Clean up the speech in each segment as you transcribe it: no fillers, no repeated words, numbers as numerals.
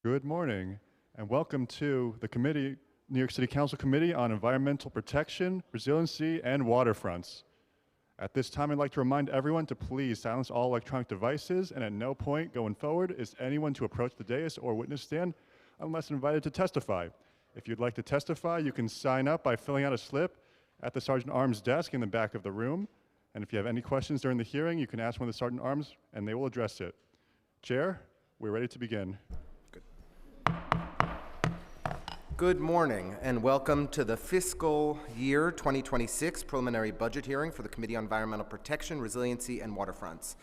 Good morning, and welcome to the New York City Council Committee on Environmental Protection, Resiliency, and Waterfronts. At this time, I'd like to remind everyone to please silence all electronic devices, and at no point going forward is anyone to approach the dais or witness stand unless invited to testify. If you'd like to testify, you can sign up by filling out a slip at the Sergeant Arms desk in the back of the room. And if you have any questions during the hearing, you can ask one of the Sergeant Arms, and they will address it. Chair, we're ready to begin. Good morning and welcome to the fiscal year 2026 preliminary budget hearing for the Committee on Environmental Protection, Resiliency, and Waterfronts.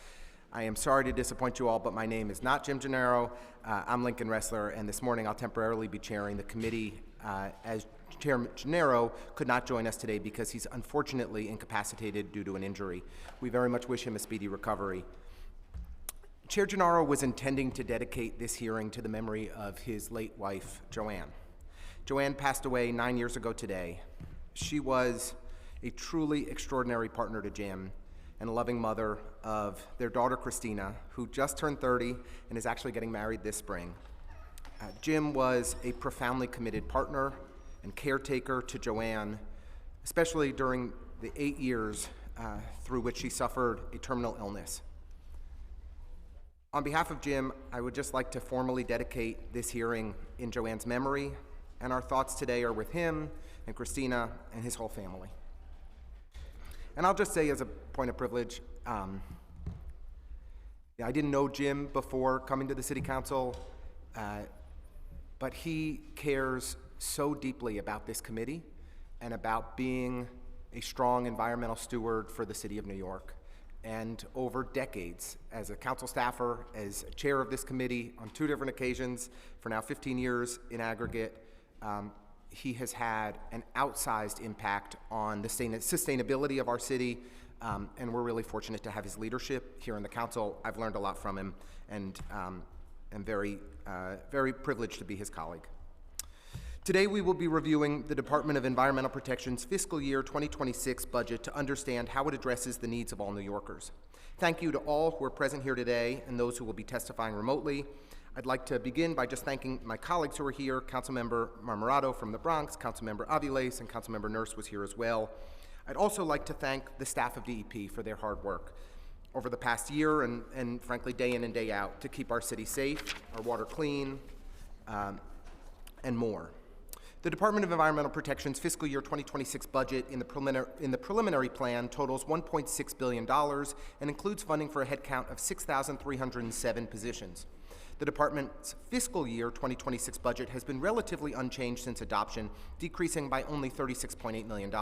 I am sorry to disappoint you all, but my name is not Jim Gennaro. I'm Lincoln Ressler, and this morning I'll temporarily be chairing the committee as Chairman Gennaro could not join us today because he's unfortunately incapacitated due to an injury. We very much wish him a speedy recovery. Chair Gennaro was intending to dedicate this hearing to the memory of his late wife, Joanne. Joanne passed away 9 years ago today. She was a truly extraordinary partner to Jim and a loving mother of their daughter, Christina, who just turned 30 and is actually getting married this spring. Jim was a profoundly committed partner and caretaker to Joanne, especially during the 8 years through which she suffered a terminal illness. On behalf of Jim, I would just like to formally dedicate this hearing in Joanne's memory, and our thoughts today are with him and Christina and his whole family. And I'll just say as a point of privilege, I didn't know Jim before coming to the City Council, but he cares so deeply about this committee and about being a strong environmental steward for the City of New York. And over decades, as a council staffer, as chair of this committee on 2 different occasions, for now 15 years in aggregate, he has had an outsized impact on the sustainability of our city, and we're really fortunate to have his leadership here in the council. I've learned a lot from him, and am very privileged to be his colleague. Today we will be reviewing the Department of Environmental Protection's fiscal year 2026 budget to understand how it addresses the needs of all New Yorkers. Thank you to all who are present here today and those who will be testifying remotely. I'd like to begin by just thanking my colleagues who are here. Councilmember Marmorato from the Bronx, Councilmember Aviles, and Councilmember Nurse was here as well. I'd also like to thank the staff of DEP for their hard work over the past year and frankly, day in and day out to keep our city safe, our water clean, and more. The Department of Environmental Protection's fiscal year 2026 budget in the preliminary plan totals $1.6 billion and includes funding for a headcount of 6,307 positions. The department's fiscal year 2026 budget has been relatively unchanged since adoption, decreasing by only $36.8 million.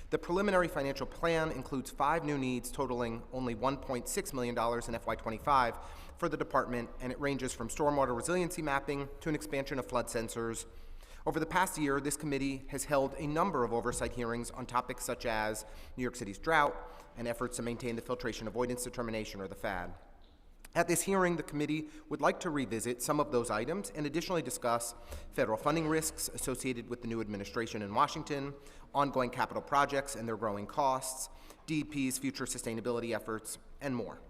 The preliminary financial plan includes 5 new needs totaling only $1.6 million in FY25 for the department, and it ranges from stormwater resiliency mapping to an expansion of flood sensors. Over the past year, this committee has held a number of oversight hearings on topics such as New York City's drought and efforts to maintain the filtration avoidance determination, or the FAD. At this hearing, the committee would like to revisit some of those items and additionally discuss federal funding risks associated with the new administration in Washington, ongoing capital projects and their growing costs, DEP's future sustainability efforts, and more.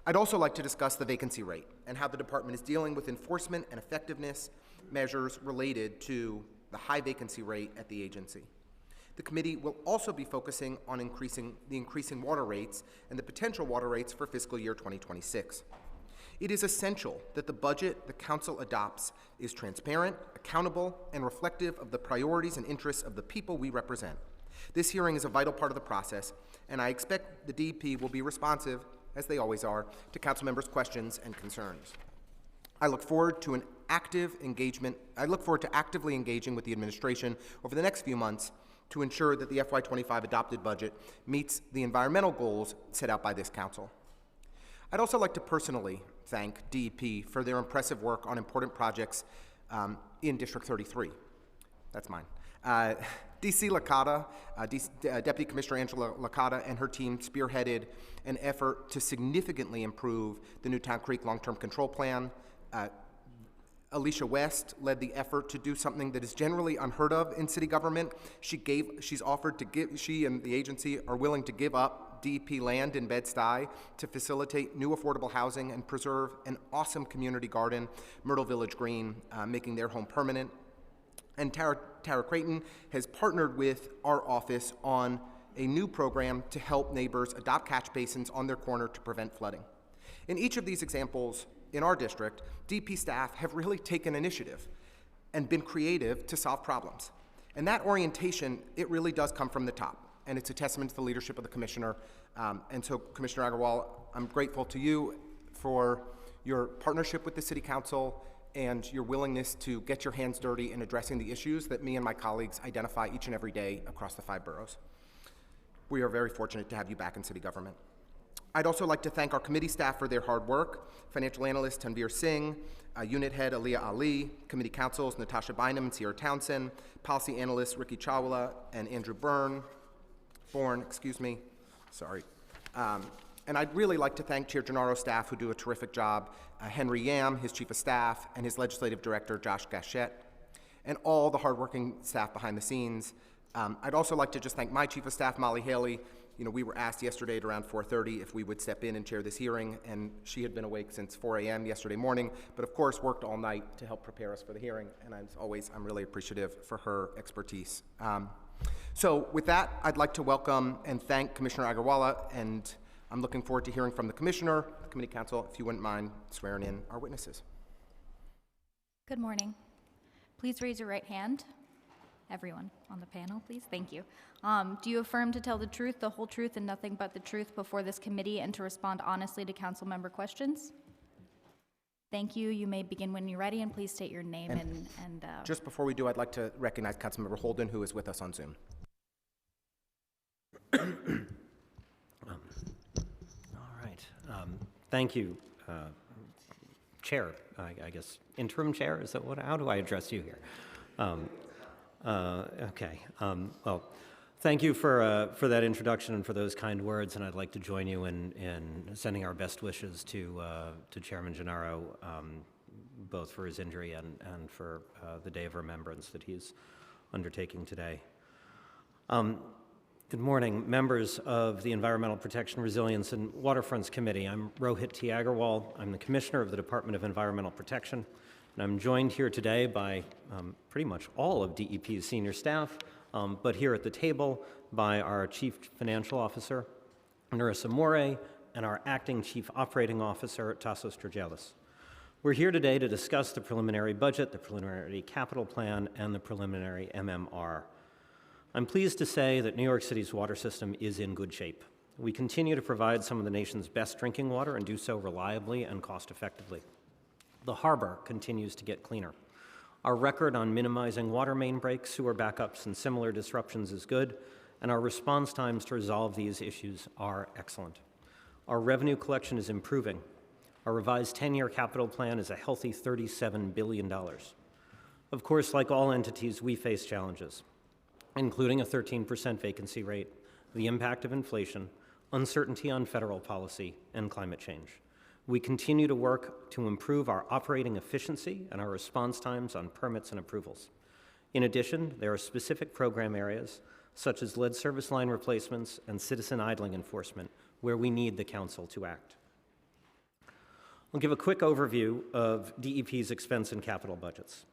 I'd also like to discuss the vacancy rate and how the department is dealing with enforcement and effectiveness measures related to the high vacancy rate at the agency. The committee will also be focusing on the increasing water rates and the potential water rates for fiscal year 2026. It is essential that the budget the council adopts is transparent, accountable, and reflective of the priorities and interests of the people we represent. This hearing is a vital part of the process, and I expect the DEP will be responsive, as they always are, to council members' questions and concerns. I look forward to actively engaging with the administration over the next few months to ensure that the FY25 adopted budget meets the environmental goals set out by this council. I'd also like to personally thank DEP for their impressive work on important projects in District 33. That's mine. DC Licata, Deputy Commissioner Angela Licata and her team spearheaded an effort to significantly improve the Newtown Creek Long-Term Control Plan. Alicia West led the effort to do something that is generally unheard of in city government. She and the agency are willing to give up DEP land in Bed-Stuy to facilitate new affordable housing and preserve an awesome community garden, Myrtle Village Green, making their home permanent. And Tara Creighton has partnered with our office on a new program to help neighbors adopt catch basins on their corner to prevent flooding. In each of these examples in our district, DEP staff have really taken initiative and been creative to solve problems. And that orientation, it really does come from the top, and it's a testament to the leadership of the commissioner. And so, Commissioner Agarwal, I'm grateful to you for your partnership with the City Council and your willingness to get your hands dirty in addressing the issues that me and my colleagues identify each and every day across the 5 boroughs. We are very fortunate to have you back in city government. I'd also like to thank our committee staff for their hard work, financial analyst Tanvir Singh, unit head Aliyah Ali, committee counsels Natasha Bynum and Sierra Townsend, policy analysts Ricky Chawla and Andrew Bourne, sorry. And I'd really like to thank Chair Gennaro's staff who do a terrific job, Henry Yam, his chief of staff, and his legislative director, Josh Gachette, and all the hardworking staff behind the scenes. I'd also like to just thank my chief of staff, Molly Haley. You know, we were asked yesterday at around 4:30 if we would step in and chair this hearing, and she had been awake since 4 a.m. yesterday morning, but of course worked all night to help prepare us for the hearing, and as always, I'm really appreciative for her expertise. So with that, I'd like to welcome and thank Commissioner Agarwala, and I'm looking forward to hearing from the Commissioner, the Committee Council, if you wouldn't mind swearing in our witnesses. Good morning. Please raise your right hand. Everyone on the panel, please. Thank you. Do you affirm to tell the truth, the whole truth, and nothing but the truth before this committee and to respond honestly to council member questions? Thank you. You may begin when you're ready, and please state your name and just before we do, I'd like to recognize Councilmember Holden, who is with us on Zoom. All right. Thank you, Chair. I guess interim chair. Is that what? How do I address you here? Okay. Well, thank you for that introduction and for those kind words, and I'd like to join you in sending our best wishes to Chairman Gennaro, both for his injury and for the day of remembrance that he's undertaking today. Good morning, members of the Environmental Protection, Resilience, and Waterfronts Committee. I'm Rohit T. Agarwal. I'm the Commissioner of the Department of Environmental Protection, and I'm joined here today by pretty much all of DEP's senior staff, but here at the table by our Chief Financial Officer, Nerissa Morey, and our Acting Chief Operating Officer, Tassos Georgelis. We're here today to discuss the preliminary budget, the preliminary capital plan, and the preliminary MMR. I'm pleased to say that New York City's water system is in good shape. We continue to provide some of the nation's best drinking water and do so reliably and cost-effectively. The harbor continues to get cleaner. Our record on minimizing water main breaks, sewer backups, and similar disruptions is good, and our response times to resolve these issues are excellent. Our revenue collection is improving. Our revised 10-year capital plan is a healthy $37 billion. Of course, like all entities, we face challenges, including a 13% vacancy rate, the impact of inflation, uncertainty on federal policy, and climate change. We continue to work to improve our operating efficiency and our response times on permits and approvals. In addition, there are specific program areas, such as lead service line replacements and citizen idling enforcement, where we need the Council to act. I'll give a quick overview of DEP's expense and capital budgets.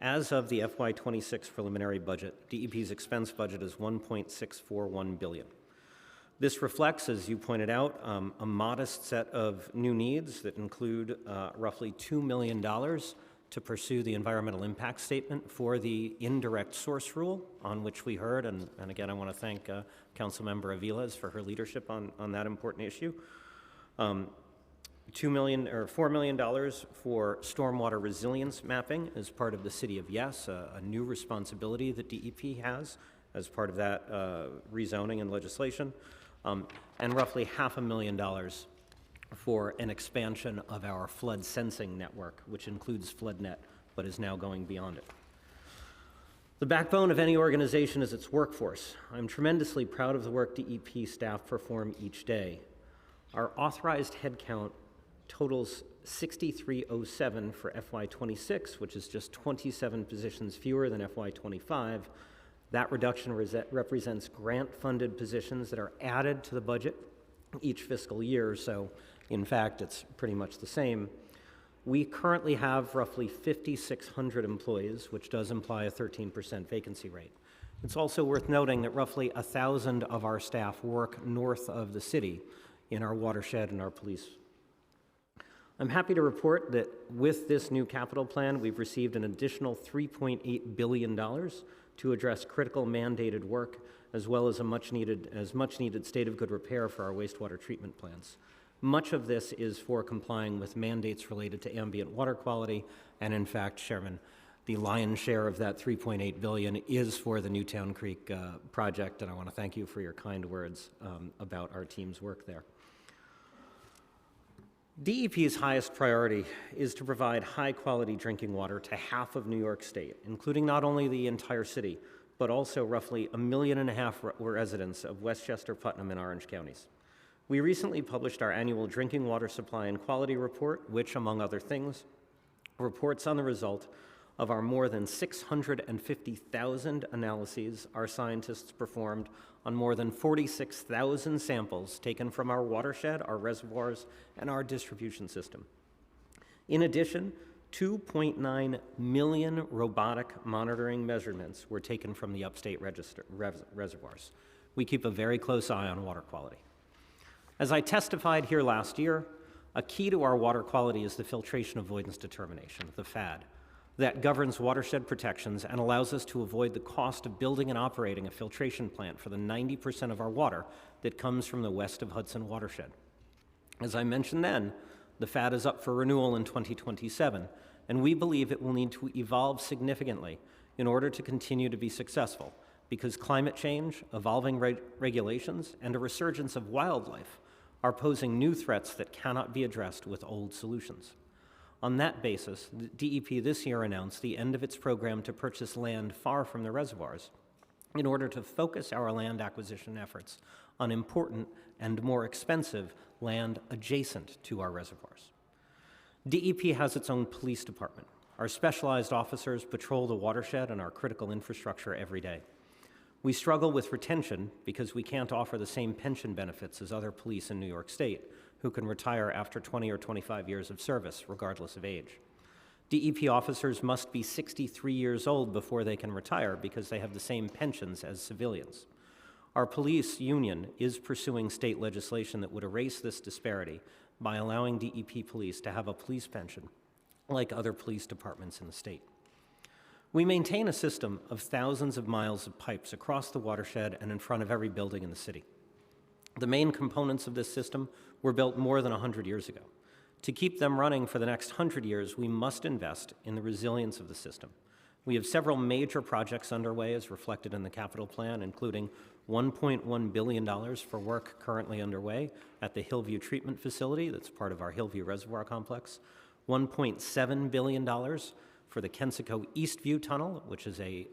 As of the FY26 preliminary budget, DEP's expense budget is $1.641 billion. This reflects, as you pointed out, a modest set of new needs that include roughly $2 million to pursue the environmental impact statement for the indirect source rule, on which we heard, and again, I want to thank Councilmember Aviles for her leadership on that important issue. $4 million for stormwater resilience mapping as part of the City of Yes, a new responsibility that DEP has as part of that rezoning and legislation, and roughly $500,000 for an expansion of our flood sensing network, which includes FloodNet, but is now going beyond it. The backbone of any organization is its workforce. I'm tremendously proud of the work DEP staff perform each day. Our authorized headcount totals 6,307 for FY26, which is just 27 positions fewer than FY25. That reduction represents grant-funded positions that are added to the budget each fiscal year, so in fact, it's pretty much the same. We currently have roughly 5,600 employees, which does imply a 13% vacancy rate. It's also worth noting that roughly 1,000 of our staff work north of the city in our watershed and our police. I'm happy to report that with this new capital plan, we've received an additional $3.8 billion to address critical mandated work, as well as much needed state of good repair for our wastewater treatment plants. Much of this is for complying with mandates related to ambient water quality, and in fact, Chairman, the lion's share of that $3.8 billion is for the Newtown Creek project, and I want to thank you for your kind words about our team's work there. DEP's highest priority is to provide high-quality drinking water to half of New York State, including not only the entire city, but also roughly 1.5 million residents of Westchester, Putnam, and Orange counties. We recently published our annual Drinking Water Supply and Quality Report, which, among other things, reports on the result of our more than 650,000 analyses our scientists performed on more than 46,000 samples taken from our watershed, our reservoirs, and our distribution system. In addition, 2.9 million robotic monitoring measurements were taken from the upstate reservoirs. We keep a very close eye on water quality. As I testified here last year, a key to our water quality is the filtration avoidance determination, the FAD, that governs watershed protections and allows us to avoid the cost of building and operating a filtration plant for the 90% of our water that comes from the west of Hudson watershed. As I mentioned then, the FAD is up for renewal in 2027, and we believe it will need to evolve significantly in order to continue to be successful, because climate change, evolving regulations, and a resurgence of wildlife are posing new threats that cannot be addressed with old solutions. On that basis, the DEP this year announced the end of its program to purchase land far from the reservoirs in order to focus our land acquisition efforts on important and more expensive land adjacent to our reservoirs. DEP has its own police department. Our specialized officers patrol the watershed and our critical infrastructure every day. We struggle with retention because we can't offer the same pension benefits as other police in New York State, who can retire after 20 or 25 years of service, regardless of age. DEP officers must be 63 years old before they can retire because they have the same pensions as civilians. Our police union is pursuing state legislation that would erase this disparity by allowing DEP police to have a police pension like other police departments in the state. We maintain a system of thousands of miles of pipes across the watershed and in front of every building in the city. The main components of this system were built more than 100 years ago. To keep them running for the next 100 years, we must invest in the resilience of the system. We have several major projects underway as reflected in the capital plan, including $1.1 billion for work currently underway at the Hillview Treatment Facility that's part of our Hillview Reservoir Complex, $1.7 billion for the Kensico Eastview Tunnel, which is a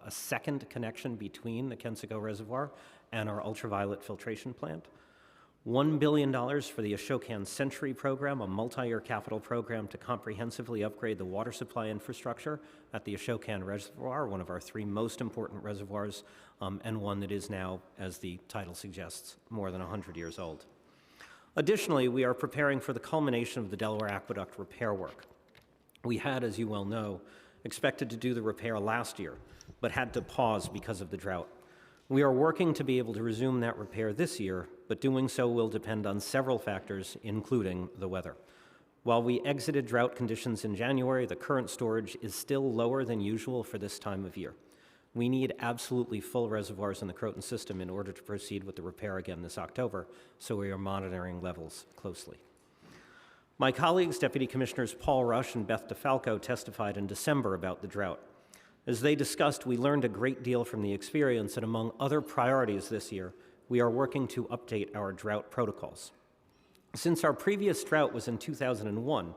second connection between the Kensico Reservoir and our ultraviolet filtration plant, $1 billion for the Ashokan Century Program, a multi-year capital program to comprehensively upgrade the water supply infrastructure at the Ashokan Reservoir, one of our three most important reservoirs, and one that is now, as the title suggests, more than 100 years old. Additionally, we are preparing for the culmination of the Delaware Aqueduct repair work. We had, as you well know, expected to do the repair last year, but had to pause because of the drought. We are working to be able to resume that repair this year, but doing so will depend on several factors, including the weather. While we exited drought conditions in January, the current storage is still lower than usual for this time of year. We need absolutely full reservoirs in the Croton system in order to proceed with the repair again this October, so we are monitoring levels closely. My colleagues, Deputy Commissioners Paul Rush and Beth DeFalco, testified in December about the drought. As they discussed, we learned a great deal from the experience, and among other priorities this year, we are working to update our drought protocols. Since our previous drought was in 2001,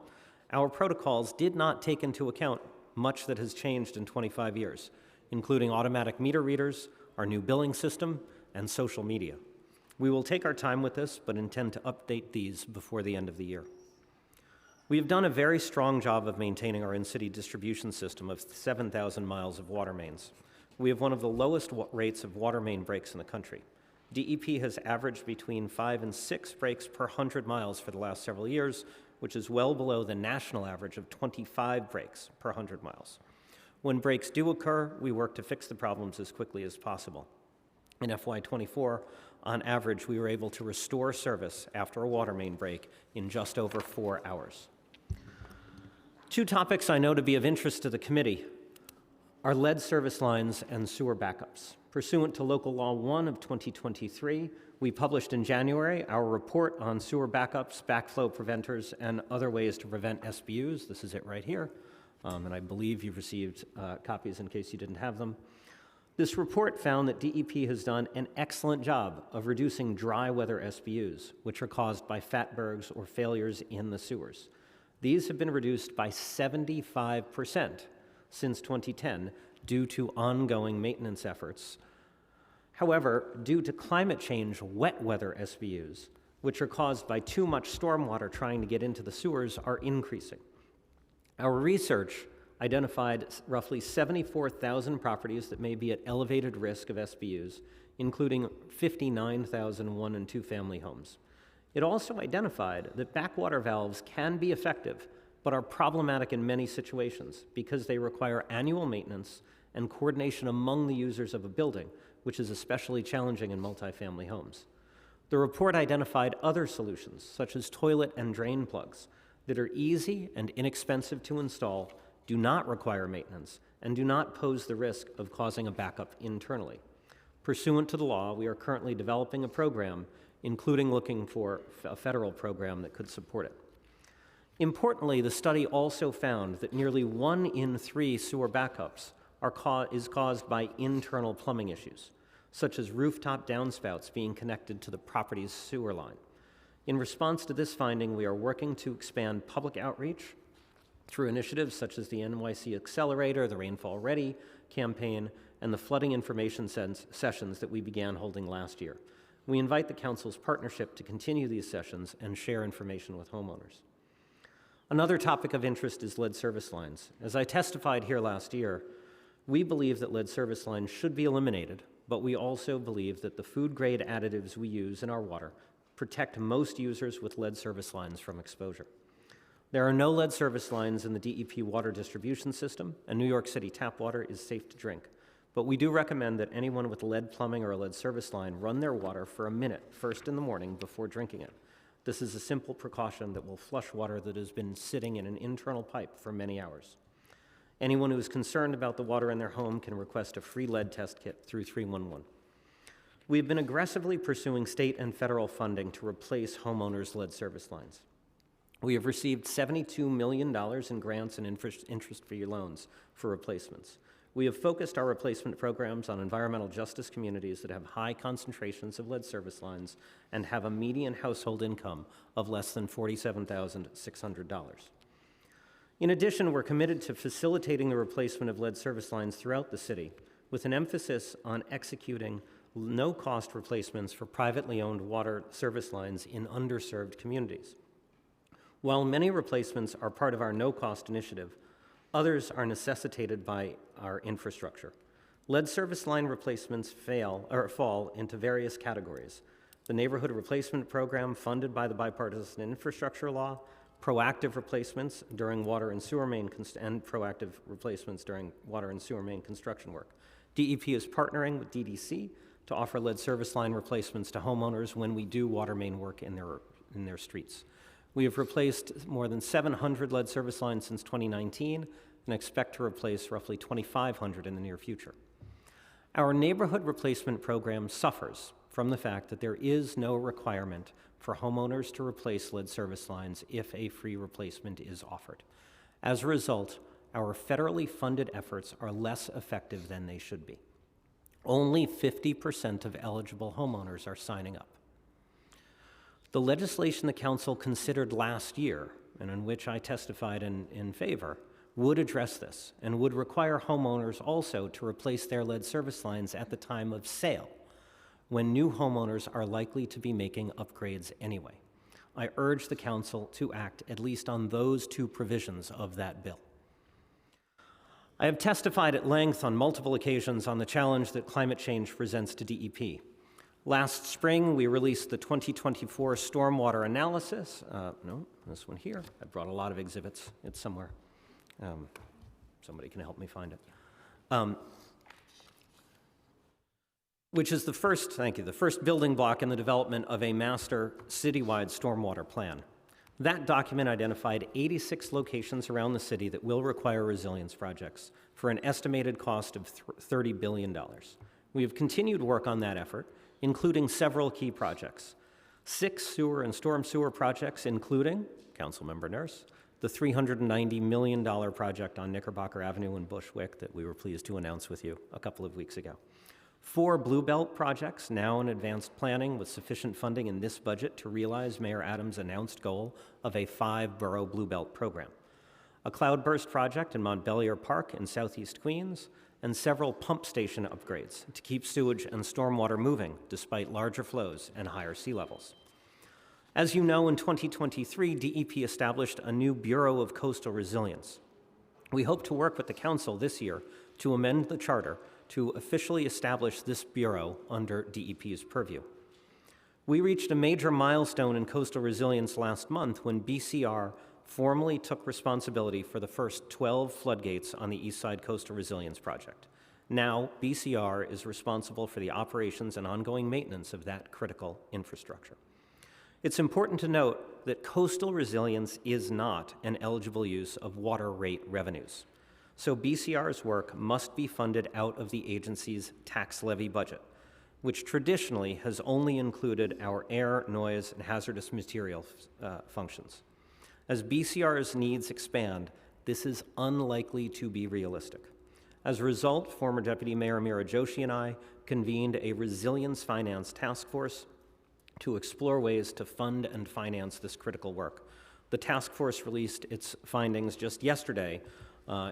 our protocols did not take into account much that has changed in 25 years, including automatic meter readers, our new billing system, and social media. We will take our time with this, but intend to update these before the end of the year. We have done a very strong job of maintaining our in-city distribution system of 7,000 miles of water mains. We have one of the lowest rates of water main breaks in the country. DEP has averaged between 5 and 6 breaks per 100 miles for the last several years, which is well below the national average of 25 breaks per 100 miles. When breaks do occur, we work to fix the problems as quickly as possible. In FY24, on average, we were able to restore service after a water main break in just over 4 hours. Two topics I know to be of interest to the committee are lead service lines and sewer backups. Pursuant to Local Law 1 of 2023, we published in January our report on sewer backups, backflow preventers, and other ways to prevent SBUs. This is it right here. And I believe you've received copies in case you didn't have them. This report found that DEP has done an excellent job of reducing dry weather SBUs, which are caused by fatbergs or failures in the sewers. These have been reduced by 75% since 2010 due to ongoing maintenance efforts. However, due to climate change, wet weather SBUs, which are caused by too much stormwater trying to get into the sewers, are increasing. Our research identified roughly 74,000 properties that may be at elevated risk of SBUs, including 59,000 one- and two-family homes. It also identified that backwater valves can be effective, but are problematic in many situations because they require annual maintenance and coordination among the users of a building, which is especially challenging in multifamily homes. The report identified other solutions, such as toilet and drain plugs, that are easy and inexpensive to install, do not require maintenance, and do not pose the risk of causing a backup internally. Pursuant to the law, we are currently developing a program, including looking for a federal program that could support it. Importantly, the study also found that nearly 1 in 3 sewer backups is caused by internal plumbing issues, such as rooftop downspouts being connected to the property's sewer line. In response to this finding, we are working to expand public outreach through initiatives such as the NYC Accelerator, the Rainfall Ready campaign, and the flooding information sessions that we began holding last year. We invite the Council's partnership to continue these sessions and share information with homeowners. Another topic of interest is lead service lines. As I testified here last year, we believe that lead service lines should be eliminated, but we also believe that the food-grade additives we use in our water protect most users with lead service lines from exposure. There are no lead service lines in the DEP water distribution system, and New York City tap water is safe to drink. But we do recommend that anyone with lead plumbing or a lead service line run their water for a minute first in the morning before drinking it. This is a simple precaution that will flush water that has been sitting in an internal pipe for many hours. Anyone who is concerned about the water in their home can request a free lead test kit through 311. We've been aggressively pursuing state and federal funding to replace homeowners' lead service lines. We have received $72 million in grants and interest-free loans for replacements. We have focused our replacement programs on environmental justice communities that have high concentrations of lead service lines and have a median household income of less than $47,600. In addition, we're committed to facilitating the replacement of lead service lines throughout the city, with an emphasis on executing no-cost replacements for privately owned water service lines in underserved communities. While many replacements are part of our no-cost initiative, others are necessitated by our infrastructure. Lead service line replacements fall into various categories: the Neighborhood Replacement Program funded by the Bipartisan Infrastructure Law, proactive replacements during water and sewer main proactive replacements during water and sewer main construction work. DEP is partnering with DDC to offer lead service line replacements to homeowners when we do water main work in their streets. We have replaced more than 700 lead service lines since 2019 and expect to replace roughly 2,500 in the near future. Our neighborhood replacement program suffers from the fact that there is no requirement for homeowners to replace lead service lines if a free replacement is offered. As a result, our federally funded efforts are less effective than they should be. Only 50% of eligible homeowners are signing up. The legislation the Council considered last year, and in which I testified in favor, would address this and would require homeowners also to replace their lead service lines at the time of sale, when new homeowners are likely to be making upgrades anyway. I urge the Council to act at least on those two provisions of that bill. I have testified at length on multiple occasions on the challenge that climate change presents to DEP. Last spring, we released the 2024 stormwater analysis. No, this one here. I brought a lot of exhibits. It's somewhere. Somebody can help me find it. Which is the first, thank you, the first building block in the development of a master citywide stormwater plan. That document identified 86 locations around the city that will require resilience projects for an estimated cost of $30 billion. We have continued work on that effort, including several key projects. 6 sewer and storm sewer projects, including, Councilmember Nurse, the $390 million project on Knickerbocker Avenue in Bushwick that we were pleased to announce with you a couple of weeks ago. 4 Blue Belt projects now in advanced planning with sufficient funding in this budget to realize Mayor Adams' announced goal of a 5-borough Blue Belt program. A cloudburst project in Montbelier Park in southeast Queens, and several pump station upgrades to keep sewage and stormwater moving despite larger flows and higher sea levels. As you know, in 2023, DEP established a new Bureau of Coastal Resilience. We hope to work with the Council this year to amend the charter to officially establish this bureau under DEP's purview. We reached a major milestone in coastal resilience last month when BCR formally took responsibility for the first 12 floodgates on the East Side Coastal Resilience Project. Now, BCR is responsible for the operations and ongoing maintenance of that critical infrastructure. It's important to note that coastal resilience is not an eligible use of water rate revenues. So BCR's work must be funded out of the agency's tax levy budget, which traditionally has only included our air, noise, and hazardous materials functions. As BCR's needs expand, this is unlikely to be realistic. As a result, former Deputy Mayor Mira Joshi and I convened a resilience finance task force to explore ways to fund and finance this critical work. The task force released its findings just yesterday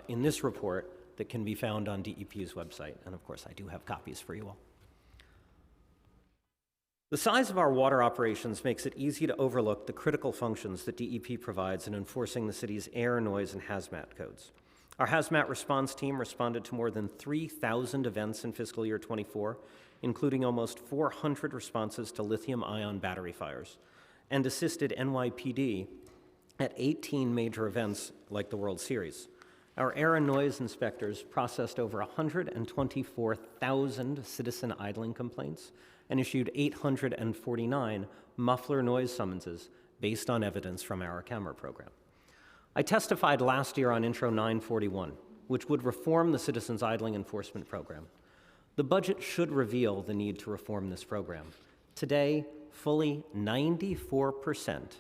in this report that can be found on DEP's website. And of course, I do have copies for you all. The size of our water operations makes it easy to overlook the critical functions that DEP provides in enforcing the city's air, noise, and hazmat codes. Our hazmat response team responded to more than 3,000 events in fiscal year 24, including almost 400 responses to lithium-ion battery fires, and assisted NYPD at 18 major events like the World Series. Our air and noise inspectors processed over 124,000 citizen idling complaints and issued 849 muffler noise summonses based on evidence from our camera program. I testified last year on Intro 941, which would reform the Citizens Idling Enforcement Program. The budget should reveal the need to reform this program. Today, fully 94%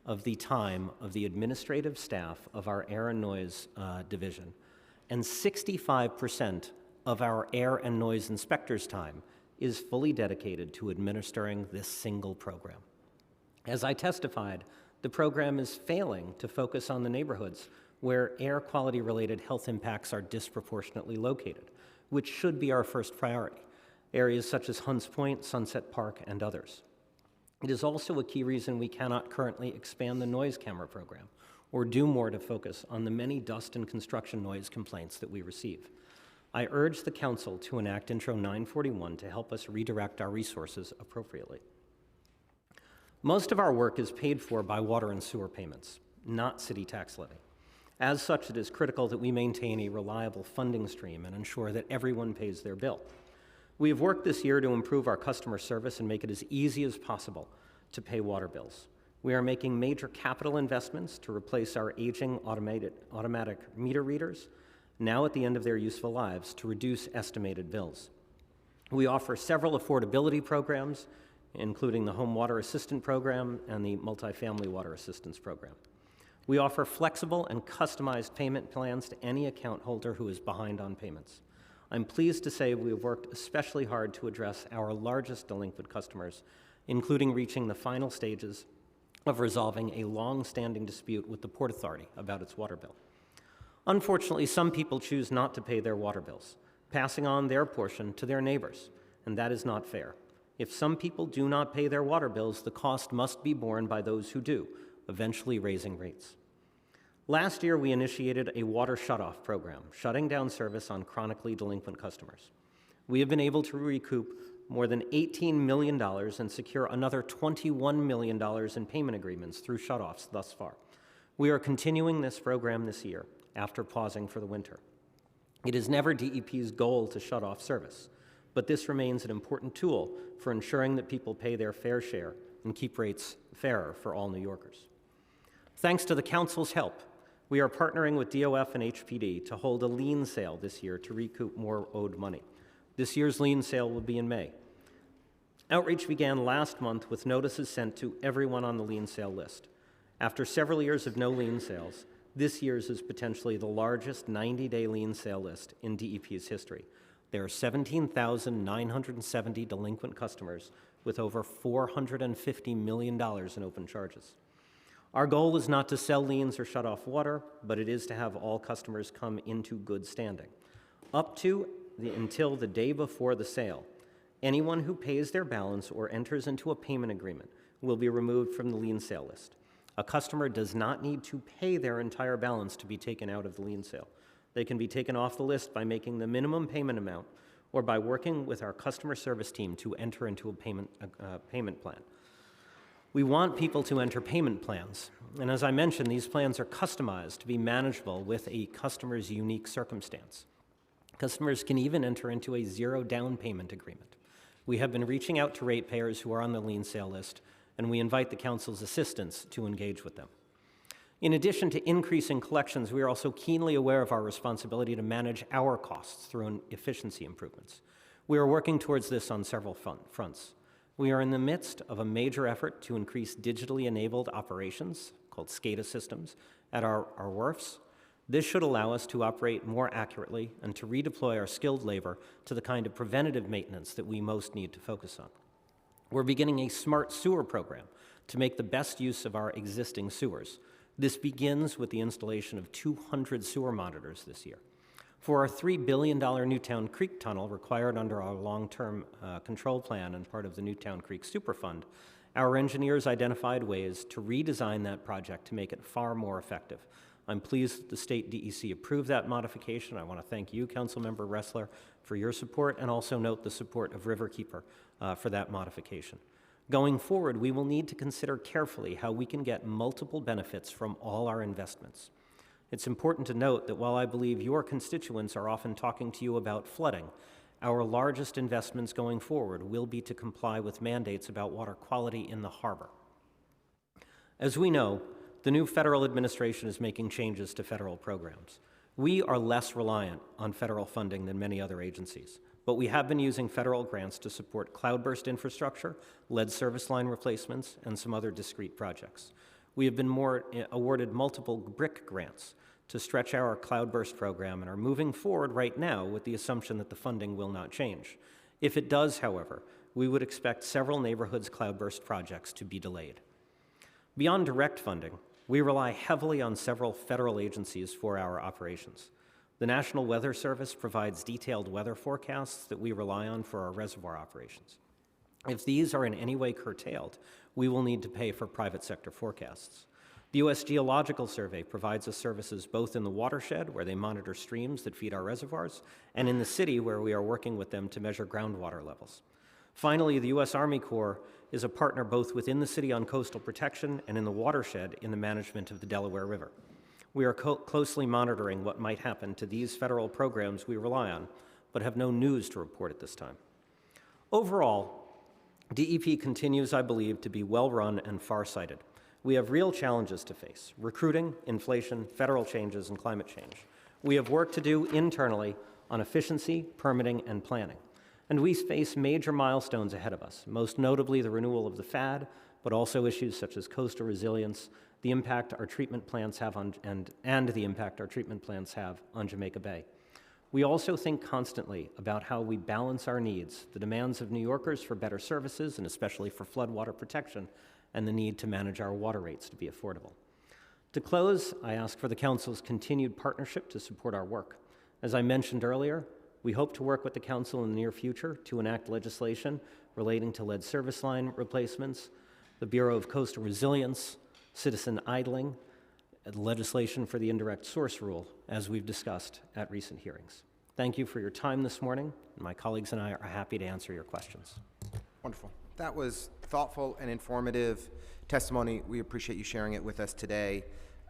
of the time of the administrative staff of our air and noise division, and 65% of our air and noise inspectors' time is fully dedicated to administering this single program. As I testified, the program is failing to focus on the neighborhoods where air quality-related health impacts are disproportionately located, which should be our first priority, areas such as Hunts Point, Sunset Park, and others. It is also a key reason we cannot currently expand the noise camera program or do more to focus on the many dust and construction noise complaints that we receive. I urge the Council to enact Intro 941 to help us redirect our resources appropriately. Most of our work is paid for by water and sewer payments, not city tax levy. As such, it is critical that we maintain a reliable funding stream and ensure that everyone pays their bill. We have worked this year to improve our customer service and make it as easy as possible to pay water bills. We are making major capital investments to replace our aging automatic meter readers, now at the end of their useful lives, to reduce estimated bills. We offer several affordability programs, including the Home Water Assistant Program and the Multifamily Water Assistance Program. We offer flexible and customized payment plans to any account holder who is behind on payments. I'm pleased to say we have worked especially hard to address our largest delinquent customers, including reaching the final stages of resolving a long-standing dispute with the Port Authority about its water bill. Unfortunately, some people choose not to pay their water bills, passing on their portion to their neighbors, and that is not fair. If some people do not pay their water bills, the cost must be borne by those who do, eventually raising rates. Last year, we initiated a water shutoff program, shutting down service on chronically delinquent customers. We have been able to recoup more than $18 million and secure another $21 million in payment agreements through shutoffs thus far. We are continuing this program this year after pausing for the winter. It is never DEP's goal to shut off service, but this remains an important tool for ensuring that people pay their fair share and keep rates fairer for all New Yorkers. Thanks to the Council's help, we are partnering with DOF and HPD to hold a lien sale this year to recoup more owed money. This year's lien sale will be in May. Outreach began last month with notices sent to everyone on the lien sale list. After several years of no lien sales, this year's is potentially the largest 90-day lien sale list in DEP's history. There are 17,970 delinquent customers with over $450 million in open charges. Our goal is not to sell liens or shut off water, but it is to have all customers come into good standing. Until the day before the sale, anyone who pays their balance or enters into a payment agreement will be removed from the lien sale list. A customer does not need to pay their entire balance to be taken out of the lien sale. They can be taken off the list by making the minimum payment amount or by working with our customer service team to enter into a payment plan. We want people to enter payment plans, and as I mentioned, these plans are customized to be manageable with a customer's unique circumstance. Customers can even enter into a zero down payment agreement. We have been reaching out to ratepayers who are on the lien sale list, and we invite the Council's assistance to engage with them. In addition to increasing collections, we are also keenly aware of our responsibility to manage our costs through efficiency improvements. We are working towards this on several fronts. We are in the midst of a major effort to increase digitally enabled operations, called SCADA systems, at our wharfs. This should allow us to operate more accurately and to redeploy our skilled labor to the kind of preventative maintenance that we most need to focus on. We're beginning a smart sewer program to make the best use of our existing sewers. This begins with the installation of 200 sewer monitors this year. For our $3 billion Newtown Creek tunnel required under our long-term control plan and part of the Newtown Creek Superfund, our engineers identified ways to redesign that project to make it far more effective. I'm pleased that the state DEC approved that modification. I want to thank you, Councilmember Ressler, for your support, and also note the support of Riverkeeper for that modification. Going forward, we will need to consider carefully how we can get multiple benefits from all our investments. It's important to note that while I believe your constituents are often talking to you about flooding, our largest investments going forward will be to comply with mandates about water quality in the harbor. As we know, the new federal administration is making changes to federal programs. We are less reliant on federal funding than many other agencies, but we have been using federal grants to support cloudburst infrastructure, lead service line replacements, and some other discrete projects. We have been awarded multiple BRIC grants to stretch our cloudburst program and are moving forward right now with the assumption that the funding will not change. If it does, however, we would expect several neighborhoods' cloudburst projects to be delayed. Beyond direct funding, we rely heavily on several federal agencies for our operations. The National Weather Service provides detailed weather forecasts that we rely on for our reservoir operations. If these are in any way curtailed, we will need to pay for private sector forecasts. The U.S. Geological Survey provides us services both in the watershed, where they monitor streams that feed our reservoirs, and in the city, where we are working with them to measure groundwater levels. Finally, the U.S. Army Corps is a partner both within the city on coastal protection and in the watershed in the management of the Delaware River. We are closely monitoring what might happen to these federal programs we rely on, but have no news to report at this time. Overall, DEP continues, I believe, to be well-run and far-sighted. We have real challenges to face: recruiting, inflation, federal changes, and climate change. We have work to do internally on efficiency, permitting, and planning. And we face major milestones ahead of us, most notably the renewal of the FAD, but also issues such as coastal resilience, the impact our treatment plants have on, and the impact our treatment plants have on Jamaica Bay. We also think constantly about how we balance our needs, the demands of New Yorkers for better services, and especially for floodwater protection, and the need to manage our water rates to be affordable. To close, I ask for the Council's continued partnership to support our work. As I mentioned earlier, we hope to work with the Council in the near future to enact legislation relating to lead service line replacements, the Bureau of Coastal Resilience, citizen idling, and legislation for the indirect source rule, as we've discussed at recent hearings. thank you for your time this morning. My colleagues and I are happy to answer your questions. Wonderful. That was thoughtful and informative testimony. We appreciate you sharing it with us today.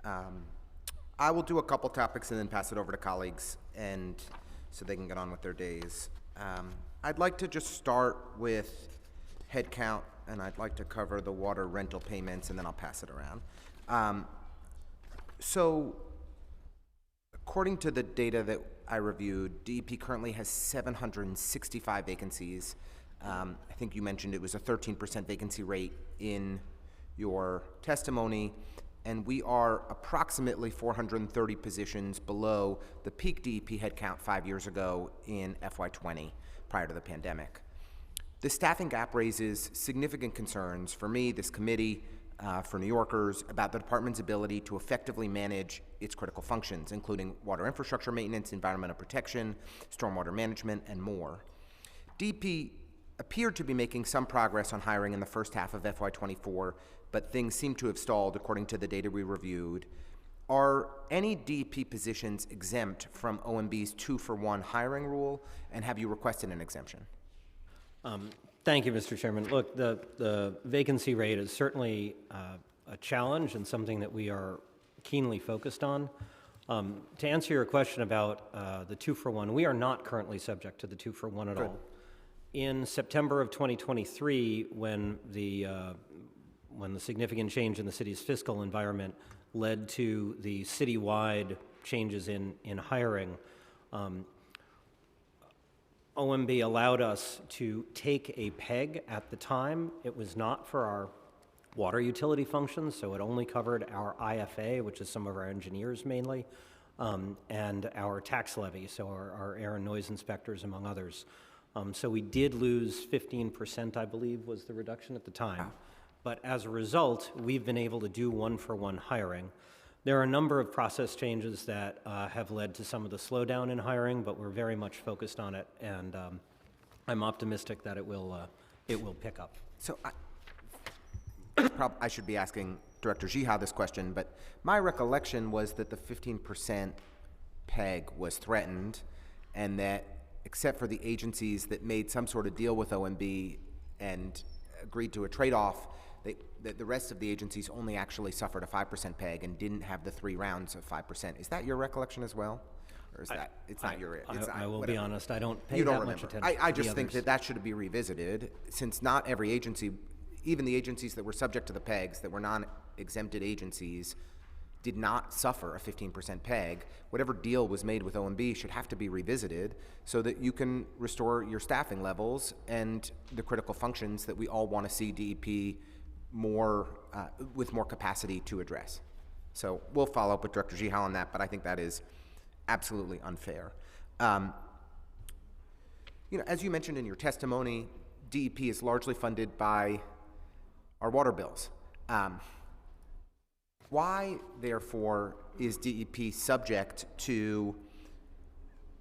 I will do a couple topics and then pass it over to colleagues and so they can get on with their days. I'd like to just start with head count, and I'd like to cover the water rental payments, and then I'll pass it around. So according to the data that I reviewed, DEP currently has 765 vacancies. I think you mentioned it was a 13% vacancy rate in your testimony, and we are approximately 430 positions below the peak DEP headcount 5 years ago in FY20, prior to the pandemic. The staffing gap raises significant concerns for me, this committee, for New Yorkers, about the department's ability to effectively manage its critical functions, including water infrastructure maintenance, environmental protection, stormwater management, and more. DEP appeared to be making some progress on hiring in the first half of FY24, but things seem to have stalled according to the data we reviewed. Are any DEP positions exempt from OMB's 2-for-1 hiring rule, and have you requested an exemption? Thank you, Mr. Chairman. Look, the vacancy rate is certainly a challenge and something that we are keenly focused on. To answer your question about the 2-for-1, we are not currently subject to the 2-for-1 at all. In September of 2023, when the significant change in the city's fiscal environment led to the citywide changes in hiring, OMB allowed us to take a peg at the time. It was not for our water utility functions, so it only covered our IFA, which is some of our engineers mainly, and our tax levy, so our air and noise inspectors, among others. So we did lose 15%, I believe, was the reduction at the time. Wow. But as a result, we've been able to do 1-for-1 hiring. There are a number of process changes that have led to some of the slowdown in hiring, but we're very much focused on it, and I'm optimistic that it will pick up. So I should be asking Director Zhiha this question, but my recollection was that the 15% peg was threatened, and that except for the agencies that made some sort of deal with OMB and agreed to a trade-off, that the rest of the agencies only actually suffered a 5% peg and didn't have the 3 rounds of 5%. Is that your recollection as well? Or is that, it's not your, it's I will be honest, I don't pay you that don't much remember. attention I to just think that should be revisited, since not every agency, even the agencies that were subject to the pegs, that were non-exempted agencies, did not suffer a 15% peg. Whatever deal was made with OMB should have to be revisited so that you can restore your staffing levels and the critical functions that we all want to see DEP with more capacity to address. So we'll follow up with Director Zhiha on that, but I think that is absolutely unfair. As you mentioned in your testimony, DEP is largely funded by our water bills. Why, therefore, is DEP subject to,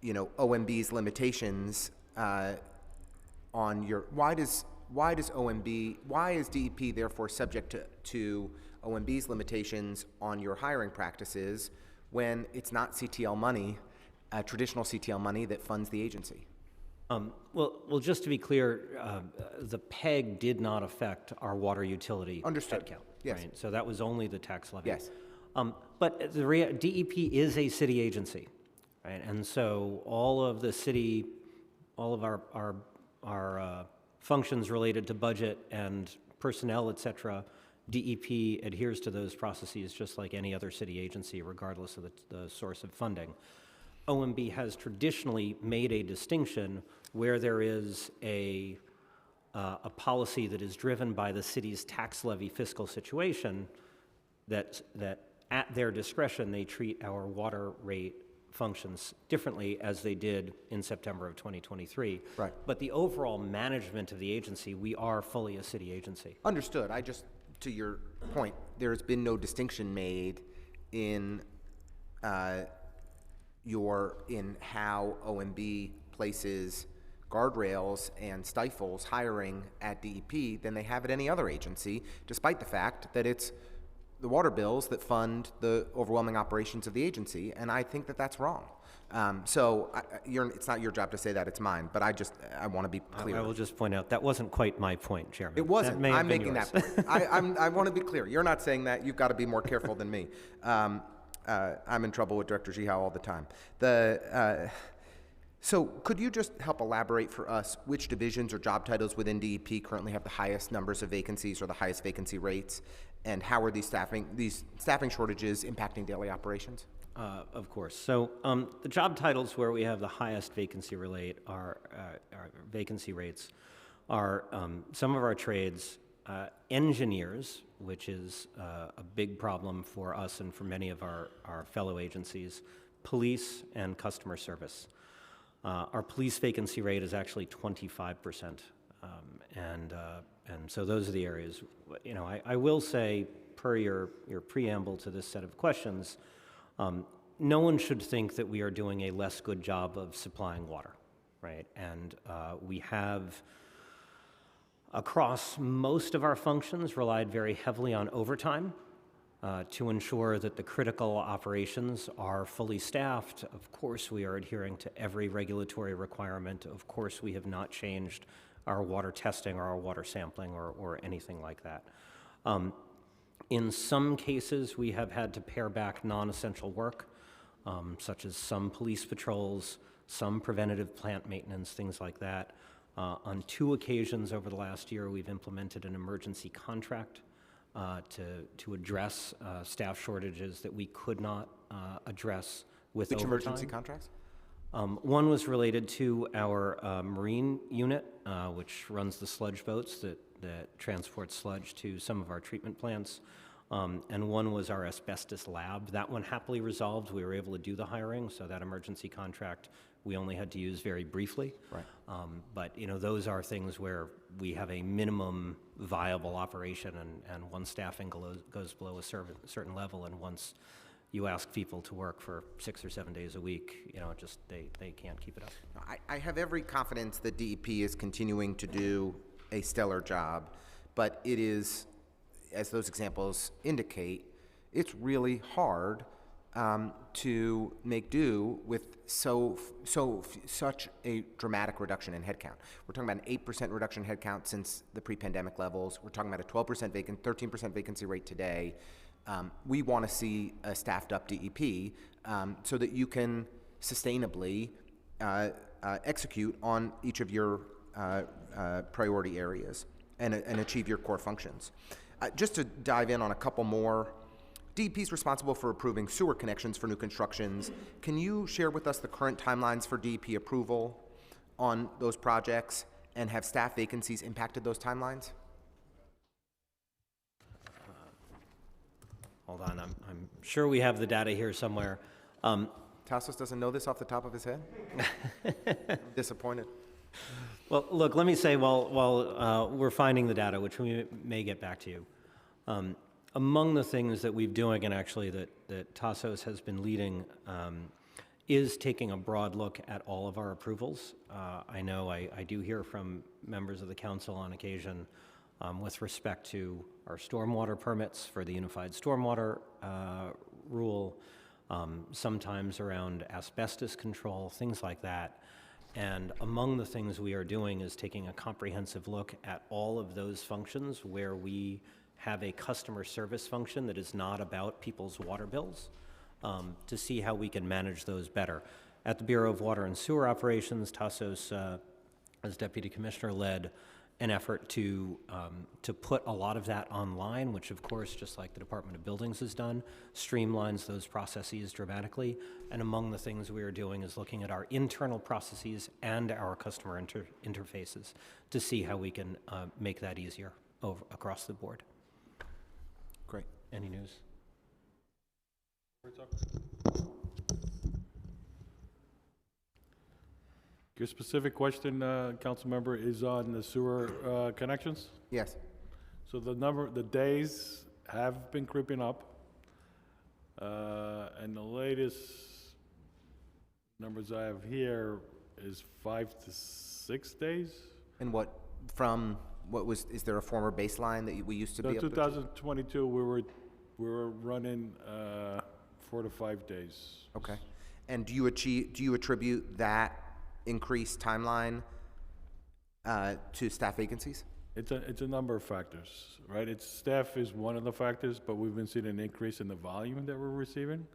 OMB's limitations on your? Why is DEP therefore subject to OMB's limitations on your hiring practices when it's not CTL money, traditional CTL money that funds the agency? Well, just to be clear, the PEG did not affect our water utility headcount. Yes. Right? So that was only the tax levy. Yes. But DEP is a city agency, right? And so all of our functions related to budget and personnel, et cetera, DEP adheres to those processes just like any other city agency, regardless of the source of funding. OMB has traditionally made a distinction where there is a policy that is driven by the city's tax levy fiscal situation, that at their discretion they treat our water rate functions differently as they did in September of 2023. Right. But the overall management of the agency, we are fully a city agency. Understood. To your point, there has been no distinction made in how OMB places guardrails and stifles hiring at DEP than they have at any other agency, despite the fact that it's the water bills that fund the overwhelming operations of the agency, and I think that that's wrong. It's not your job to say that, it's mine, but I want to be clear. I will just point out, that wasn't quite my point, Chairman. It wasn't. That may have I'm been making yours. that point. I want to be clear. You're not saying that. You've got to be more careful than me. I'm in trouble with Director Zihao all the time. So could you just help elaborate for us which divisions or job titles within DEP currently have the highest numbers of vacancies or the highest vacancy rates, and how are these staffing shortages impacting daily operations? Of course. So the job titles where we have the highest vacancy rates are some of our trades, engineers, which is a big problem for us and for many of our fellow agencies, police, and customer service. Our police vacancy rate is actually 25%, and so those are the areas. You know, I will say, per your preamble to this set of questions, no one should think that we are doing a less good job of supplying water, right? And we have, across most of our functions, relied very heavily on overtime to ensure that the critical operations are fully staffed. Of course, we are adhering to every regulatory requirement. Of course, we have not changed our water testing or our water sampling or anything like that. In some cases, we have had to pare back non-essential work, such as some police patrols, some preventative plant maintenance, things like that. On 2 occasions over the last year, we've implemented an emergency contract to address staff shortages that we could not address with Which overtime. emergency contracts? One was related to our marine unit, which runs the sludge boats that transport sludge to some of our treatment plants. And one was our asbestos lab. That one happily resolved. We were able to do the hiring, so that emergency contract we only had to use very briefly. Right. But you know, those are things where we have a minimum viable operation, and once staffing goes below a certain level, and once you ask people to work for 6 or 7 days a week, you know, just they can't keep it up. I have every confidence that DEP is continuing to do a stellar job, but it is, as those examples indicate, it's really hard to make do with such a dramatic reduction in headcount. We're talking about an 8% reduction in headcount since the pre-pandemic levels. We're talking about a 13% vacancy rate today. We want to see a staffed up DEP so that you can sustainably execute on each of your priority areas and achieve your core functions. Just to dive in on a couple more, DEP is responsible for approving sewer connections for new constructions. Can you share with us the current timelines for DEP approval on those projects, and have staff vacancies impacted those timelines? Hold on, I'm sure we have the data here somewhere. Tassos doesn't know this off the top of his head? I'm disappointed. Well, look, let me say, while we're finding the data, which we may get back to you, among the things that we're doing, and actually that Tassos has been leading, is taking a broad look at all of our approvals. I know I do hear from members of the council on occasion with respect to our stormwater permits for the Unified Stormwater Rule, sometimes around asbestos control, things like that. And among the things we are doing is taking a comprehensive look at all of those functions where we have a customer service function that is not about people's water bills, to see how we can manage those better. At the Bureau of Water and Sewer Operations, Tassos, as Deputy Commissioner, led an effort to put a lot of that online, which of course, just like the Department of Buildings has done, streamlines those processes dramatically. And among the things we are doing is looking at our internal processes and our customer interfaces to see how we can make that easier across the board. Great. Any news? Your specific question, council member, is on the sewer connections. Yes. So the days have been creeping up, and the latest numbers I have here is 5 to 6 days. And is there a former baseline that we used to So be able to? 2022, we were We're running 4 to 5 days. Okay. And do you attribute that increased timeline to staff vacancies? It's a number of factors, right? Staff is one of the factors, but we've been seeing an increase in the volume that we're receiving.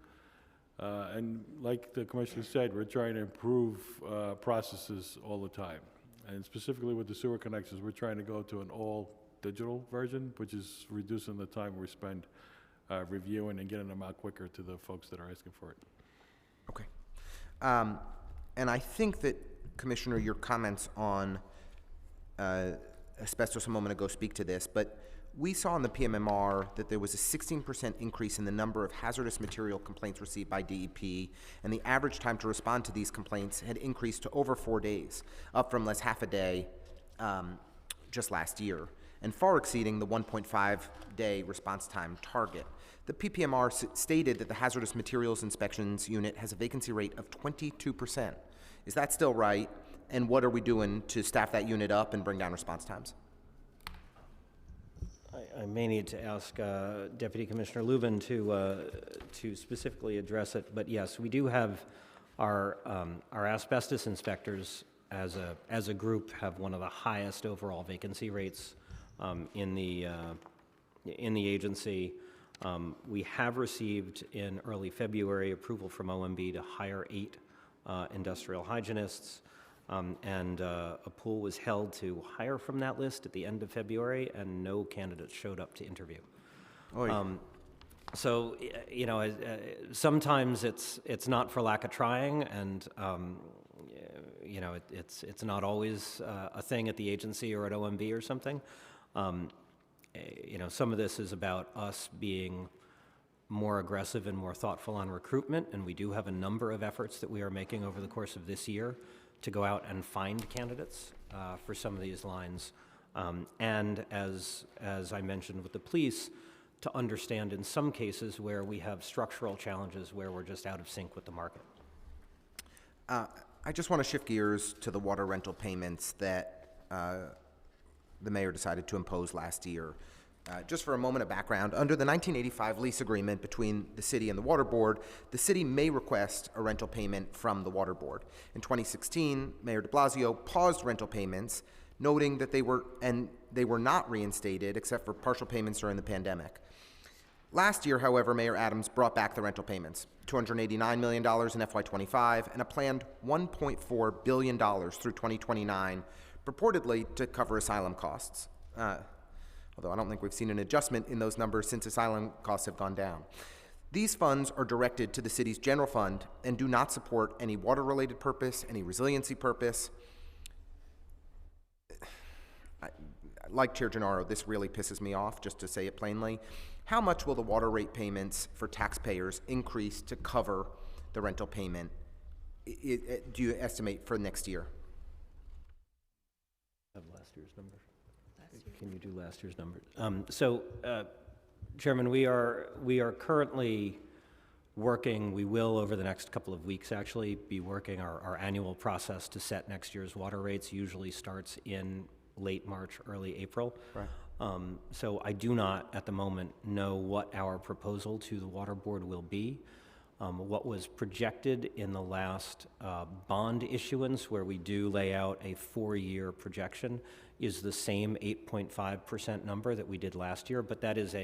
And like the commissioner said, we're trying to improve processes all the time. And specifically with the sewer connections, we're trying to go to an all-digital version, which is reducing the time we spend reviewing and getting them out quicker to the folks that are asking for it. Okay. And I think that, Commissioner, your comments on asbestos a moment ago speak to this, but we saw in the PMMR that there was a 16% increase in the number of hazardous material complaints received by DEP, and the average time to respond to these complaints had increased to over 4 days, up from less half a day just last year, and far exceeding the 1.5-day response time target. The PPMR stated that the Hazardous Materials Inspections Unit has a vacancy rate of 22%. Is that still right? And what are we doing to staff that unit up and bring down response times? I may need to ask Deputy Commissioner Lubin to specifically address it, but yes, we do have our asbestos inspectors as a group have one of the highest overall vacancy rates in the agency. We have received in early February approval from OMB to hire 8 industrial hygienists. And a pool was held to hire from that list at the end of February, and no candidates showed up to interview. So, you know, sometimes it's not for lack of trying, and you know, it's not always a thing at the agency or at OMB or something. You know, some of this is about us being more aggressive and more thoughtful on recruitment, and we do have a number of efforts that we are making over the course of this year to go out and find candidates for some of these lines. And as I mentioned with the police, to understand in some cases where we have structural challenges where we're just out of sync with the market. I just want to shift gears to the water rental payments that the mayor decided to impose last year. Just for a moment of background, under the 1985 lease agreement between the city and the water board, the city may request a rental payment from the water board. In 2016, Mayor de Blasio paused rental payments, noting that they were not reinstated except for partial payments during the pandemic. Last year, however, Mayor Adams brought back the rental payments, $289 million in FY25 and a planned $1.4 billion through 2029, purportedly to cover asylum costs. Although I don't think we've seen an adjustment in those numbers since asylum costs have gone down. These funds are directed to the city's general fund and do not support any water-related purpose, any resiliency purpose. Like Chair Gennaro, this really pisses me off, just to say it plainly. How much will the water rate payments for taxpayers increase to cover the rental payment, do you estimate, for next year? Have last year's number? Can you do last year's numbers? Chairman, we are currently working, we will over the next couple of weeks actually, be working our annual process to set next year's water rates. Usually starts in late March, early April. Right. So I do not at the moment know what our proposal to the water board will be. What was projected in the last bond issuance, where we do lay out a 4-year projection, is the same 8.5% number that we did last year, but that is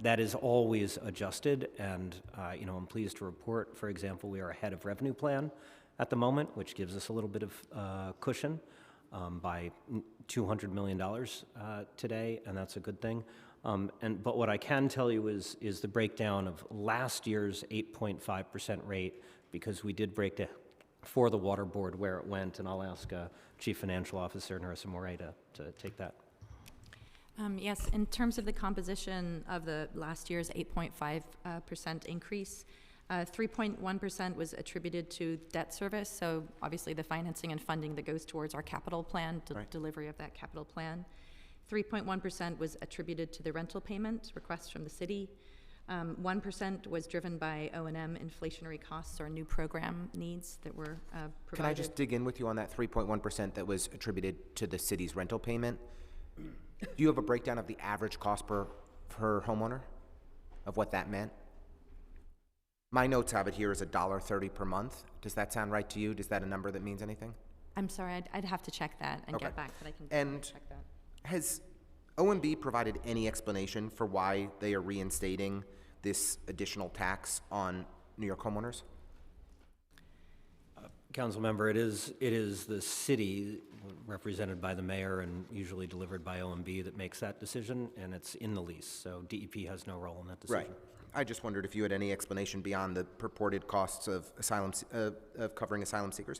that is always adjusted, and I'm pleased to report, for example, we are ahead of revenue plan at the moment, which gives us a little bit of cushion by $200 million today, and that's a good thing. But what I can tell you is the breakdown of last year's 8.5% rate, because we did break it for the water board where it went, and I'll ask Chief Financial Officer Narissa Moray to take that. Yes, in terms of the composition of the last year's 8.5% increase, 3.1% was attributed to debt service, so obviously the financing and funding that goes towards our capital plan, delivery of that capital plan. 3.1% was attributed to the rental payment requests from the city. 1% was driven by O&M inflationary costs or new program needs that were provided. Can I just dig in with you on that 3.1% that was attributed to the city's rental payment? Do you have a breakdown of the average cost per homeowner? of what that meant? My notes have it here as $1.30 per month. Does that sound right to you? Is that a number that means anything? I'm sorry, I'd have to check that and Okay. get back, but I can And check that. has OMB provided any explanation for why they are reinstating this additional tax on New York homeowners? Council member, it is the city, represented by the mayor and usually delivered by OMB, that makes that decision, and it's in the lease, so DEP has no role in that decision. Right. I just wondered if you had any explanation beyond the purported costs of asylum, of covering asylum seekers.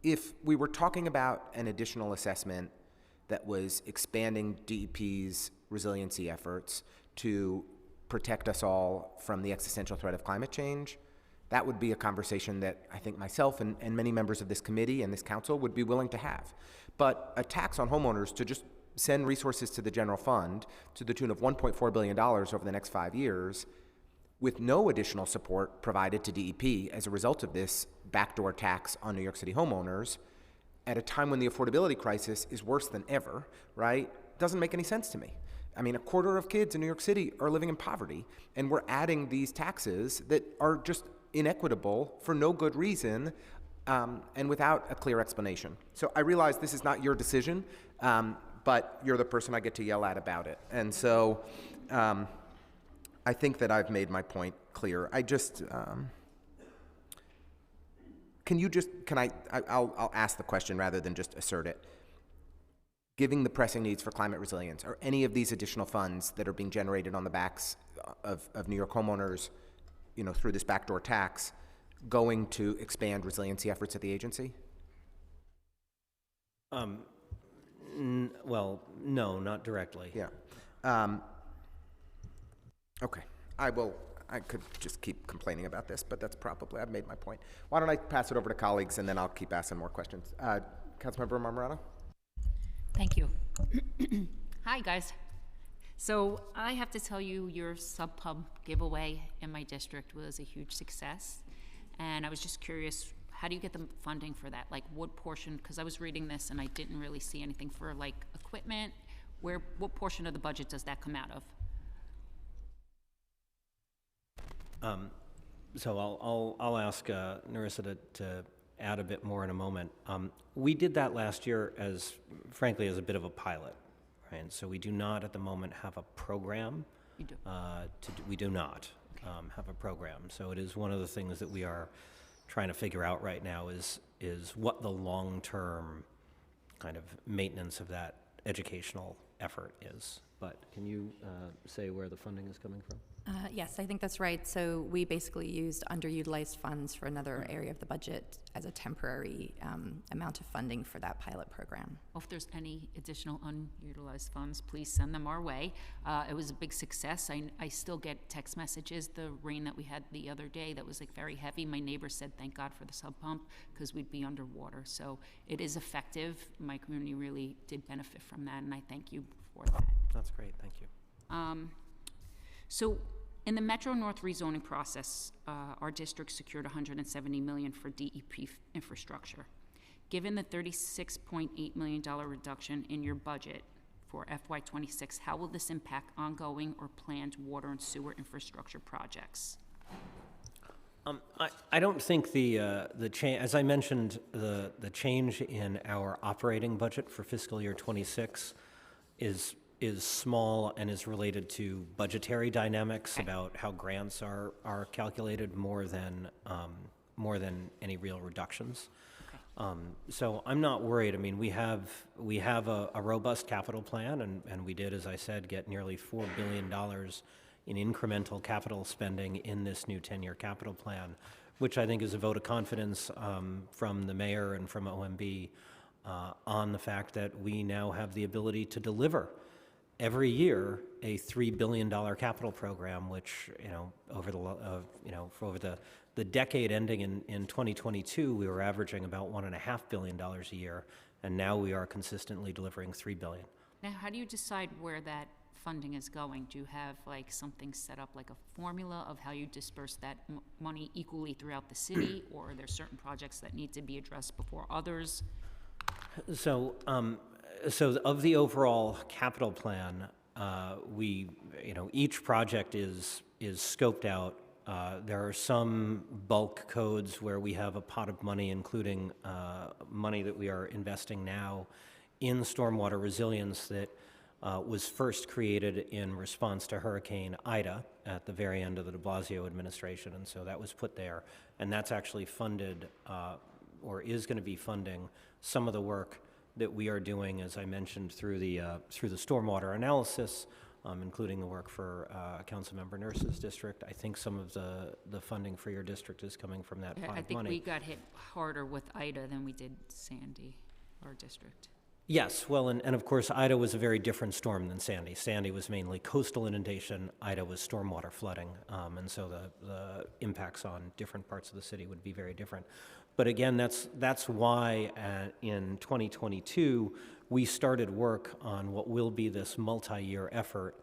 If we were talking about an additional assessment that was expanding DEP's resiliency efforts to protect us all from the existential threat of climate change, that would be a conversation that I think myself and many members of this committee and this council would be willing to have. But a tax on homeowners to just send resources to the general fund to the tune of $1.4 billion over the next 5 years, with no additional support provided to DEP as a result of this backdoor tax on New York City homeowners, at a time when the affordability crisis is worse than ever, right, doesn't make any sense to me. I mean, 1/4 of kids in New York City are living in poverty, and we're adding these taxes that are just inequitable for no good reason, and without a clear explanation. So I realize this is not your decision, but you're the person I get to yell at about it. And so I think that I've made my point clear. I just, I'll ask the question rather than just assert it. Given the pressing needs for climate resilience, are any of these additional funds that are being generated on the backs of New York homeowners, through this backdoor tax, going to expand resiliency efforts at the agency? Well, no, not directly. Yeah. Okay. I could just keep complaining about this, but I've made my point. Why don't I pass it over to colleagues, and then I'll keep asking more questions. Councilmember Marmorato? Thank you. Hi, guys. So I have to tell you, your sub pub giveaway in my district was a huge success. And I was just curious, how do you get the funding for that? Like, what portion, because I was reading this and I didn't really see anything for like equipment. What portion of the budget does that come out of? So I'll ask Narissa to add a bit more in a moment. We did that last year frankly, as a bit of a pilot, right? And so we do not at the moment have a program. You do. We do not have a program. So it is one of the things that we are trying to figure out right now is what the long-term kind of maintenance of that educational effort is. But can you say where the funding is coming from? Yes, I think that's right. So we basically used underutilized funds for another area of the budget as a temporary amount of funding for that pilot program. Well, if there's any additional unutilized funds, please send them our way. It was a big success. I still get text messages. The rain that we had the other day that was like very heavy, my neighbor said, thank God for the sub pump, because we'd be underwater. So it is effective. My community really did benefit from that, and I thank you for that. That's great, thank you. So in the Metro North rezoning process, our district secured $170 million for DEP infrastructure. Given the $36.8 million reduction in your budget for FY26, how will this impact ongoing or planned water and sewer infrastructure projects? I don't think the change, as I mentioned, the change in our operating budget for fiscal year 26 is small and is related to budgetary dynamics about how grants are calculated more than any real reductions. So I'm not worried. I mean, we have a robust capital plan, and we did, as I said, get nearly $4 billion in incremental capital spending in this new 10-year capital plan, which I think is a vote of confidence from the mayor and from OMB on the fact that we now have the ability to deliver every year a $3 billion capital program, which, over the decade ending in 2022, we were averaging about $1.5 billion a year, and now we are consistently delivering $3 billion. Now, how do you decide where that funding is going? Do you have like something set up, like a formula of how you disperse that money equally throughout the city, or are there certain projects that need to be addressed before others? So So of the overall capital plan, each project is scoped out. There are some bulk codes where we have a pot of money, including money that we are investing now in stormwater resilience that was first created in response to Hurricane Ida at the very end of the de Blasio administration, and so that was put there. And that's actually funded, or is going to be funding, some of the work that we are doing, as I mentioned, through the stormwater analysis, including the work for Councilmember Nurse's district. I think some of the funding for your district is coming from that pot I of think money. we got hit harder with Ida than we did Sandy, our district. Yes, well, and of course, Ida was a very different storm than Sandy. Sandy was mainly coastal inundation, Ida was stormwater flooding, and so the impacts on different parts of the city would be very different. But again, that's why in 2022, we started work on what will be this multi-year effort.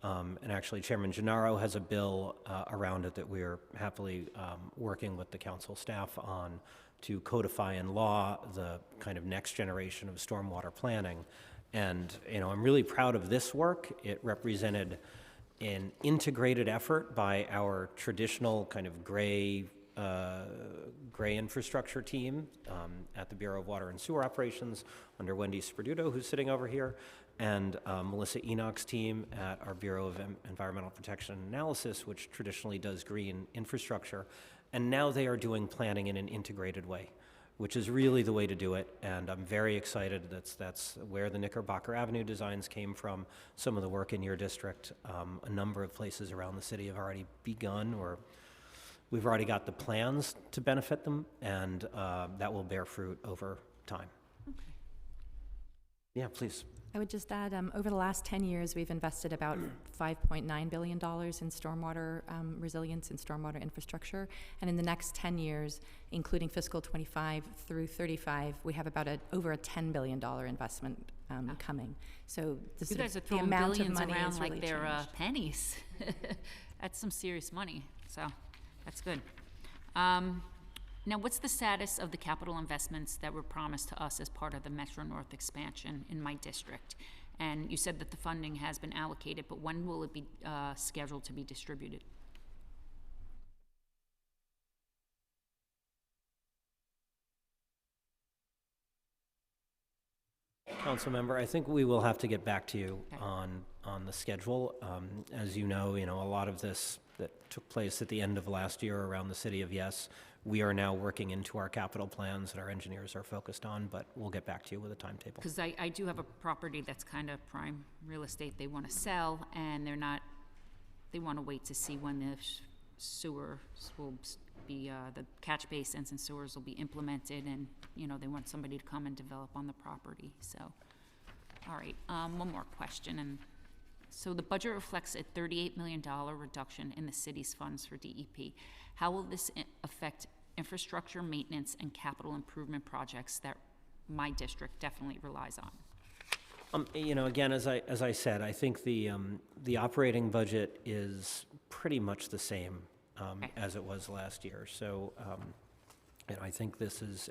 And actually, Chairman Gennaro has a bill around it that we're happily working with the council staff on to codify in law the kind of next generation of stormwater planning. And, I'm really proud of this work. It represented an integrated effort by our traditional kind of gray infrastructure team at the Bureau of Water and Sewer Operations under Wendy Sperduto, who's sitting over here, and Melissa Enoch's team at our Bureau of Environmental Protection and Analysis, which traditionally does green infrastructure. And now they are doing planning in an integrated way, which is really the way to do it. And I'm very excited that's where the Knickerbocker Avenue designs came from. Some of the work in your district, a number of places around the city have already begun, or we've already got the plans to benefit them, and that will bear fruit over time. Okay. Yeah, please. I would just add, over the last 10 years, we've invested about $5.9 billion in stormwater resilience and stormwater infrastructure. And in the next 10 years, including fiscal 25 through 35, we have about over a $10 billion investment coming. So the, You sort guys are of, the throwing amount of billions money around has really like they're changed. pennies. That's some serious money, so that's good. Now, what's the status of the capital investments that were promised to us as part of the Metro North expansion in my district? And you said that the funding has been allocated, but when will it be scheduled to be distributed? Councilmember, I think we will have to get back to you on the schedule. As you know, a lot of this that took place at the end of last year around the city of Yes, we are now working into our capital plans that our engineers are focused on, but we'll get back to you with a timetable. Because I do have a property that's kind of prime real estate they want to sell, and they want to wait to see when the sewers will be, the catch basins and sewers will be implemented, and, they want somebody to come and develop on the property, so. All right, one more question, and so the budget reflects a $38 million reduction in the city's funds for DEP. How will this affect infrastructure maintenance and capital improvement projects that my district definitely relies on? Again, as I said, I think the operating budget is pretty much the same as it was last year. So, I think this is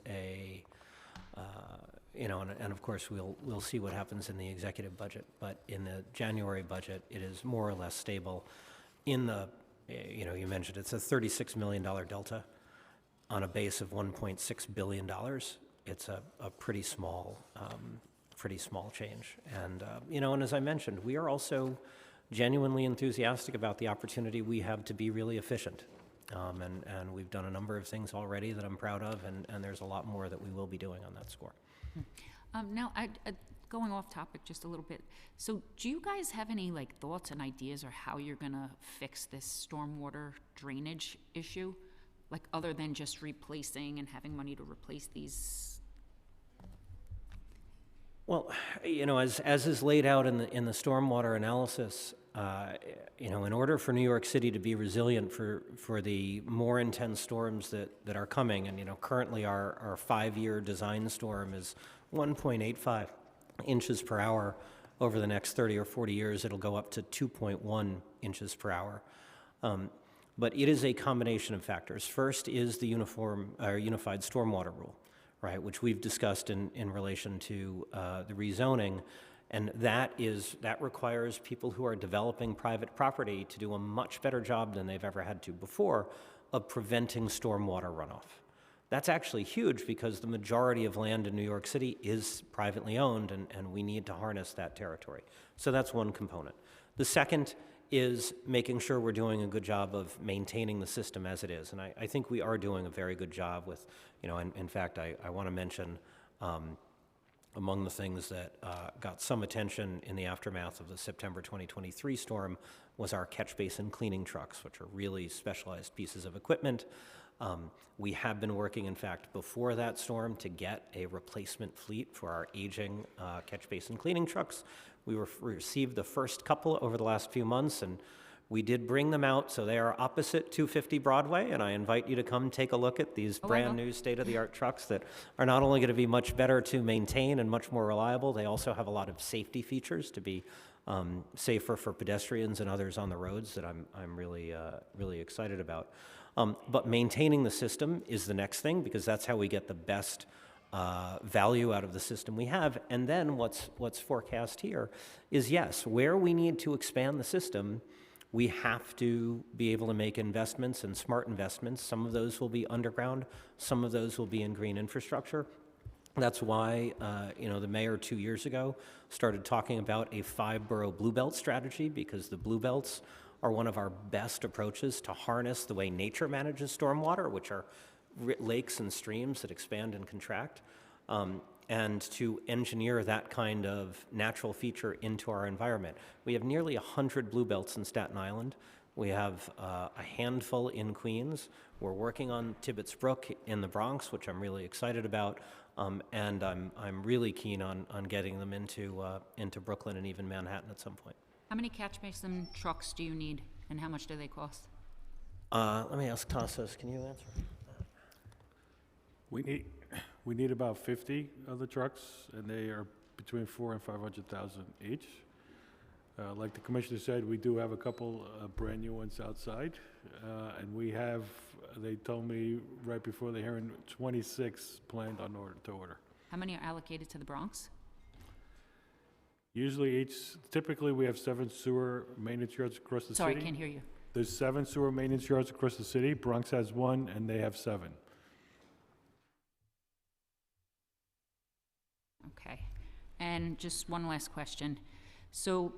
and of course we'll see what happens in the executive budget. But in the January budget, it is more or less stable. In the, you mentioned it's a $36 million delta on a base of $1.6 billion. It's a pretty small change. And, and as I mentioned, we are also genuinely enthusiastic about the opportunity we have to be really efficient. And we've done a number of things already that I'm proud of, and there's a lot more that we will be doing on that score. Now, going off topic just a little bit, so do you guys have any thoughts and ideas or how you're gonna fix this stormwater drainage issue? Other than just replacing and having money to replace these? Well, as is laid out in the stormwater analysis, in order for New York City to be resilient for the more intense storms that are coming, and currently our 5-year design storm is 1.85 inches per hour. Over the next 30 or 40 years, it'll go up to 2.1 inches per hour. But it is a combination of factors. First is the unified stormwater rule, right, which we've discussed in relation to the rezoning. And that requires people who are developing private property to do a much better job than they've ever had to before of preventing stormwater runoff. That's actually huge because the majority of land in New York City is privately owned, and we need to harness that territory. So that's one component. The second is making sure we're doing a good job of maintaining the system as it is. And I think we are doing a very good job with, in fact, I want to mention among the things that got some attention in the aftermath of the September 2023 storm was our catch basin cleaning trucks, which are really specialized pieces of equipment. We have been working, in fact, before that storm to get a replacement fleet for our aging catch basin cleaning trucks. We received the first couple over the last few months, and we did bring them out, so they are opposite 250 Broadway, and I invite you to come take a look at these brand-new state-of-the-art trucks that are not only going to be much better to maintain and much more reliable, they also have a lot of safety features to be safer for pedestrians and others on the roads that I'm really excited about. But maintaining the system is the next thing, because that's how we get the best value out of the system we have. And then what's forecast here is, yes, where we need to expand the system, we have to be able to make investments and smart investments. Some of those will be underground, some of those will be in green infrastructure. That's why, the mayor 2 years ago started talking about a 5-borough Blue Belt strategy, because the Blue Belts are one of our best approaches to harness the way nature manages stormwater, which are lakes and streams that expand and contract, and to engineer that kind of natural feature into our environment. We have nearly 100 Blue Belts in Staten Island. We have a handful in Queens. We're working on Tibbetts Brook in the Bronx, which I'm really excited about, and I'm really keen on getting them into Brooklyn and even Manhattan at some point. How many catch basin trucks do you need, and how much do they cost? Let me ask Tassos, can you answer? We need about 50 of the trucks, and they are between 400,000 and 500,000 each. Like the commissioner said, we do have a couple brand new ones outside, and they told me right before the hearing, 26 planned to order. How many are allocated to the Bronx? Typically we have 7 sewer maintenance yards across the city. Sorry, I can't hear you. There's 7 sewer maintenance yards across the city. Bronx has 1, and they have 7. Okay. And just one last question. So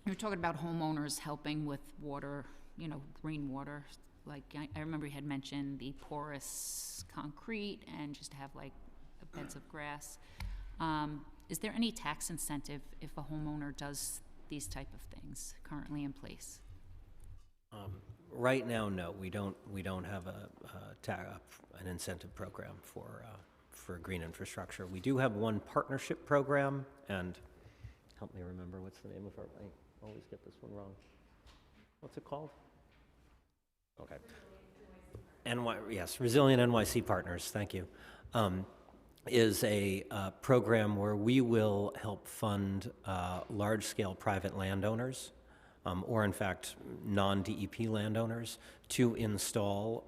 you're talking about homeowners helping with water, green water. Like, I remember you had mentioned the porous concrete and just to have like beds of grass. Is there any tax incentive if a homeowner does these type of things currently in place? Right now, no. We don't have an incentive program for green infrastructure. We do have one partnership program, and help me remember, what's the name of our, I always get this one wrong. What's it called? Okay. Yes, Resilient NYC Partners, thank you. Is a program where we will help fund large-scale private landowners, or in fact, non-DEP landowners, to install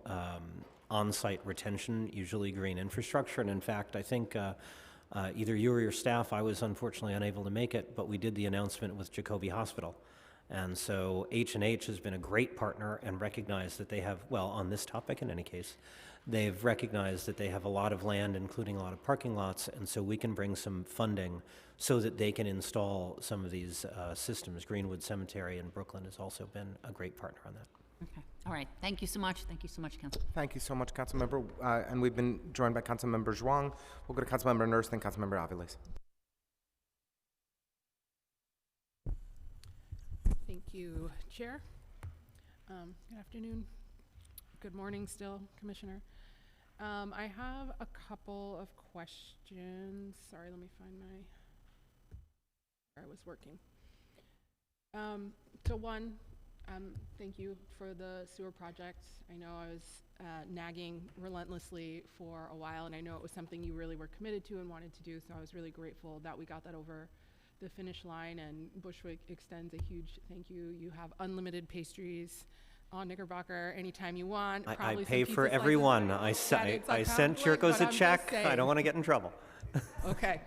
on-site retention, usually green infrastructure. And in fact, I think either you or your staff, I was unfortunately unable to make it, but we did the announcement with Jacobi Hospital. And so H&H has been a great partner and recognized that they have, well, on this topic in any case, they've recognized that they have a lot of land, including a lot of parking lots, and so we can bring some funding so that they can install some of these systems. Greenwood Cemetery in Brooklyn has also been a great partner on that. Okay. All right. Thank you so much. Thank you so much, Council. Thank you so much, Councilmember. And we've been joined by Councilmember Zhuang. We'll go to Councilmember Nurse, then Councilmember Aviles. Thank you, Chair. Good afternoon. Good morning still, Commissioner. I have a couple of questions. Sorry, let me find where I was working. So one, thank you for the sewer project. I know I was nagging relentlessly for a while, and I know it was something you really were committed to and wanted to do, so I was really grateful that we got that over the finish line, and Bushwick extends a huge thank you. You have unlimited pastries on Knickerbocker anytime you want. I Probably some pay pizza for slices. every one. That I it's a sent conflict, Chircos but a I'm just check. I saying. don't want to get in trouble. Okay.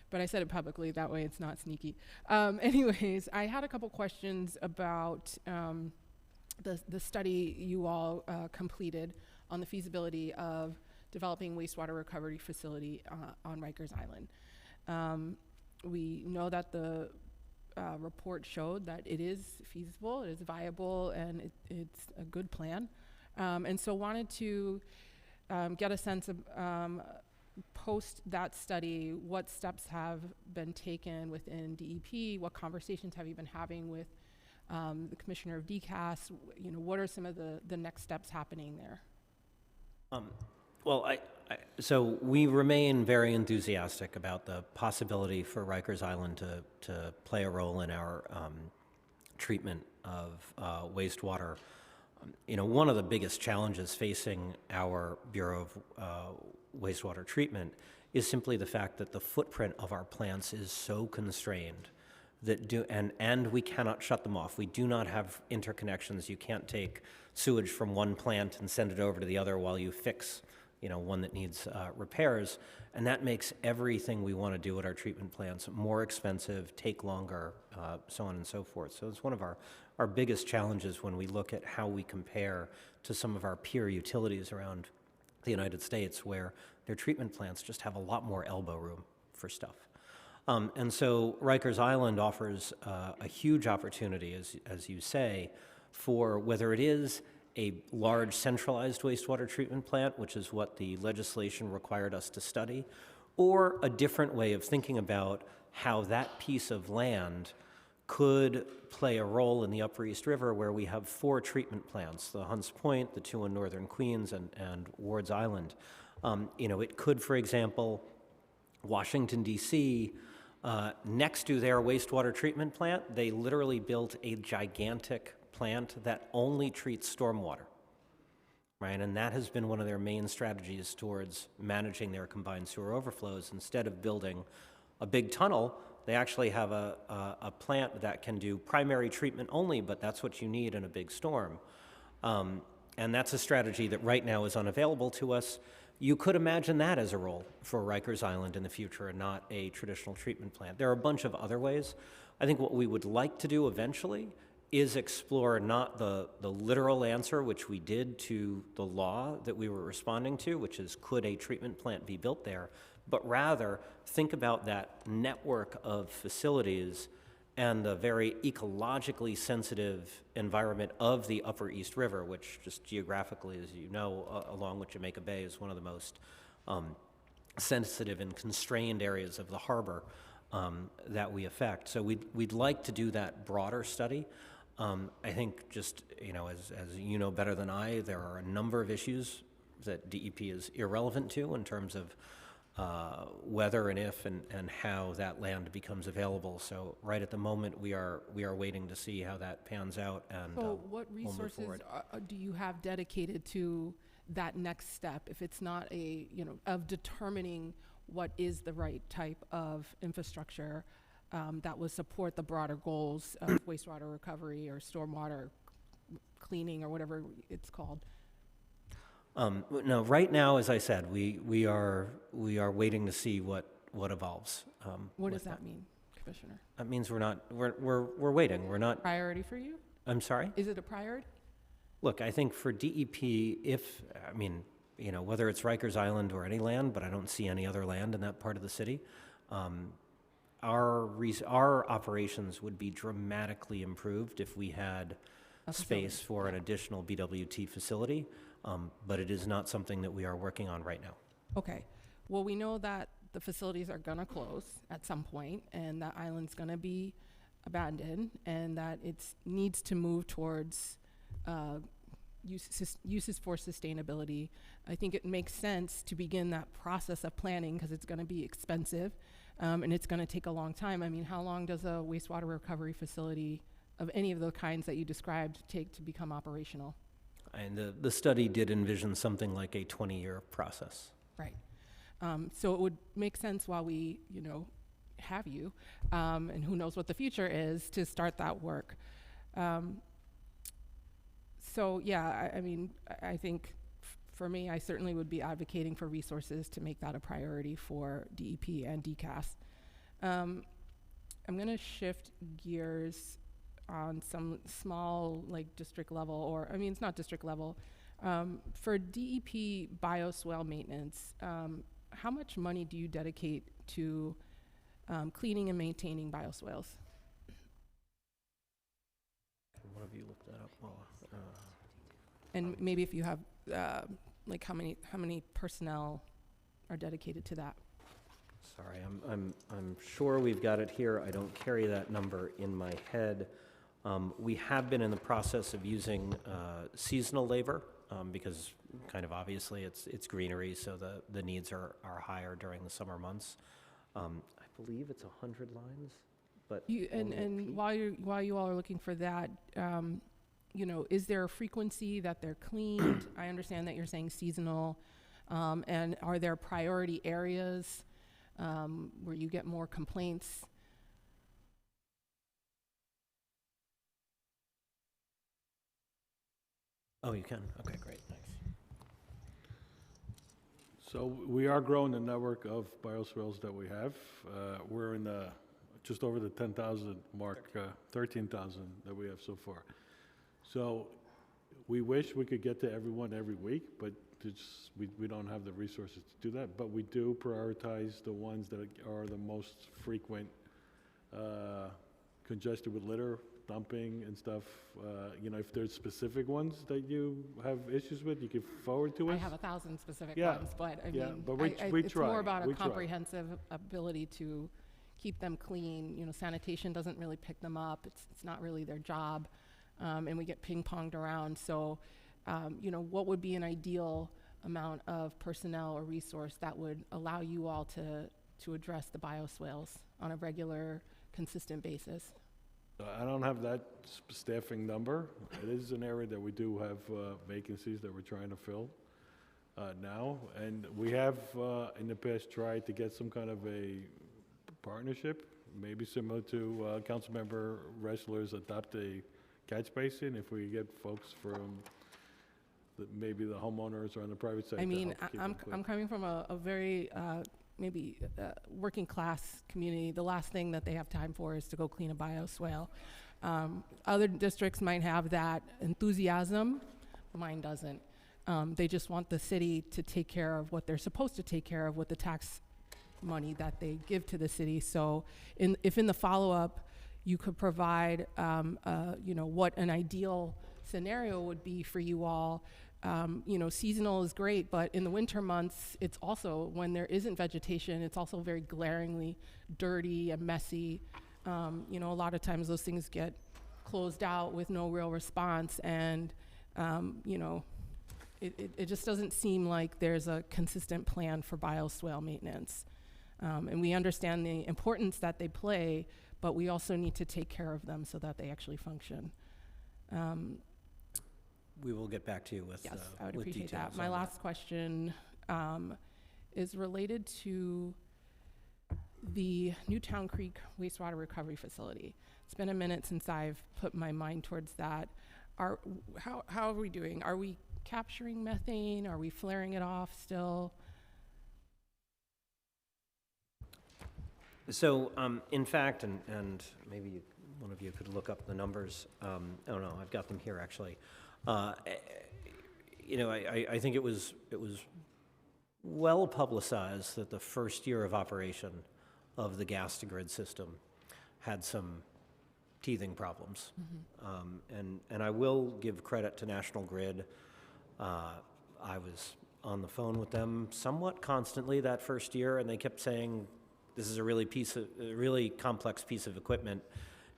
But I said it publicly, that way it's not sneaky. Anyways, I had a couple questions about the study you all completed on the feasibility of developing wastewater recovery facility on Rikers Island. We know that the report showed that it is feasible, it is viable, and it's a good plan. And so wanted to get a sense of post that study, what steps have been taken within DEP? What conversations have you been having with the commissioner of DCAS? You know, what are some of the next steps happening there? Well, so we remain very enthusiastic about the possibility for Rikers Island to play a role in our treatment of wastewater. You know, one of the biggest challenges facing our Bureau of Wastewater Treatment is simply the fact that the footprint of our plants is so constrained that and we cannot shut them off. We do not have interconnections. You can't take sewage from one plant and send it over to the other while you fix, you know, one that needs repairs. And that makes everything we want to do at our treatment plants more expensive, take longer, so on and so forth. So it's one of our biggest challenges when we look at how we compare to some of our peer utilities around the United States, where their treatment plants just have a lot more elbow room for stuff. And so Rikers Island offers a huge opportunity, as you say, for whether it is a large centralized wastewater treatment plant, which is what the legislation required us to study, or a different way of thinking about how that piece of land could play a role in the Upper East River, where we have 4 treatment plants, the Hunts Point, the 2 in northern Queens, and Ward's Island. You know, it could, for example, Washington, D.C., next to their wastewater treatment plant, they literally built a gigantic plant that only treats stormwater, right? And that has been one of their main strategies towards managing their combined sewer overflows. Instead of building a big tunnel, they actually have a plant that can do primary treatment only, but that's what you need in a big storm. And that's a strategy that right now is unavailable to us. You could imagine that as a role for Rikers Island in the future and not a traditional treatment plant. There are a bunch of other ways. I think what we would like to do eventually is explore not the literal answer, which we did to the law that we were responding to, which is could a treatment plant be built there, but rather think about that network of facilities and the very ecologically sensitive environment of the Upper East River, which just geographically, as you know, along with Jamaica Bay, is one of the most sensitive and constrained areas of the harbor that we affect. So we'd like to do that broader study. I think just, you know, as you know better than I, there are a number of issues that DEP is irrelevant to in terms of whether and if and how that land becomes available. So right at the moment, we are waiting to see how that pans out, and So what we'll move resources forward. do you have dedicated to that next step, if it's not a, you know, of determining what is the right type of infrastructure that will support the broader goals of wastewater recovery or stormwater cleaning or whatever it's called? No, right now, as I said, we are waiting to see what evolves. What does with that mean, Commissioner? That means we're waiting. We're not. Priority for you? I'm sorry? Is it a priority? Look, I think for DEP, I mean, you know, whether it's Rikers Island or any land, but I don't see any other land in that part of the city, our operations would be dramatically improved if we had space for an additional BWT facility, but it is not something that we are working on right now. Okay. Well, we know that the facilities are going to close at some point, and that island's going to be abandoned, and that it needs to move towards uses for sustainability. I think it makes sense to begin that process of planning because it's going to be expensive, and it's going to take a long time. I mean, how long does a wastewater recovery facility of any of the kinds that you described take to become operational? And the study did envision something like a 20-year process. Right. So it would make sense while we, you know, have you, and who knows what the future is, to start that work. So yeah, I mean, I think for me, I certainly would be advocating for resources to make that a priority for DEP and DCAS. I'm going to shift gears on some small, like district level, or I mean, it's not district level. For DEP bioswale maintenance, how much money do you dedicate to cleaning and maintaining bioswales? One of you look that up while, And maybe if you have, like how many personnel are dedicated to that? sorry, I'm sure we've got it here. I don't carry that number in my head. We have been in the process of using seasonal labor because kind of obviously it's greenery, so the needs are higher during the summer months. I believe it's 100 lines, but And while you all are looking for that, you know, is there a frequency that they're cleaned? I understand that you're saying seasonal, and are there priority areas where you get more complaints? Oh, you can? Okay, great, thanks. So we are growing the network of bioswales that we have. We're in just over the 10,000 mark, 13,000 that we have so far. So we wish we could get to everyone every week, but we don't have the resources to do that. But we do prioritize the ones that are the most frequent, congested with litter, dumping and stuff. You know, if there's specific ones that you have issues with, you can forward to us. I have 1,000 specific Yeah, ones, but I yeah, mean, but we it's try, more about we a try. comprehensive ability to keep them clean. You know, sanitation doesn't really pick them up. It's not really their job, and we get ping-ponged around. So, you know, what would be an ideal amount of personnel or resource that would allow you all to address the bioswales on a regular, consistent basis? I don't have that staffing number. It is an area that we do have vacancies that we're trying to fill now. And we have in the past tried to get some kind of a partnership, maybe similar to Councilmember Ressler's Adopt a Catch Basin, if we get folks from maybe the homeowners or on the private sector. I mean, to help keep I'm them clean. I'm coming from a very maybe working class community. The last thing that they have time for is to go clean a bioswale. Other districts might have that enthusiasm. Mine doesn't. They just want the city to take care of what they're supposed to take care of with the tax money that they give to the city. So if in the follow-up you could provide, you know, what an ideal scenario would be for you all. You know, seasonal is great, but in the winter months, it's also, when there isn't vegetation, it's also very glaringly dirty and messy. You know, a lot of times those things get closed out with no real response, and, you know, it just doesn't seem like there's a consistent plan for bioswale maintenance. And we understand the importance that they play, but we also need to take care of them so that they actually function. We will get back to you with Yes, I would with appreciate details that. My on last question is related to the Newtown Creek wastewater recovery facility. It's been a minute since I've put my mind towards that. How are we doing? Are we capturing methane? Are we flaring it off still? So, in fact, and maybe one of you could look up the numbers. Oh no, I've got them here actually. You know, I think it was well publicized that the first year of operation of the gas to grid system had some teething problems. And I will give credit to National Grid. I was on the phone with them somewhat constantly that first year, and they kept saying, this is a really complex piece of equipment.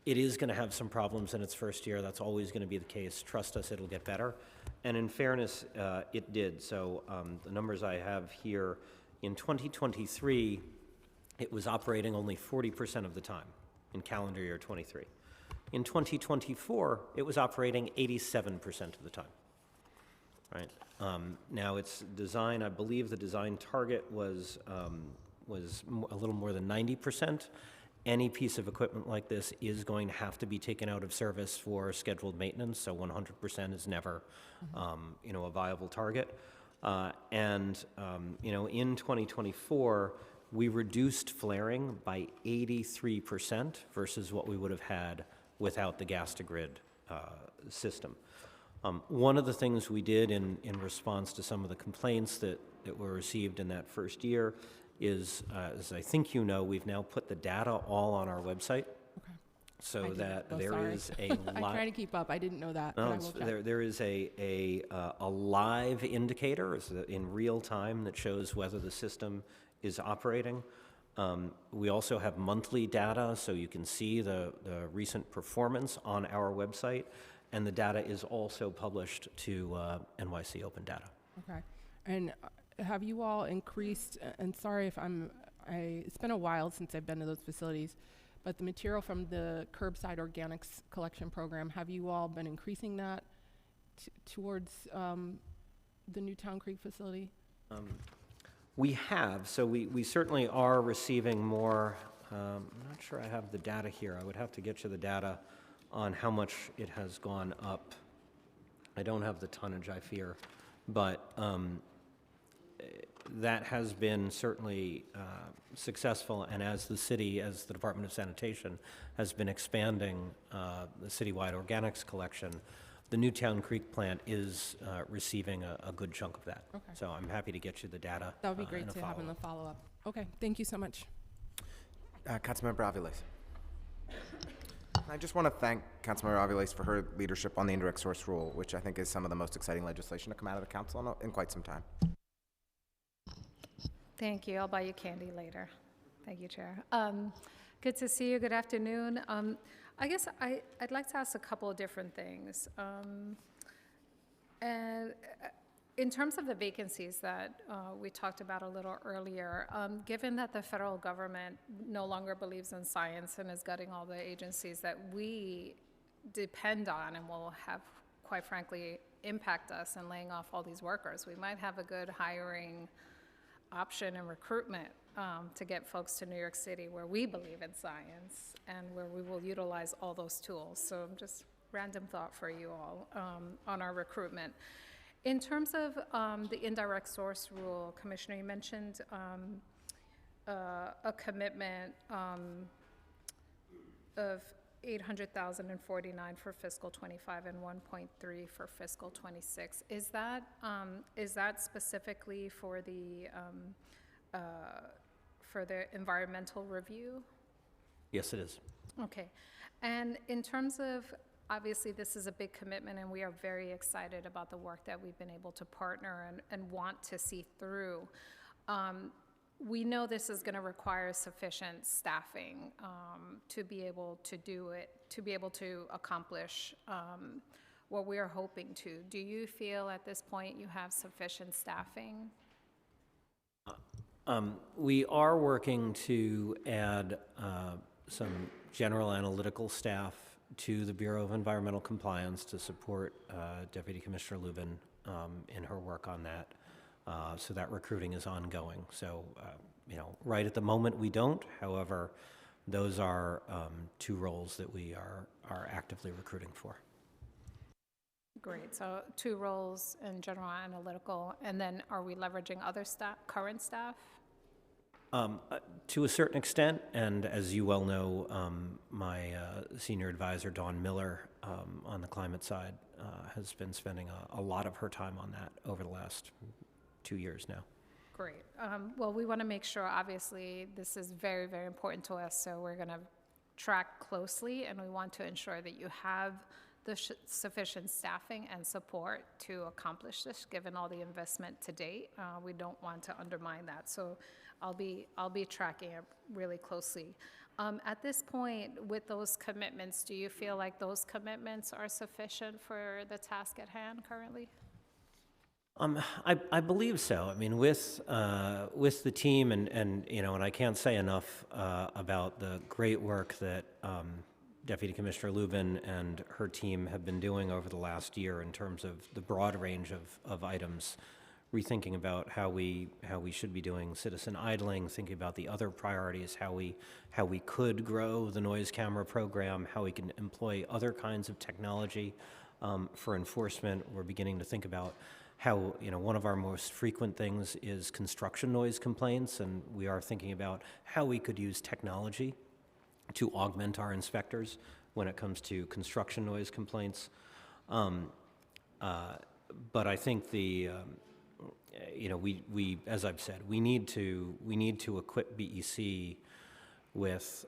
It is going to have some problems in its first year. That's always going to be the case. Trust us, it'll get better. And in fairness, it did. So the numbers I have here, in 2023, it was operating only 40% of the time in calendar year 23. In 2024, it was operating 87% of the time. Right? Now its design, I believe the design target was a little more than 90%, Any piece of equipment like this is going to have to be taken out of service for scheduled maintenance, so 100% is never, a viable target. In 2024, we reduced flaring by 83% versus what we would have had without the gas-to-grid system. One of the things we did in response to some of the complaints that were received in that first year is, as I think you know, we've now put the data all on our website. Okay. So I didn't. that Oh, there sorry. is a I'm trying to keep up. I didn't know that. but no, I will check. there is a live indicator in real time that shows whether the system is operating. We also have monthly data, so you can see the recent performance on our website, and the data is also published to NYC Open Data. Okay. And have you all increased, and sorry if it's been a while since I've been to those facilities, but the material from the curbside organics collection program, have you all been increasing that towards the new Town Creek facility? We have, so we certainly are receiving more. I'm not sure I have the data here. I would have to get you the data on how much it has gone up. I don't have the tonnage, I fear, but that has been certainly successful, and as the city, as the Department of Sanitation has been expanding the citywide organics collection, the new Town Creek plant is receiving a good chunk of that. Okay. So I'm happy to get you the data. That would be in great a to have in the follow-up. follow-up. Okay, thank you so much. Councilmember Aviles. I just want to thank Councilmember Aviles for her leadership on the indirect source rule, which I think is some of the most exciting legislation to come out of the council in quite some time. Thank you. I'll buy you candy later. Thank you, Chair. Good to see you. Good afternoon. I guess I'd like to ask a couple of different things. And in terms of the vacancies that we talked about a little earlier, given that the federal government no longer believes in science and is gutting all the agencies that we depend on and will have, quite frankly, impact us in laying off all these workers, we might have a good hiring option and recruitment to get folks to New York City where we believe in science and where we will utilize all those tools. So just random thought for you all on our recruitment. In terms of the indirect source rule, Commissioner, you mentioned a commitment of $800,049 for fiscal '25 and 1.3 for fiscal '26. Is that specifically for the environmental review? Yes, it is. Okay. And in terms of, obviously, this is a big commitment, and we are very excited about the work that we've been able to partner and want to see through. We know this is going to require sufficient staffing to be able to do it, to be able to accomplish what we are hoping to. Do you feel at this point you have sufficient staffing? We are working to add some general analytical staff to the Bureau of Environmental Compliance to support Deputy Commissioner Lubin in her work on that. So that recruiting is ongoing. So, right at the moment we don't. However, those are two roles that we are actively recruiting for. Great. So 2 roles in general analytical, and then are we leveraging other staff, current staff? To a certain extent, and as you well know, my senior advisor, Dawn Miller, on the climate side, has been spending a lot of her time on that over the last 2 years now. Great. Well, we want to make sure, obviously, this is very, very important to us, so we're going to track closely, and we want to ensure that you have the sufficient staffing and support to accomplish this, given all the investment to date. We don't want to undermine that, so I'll be tracking it really closely. At this point, with those commitments, do you feel like those commitments are sufficient for the task at hand currently? I believe so. I mean, with the team, and I can't say enough about the great work that Deputy Commissioner Lubin and her team have been doing over the last year in terms of the broad range of items rethinking about how we should be doing citizen idling, thinking about the other priorities, how we could grow the noise camera program, how we can employ other kinds of technology for enforcement. We're beginning to think about how, one of our most frequent things is construction noise complaints, and we are thinking about how we could use technology to augment our inspectors when it comes to construction noise complaints. But I think we, as I've said, we need to equip BEC with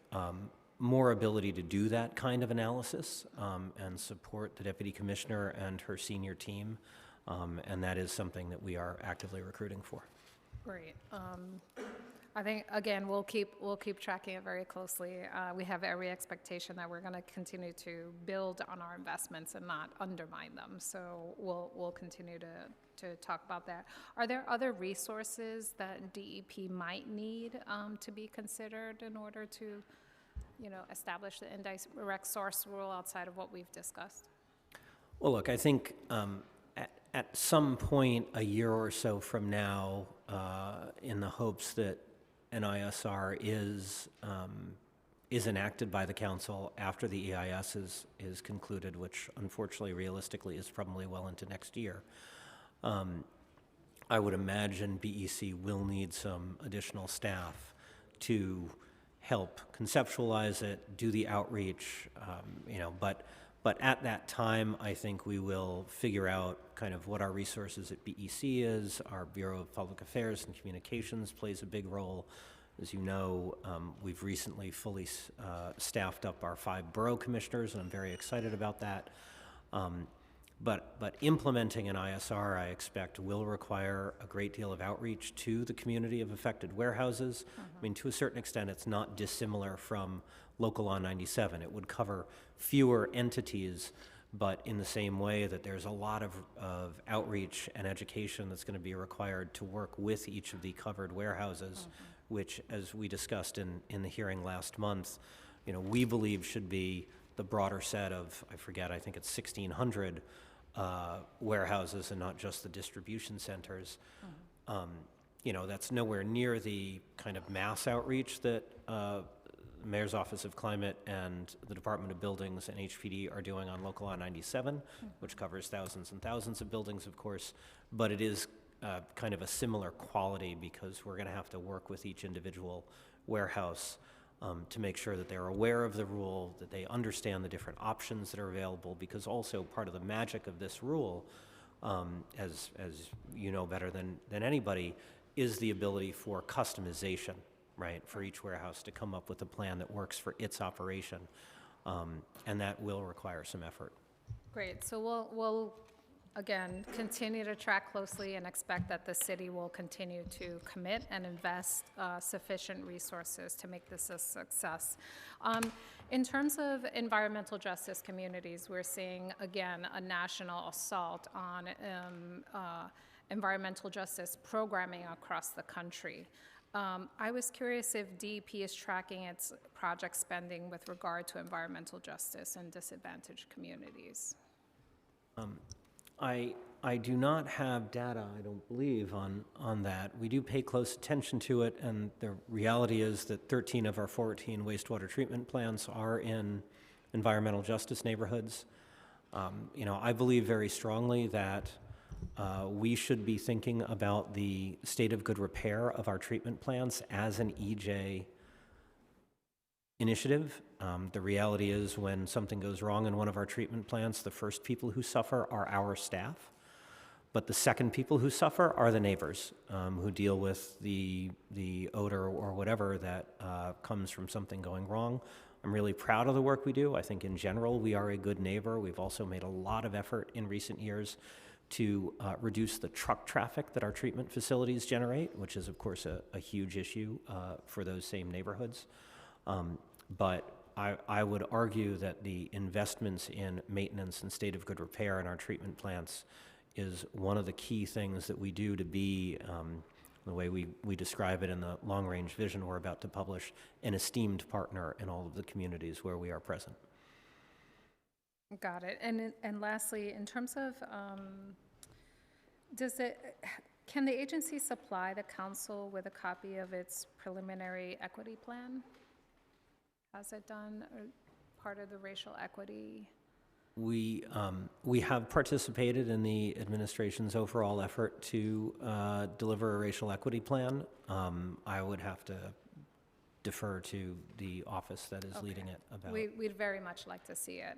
more ability to do that kind of analysis and support the deputy commissioner and her senior team, and that is something that we are actively recruiting for. Great. I think, again, we'll keep tracking it very closely. We have every expectation that we're going to continue to build on our investments and not undermine them. So we'll continue to talk about that. Are there other resources that DEP might need to be considered in order to, establish the indirect source rule outside of what we've discussed? Well, look, I think at some point a year or so from now, in the hopes that NISR is enacted by the council after the EIS is concluded, which unfortunately, realistically, is probably well into next year. I would imagine BEC will need some additional staff to help conceptualize it, do the outreach, but at that time, I think we will figure out kind of what our resources at BEC is. Our Bureau of Public Affairs and Communications plays a big role. As you know, we've recently fully staffed up our 5 borough commissioners, and I'm very excited about that. But implementing an ISR, I expect, will require a great deal of outreach to the community of affected warehouses. I mean, to a certain extent, it's not dissimilar from Local Law 97. It would cover fewer entities, but in the same way that there's a lot of outreach and education that's going to be required to work with each of the covered warehouses, which, as we discussed in the hearing last month, we believe should be the broader set of, I think it's 1,600 warehouses and not just the distribution centers. That's nowhere near the kind of mass outreach that the Mayor's Office of Climate and the Department of Buildings and HPD are doing on Local Law 97, which covers thousands and thousands of buildings, of course, but it is kind of a similar quality because we're going to have to work with each individual warehouse to make sure that they're aware of the rule, that they understand the different options that are available, because also part of the magic of this rule, as you know better than anybody, is the ability for customization, right, for each warehouse to come up with a plan that works for its operation, and that will require some effort. Great. So we'll again, continue to track closely and expect that the city will continue to commit and invest sufficient resources to make this a success. In terms of environmental justice communities, we're seeing, again, a national assault on environmental justice programming across the country. I was curious if DEP is tracking its project spending with regard to environmental justice and disadvantaged communities. I do not have data, I don't believe, on that. We do pay close attention to it, and the reality is that 13 of our 14 wastewater treatment plants are in environmental justice neighborhoods. I believe very strongly that we should be thinking about the state of good repair of our treatment plants as an EJ initiative. The reality is when something goes wrong in one of our treatment plants, the first people who suffer are our staff, but the second people who suffer are the neighbors who deal with the odor or whatever that comes from something going wrong. I'm really proud of the work we do. I think in general we are a good neighbor. We've also made a lot of effort in recent years to reduce the truck traffic that our treatment facilities generate, which is of course a huge issue for those same neighborhoods. But I would argue that the investments in maintenance and state of good repair in our treatment plants is one of the key things that we do to be, the way we describe it in the long-range vision we're about to publish, an esteemed partner in all of the communities where we are present. Got it. And lastly, in terms of, Can the agency supply the council with a copy of its preliminary equity plan? Has it done part of the racial equity? We have participated in the administration's overall effort to deliver a racial equity plan. I would have to defer to the office that is leading it about. We'd very much like to see it,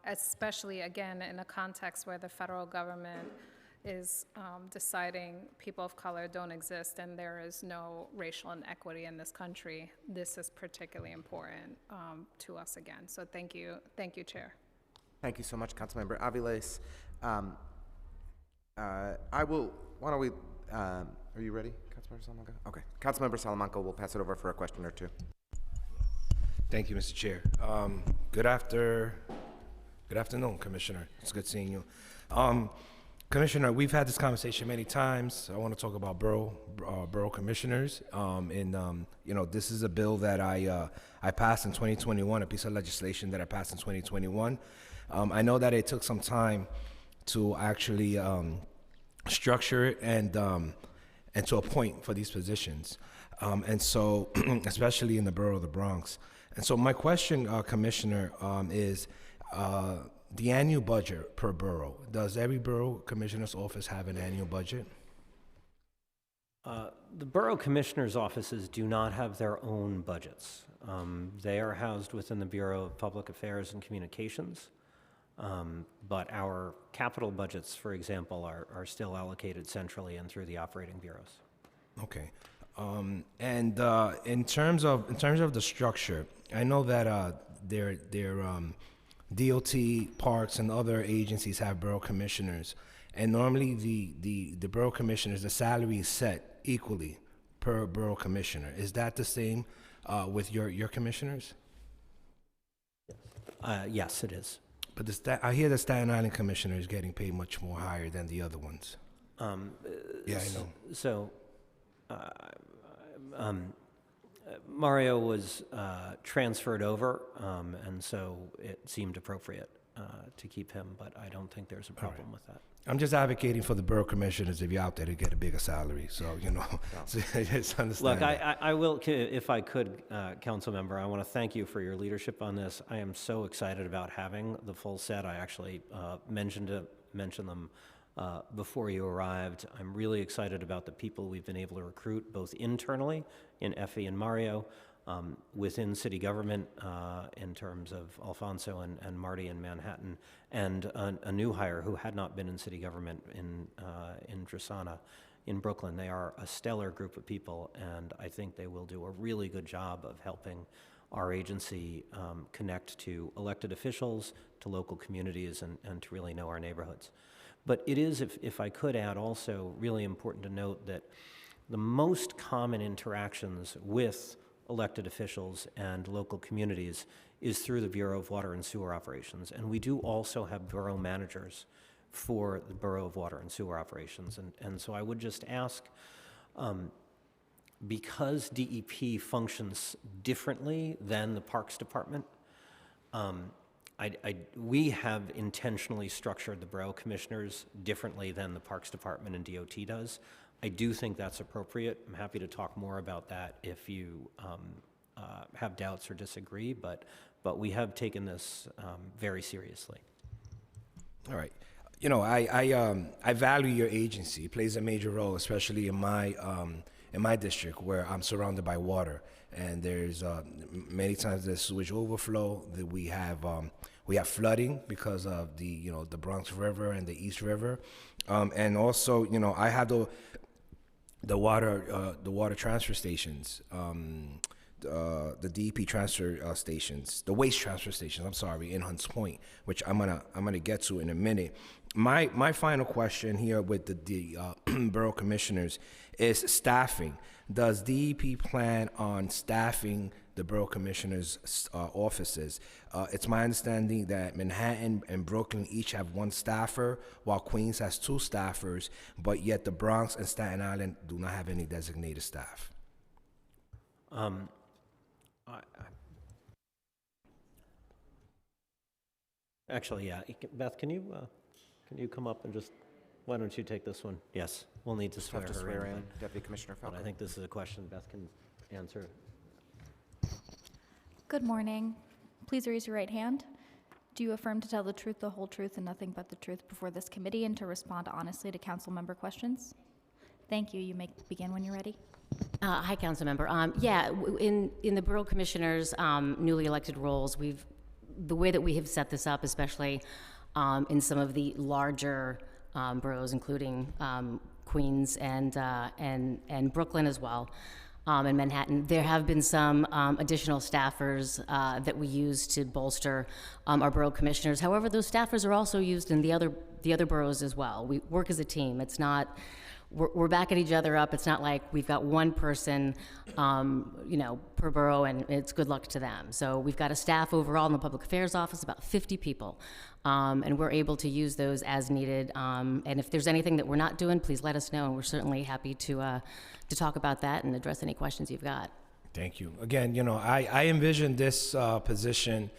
especially, again, in a context where the federal government is deciding people of color don't exist and there is no racial inequity in this country. This is particularly important to us again. So thank you, Chair. Thank you so much, Councilmember Aviles. Why don't we, are you ready, Councilmember Salamanca? Okay, Councilmember Salamanca, we'll pass it over for a question or two. Thank you, Mr. Chair. Good afternoon, Commissioner. It's good seeing you. Commissioner, we've had this conversation many times. I want to talk about borough commissioners. This is a bill that I passed in 2021, a piece of legislation that I passed in 2021. I know that it took some time to actually structure it and to appoint for these positions. And so, especially in the borough of the Bronx. And so my question, Commissioner, is the annual budget per borough. Does every borough commissioner's office have an annual budget? The borough commissioners' offices do not have their own budgets. They are housed within the Bureau of Public Affairs and Communications. But our capital budgets, for example, are still allocated centrally and through the operating bureaus. Okay. In terms of the structure, I know that their DOT, parks, and other agencies have borough commissioners, and normally the borough commissioners, the salary is set equally per borough commissioner. Is that the same with your commissioners? Yes, it is. But I hear the Staten Island commissioner is getting paid much more higher than the other ones. Yeah, I know. So, Mario was transferred over, and so it seemed appropriate to keep him, but I don't think there's a problem with that. I'm just advocating for the borough commissioners, if you're out there, to get a bigger salary. So, just understand. Look, that. I will, if I could, council member, I want to thank you for your leadership on this. I am so excited about having the full set. I actually mentioned them before you arrived. I'm really excited about the people we've been able to recruit, both internally in Effie and Mario, within city government in terms of Alfonso and Marty in Manhattan, and a new hire who had not been in city government in Drasana in Brooklyn. They are a stellar group of people, and I think they will do a really good job of helping our agency connect to elected officials, to local communities, and to really know our neighborhoods. But it is, if I could add, also really important to note that the most common interactions with elected officials and local communities is through the Bureau of Water and Sewer Operations. And we do also have borough managers for the Borough of Water and Sewer Operations. And so I would just ask, because DEP functions differently than the Parks Department, we have intentionally structured the borough commissioners differently than the Parks Department and DOT does. I do think that's appropriate. I'm happy to talk more about that if you have doubts or disagree, but we have taken this very seriously. All right. I value your agency. It plays a major role, especially in my district where I'm surrounded by water, and there's many times there's sewage overflow. That we have flooding because of the Bronx River and the East River, and also I have the water transfer stations, the DEP transfer stations, the waste transfer stations. I'm sorry, in Hunts Point, which I'm gonna get to in a minute. My final question here with the borough commissioners is staffing. Does DEP plan on staffing the borough commissioners' offices? It's my understanding that Manhattan and Brooklyn each have one staffer, while Queens has two staffers, but yet the Bronx and Staten Island do not have any designated staff. Actually, yeah. Beth, can you come up and just Why don't you take this one? Yes, we'll need to swear Have to her swear in. in Deputy Commissioner But I Falco. think this is a question Beth can answer. Good morning. Please raise your right hand. Do you affirm to tell the truth, the whole truth, and nothing but the truth before this committee and to respond honestly to council member questions? Thank you. You may begin when you're ready. Hi, Councilmember. In the Borough Commissioners' newly elected roles, the way that we have set this up, especially in some of the larger boroughs, including Queens and Brooklyn as well, and Manhattan, there have been some additional staffers that we use to bolster our borough commissioners. However, those staffers are also used in the other boroughs as well. We work as a team. It's not. We're backing each other up. It's not like we've got one person, per borough, and it's good luck to them. So we've got a staff overall in the Public Affairs Office, about 50 people, and we're able to use those as needed. And if there's anything that we're not doing, please let us know, and we're certainly happy to talk about that and address any questions you've got. Thank you. Again, I envision this position,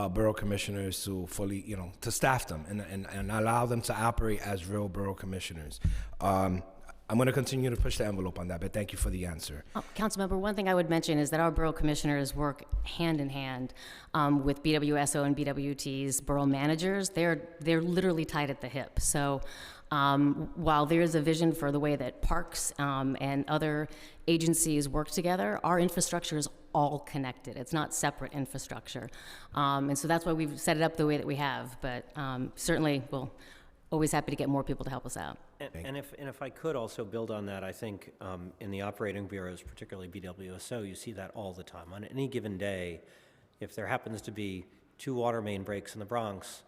borough commissioners to fully, to staff them and allow them to operate as real borough commissioners. I'm going to continue to push the envelope on that, but thank you for the answer. Councilmember, one thing I would mention is that our borough commissioners work hand in hand with BWSO and BWT's borough managers. They're literally tied at the hip. So while there's a vision for the way that parks and other agencies work together, our infrastructure is all connected. It's not separate infrastructure. And so that's why we've set it up the way that we have. But certainly we'll always happy to get more people to help us out. And if I could also build on that, I think in the operating bureaus, particularly BWSO, you see that all the time. On any given day, if there happens to be 2 water main breaks in the Bronx,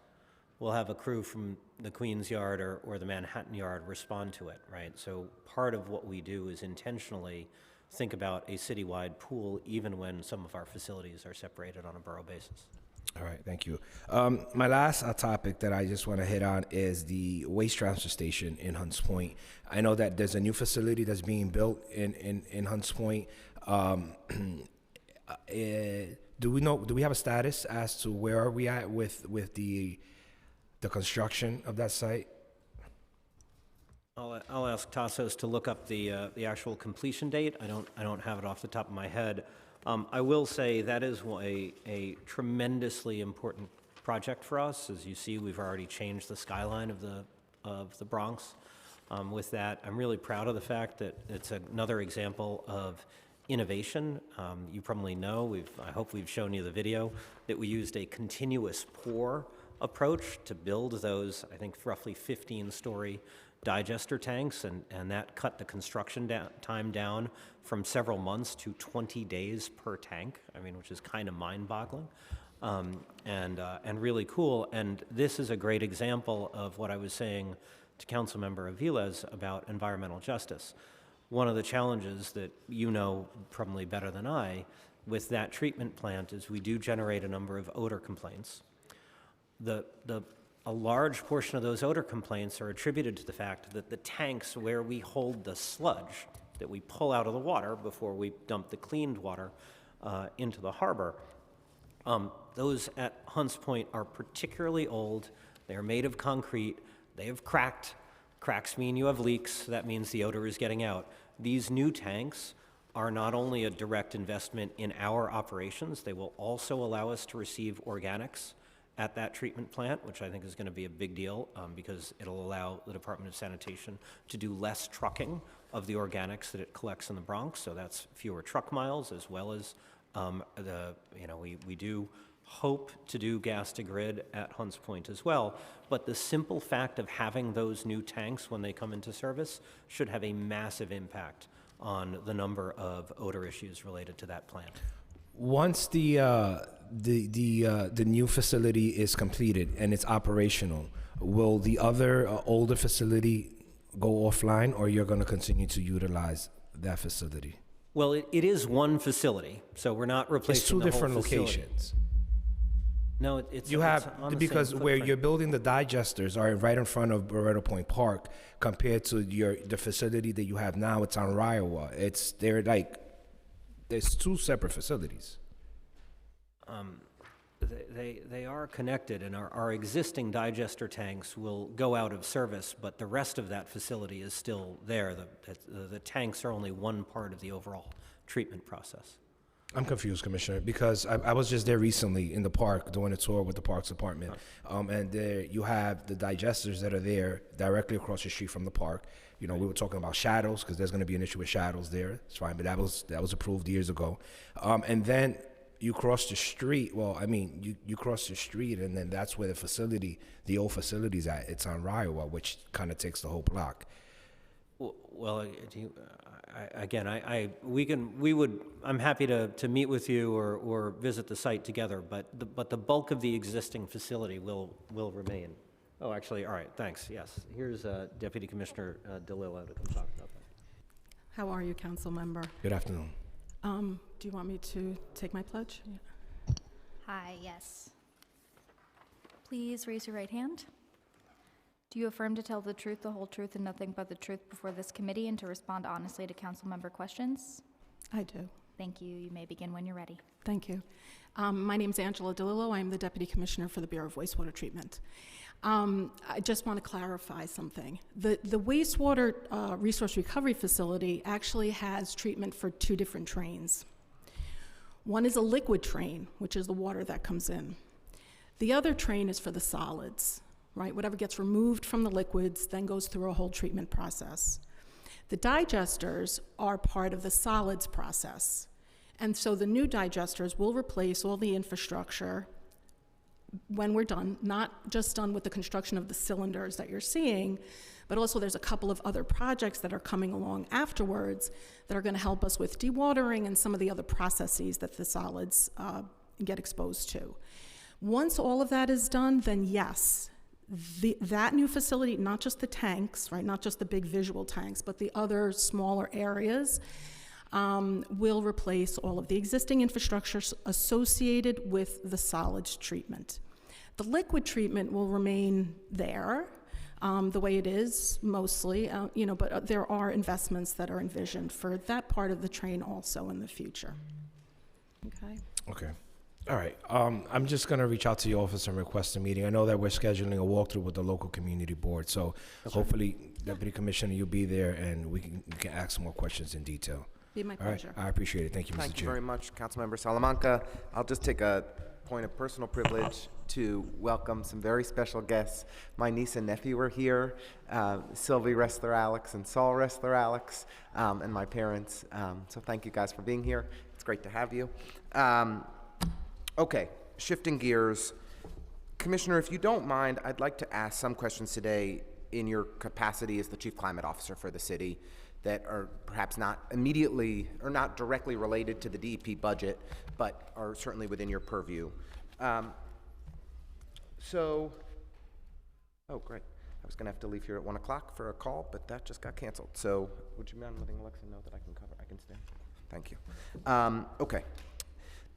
we'll have a crew from the Queens Yard or the Manhattan Yard respond to it, right? So part of what we do is intentionally think about a citywide pool, even when some of our facilities are separated on a borough basis. All right, thank you. My last topic that I just want to hit on is the waste transfer station in Hunts Point. I know that there's a new facility that's being built in Hunts Point. Do we have a status as to where are we at with the construction of that site? I'll ask Tassos to look up the actual completion date. I don't have it off the top of my head. I will say that is a tremendously important project for us. As you see, we've already changed the skyline of the Bronx. With that, I'm really proud of the fact that it's another example of innovation. You probably know, I hope we've shown you the video, that we used a continuous pour approach to build those, I think, roughly 15-story digester tanks, and that cut the construction time down from several months to 20 days per tank, which is kind of mind-boggling and really cool. And this is a great example of what I was saying to Councilmember Aviles about environmental justice. One of the challenges that you know probably better than I with that treatment plant is we do generate a number of odor complaints. A large portion of those odor complaints are attributed to the fact that the tanks where we hold the sludge that we pull out of the water before we dump the cleaned water into the harbor, those at Hunts Point are particularly old. They are made of concrete. They have cracked. Cracks mean you have leaks. That means the odor is getting out. These new tanks are not only a direct investment in our operations, they will also allow us to receive organics at that treatment plant, which I think is going to be a big deal because it'll allow the Department of Sanitation to do less trucking of the organics that it collects in the Bronx. So that's fewer truck miles, as well as we do hope to do gas to grid at Hunts Point as well. But the simple fact of having those new tanks when they come into service should have a massive impact on the number of odor issues related to that plant. Once the new facility is completed and it's operational, will the other older facility go offline, or you're going to continue to utilize that facility? Well, it is one facility, so we're not replacing It's two the whole different facility. locations. No, it's You it's have, on the because same where footprint. you're building the digesters are right in front of Barretto Point Park compared to the facility that you have now. It's on Riowa. There's two separate facilities. They are connected, and our existing digester tanks will go out of service, but the rest of that facility is still there. The tanks are only one part of the overall treatment process. I'm confused, Commissioner, because I was just there recently in the park doing a tour with the Parks Department, and there you have the digesters that are there directly across the street from the park. You know, we were talking about shadows because there's going to be an issue with shadows there. It's fine, but that was approved years ago. And then you cross the street. Well, I mean, you cross the street, and then that's where the old facility's at. It's on Riowa, which kind of takes the whole block. Well, I'm happy to meet with you or visit the site together, but the bulk of the existing facility will remain. Oh, actually, all right, thanks, yes. Here's Deputy Commissioner DeLillo to come talk about that. How are you, council member? Good afternoon. Do you want me to take my pledge? Hi, yes. Please raise your right hand. Do you affirm to tell the truth, the whole truth, and nothing but the truth before this committee and to respond honestly to council member questions? I do. Thank you. You may begin when you're ready. Thank you. My name is Angela DeLillo. I'm the Deputy Commissioner for the Bureau of Wastewater Treatment. I just want to clarify something. The wastewater resource recovery facility actually has treatment for two different trains. One is a liquid train, which is the water that comes in. The other train is for the solids, right? Whatever gets removed from the liquids then goes through a whole treatment process. The digesters are part of the solids process. And so the new digesters will replace all the infrastructure when we're done, not just done with the construction of the cylinders that you're seeing, but also there's a couple of other projects that are coming along afterwards that are going to help us with dewatering and some of the other processes that the solids get exposed to. Once all of that is done, then yes, that new facility, not just the tanks, right, not just the big visual tanks, but the other smaller areas, will replace all of the existing infrastructure associated with the solids treatment. The liquid treatment will remain there the way it is mostly, but there are investments that are envisioned for that part of the train also in the future. Okay. Okay. All right. I'm just going to reach out to your office and request a meeting. I know that we're scheduling a walkthrough with the local community board, so hopefully, Deputy Commissioner, you'll be there and we can ask some more questions in detail. Be my pleasure. All right. I appreciate it. Thank you, Mr. Chair. Thank you very much, Councilmember Salamanca. I'll just take a point of personal privilege to welcome some very special guests. My niece and nephew are here, Sylvie Ressler-Alex and Saul Ressler-Alex, and my parents. So thank you guys for being here. It's great to have you. Okay, shifting gears. Commissioner, if you don't mind, I'd like to ask some questions today in your capacity as the Chief Climate Officer for the city that are perhaps not immediately or not directly related to the DEP budget, but are certainly within your purview. Oh, great. I was going to have to leave here at 1 o'clock for a call, but that just got canceled. So would you mind letting Alexa know that I can cover? I can stay. Thank you. Okay.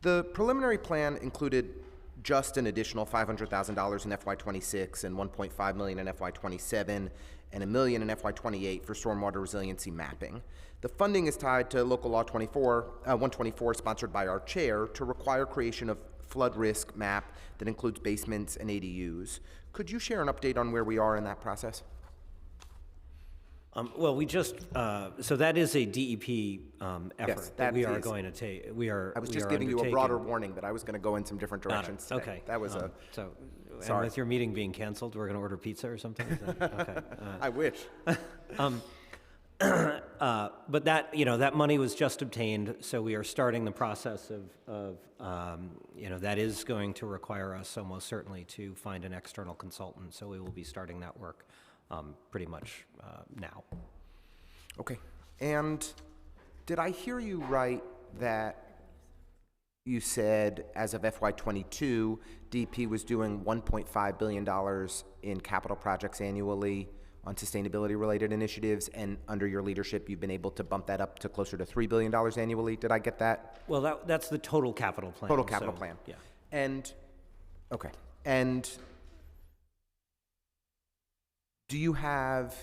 The preliminary plan included just an additional $500,000 in FY26 and $1.5 million in FY27 and $1 million in FY28 for stormwater resiliency mapping. The funding is tied to Local Law 124, sponsored by our chair, to require creation of flood risk map that includes basements and ADUs. Could you share an update on where we are in that process? Well, we just, so that is a DEP effort Yes, that we are is. going to take. I was just giving you a broader warning that I was going to go in some different directions today. Okay. That was and sorry. with your meeting being canceled, we're going to order pizza or something? Is that, okay. I wish. But that, that money was just obtained, so we are starting the process of that is going to require us almost certainly to find an external consultant, so we will be starting that work pretty much now. Okay. And did I hear you right that you said as of FY22, DEP was doing $1.5 billion in capital projects annually on sustainability-related initiatives, and under your leadership, you've been able to bump that up to closer to $3 billion annually? Did I get that? Well, that's the total capital plan. Total capital so, plan. Yeah. And, okay. And do you have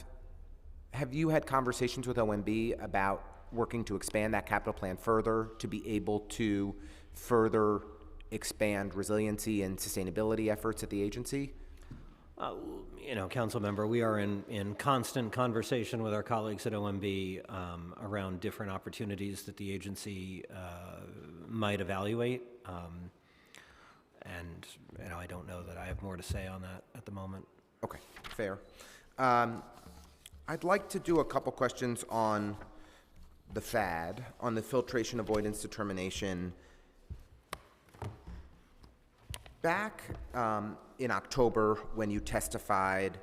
you had conversations with OMB about working to expand that capital plan further to be able to further expand resiliency and sustainability efforts at the agency? You know, council member, we are in constant conversation with our colleagues at OMB around different opportunities that the agency might evaluate. And, you know, I don't know that I have more to say on that at the moment. Okay, fair. I'd like to do a couple questions on the FAD, on the filtration avoidance determination. Back in October, when you testified,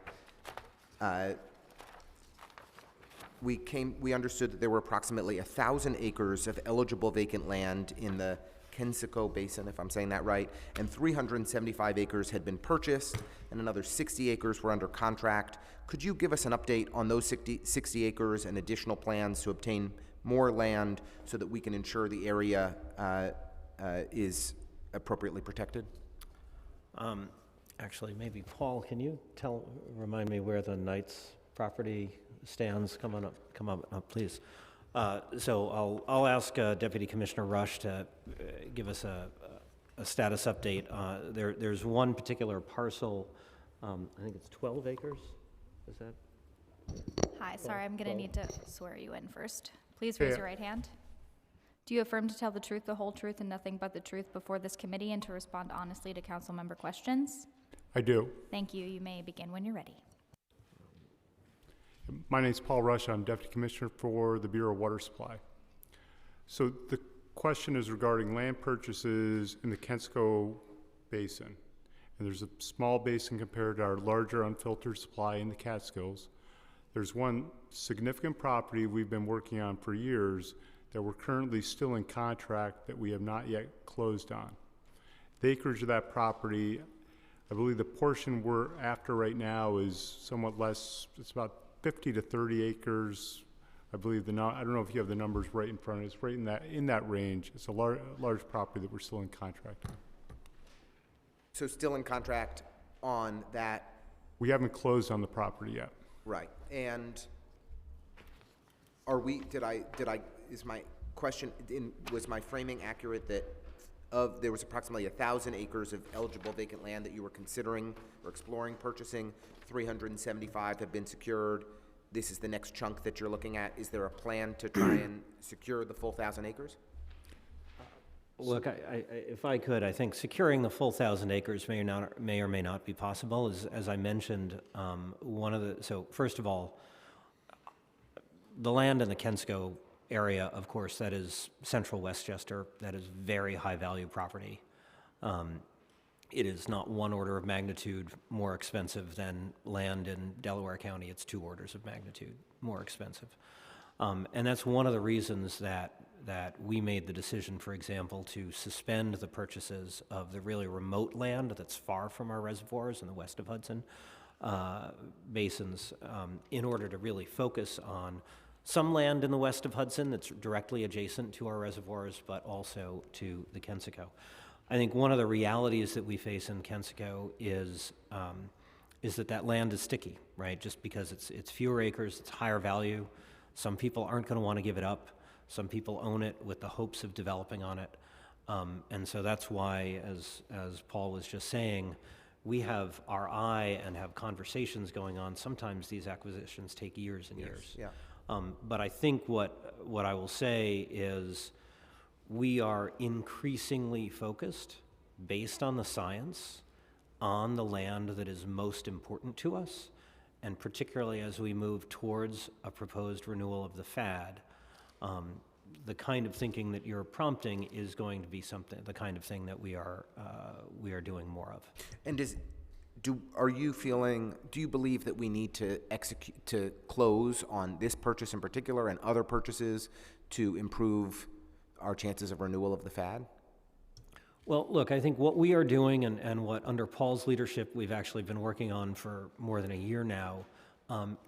we understood that there were approximately 1,000 acres of eligible vacant land in the Kensico Basin, if I'm saying that right, and 375 acres had been purchased, and another 60 acres were under contract. Could you give us an update on those 60 acres and additional plans to obtain more land so that we can ensure the area is appropriately protected? Actually, maybe Paul, can you remind me where the Knights property stands? Come on up, please. So I'll ask Deputy Commissioner Rush to give us a status update. There's one particular parcel, I think it's 12 acres, is that? Hi, sorry, I'm gonna need to swear you in first. Please raise your right hand. Do you affirm to tell the truth, the whole truth, and nothing but the truth before this committee and to respond honestly to council member questions? I do. Thank you. You may begin when you're ready. My name is Paul Rush. I'm Deputy Commissioner for the Bureau of Water Supply. So the question is regarding land purchases in the Kensico Basin. And there's a small basin compared to our larger unfiltered supply in the Catskills. There's one significant property we've been working on for years that we're currently still in contract that we have not yet closed on. The acreage of that property, I believe the portion we're after right now is somewhat less. It's about 50 to 30 acres. I believe I don't know if you have the numbers right in front of us. It's right in that range. It's a large property that we're still in contract on. So still in contract on that? We haven't closed on the property yet. Right. And is my question, was my framing accurate that there was approximately 1,000 acres of eligible vacant land that you were considering or exploring purchasing? 375 have been secured. This is the next chunk that you're looking at. Is there a plan to try and secure the full 1,000 acres? Look, if I could, I think securing the full 1,000 acres may or may not be possible. As I mentioned, so first of all, the land in the Kensico area, of course, that is central Westchester. That is very high value property. It is not one order of magnitude more expensive than land in Delaware County. It's 2 orders of magnitude more expensive. And that's one of the reasons that we made the decision, for example, to suspend the purchases of the really remote land that's far from our reservoirs in the west of Hudson basins in order to really focus on some land in the west of Hudson that's directly adjacent to our reservoirs, but also to the Kensico. I think one of the realities that we face in Kensico is that land is sticky, right? Just because it's fewer acres, it's higher value. Some people aren't going to want to give it up. Some people own it with the hopes of developing on it. And so that's why, as Paul was just saying, we have our eye and have conversations going on. Sometimes these acquisitions take years and years. Yeah. But I think what I will say is we are increasingly focused, based on the science, on the land that is most important to us, and particularly as we move towards a proposed renewal of the FAD, the kind of thinking that you're prompting is going to be the kind of thing that we are doing more of. And do you believe that we need to close on this purchase in particular and other purchases to improve our chances of renewal of the FAD? Well, look, I think what we are doing and what under Paul's leadership we've actually been working on for more than a year now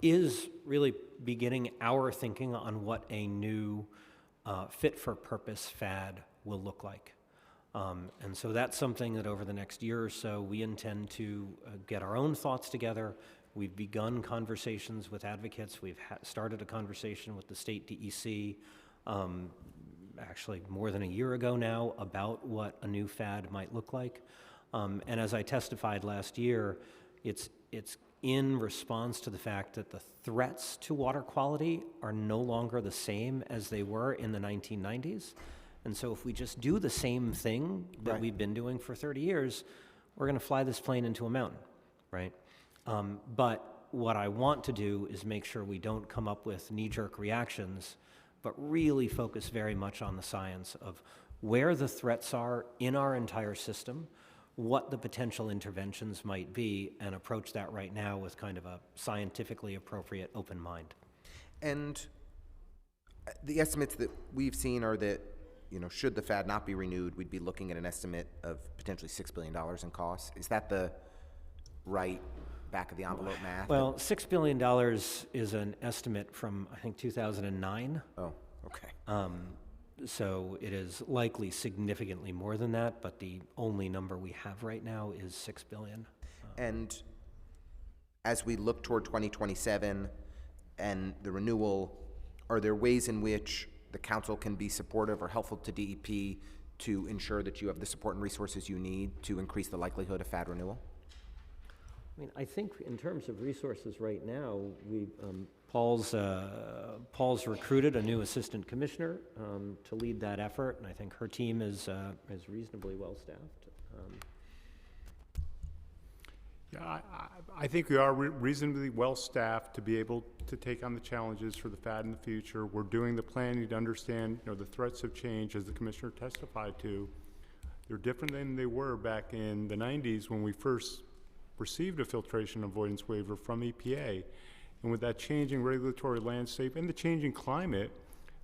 is really beginning our thinking on what a new fit-for-purpose FAD will look like. And so that's something that over the next year or so we intend to get our own thoughts together. We've begun conversations with advocates. We've started a conversation with the state DEC. actually more than a year ago now, about what a new FAD might look like. And as I testified last year, it's in response to the fact that the threats to water quality are no longer the same as they were in the 1990s. And so if we just do the same thing that we've been doing for 30 years, we're going to fly this plane into a mountain, right? But what I want to do is make sure we don't come up with knee-jerk reactions, but really focus very much on the science of where the threats are in our entire system, what the potential interventions might be, and approach that right now with kind of a scientifically appropriate open mind. And the estimates that we've seen are that, you know, should the FAD not be renewed, we'd be looking at an estimate of potentially $6 billion in costs. Is that the right back of the envelope math? Well, $6 billion is an estimate from, I think, 2009. Oh, okay. So it is likely significantly more than that, but the only number we have right now is $6 billion. And as we look toward 2027 and the renewal, are there ways in which the council can be supportive or helpful to DEP to ensure that you have the support and resources you need to increase the likelihood of FAD renewal? I mean, I think in terms of resources right now, we Paul's recruited a new assistant commissioner to lead that effort, and I think her team is reasonably well staffed. Yeah, I think we are reasonably well staffed to be able to take on the challenges for the FAD in the future. We're doing the planning to understand, you know, the threats have changed, as the commissioner testified to. They're different than they were back in the 90s when we first received a filtration avoidance waiver from EPA. And with that changing regulatory landscape and the changing climate,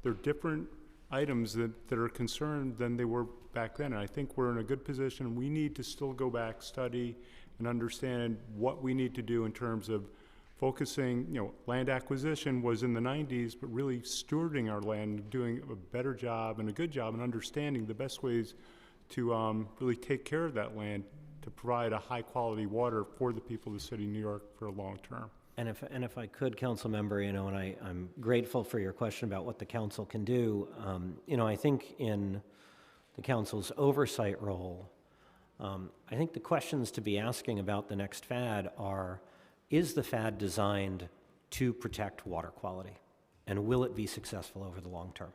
there are different items that are concerned than they were back then. And I think we're in a good position. We need to still go back, study, and understand what we need to do in terms of focusing, you know, land acquisition was in the 90s, but really stewarding our land, doing a better job and a good job in understanding the best ways to really take care of that land to provide a high quality water for the people of the city of New York for a long term. And if I could, council member, you know, and I'm grateful for your question about what the council can do. You know, I think in the council's oversight role, I think the questions to be asking about the next FAD are, is the FAD designed to protect water quality? And will it be successful over the long term?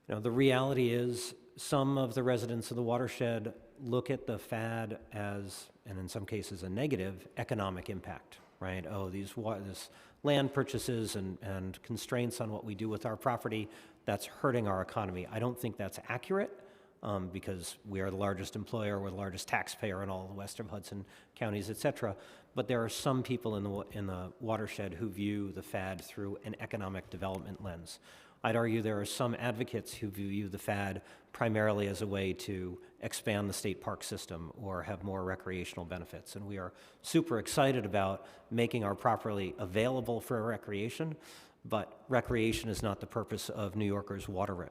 You know, the reality is some of the residents of the watershed look at the FAD as, and in some cases a negative, economic impact, right? Oh, this land purchases and constraints on what we do with our property, that's hurting our economy. I don't think that's accurate because we are the largest employer, we're the largest taxpayer in all the western Hudson counties, et cetera. But there are some people in the watershed who view the FAD through an economic development lens. I'd argue there are some advocates who view the FAD primarily as a way to expand the state park system or have more recreational benefits. And we are super excited about making our property available for recreation, but recreation is not the purpose of New Yorkers' water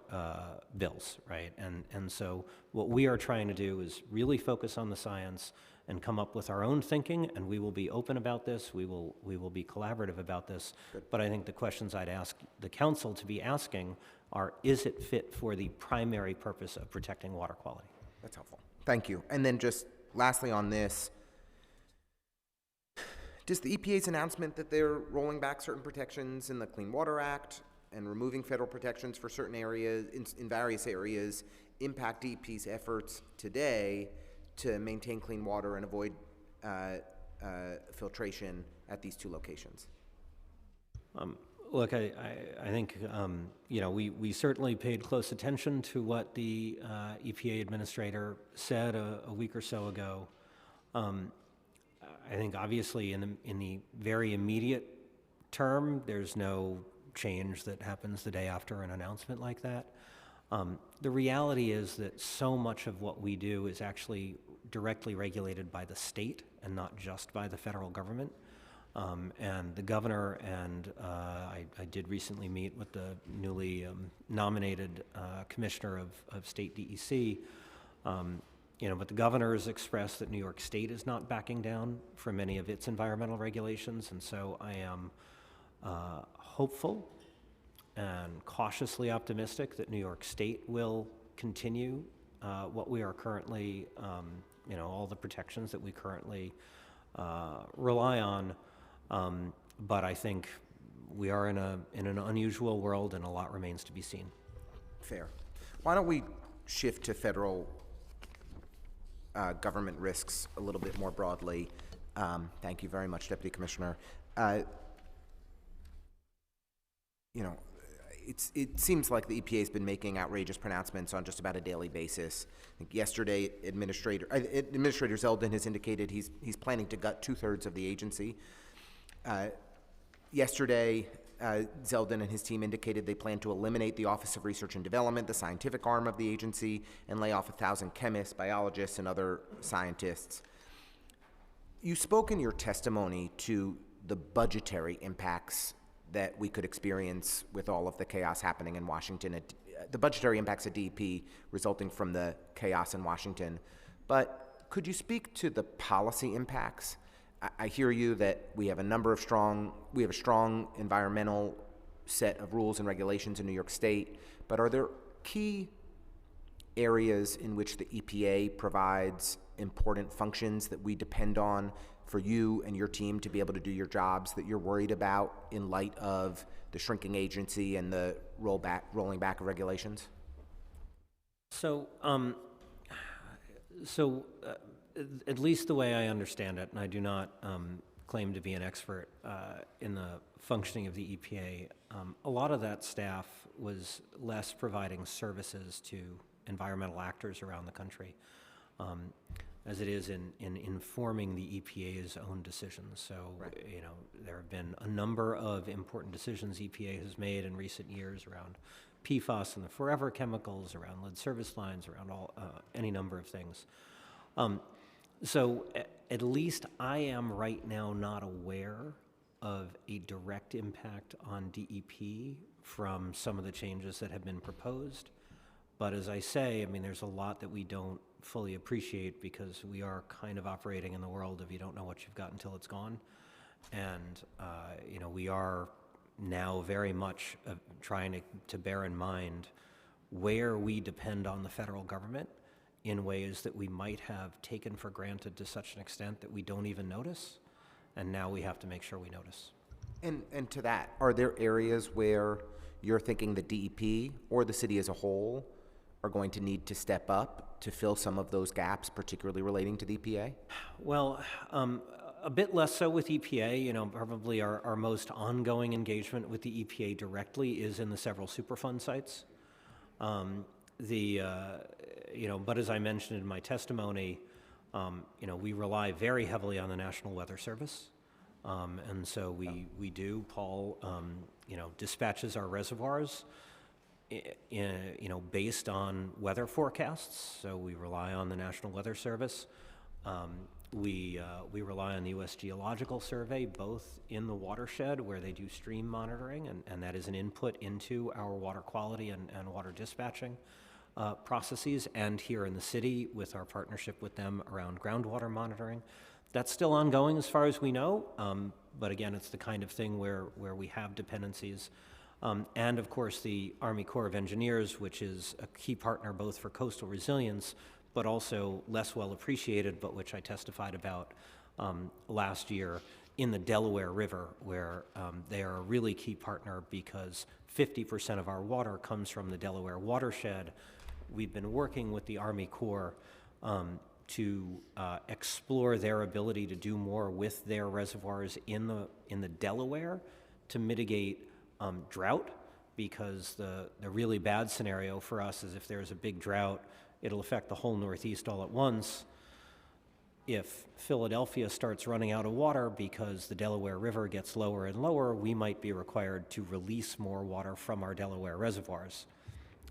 bills, right? And so what we are trying to do is really focus on the science and come up with our own thinking, and we will be open about this, we will be collaborative about this. Good. But I think the questions I'd ask the council to be asking are, is it fit for the primary purpose of protecting water quality? That's helpful. Thank you. And then just lastly on this, does the EPA's announcement that they're rolling back certain protections in the Clean Water Act and removing federal protections for certain areas, in various areas, impact DEP's efforts today to maintain clean water and avoid filtration at these two locations? Look, I think, you know, we certainly paid close attention to what the EPA administrator said a week or so ago. I think obviously in the very immediate term, there's no change that happens the day after an announcement like that. The reality is that so much of what we do is actually directly regulated by the state and not just by the federal government. And the governor and I did recently meet with the newly nominated commissioner of state DEC. You know, but the governor has expressed that New York State is not backing down from many of its environmental regulations, and so I am hopeful and cautiously optimistic that New York State will continue what we are currently, all the protections that we currently rely on. But I think we are in an unusual world, and a lot remains to be seen. Fair. Why don't we shift to federal government risks a little bit more broadly? Thank you very much, Deputy Commissioner. It seems like the EPA has been making outrageous pronouncements on just about a daily basis. I think yesterday, Administrator Zeldin has indicated he's planning to gut 2/3 of the agency. Yesterday, Zeldin and his team indicated they plan to eliminate the Office of Research and Development, the scientific arm of the agency, and lay off 1,000 chemists, biologists, and other scientists. You spoke in your testimony to the budgetary impacts that we could experience with all of the chaos happening in Washington, the budgetary impacts of DEP resulting from the chaos in Washington. But could you speak to the policy impacts? I hear you that we have a strong environmental set of rules and regulations in New York State, but are there key areas in which the EPA provides important functions that we depend on for you and your team to be able to do your jobs that you're worried about in light of the shrinking agency and the rolling back of regulations? So, at least the way I understand it, and I do not claim to be an expert in the functioning of the EPA, a lot of that staff was less providing services to environmental actors around the country, as it is in informing the EPA's own decisions. So, right. There have been a number of important decisions EPA has made in recent years around PFAS and the forever chemicals, around lead service lines, around any number of things. So at least I am right now not aware of a direct impact on DEP from some of the changes that have been proposed. But as I say, there's a lot that we don't fully appreciate because we are kind of operating in the world of you don't know what you've got until it's gone. And, we are now very much trying to bear in mind where we depend on the federal government in ways that we might have taken for granted to such an extent that we don't even notice, and now we have to make sure we notice. And to that, are there areas where you're thinking the DEP or the city as a whole are going to need to step up to fill some of those gaps, particularly relating to the EPA? Well, a bit less so with EPA. Probably our most ongoing engagement with the EPA directly is in the several Superfund sites. But as I mentioned in my testimony, we rely very heavily on the National Weather Service. And so we do. Paul, dispatches our reservoirs, based on weather forecasts. So we rely on the National Weather Service. We rely on the U.S. Geological Survey, both in the watershed where they do stream monitoring, and that is an input into our water quality and water dispatching processes, and here in the city with our partnership with them around groundwater monitoring. That's still ongoing as far as we know, but again, it's the kind of thing where we have dependencies. And of course, the Army Corps of Engineers, which is a key partner both for coastal resilience, but also less well appreciated, but which I testified about last year in the Delaware River, where they are a really key partner because 50% of our water comes from the Delaware watershed. We've been working with the Army Corps to explore their ability to do more with their reservoirs in the Delaware to mitigate drought, because the really bad scenario for us is if there's a big drought, it'll affect the whole Northeast all at once. If Philadelphia starts running out of water because the Delaware River gets lower and lower, we might be required to release more water from our Delaware reservoirs.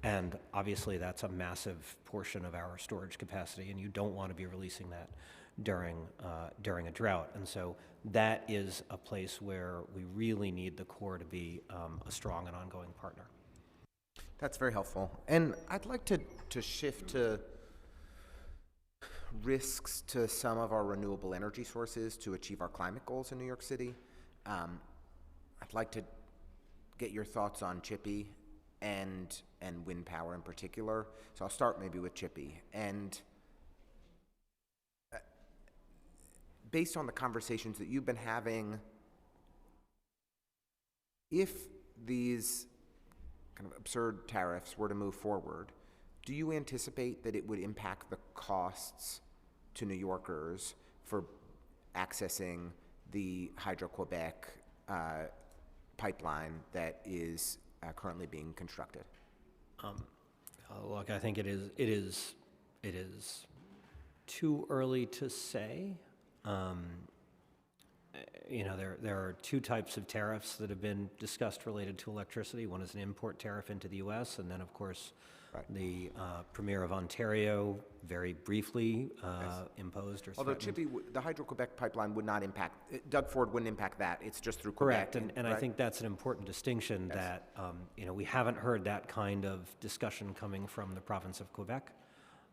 And obviously that's a massive portion of our storage capacity, and you don't want to be releasing that during a drought. And so that is a place where we really need the Corps to be a strong and ongoing partner. That's very helpful. And I'd like to shift to risks to some of our renewable energy sources to achieve our climate goals in New York City. I'd like to get your thoughts on Chippy and wind power in particular. So I'll start maybe with Chippy. And based on the conversations that you've been having, if these kind of absurd tariffs were to move forward, do you anticipate that it would impact the costs to New Yorkers for accessing the Hydro-Quebec pipeline that is currently being constructed? Look, I think it is too early to say. There are two types of tariffs that have been discussed related to electricity. One is an import tariff into the U.S., and then, of course, the Premier of Ontario very briefly imposed or Although threatened. Chippy, the Hydro-Quebec pipeline would not impact, Doug Ford wouldn't impact that. It's just through Quebec. Correct, and I think that's an important distinction that, we haven't heard that kind of discussion coming from the province of Quebec.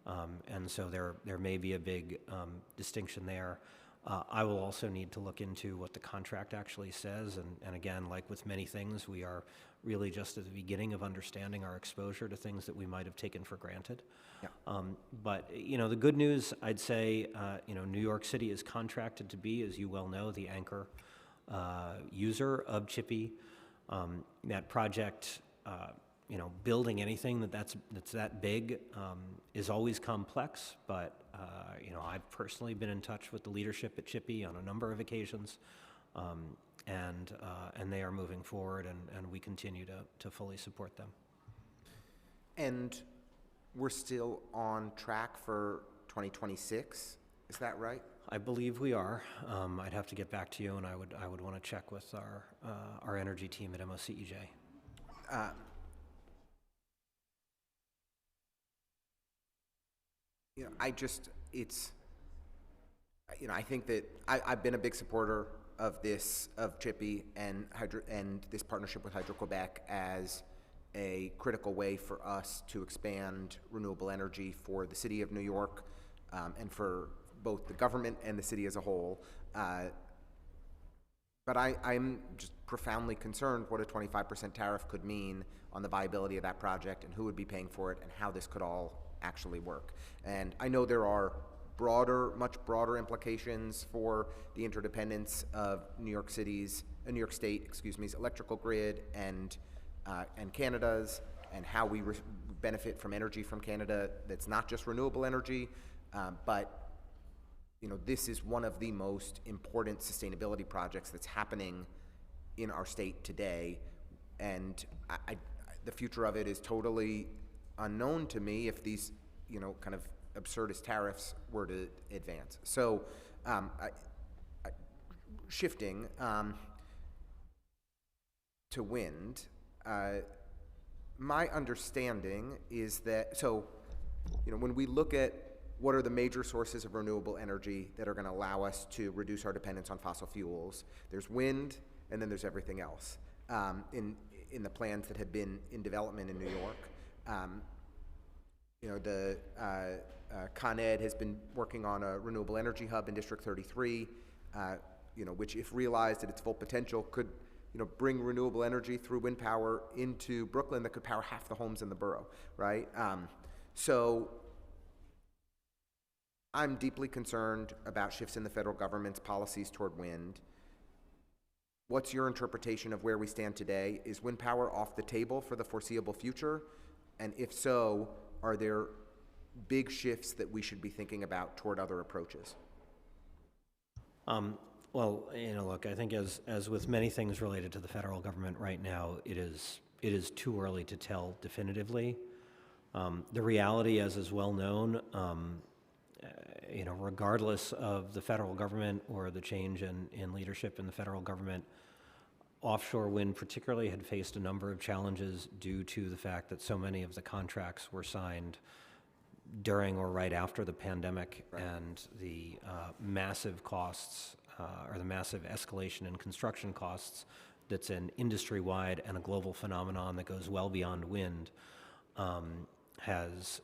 And so there may be a big distinction there. I will also need to look into what the contract actually says. And again, like with many things, we are really just at the beginning of understanding our exposure to things that we might have taken for granted. Yeah. But the good news, I'd say, New York City is contracted to be, as you well know, the anchor user of Chippy. That project, building anything that's that big is always complex, but I've personally been in touch with the leadership at Chippy on a number of occasions, and they are moving forward, and we continue to fully support them. And we're still on track for 2026, is that right? I believe we are. I'd have to get back to you, and I would want to check with our energy team at MOCEJ. I think that I've been a big supporter of Chippy and this partnership with Hydro-Quebec as a critical way for us to expand renewable energy for the city of New York, and for both the government and the city as a whole. But I'm just profoundly concerned what a 25% tariff could mean on the viability of that project and who would be paying for it and how this could all actually work. And I know there are much broader implications for the interdependence of New York State's electrical grid and Canada's, and how we benefit from energy from Canada that's not just renewable energy, but this is one of the most important sustainability projects that's happening in our state today, and the future of it is totally unknown to me if these kind of absurdist tariffs were to advance. So shifting to wind, my understanding is that, when we look at what are the major sources of renewable energy that are going to allow us to reduce our dependence on fossil fuels, there's wind, and then there's everything else in the plans that have been in development in New York. Con Ed has been working on a renewable energy hub in District 33, which, if realized at its full potential, could bring renewable energy through wind power into Brooklyn that could power half the homes in the borough, right? So I'm deeply concerned about shifts in the federal government's policies toward wind. What's your interpretation of where we stand today? Is wind power off the table for the foreseeable future? And if so, are there big shifts that we should be thinking about toward other approaches? Well, look, I think as with many things related to the federal government right now, it is too early to tell definitively. The reality, as is well known, regardless of the federal government or the change in leadership in the federal government, offshore wind particularly had faced a number of challenges due to the fact that so many of the contracts were signed during or right after the pandemic, and the massive costs or the massive escalation in construction costs that's an industry-wide and a global phenomenon that goes well beyond wind has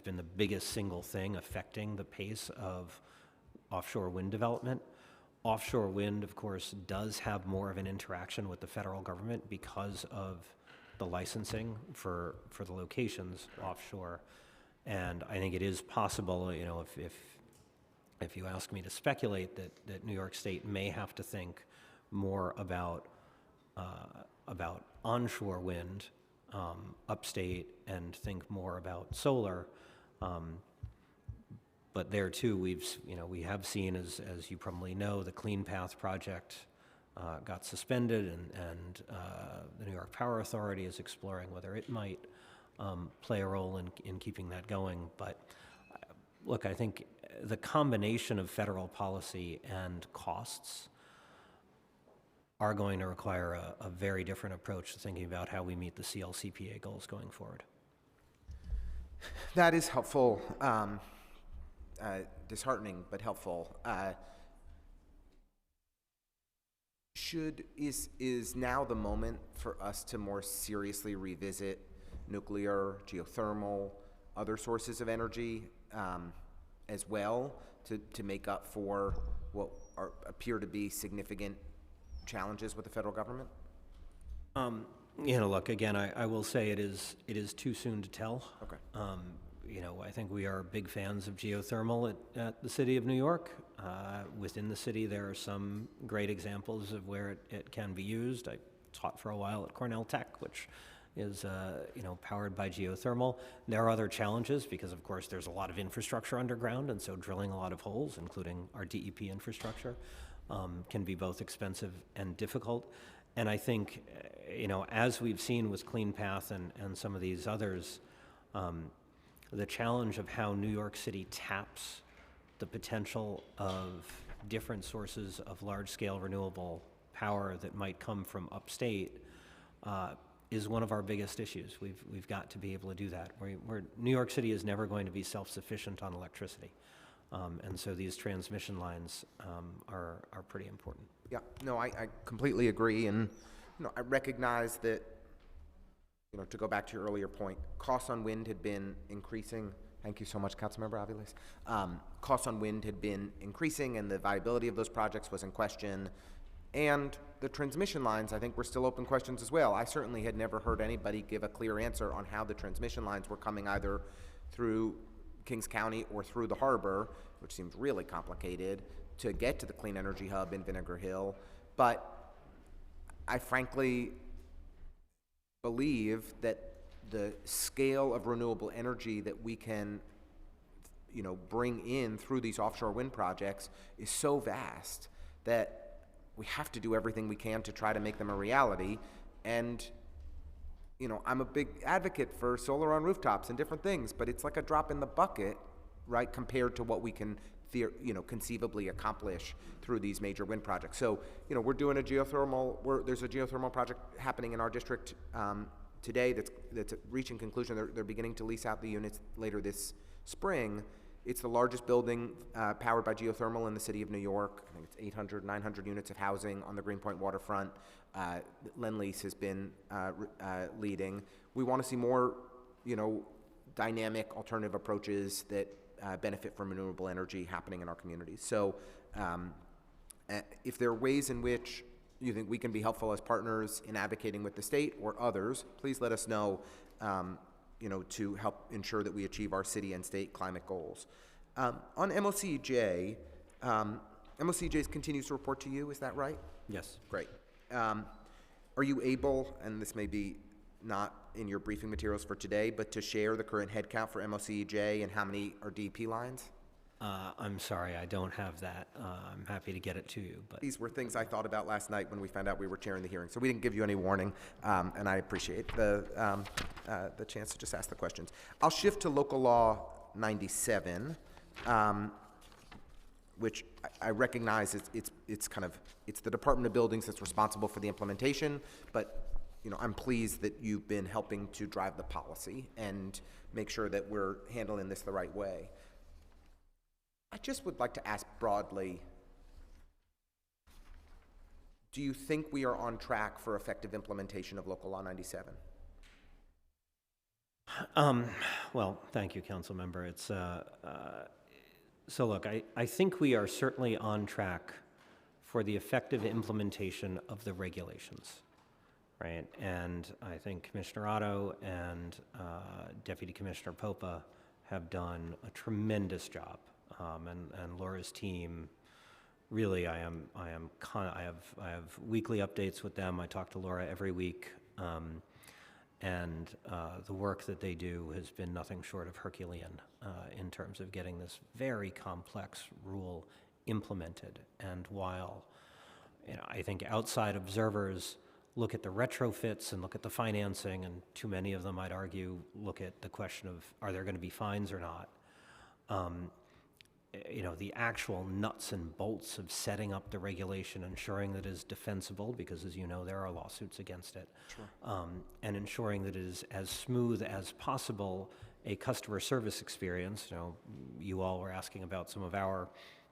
been the biggest single thing affecting the pace of offshore wind development. Offshore wind, of course, does have more of an interaction with the federal government because of the licensing for the locations offshore. And I think it is possible, you know, if you ask me to speculate, that New York State may have to think more about onshore wind upstate and think more about solar. But there too, we have seen, as you probably know, the Clean Path project got suspended, and the New York Power Authority is exploring whether it might play a role in keeping that going. But look, I think the combination of federal policy and costs are going to require a very different approach to thinking about how we meet the CLCPA goals going forward. That is helpful. Disheartening, but helpful. Is now the moment for us to more seriously revisit nuclear, geothermal, other sources of energy as well to make up for what appear to be significant challenges with the federal government? You know, look, again, I will say it is too soon to tell. Okay. You know, I think we are big fans of geothermal at the City of New York. Within the city, there are some great examples of where it can be used. I taught for a while at Cornell Tech, which is, you know, powered by geothermal. There are other challenges because, of course, there's a lot of infrastructure underground, and so drilling a lot of holes, including our DEP infrastructure, can be both expensive and difficult. And I think, you know, as we've seen with Clean Path and some of these others, the challenge of how New York City taps the potential of different sources of large-scale renewable power that might come from upstate is one of our biggest issues. We've got to be able to do that. New York City is never going to be self-sufficient on electricity, and so these transmission lines are pretty important. Yeah, no, I completely agree, and you know, I recognize that, you know, to go back to your earlier point, costs on wind had been increasing. Thank you so much, Councilmember Aviles. Costs on wind had been increasing, and the viability of those projects was in question. And the transmission lines, I think, were still open questions as well. I certainly had never heard anybody give a clear answer on how the transmission lines were coming either through Kings County or through the harbor, which seemed really complicated, to get to the Clean Energy Hub in Vinegar Hill. But I frankly believe that the scale of renewable energy that we can, you know, bring in through these offshore wind projects is so vast that we have to do everything we can to try to make them a reality. And, you know, I'm a big advocate for solar on rooftops and different things, but it's like a drop in the bucket, right, compared to what we can conceivably accomplish through these major wind projects. So, you know, we're doing there's a geothermal project happening in our district today that's reaching conclusion. They're beginning to lease out the units later this spring. It's the largest building powered by geothermal in the city of New York. I think it's 800, 900 units of housing on the Greenpoint waterfront. Lend-Lease has been leading. We want to see more, you know, dynamic alternative approaches that benefit from renewable energy happening in our communities. So if there are ways in which you think we can be helpful as partners in advocating with the state or others, please let us know, you know, to help ensure that we achieve our city and state climate goals. On MOCJ, MOCJ continues to report to you, is that right? Yes. Great. Are you able, and this may be not in your briefing materials for today, but to share the current headcount for MOCJ and how many are DEP lines? I'm sorry, I don't have that. I'm happy to get it to you. But these were things I thought about last night when we found out we were chairing the hearing. So we didn't give you any warning, and I appreciate the chance to just ask the questions. I'll shift to Local Law 97, which I recognize it's the Department of Buildings that's responsible for the implementation, but you know, I'm pleased that you've been helping to drive the policy and make sure that we're handling this the right way. I just would like to ask broadly, do you think we are on track for effective implementation of Local Law 97? Well, thank you, Council Member. So look, I think we are certainly on track for the effective implementation of the regulations, right? And I think Commissioner Otto and Deputy Commissioner Popa have done a tremendous job, and Laura's team. Really, I have weekly updates with them. I talk to Laura every week, and the work that they do has been nothing short of Herculean in terms of getting this very complex rule implemented. And while I think outside observers look at the retrofits and look at the financing, and too many of them, I'd argue, look at the question of are there going to be fines or not. The actual nuts and bolts of setting up the regulation, ensuring that it is defensible, because as you know, there are lawsuits against it, and ensuring that it is as smooth as possible a customer service experience. You all were asking about some of our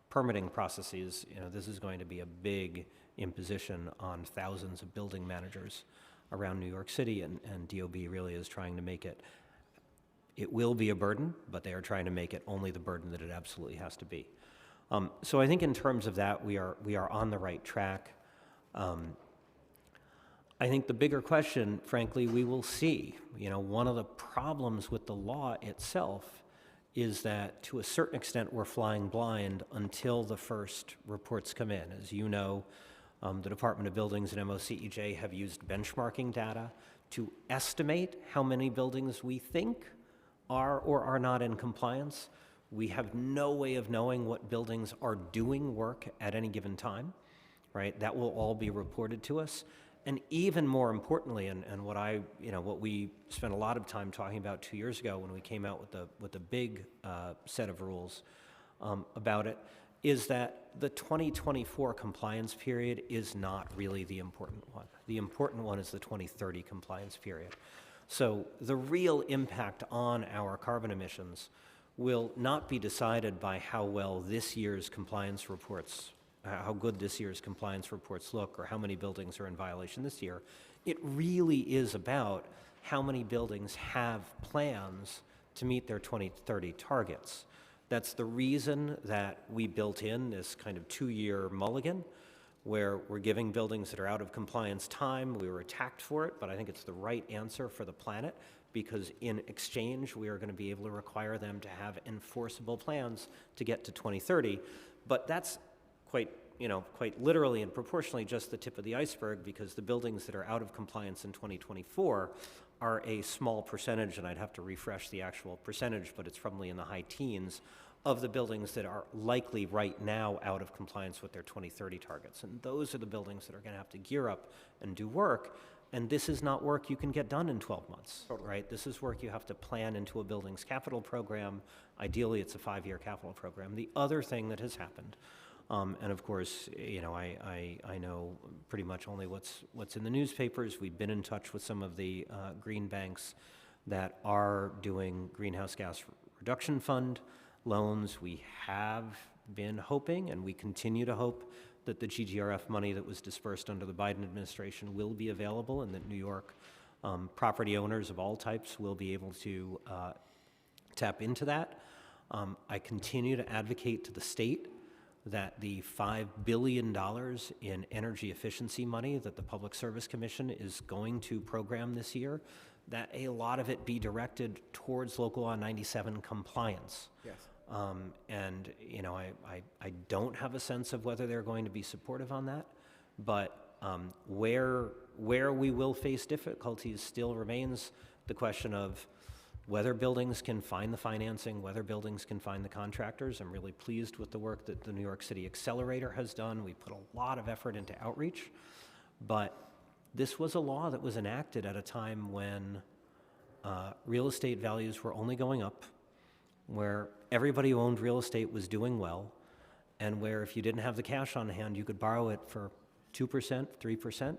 permitting processes. This is going to be a big imposition on thousands of building managers around New York City, and DOB really is trying to make it. It will be a burden, but they are trying to make it only the burden that it absolutely has to be. So I think in terms of that, we are on the right track. I think the bigger question, frankly, we will see. One of the problems with the law itself is that to a certain extent we're flying blind until the first reports come in. As you know, the Department of Buildings and MOCEJ have used benchmarking data to estimate how many buildings we think are or are not in compliance. We have no way of knowing what buildings are doing work at any given time, right? That will all be reported to us. And even more importantly, and what we spent a lot of time talking about 2 years ago when we came out with the big set of rules about it, is that the 2024 compliance period is not really the important one. The important one is the 2030 compliance period. So the real impact on our carbon emissions will not be decided by how well this year's compliance reports, how good this year's compliance reports look, or how many buildings are in violation this year. It really is about how many buildings have plans to meet their 2030 targets. That's the reason that we built in this kind of 2-year mulligan, where we're giving buildings that are out of compliance time. We were attacked for it, but I think it's the right answer for the planet, because in exchange, we are going to be able to require them to have enforceable plans to get to 2030. But that's quite literally and proportionally just the tip of the iceberg, because the buildings that are out of compliance in 2024 are a small percentage, and I'd have to refresh the actual percentage, but it's probably in the high teens, of the buildings that are likely right now out of compliance with their 2030 targets. And those are the buildings that are going to have to gear up and do work. And this is not work you can get done in 12 months, right? This is work you have to plan into a building's capital program. Ideally, it's a 5-year capital program. The other thing that has happened, and of course, I know pretty much only what's in the newspapers. We've been in touch with some of the green banks that are doing greenhouse gas reduction fund loans. We have been hoping, and we continue to hope, that the GGRF money that was dispersed under the Biden administration will be available, and that New York property owners of all types will be able to tap into that. I continue to advocate to the state that the $5 billion in energy efficiency money that the Public Service Commission is going to program this year, that a lot of it be directed towards Local Law 97 compliance. Yes. I don't have a sense of whether they're going to be supportive on that, but where we will face difficulties still remains the question of whether buildings can find the financing, whether buildings can find the contractors. I'm really pleased with the work that the New York City Accelerator has done. We put a lot of effort into outreach, but this was a law that was enacted at a time when real estate values were only going up, where everybody who owned real estate was doing well, and where if you didn't have the cash on hand, you could borrow it for 2%, 3%.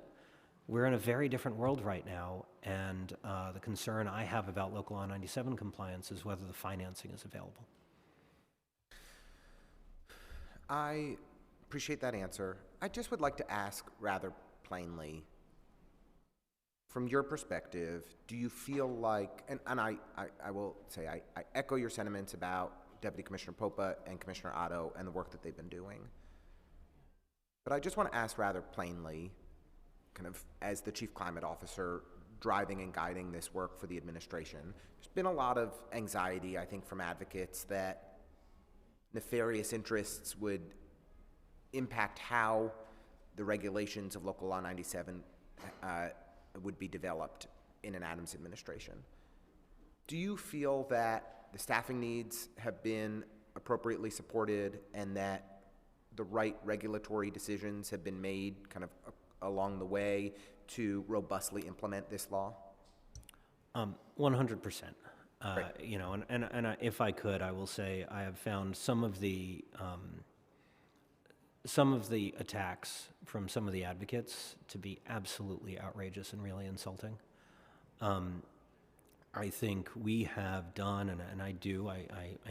We're in a very different world right now, and the concern I have about Local Law 97 compliance is whether the financing is available. I appreciate that answer. I just would like to ask rather plainly, from your perspective, do you feel like, and I will say I echo your sentiments about Deputy Commissioner Popa and Commissioner Otto and the work that they've been doing. But I just want to ask rather plainly, kind of as the Chief Climate Officer driving and guiding this work for the administration, there's been a lot of anxiety, I think, from advocates that nefarious interests would impact how the regulations of Local Law 97 would be developed in an Adams administration. Do you feel that the staffing needs have been appropriately supported and that the right regulatory decisions have been made kind of along the way to robustly implement this law? 100%. You know, and if I could, I will say I have found some of the attacks from some of the advocates to be absolutely outrageous and really insulting. I think we have done, and I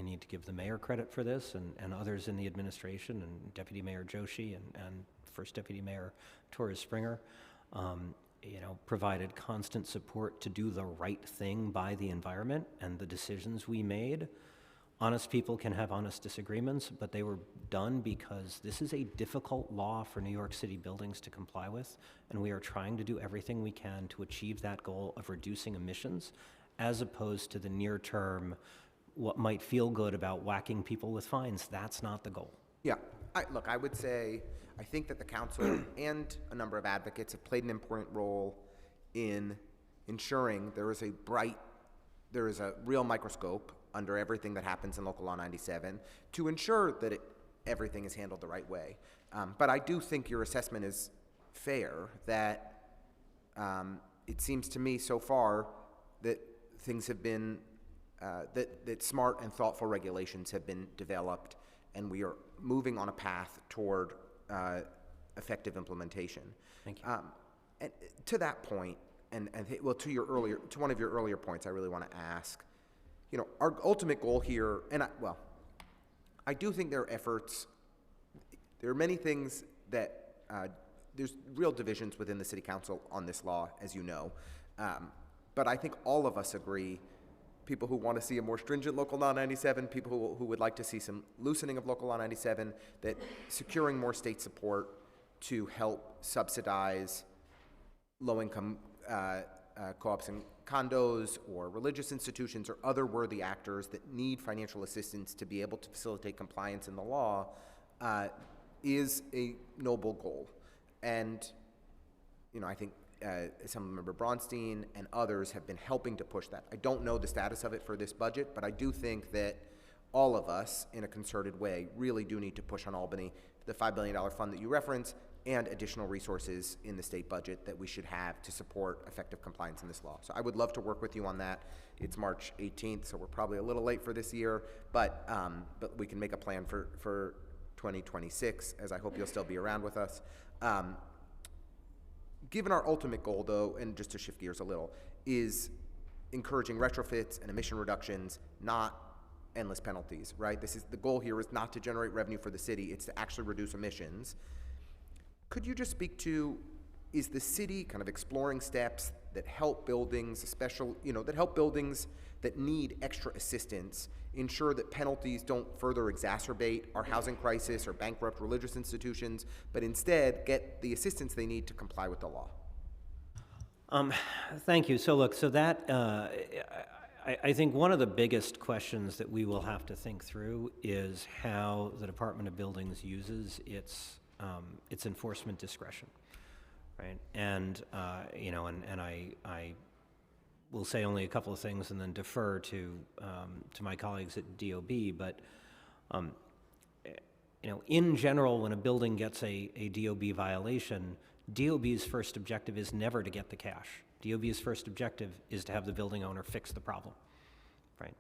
need to give the mayor credit for this, and others in the administration, and Deputy Mayor Joshi and First Deputy Mayor Torres Springer, you know, provided constant support to do the right thing by the environment and the decisions we made. Honest people can have honest disagreements, but they were done because this is a difficult law for New York City buildings to comply with, and we are trying to do everything we can to achieve that goal of reducing emissions, as opposed to the near term, what might feel good about whacking people with fines. That's not the goal. Yeah, look, I would say, I think that the council and a number of advocates have played an important role in ensuring there is a real microscope under everything that happens in Local Law 97 to ensure that everything is handled the right way. But I do think your assessment is fair, that it seems to me so far that things have been, that smart and thoughtful regulations have been developed, and we are moving on a path toward effective implementation. Thank you. And to that point, and to one of your earlier points, I really want to ask, you know, our ultimate goal here, and I do think there are efforts, there are many things that, there's real divisions within the City Council on this law, as you know, but I think all of us agree, people who want to see a more stringent Local Law 97, people who would like to see some loosening of Local Law 97, that securing more state support to help subsidize low-income co-ops and condos or religious institutions or other worthy actors that need financial assistance to be able to facilitate compliance in the law is a noble goal. And, you know, I think Assemblymember Braunstein and others have been helping to push that. I don't know the status of it for this budget, but I do think that all of us, in a concerted way, really do need to push on Albany, the $5 billion fund that you reference, and additional resources in the state budget that we should have to support effective compliance in this law. So I would love to work with you on that. It's March 18th, so we're probably a little late for this year, but we can make a plan for 2026, as I hope you'll still be around with us. Given our ultimate goal, though, and just to shift gears a little, is encouraging retrofits and emission reductions, not endless penalties, right? The goal here is not to generate revenue for the city, it's to actually reduce emissions. Could you just speak to, is the city kind of exploring steps that help buildings, that help buildings that need extra assistance, ensure that penalties don't further exacerbate our housing crisis or bankrupt religious institutions, but instead get the assistance they need to comply with the law? Thank you. So look, I think one of the biggest questions that we will have to think through is how the Department of Buildings uses its enforcement discretion, right? And I will say only a couple of things and then defer to my colleagues at DOB. But in general, when a building gets a DOB violation, DOB's first objective is never to get the cash. DOB's first objective is to have the building owner fix the problem, right?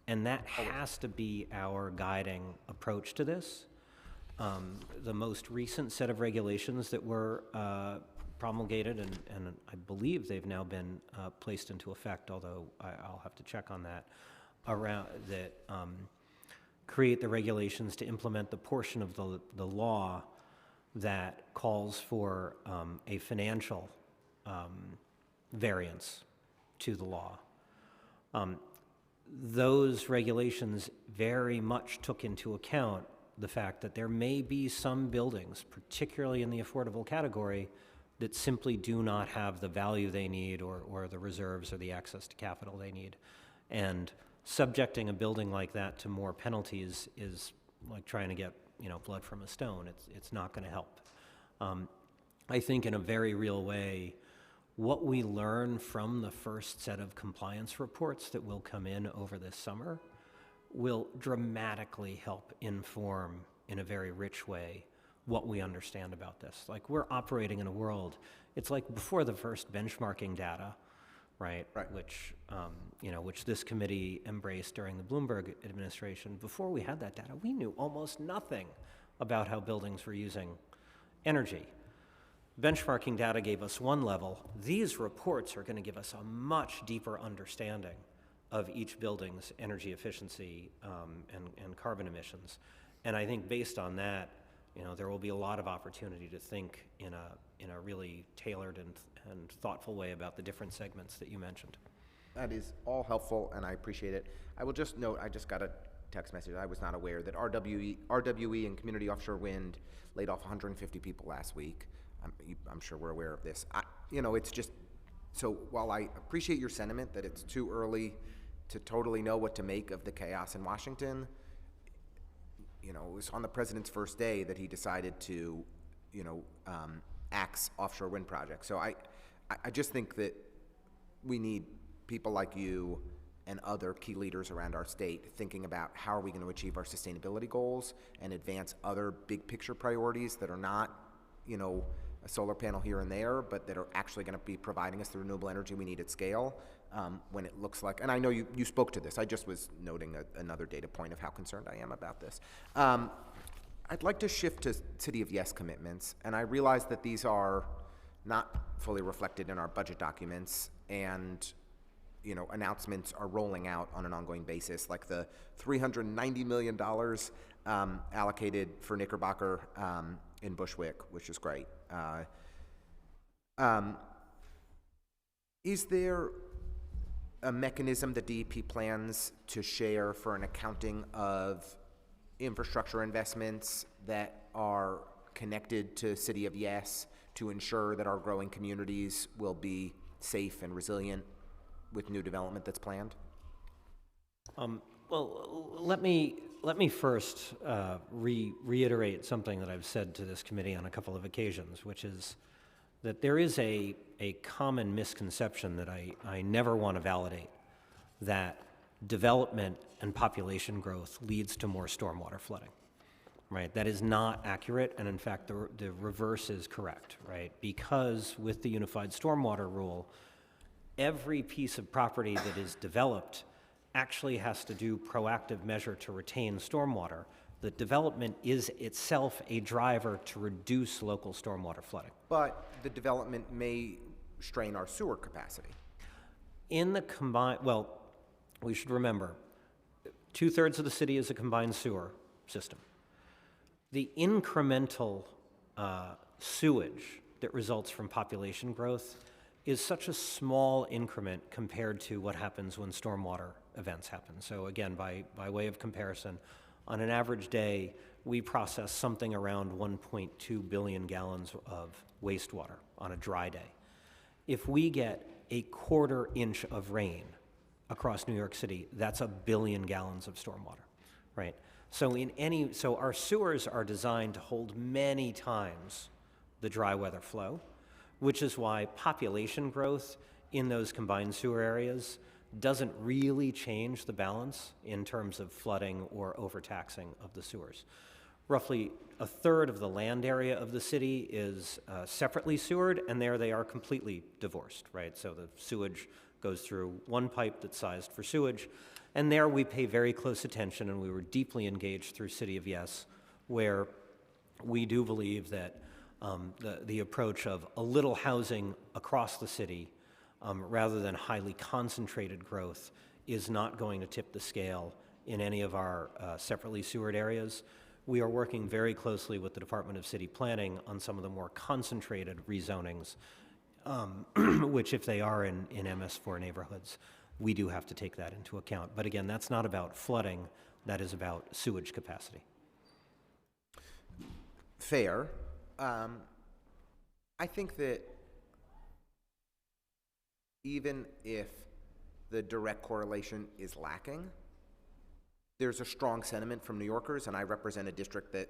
And that has to be our guiding approach to this. The most recent set of regulations that were promulgated, and I believe they've now been placed into effect, although I'll have to check on that, create the regulations to implement the portion of the law that calls for a financial variance to the law. Those regulations very much took into account the fact that there may be some buildings, particularly in the affordable category, that simply do not have the value they need or the reserves or the access to capital they need. And subjecting a building like that to more penalties is like trying to get, blood from a stone. It's not going to help. I think in a very real way, what we learn from the first set of compliance reports that will come in over this summer will dramatically help inform, in a very rich way, what we understand about this. Like, we're operating in a world, it's like before the first benchmarking data, right? Which, which this committee embraced during the Bloomberg administration. Before we had that data, we knew almost nothing about how buildings were using energy. Benchmarking data gave us one level. These reports are going to give us a much deeper understanding of each building's energy efficiency and carbon emissions. And I think based on that, there will be a lot of opportunity to think in a really tailored and thoughtful way about the different segments that you mentioned. That is all helpful, and I appreciate it. I will just note, I just got a text message. I was not aware that RWE and Community Offshore Wind laid off 150 people last week. I'm sure we're aware of this. It's just, so while I appreciate your sentiment that it's too early to totally know what to make of the chaos in Washington, it was on the president's first day that he decided to, axe offshore wind projects. So I just think that we need people like you and other key leaders around our state thinking about how are we going to achieve our sustainability goals and advance other big picture priorities that are not, a solar panel here and there, but that are actually going to be providing us the renewable energy we need at scale when it looks like, and I know you spoke to this, I just was noting another data point of how concerned I am about this. I'd like to shift to City of Yes commitments, and I realize that these are not fully reflected in our budget documents, and announcements are rolling out on an ongoing basis, like the $390 million allocated for Knickerbocker in Bushwick, which is great. Is there a mechanism that DEP plans to share for an accounting of infrastructure investments that are connected to City of Yes to ensure that our growing communities will be safe and resilient with new development that's planned? Well, let me first reiterate something that I've said to this committee on a couple of occasions, which is that there is a common misconception that I never want to validate, that development and population growth leads to more stormwater flooding, right? That is not accurate, and in fact, the reverse is correct, right? Because with the Unified Stormwater Rule, every piece of property that is developed actually has to do proactive measure to retain stormwater. The development is itself a driver to reduce local stormwater flooding. But the development may strain our sewer capacity. In the combined, well, we should remember, 2/3 of the city is a combined sewer system. The incremental sewage that results from population growth is such a small increment compared to what happens when stormwater events happen. So again, by way of comparison, on an average day, we process something around 1.2 billion gallons of wastewater on a dry day. If we get a 1/4 inch of rain across New York City, that's 1 billion gallons of stormwater, right? So our sewers are designed to hold many times the dry weather flow, which is why population growth in those combined sewer areas doesn't really change the balance in terms of flooding or overtaxing of the sewers. Roughly 1/3 of the land area of the city is separately sewered, and there they are completely divorced, right? So the sewage goes through one pipe that's sized for sewage, and there we pay very close attention, and we were deeply engaged through City of Yes, where we do believe that the approach of a little housing across the city rather than highly concentrated growth is not going to tip the scale in any of our separately sewered areas. We are working very closely with the Department of City Planning on some of the more concentrated rezonings, which if they are in MS4 neighborhoods, we do have to take that into account. But again, that's not about flooding, that is about sewage capacity. fair. I think that even if the direct correlation is lacking, there's a strong sentiment from New Yorkers, and I represent a district that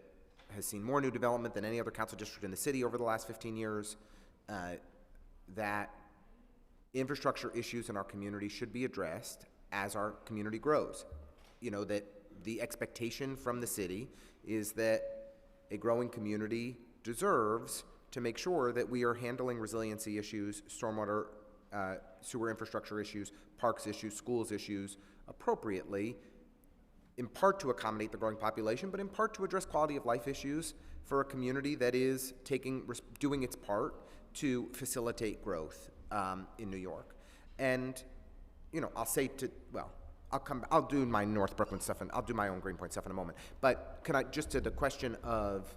has seen more new development than any other council district in the city over the last 15 years, that infrastructure issues in our community should be addressed as our community grows. You know, that the expectation from the city is that a growing community deserves to make sure that we are handling resiliency issues, stormwater, sewer infrastructure issues, parks issues, schools issues appropriately, in part to accommodate the growing population, but in part to address quality of life issues for a community that is doing its part to facilitate growth in New York. And, you know, I'll do my North Brooklyn stuff, and I'll do my own Greenpoint stuff in a moment. But can I, just to the question of,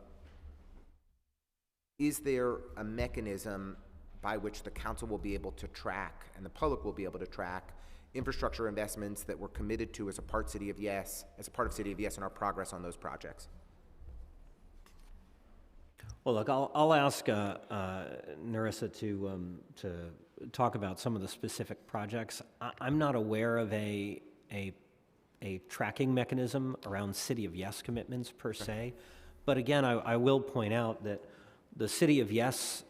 is there a mechanism by which the council will be able to track, and the public will be able to track, infrastructure investments that were committed to as a part of City of Yes, and our progress on those projects? Well, look, I'll ask Narissa to talk about some of the specific projects. I'm not aware of a tracking mechanism around City of Yes commitments per se, but again, I will point out that the City of Yes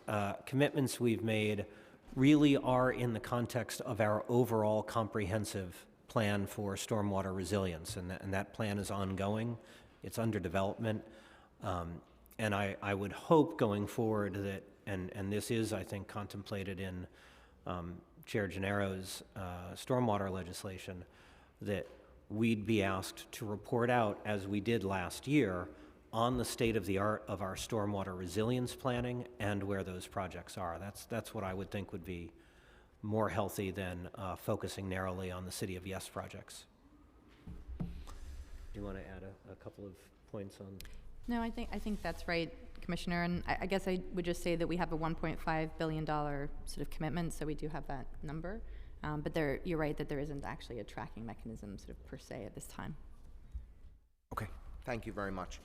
commitments we've made really are in the context of our overall comprehensive plan for stormwater resilience, and that plan is ongoing. It's under development. And I would hope going forward that, and this is, I think, contemplated in Chair Gennaro's stormwater legislation, that we'd be asked to report out, as we did last year, on the state of the art of our stormwater resilience planning and where those projects are. That's what I would think would be more healthy than focusing narrowly on the City of Yes projects. Do you want to add a couple of points on? No, I think that's right, Commissioner, and I guess I would just say that we have a $1.5 billion sort of commitment, so we do have that number. But you're right that there isn't actually a tracking mechanism sort of per se at this time. Okay, thank you very much.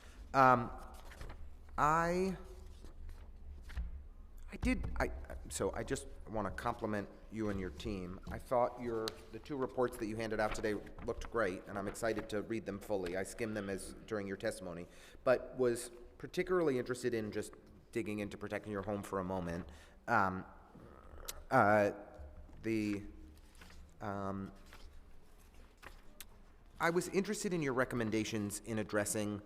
So I just want to compliment you and your team. I thought the two reports that you handed out today looked great, and I'm excited to read them fully. I skimmed them during your testimony, but was particularly interested in just digging into protecting your home for a moment. I was interested in your recommendations in addressing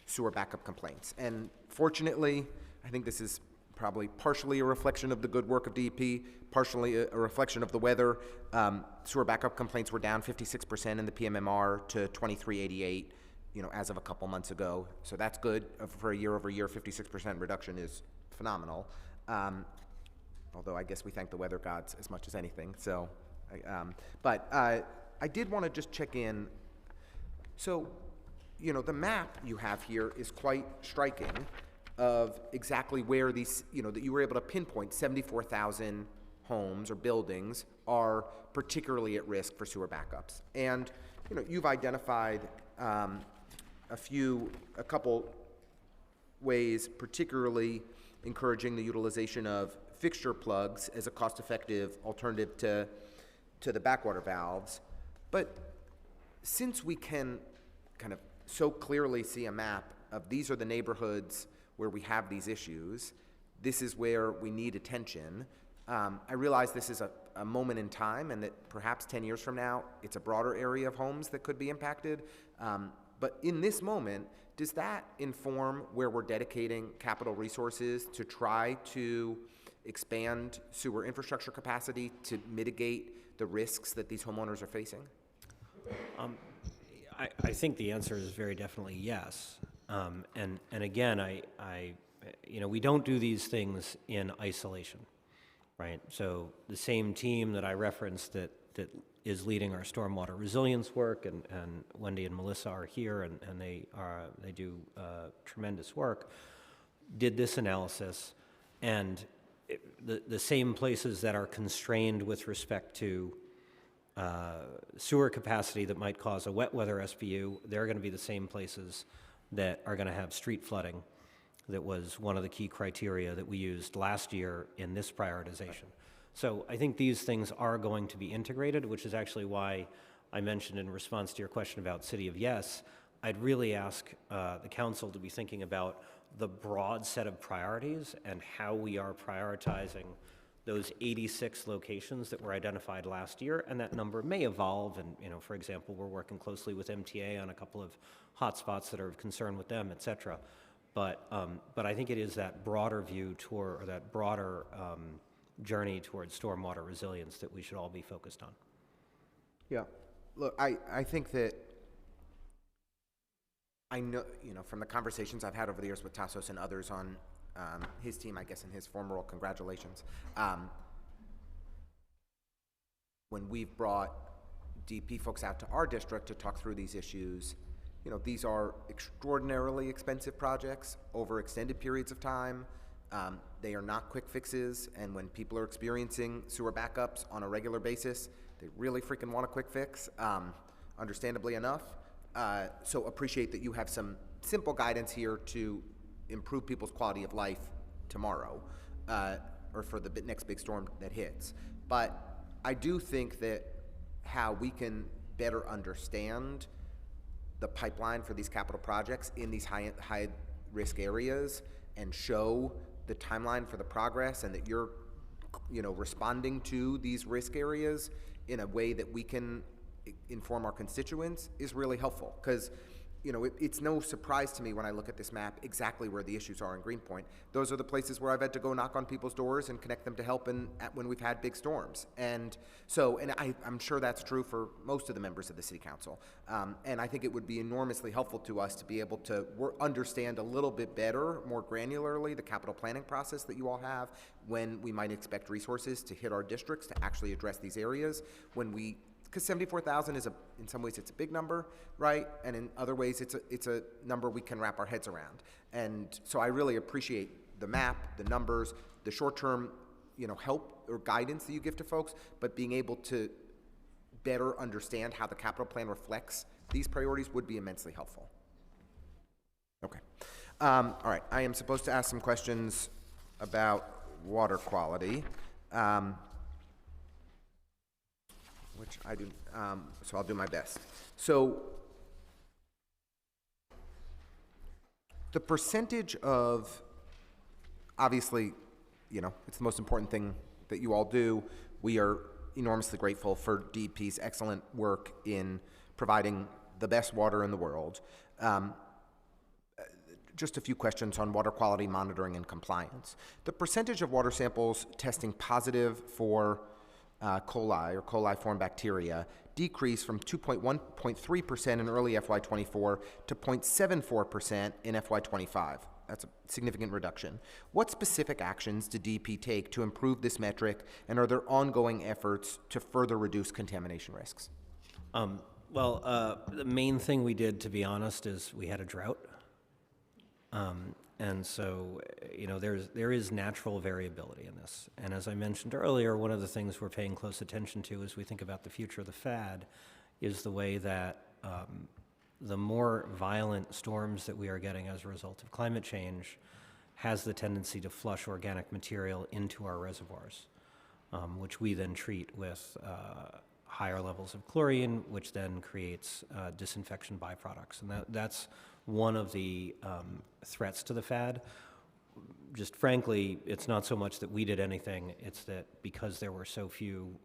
sewer backup complaints. And fortunately, I think this is probably partially a reflection of the good work of DEP, partially a reflection of the weather. Sewer backup complaints were down 56% in the PMMR to 2388, as of a couple months ago. So that's good. For a year-over-year 56% reduction is phenomenal. Although I guess we thank the weather gods as much as anything. So, but I did want to just check in. So, the map you have here is quite striking of exactly where these, that you were able to pinpoint 74,000 homes or buildings are particularly at risk for sewer backups. And, you've identified a couple ways, particularly encouraging the utilization of fixture plugs as a cost-effective alternative to the backwater valves. But since we can kind of so clearly see a map of these are the neighborhoods where we have these issues, this is where we need attention. I realize this is a moment in time and that perhaps 10 years from now, it's a broader area of homes that could be impacted. But in this moment, does that inform where we're dedicating capital resources to try to expand sewer infrastructure capacity to mitigate the risks that these homeowners are facing? I think the answer is very definitely yes. And again, we don't do these things in isolation, right? So the same team that I referenced that is leading our stormwater resilience work, and Wendy and Melissa are here, and they do tremendous work, did this analysis, and the same places that are constrained with respect to sewer capacity that might cause a wet weather SPU, they're going to be the same places that are going to have street flooding that was one of the key criteria that we used last year in this prioritization. So I think these things are going to be integrated, which is actually why I mentioned in response to your question about City of Yes, I'd really ask the council to be thinking about the broad set of priorities and how we are prioritizing those 86 locations that were identified last year, and that number may evolve. And, you know, for example, we're working closely with MTA on a couple of hotspots that are of concern with them, et cetera. But I think it is that broader view toward, or that broader journey towards stormwater resilience that we should all be focused on. Yeah. Look, I think that I know, you know, from the conversations I've had over the years with Tassos and others on his team, I guess, in his former role, congratulations. When we've brought DP folks out to our district to talk through these issues, you know, these are extraordinarily expensive projects over extended periods of time. They are not quick fixes, and when people are experiencing sewer backups on a regular basis, they really freaking want a quick fix, understandably enough. So appreciate that you have some simple guidance here to improve people's quality of life tomorrow, or for the next big storm that hits. But I do think that how we can better understand the pipeline for these capital projects in these high risk areas and show the timeline for the progress, and that you're, you know, responding to these risk areas in a way that we can inform our constituents is really helpful. Because, you know, it's no surprise to me when I look at this map exactly where the issues are in Greenpoint. Those are the places where I've had to go knock on people's doors and connect them to help when we've had big storms. And so, and I'm sure that's true for most of the members of the City Council. And I think it would be enormously helpful to us to be able to understand a little bit better, more granularly, the capital planning process that you all have, when we might expect resources to hit our districts to actually address these areas, because 74,000 is in some ways it's a big number, right? And in other ways it's a number we can wrap our heads around. And so I really appreciate the map, the numbers, the short-term, you know, help or guidance that you give to folks, but being able to better understand how the capital plan reflects these priorities would be immensely helpful. Okay. All right, I am supposed to ask some questions about water quality. Which I do, so I'll do my best. So the percentage of, obviously, you know, it's the most important thing that you all do. We are enormously grateful for DEP's excellent work in providing the best water in the world. Just a few questions on water quality monitoring and compliance. The percentage of water samples testing positive for coli or coliform bacteria decreased from 2.3% in early FY24 to 0.74% in FY25. That's a significant reduction. What specific actions did DEP take to improve this metric, and are there ongoing efforts to further reduce contamination risks? The main thing we did, to be honest, is we had a drought. And so, you know, there is natural variability in this. And as I mentioned earlier, one of the things we're paying close attention to as we think about the future of the FAD is the way that the more violent storms that we are getting as a result of climate change has the tendency to flush organic material into our reservoirs, which we then treat with higher levels of chlorine, which then creates disinfection byproducts. And that's one of the threats to the FAD. Just frankly, it's not so much that we did anything, it's that because there were so few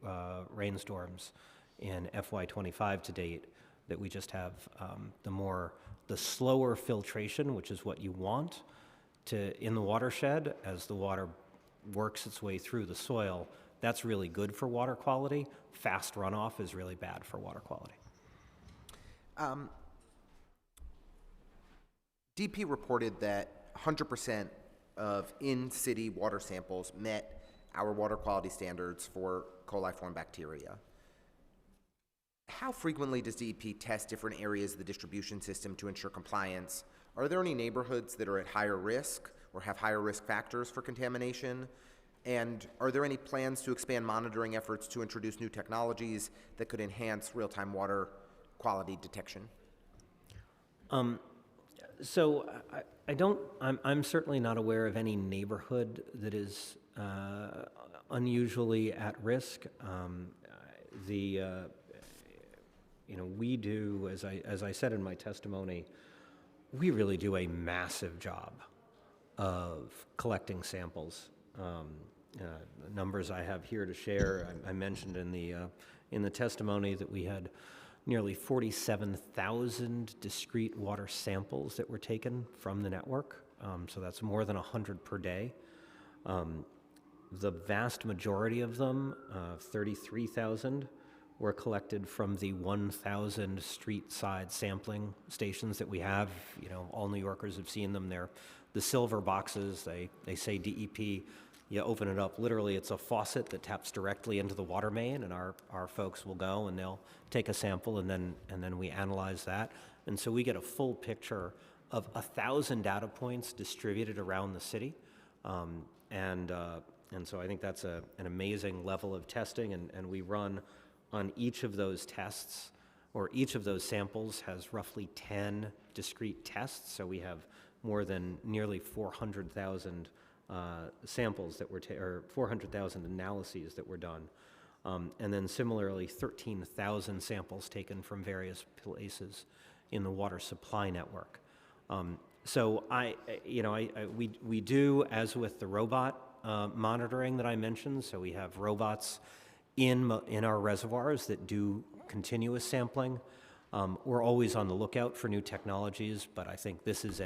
rainstorms in FY25 to date, that we just have the slower filtration, which is what you want in the watershed as the water works its way through the soil. That's really good for water quality. Fast runoff is really bad for water quality. DP reported that 100% of in-city water samples met our water quality standards for coliform bacteria. How frequently does DEP test different areas of the distribution system to ensure compliance? Are there any neighborhoods that are at higher risk or have higher risk factors for contamination? And are there any plans to expand monitoring efforts to introduce new technologies that could enhance real-time water quality detection? I'm certainly not aware of any neighborhood that is unusually at risk. We do, as I said in my testimony, we really do a massive job of collecting samples. The numbers I have here to share, I mentioned in the testimony that we had nearly 47,000 discrete water samples that were taken from the network. So that's more than 100 per day. The vast majority of them, 33,000, were collected from the 1,000 street side sampling stations that we have. All New Yorkers have seen them. They're the silver boxes. They say DEP. You open it up, literally it's a faucet that taps directly into the water main, and our folks will go and they'll take a sample, and then we analyze that. And so we get a full picture of 1,000 data points distributed around the city. And so I think that's an amazing level of testing, and we run on each of those tests, or each of those samples has roughly 10 discrete tests. So we have more than nearly 400,000 samples that were, or 400,000 analyses that were done. And then similarly, 13,000 samples taken from various places in the water supply network. So we do, as with the robot monitoring that I mentioned, so we have robots in our reservoirs that do continuous sampling. We're always on the lookout for new technologies, but I think this is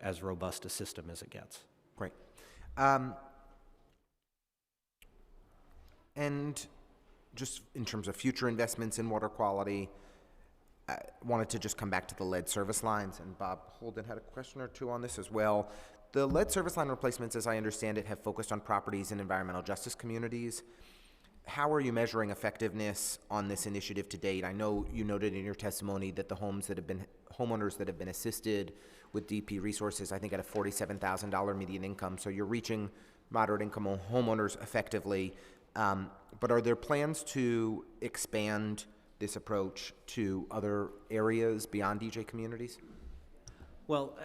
as robust a system as it gets. Great. And just in terms of future investments in water quality, I wanted to just come back to the lead service lines, and Bob Holden had a question or two on this as well. The lead service line replacements, as I understand it, have focused on properties in environmental justice communities. How are you measuring effectiveness on this initiative to date? I know you noted in your testimony that the homeowners that have been assisted with DP resources, I think at a $47,000 median income, so you're reaching moderate income homeowners effectively. But are there plans to expand this approach to other areas beyond DJ communities? Well,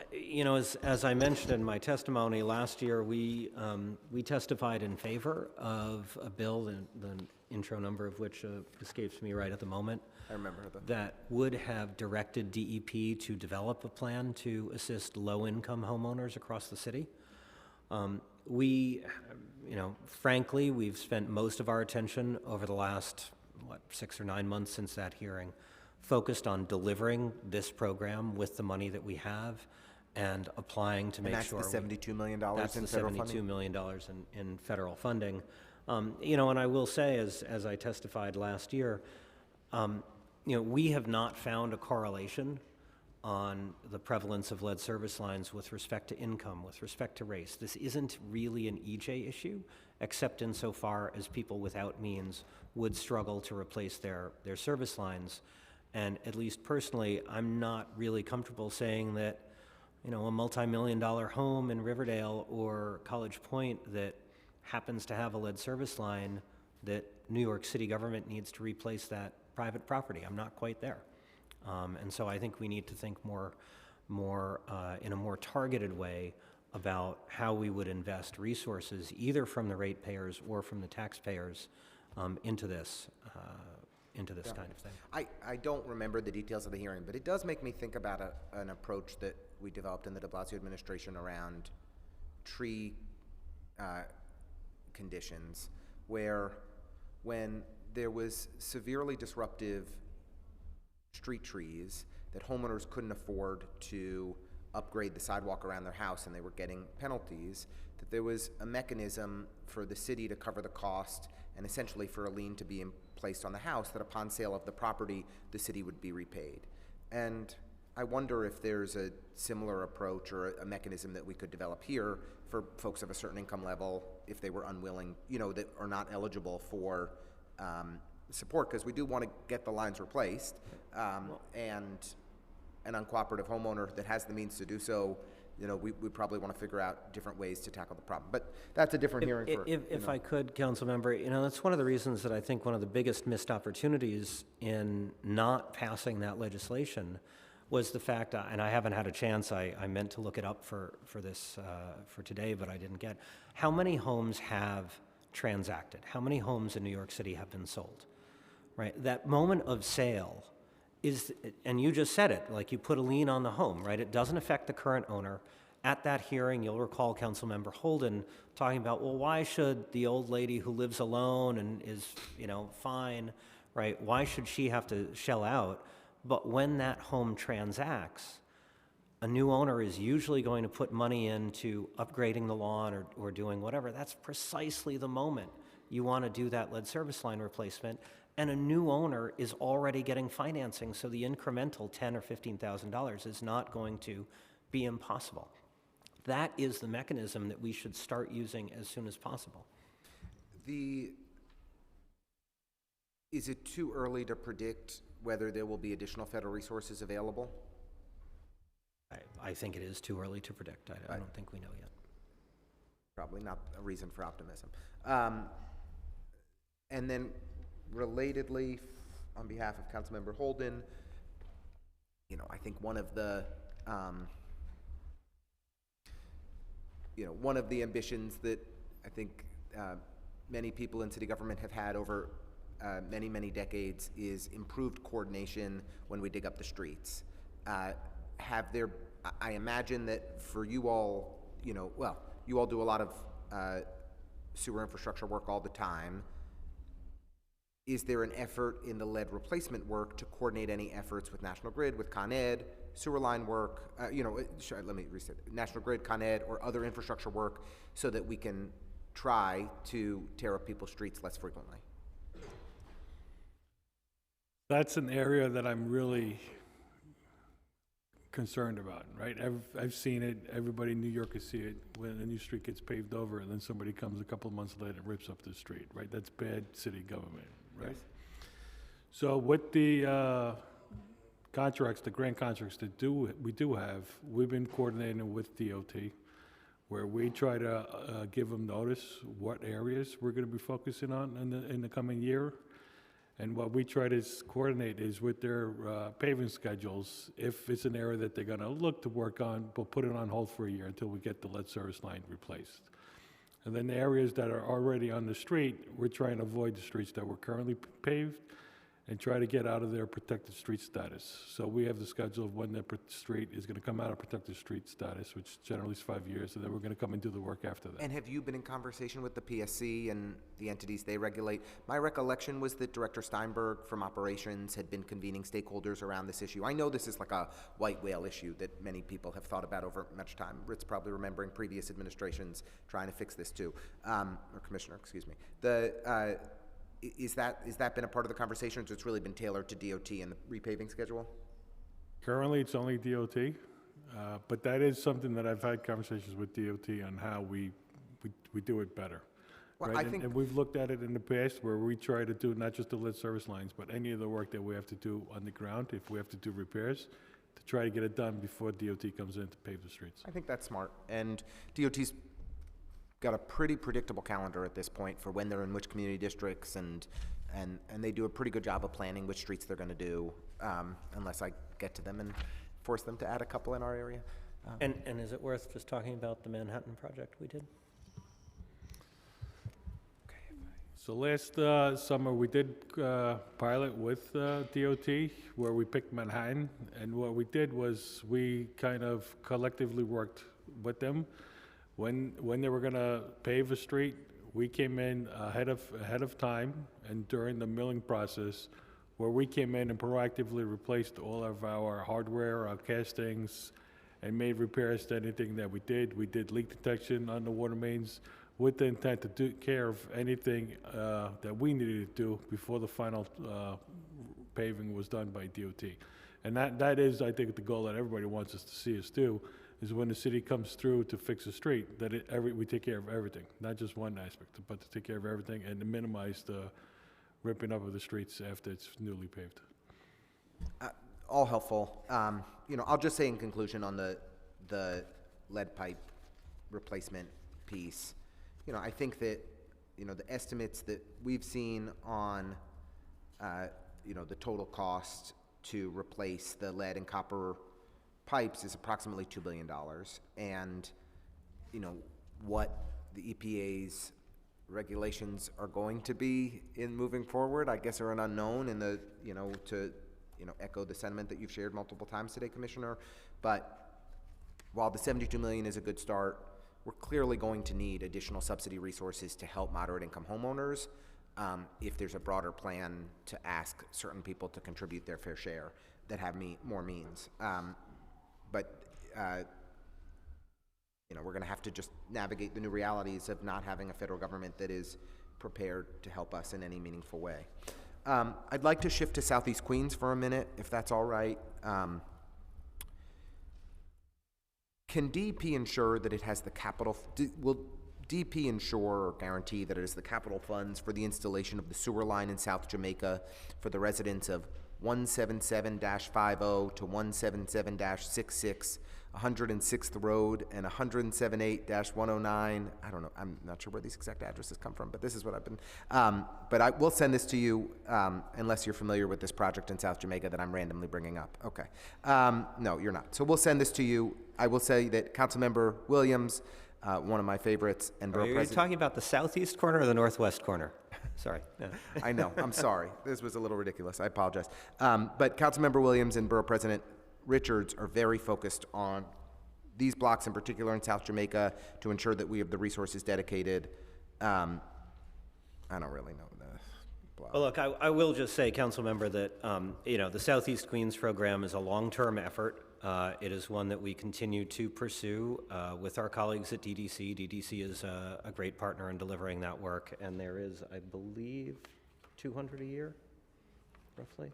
as I mentioned in my testimony last year, we testified in favor of a bill, the intro number of which escapes me right at the moment. I remember that would have directed DEP to develop a plan to assist low-income homeowners across the city. Frankly, we've spent most of our attention over the last 6 or 9 months since that hearing focused on delivering this program with the money that we have and applying to make sure. That's the $72 million in federal funding? That's the $72 million in federal funding. And I will say, as I testified last year, we have not found a correlation on the prevalence of lead service lines with respect to income, with respect to race. This isn't really an EJ issue, except insofar as people without means would struggle to replace their service lines. And at least personally, I'm not really comfortable saying that, a multi-million-dollar home in Riverdale or College Point that happens to have a lead service line, that New York City government needs to replace that private property. I'm not quite there. And so I think we need to think more in a more targeted way about how we would invest resources, either from the ratepayers or from the taxpayers, into this kind of thing. I don't remember the details of the hearing, but it does make me think about an approach that we developed in the de Blasio administration around tree conditions, where when there was severely disruptive street trees that homeowners couldn't afford to upgrade the sidewalk around their house and they were getting penalties, that there was a mechanism for the city to cover the cost and essentially for a lien to be placed on the house, that upon sale of the property, the city would be repaid. And I wonder if there's a similar approach or a mechanism that we could develop here for folks of a certain income level if they were unwilling, that are not eligible for support, because we do want to get the lines replaced, and an uncooperative homeowner that has the means to do so, we probably want to figure out different ways to tackle the problem. But that's a different hearing for. If I could, council member, that's one of the reasons that I think one of the biggest missed opportunities in not passing that legislation was the fact, and I haven't had a chance, I meant to look it up for this, for today, but I didn't get, how many homes have transacted? How many homes in New York City have been sold? Right? That moment of sale is, and you just said it, like you put a lien on the home, right? It doesn't affect the current owner. At that hearing, you'll recall Councilmember Holden talking about, well, why should the old lady who lives alone and is, fine, right? Why should she have to shell out? But when that home transacts, a new owner is usually going to put money into upgrading the lawn or doing whatever. That's precisely the moment you want to do that lead service line replacement. And a new owner is already getting financing, so the incremental $10,000 or $15,000 is not going to be impossible. That is the mechanism that we should start using as soon as possible. Is it too early to predict whether there will be additional federal resources available? I think it is too early to predict. I don't think we know yet. Probably not a reason for optimism. And then relatedly, on behalf of Councilmember Holden, I think one of the ambitions that I think many people in city government have had over many, many decades is improved coordination when we dig up the streets. I imagine that for you all, you all do a lot of sewer infrastructure work all the time. Is there an effort in the lead replacement work to coordinate any efforts with National Grid, with Con Ed, sewer line work, let me reset, National Grid, Con Ed, or other infrastructure work so that we can try to tear up people's streets less frequently? That's an area that I'm really concerned about, right? I've seen it. Everybody in New York can see it when a new street gets paved over and then somebody comes a couple of months later and rips up the street, right? That's bad city government, right? Yes. So with the contracts, the grant contracts that we do have, we've been coordinating with DOT, where we try to give them notice what areas we're going to be focusing on in the coming year. And what we try to coordinate is with their paving schedules. If it's an area that they're going to look to work on, we'll put it on hold for a year until we get the lead service line replaced. And then the areas that are already on the street, we're trying to avoid the streets that were currently paved and try to get out of their protected street status. So we have the schedule of when the street is going to come out of protected street status, which generally is 5 years, and then we're going to come and do the work after that. And have you been in conversation with the PSC and the entities they regulate? My recollection was that Director Steinberg from operations had been convening stakeholders around this issue. I know this is like a white whale issue that many people have thought about over much time. Rick's probably remembering previous administrations trying to fix this too, or Commissioner, excuse me. Is that been a part of the conversation, or it's really been tailored to DOT and the repaving schedule? Currently, it's only DOT, but that is something that I've had conversations with DOT on how we do it better. Well, right? I think and we've looked at it in the past where we try to do not just the lead service lines, but any of the work that we have to do on the ground, if we have to do repairs, to try to get it done before DOT comes in to pave the streets. I think that's smart, and DOT's got a pretty predictable calendar at this point for when they're in which community districts, and they do a pretty good job of planning which streets they're going to do, unless I get to them and force them to add a couple in our area. And is it worth just talking about the Manhattan project we did? So last summer, we did pilot with DOT where we picked Manhattan, and what we did was we kind of collectively worked with them. When they were going to pave a street, we came in ahead of time, and during the milling process, where we came in and proactively replaced all of our hardware, our castings, and made repairs to anything that we did. We did leak detection on the water mains with the intent to take care of anything that we needed to do before the final paving was done by DOT. And that is, I think, the goal that everybody wants us to see us do, is when the city comes through to fix a street, that we take care of everything, not just one aspect, but to take care of everything and to minimize the ripping up of the streets after it's newly paved. All helpful. I'll just say in conclusion on the lead pipe replacement piece, I think that, the estimates that we've seen on, the total cost to replace the lead and copper pipes is approximately $2 billion. And, you know, what the EPA's regulations are going to be in moving forward, I guess, are an unknown in the, to echo the sentiment that you've shared multiple times today, Commissioner. But while the $72 million is a good start, we're clearly going to need additional subsidy resources to help moderate income homeowners if there's a broader plan to ask certain people to contribute their fair share that have more means. We're going to have to just navigate the new realities of not having a federal government that is prepared to help us in any meaningful way. I'd like to shift to Southeast Queens for a minute, if that's all right. Can DEP ensure that it has the capital, will DEP ensure or guarantee that it has the capital funds for the installation of the sewer line in South Jamaica for the residents of 177-50 to 177-66, 106th Road, and 178-109. I don't know, I'm not sure where these exact addresses come from, but this is what I've been, but I will send this to you unless you're familiar with this project in South Jamaica that I'm randomly bringing up. Okay. No, you're not. So we'll send this to you. I will say that Councilmember Williams, one of my favorites, and Borough Are you talking about the southeast corner or the northwest corner? Sorry. No. I know, I'm sorry. This was a little ridiculous, I apologize. But Councilmember Williams and Borough President Richards are very focused on these blocks in particular in South Jamaica to ensure that we have the resources dedicated. I don't really know the block. Well, look, I will just say, Councilmember, that the Southeast Queens program is a long-term effort. It is one that we continue to pursue with our colleagues at DDC. DDC is a great partner in delivering that work, and there is, I believe, 200 a year, roughly.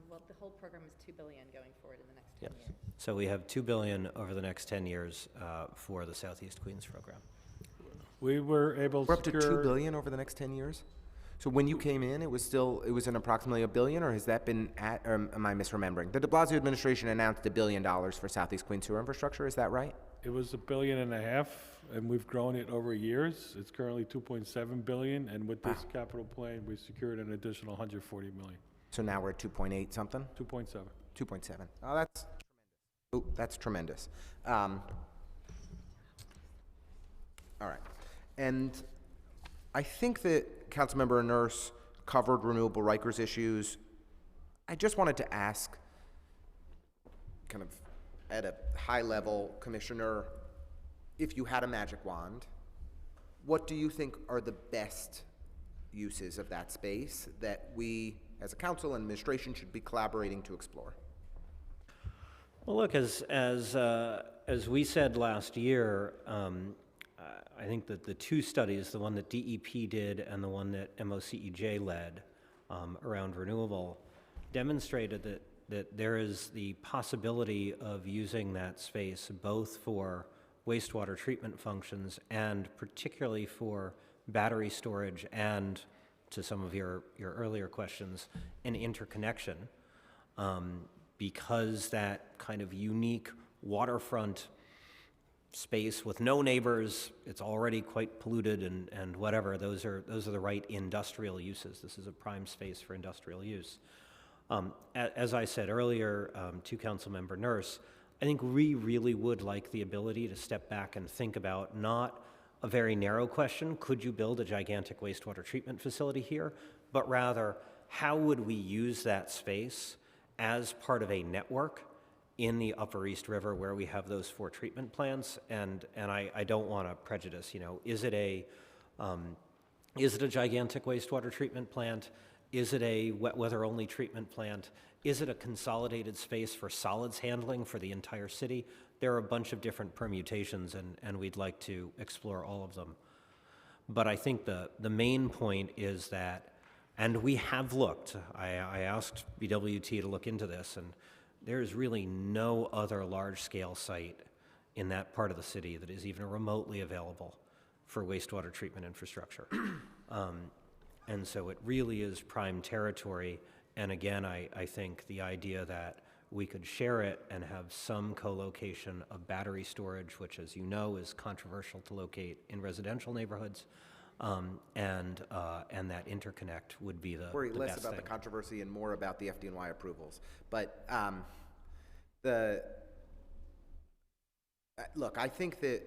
Well, the whole program is $2 billion going forward in the next 10 Yes. years. So we have $2 billion over the next 10 years for the Southeast Queens program. We were able to We're up to secure... $2 billion over the next 10 years? So when you came in, it was in approximately $1 billion, or has that been or am I misremembering? The de Blasio administration announced $1 billion for Southeast Queens sewer infrastructure, is that right? It was $1.5 billion, and we've grown it over years. It's currently $2.7 billion, and with this capital plan, we secured an additional $140 million. So now we're at 2.8 something? 2.7. 2.7. Oh, that's tremendous. All right. And I think that Councilmember Nurse covered renewable Rikers issues. I just wanted to ask, kind of at a high level, Commissioner, if you had a magic wand, what do you think are the best uses of that space that we, as a council and administration, should be collaborating to explore? Well, look, as we said last year, I think that the two studies, the one that DEP did and the one that MOCEJ led around renewable, demonstrated that there is the possibility of using that space both for wastewater treatment functions and particularly for battery storage and, to some of your earlier questions, an interconnection, because that kind of unique waterfront space with no neighbors, it's already quite polluted and whatever, those are the right industrial uses. This is a prime space for industrial use. As I said earlier to Councilmember Nurse, I think we really would like the ability to step back and think about not a very narrow question, could you build a gigantic wastewater treatment facility here, but rather, how would we use that space as part of a network in the Upper East River where we have those 4 treatment plants? And I don't want to prejudice, is it a gigantic wastewater treatment plant? Is it a wet weather only treatment plant? Is it a consolidated space for solids handling for the entire city? There are a bunch of different permutations, and we'd like to explore all of them. But I think the main point is that, and we have looked, I asked BWT to look into this, and there's really no other large-scale site in that part of the city that is even remotely available for wastewater treatment infrastructure. And so it really is prime territory. And again, I think the idea that we could share it and have some co-location of battery storage, which, as you know, is controversial to locate in residential neighborhoods, and that interconnect would be the Worry the less best about the thing. controversy and more about the FDNY approvals. But look, I think that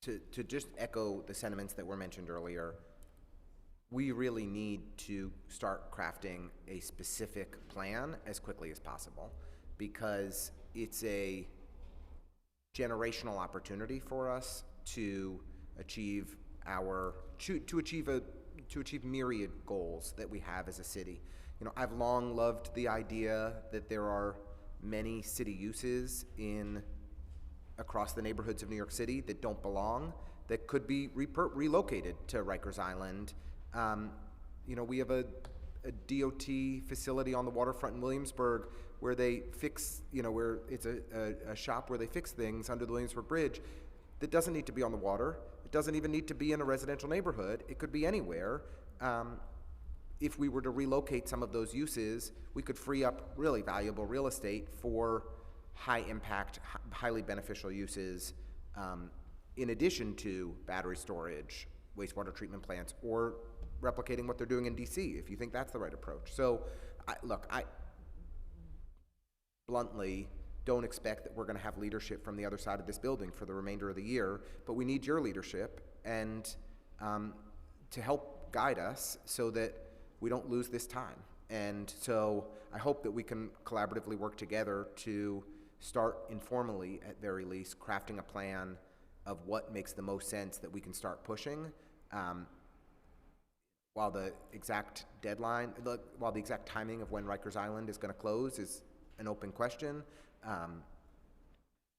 to just echo the sentiments that were mentioned earlier, we really need to start crafting a specific plan as quickly as possible, because it's a generational opportunity for us to achieve to achieve myriad goals that we have as a city. You know, I've long loved the idea that there are many city uses across the neighborhoods of New York City that don't belong, that could be relocated to Rikers Island. You know, we have a DOT facility on the waterfront in Williamsburg where they fix, you know, where it's a shop where they fix things under the Williamsburg Bridge that doesn't need to be on the water. It doesn't even need to be in a residential neighborhood. It could be anywhere. If we were to relocate some of those uses, we could free up really valuable real estate for high impact, highly beneficial uses, in addition to battery storage, wastewater treatment plants, or replicating what they're doing in DC, if you think that's the right approach. So, I bluntly don't expect that we're going to have leadership from the other side of this building for the remainder of the year, but we need your leadership and to help guide us so that we don't lose this time. And so I hope that we can collaboratively work together to start informally, at very least, crafting a plan of what makes the most sense that we can start pushing. While the exact deadline, while the exact timing of when Rikers Island is going to close is an open question,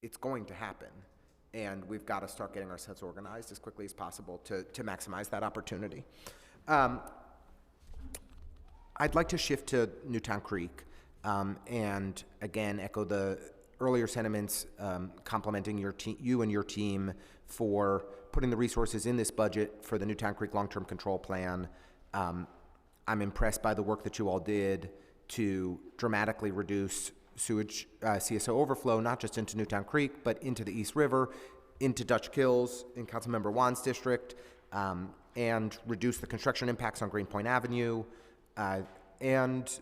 it's going to happen. And we've got to start getting ourselves organized as quickly as possible to maximize that opportunity. I'd like to shift to Newtown Creek and again echo the earlier sentiments complimenting you and your team for putting the resources in this budget for the Newtown Creek Long-Term Control Plan. I'm impressed by the work that you all did to dramatically reduce sewage CSO overflow, not just into Newtown Creek, but into the East River, into Dutch Kills, in Councilmember Wan's district, and reduce the construction impacts on Greenpoint Avenue. And,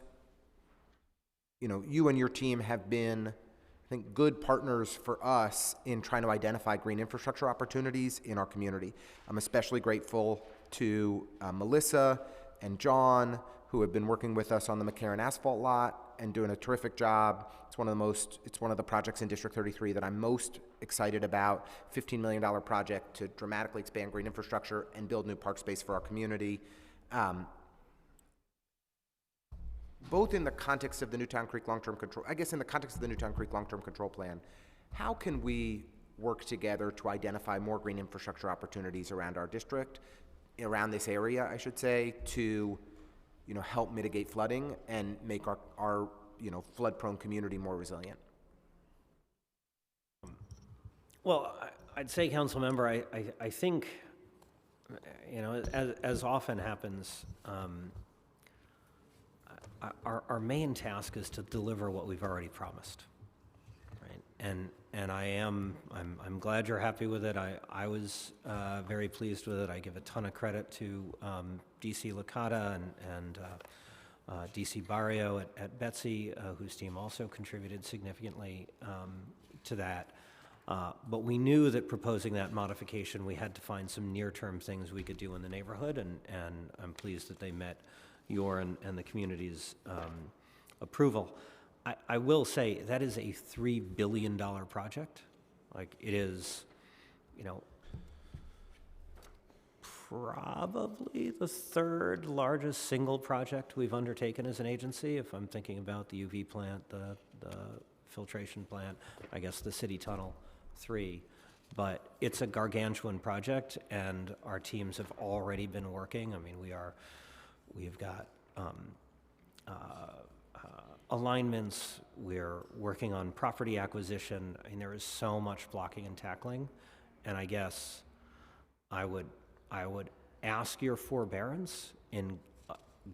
you know, you and your team have been, I think, good partners for us in trying to identify green infrastructure opportunities in our community. I'm especially grateful to Melissa and John, who have been working with us on the McCarran asphalt lot and doing a terrific job. It's one of the projects in District 33 that I'm most excited about. $15 million project to dramatically expand green infrastructure and build new park space for our community. Both in the context of the Newtown Creek Long-Term Control, I guess in the context of the Newtown Creek Long-Term Control Plan, how can we work together to identify more green infrastructure opportunities around our district, around this area, I should say, to, you know, help mitigate flooding and make our you know, flood-prone community more resilient? Well, I'd say, council member, I think, you know, as often happens, our main task is to deliver what we've already promised, right? And I'm glad you're happy with it. I was very pleased with it. I give a ton of credit to DC Licata and DC Barrio at Betsy, whose team also contributed significantly to that. But we knew that proposing that modification, we had to find some near-term things we could do in the neighborhood, and I'm pleased that they met your and the community's approval. I will say that is a $3 billion project. Like, it is, you know, probably the third largest single project we've undertaken as an agency. If I'm thinking about the UV plant, the filtration plant, I guess the city tunnel 3. But it's a gargantuan project, and our teams have already been working. I mean, we've got alignments, we're working on property acquisition. I mean, there is so much blocking and tackling, and I guess I would ask your forbearance in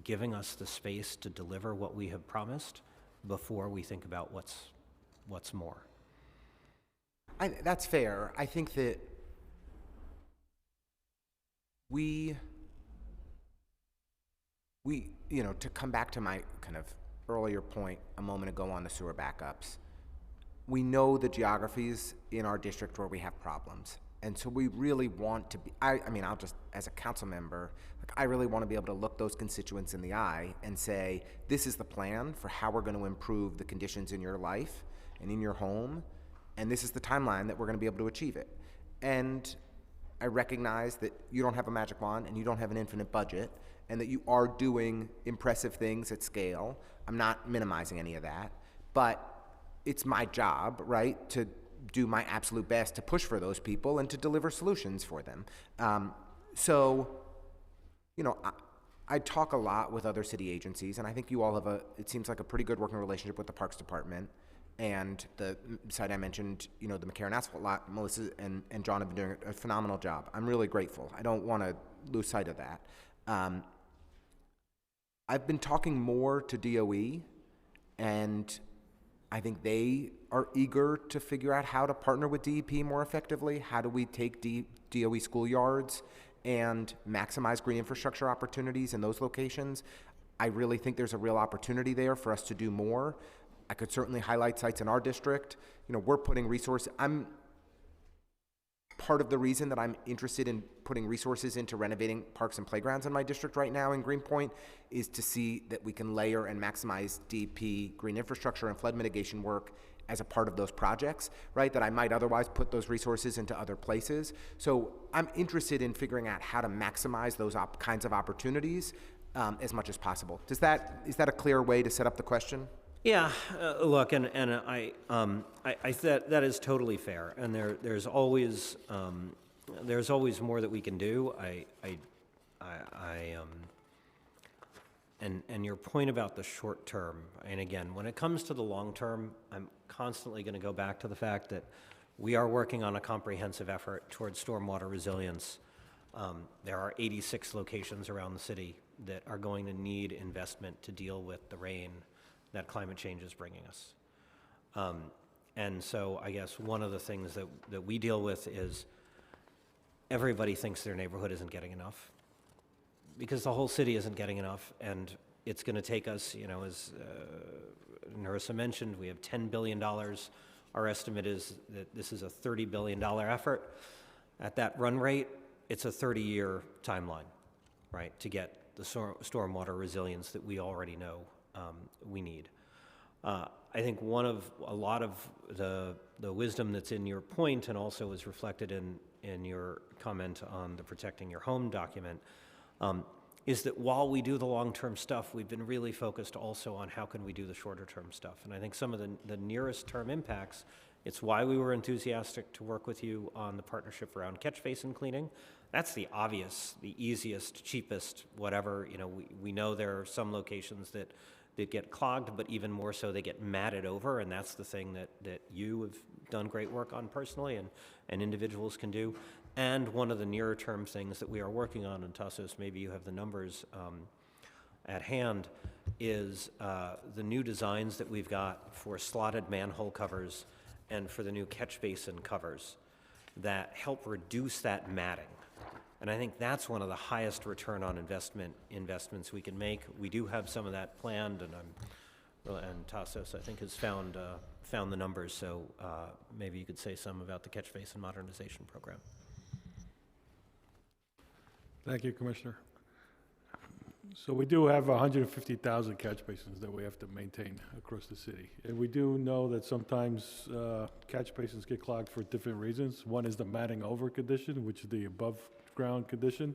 giving us the space to deliver what we have promised before we think about what's more. That's fair. I think that we, to come back to my kind of earlier point a moment ago on the sewer backups, we know the geographies in our district where we have problems. And so we really want to be, I mean, I'll just, as a council member, like, I really want to be able to look those constituents in the eye and say, this is the plan for how we're going to improve the conditions in your life and in your home, and this is the timeline that we're going to be able to achieve it. And I recognize that you don't have a magic wand and you don't have an infinite budget, and that you are doing impressive things at scale. I'm not minimizing any of that, but it's my job, right, to do my absolute best to push for those people and to deliver solutions for them. I talk a lot with other city agencies, and I think you all have it seems like a pretty good working relationship with the Parks Department. And the site I mentioned, the McCarran Asphalt lot, Melissa and John have been doing a phenomenal job. I'm really grateful. I don't want to lose sight of that. I've been talking more to DOE, and I think they are eager to figure out how to partner with DEP more effectively. How do we take DOE schoolyards and maximize green infrastructure opportunities in those locations? I really think there's a real opportunity there for us to do more. I could certainly highlight sites in our district. We're putting resources. Part of the reason that I'm interested in putting resources into renovating parks and playgrounds in my district right now in Greenpoint is to see that we can layer and maximize DEP green infrastructure and flood mitigation work as a part of those projects, right? That I might otherwise put those resources into other places. So I'm interested in figuring out how to maximize those kinds of opportunities as much as possible. Is that a clear way to set up the question? Yeah, look, and I that is totally fair, and there's always more that we can do. And your point about the short term, and again, when it comes to the long term, I'm constantly going to go back to the fact that we are working on a comprehensive effort towards stormwater resilience. There are 86 locations around the city that are going to need investment to deal with the rain that climate change is bringing us. And so I guess one of the things that we deal with is everybody thinks their neighborhood isn't getting enough, because the whole city isn't getting enough, and it's going to take us, as Narissa mentioned, we have $10 billion. Our estimate is that this is a $30 billion effort. At that run rate, it's a 30-year timeline, right, to get the stormwater resilience that we already know we need. I think a lot of the wisdom that's in your point, and also is reflected in your comment on the Protecting Your Home document, is that while we do the long-term stuff, we've been really focused also on how can we do the shorter-term stuff. And I think some of the nearest term impacts, it's why we were enthusiastic to work with you on the partnership around catch basin cleaning. That's the obvious, the easiest, cheapest, whatever. We know there are some locations that get clogged, but even more so, they get matted over, and that's the thing that you have done great work on personally, and individuals can do. And one of the nearer term things that we are working on, and Tassos, maybe you have the numbers at hand, is the new designs that we've got for slotted manhole covers and for the new catch basin covers that help reduce that matting. And I think that's one of the highest return on investments we can make. We do have some of that planned, and Tassos, I think, has found the numbers. So maybe you could say some about the catch basin modernization program. Thank you, Commissioner. So we do have 150,000 catch basins that we have to maintain across the city. And we do know that sometimes catch basins get clogged for different reasons. One is the matting over condition, which is the above ground condition.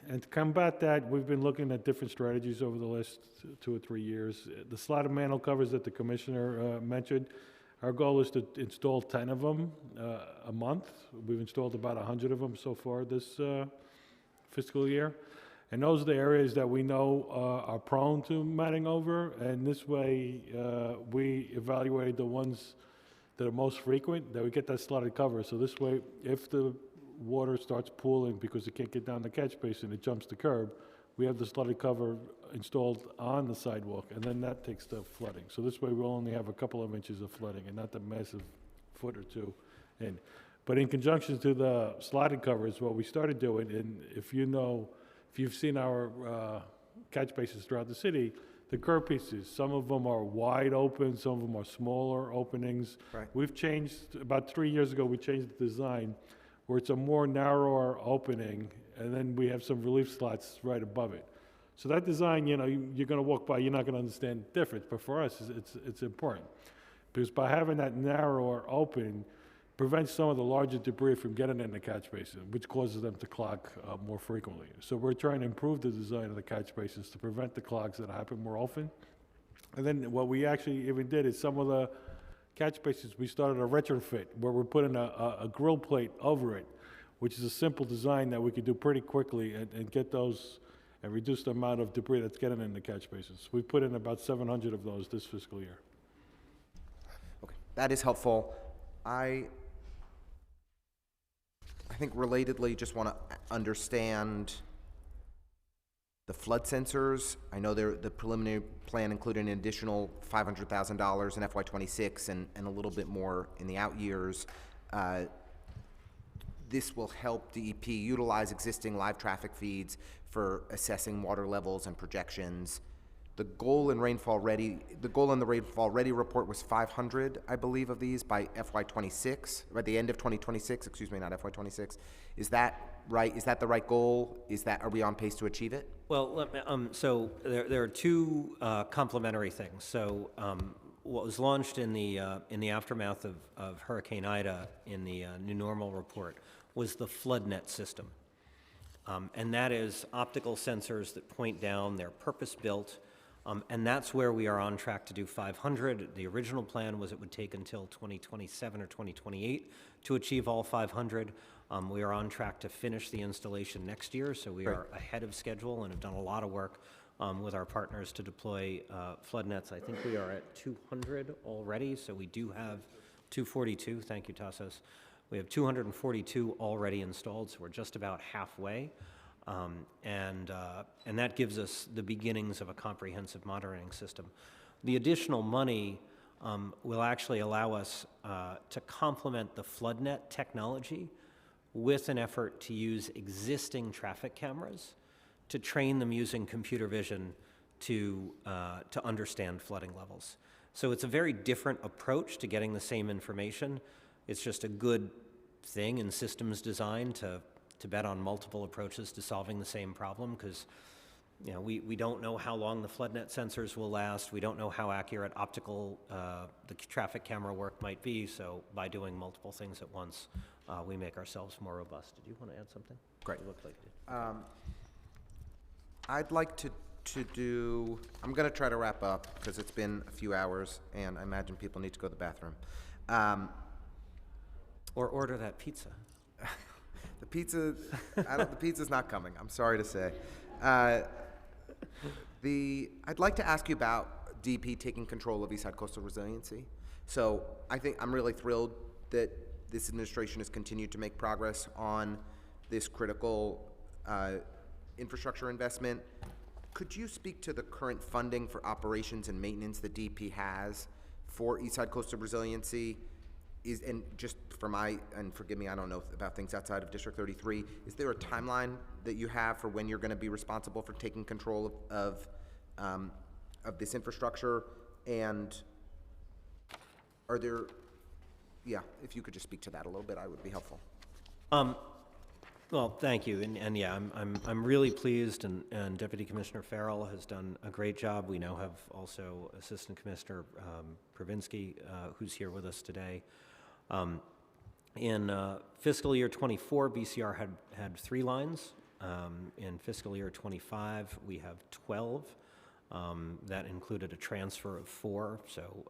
And to combat that, we've been looking at different strategies over the last 2 or 3 years. The slotted manhole covers that the Commissioner mentioned, our goal is to install 10 of them a month. We've installed about 100 of them so far this fiscal year. And those are the areas that we know are prone to matting over. And this way, we evaluate the ones that are most frequent, that we get that slotted cover. So this way, if the water starts pooling because it can't get down the catch basin, it jumps the curb, we have the slotted cover installed on the sidewalk, and then that takes the flooding. So this way, we'll only have a couple of inches of flooding and not the massive foot or two. And But in conjunction to the slotted covers, what we started doing, and if you've seen our catch basins throughout the city, the curb pieces, some of them are wide open, some of them are smaller openings. Right. We've changed, about 3 years ago, we changed the design where it's a more narrower opening, and then we have some relief slots right above it. So that design, you're going to walk by, you're not going to understand the difference, but for us, it's important. Because by having that narrower opening, prevents some of the larger debris from getting in the catch basin, which causes them to clog more frequently. So we're trying to improve the design of the catch basins to prevent the clogs that happen more often. And then what we actually even did is some of the catch basins, we started a retrofit where we're putting a grill plate over it, which is a simple design that we could do pretty quickly and get those and reduce the amount of debris that's getting in the catch basins. We put in about 700 of those this fiscal year. Okay, that is helpful. I think relatedly, just want to understand the flood sensors. I know the preliminary plan included an additional $500,000 in FY26 and a little bit more in the out years. This will help DEP utilize existing live traffic feeds for assessing water levels and projections. The goal in the Rainfall Ready report was 500, I believe, of these by FY26, by the end of 2026, excuse me, not FY26. Is that right? Is that the right goal? Are we on pace to achieve it? Well, so there are two complementary things. So what was launched in the aftermath of Hurricane Ida in the New Normal report was the FloodNet system. And that is optical sensors that point down. They're purpose-built. And that's where we are on track to do 500. The original plan was it would take until 2027 or 2028 to achieve all 500. We are on track to finish the installation next year, so we are ahead of schedule and have done a lot of work with our partners to deploy flood nets. I think we are at 200 already, so we do have 242. Thank you, Tassos. We have 242 already installed, so we're just about halfway. And that gives us the beginnings of a comprehensive monitoring system. The additional money will actually allow us to complement the FloodNet technology with an effort to use existing traffic cameras to train them using computer vision to understand flooding levels. So it's a very different approach to getting the same information. It's just a good thing in systems design to bet on multiple approaches to solving the same problem, because we don't know how long the FloodNet sensors will last. We don't know how accurate optical the traffic camera work might be. So by doing multiple things at once, we make ourselves more robust. Did you want to add something? Great. It looked like you did. I'd like to do, I'm going to try to wrap up because it's been a few hours and I imagine people need to go to the bathroom. Or order that pizza. The pizza's not coming, I'm sorry to say. I'd like to ask you about DEP taking control of Eastside Coastal Resiliency. So I think I'm really thrilled that this administration has continued to make progress on this critical infrastructure investment. Could you speak to the current funding for operations and maintenance that DEP has for Eastside Coastal Resiliency? And just for and forgive me, I don't know about things outside of District 33, is there a timeline that you have for when you're going to be responsible for taking control of this infrastructure? And are there, if you could just speak to that a little bit, I would be helpful. Well, thank you, and yeah, I'm really pleased, and Deputy Commissioner Farrell has done a great job. We now have also Assistant Commissioner Pravinsky, who's here with us today. In fiscal year 24, BCR had 3 lines. In fiscal year 25, we have 12. That included a transfer of 4, so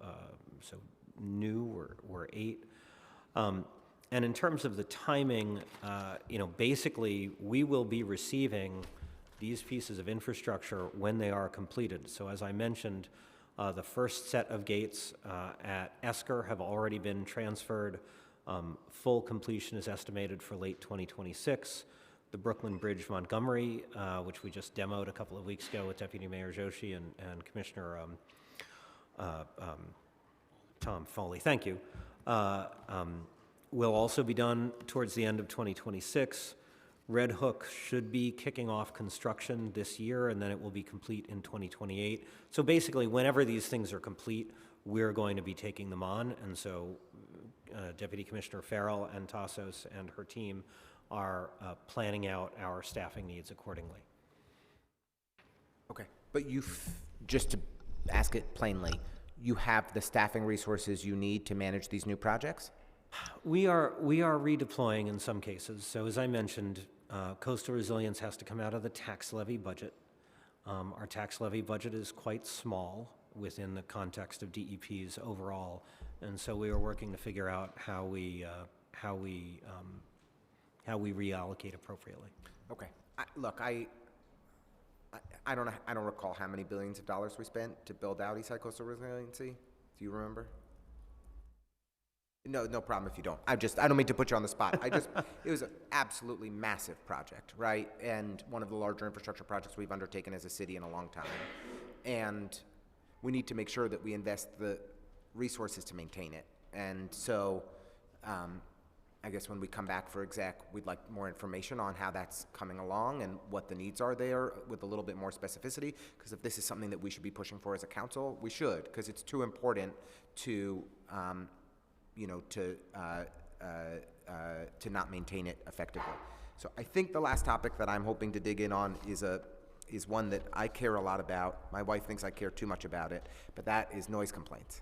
new were 8. And in terms of the timing, basically we will be receiving these pieces of infrastructure when they are completed. So as I mentioned, the first set of gates at Esker have already been transferred. Full completion is estimated for late 2026. The Brooklyn Bridge Montgomery, which we just demoed a couple of weeks ago with Deputy Mayor Joshi and Commissioner Tom Foley, thank you. will also be done towards the end of 2026. Red Hook should be kicking off construction this year, and then it will be complete in 2028. So basically, whenever these things are complete, we're going to be taking them on. And so Deputy Commissioner Farrell and Tassos and her team are planning out our staffing needs accordingly. Okay, but just to ask it plainly, you have the staffing resources you need to manage these new projects? We are redeploying in some cases. So as I mentioned, coastal resilience has to come out of the tax levy budget. Our tax levy budget is quite small within the context of DEP's overall, and so we are working to figure out how we reallocate appropriately. Okay, I don't know, I don't recall how many billions of dollars we spent to build out Eastside Coastal Resiliency. Do you remember? No problem if you don't. I don't mean to put you on the spot. It was an absolutely massive project, right? And one of the larger infrastructure projects we've undertaken as a city in a long time. And we need to make sure that we invest the resources to maintain it. And so, I guess when we come back for exec, we'd like more information on how that's coming along and what the needs are there with a little bit more specificity. Because if this is something that we should be pushing for as a council, we should, because it's too important to, to not maintain it effectively. So I think the last topic that I'm hoping to dig in on is one that I care a lot about. My wife thinks I care too much about it, but that is noise complaints.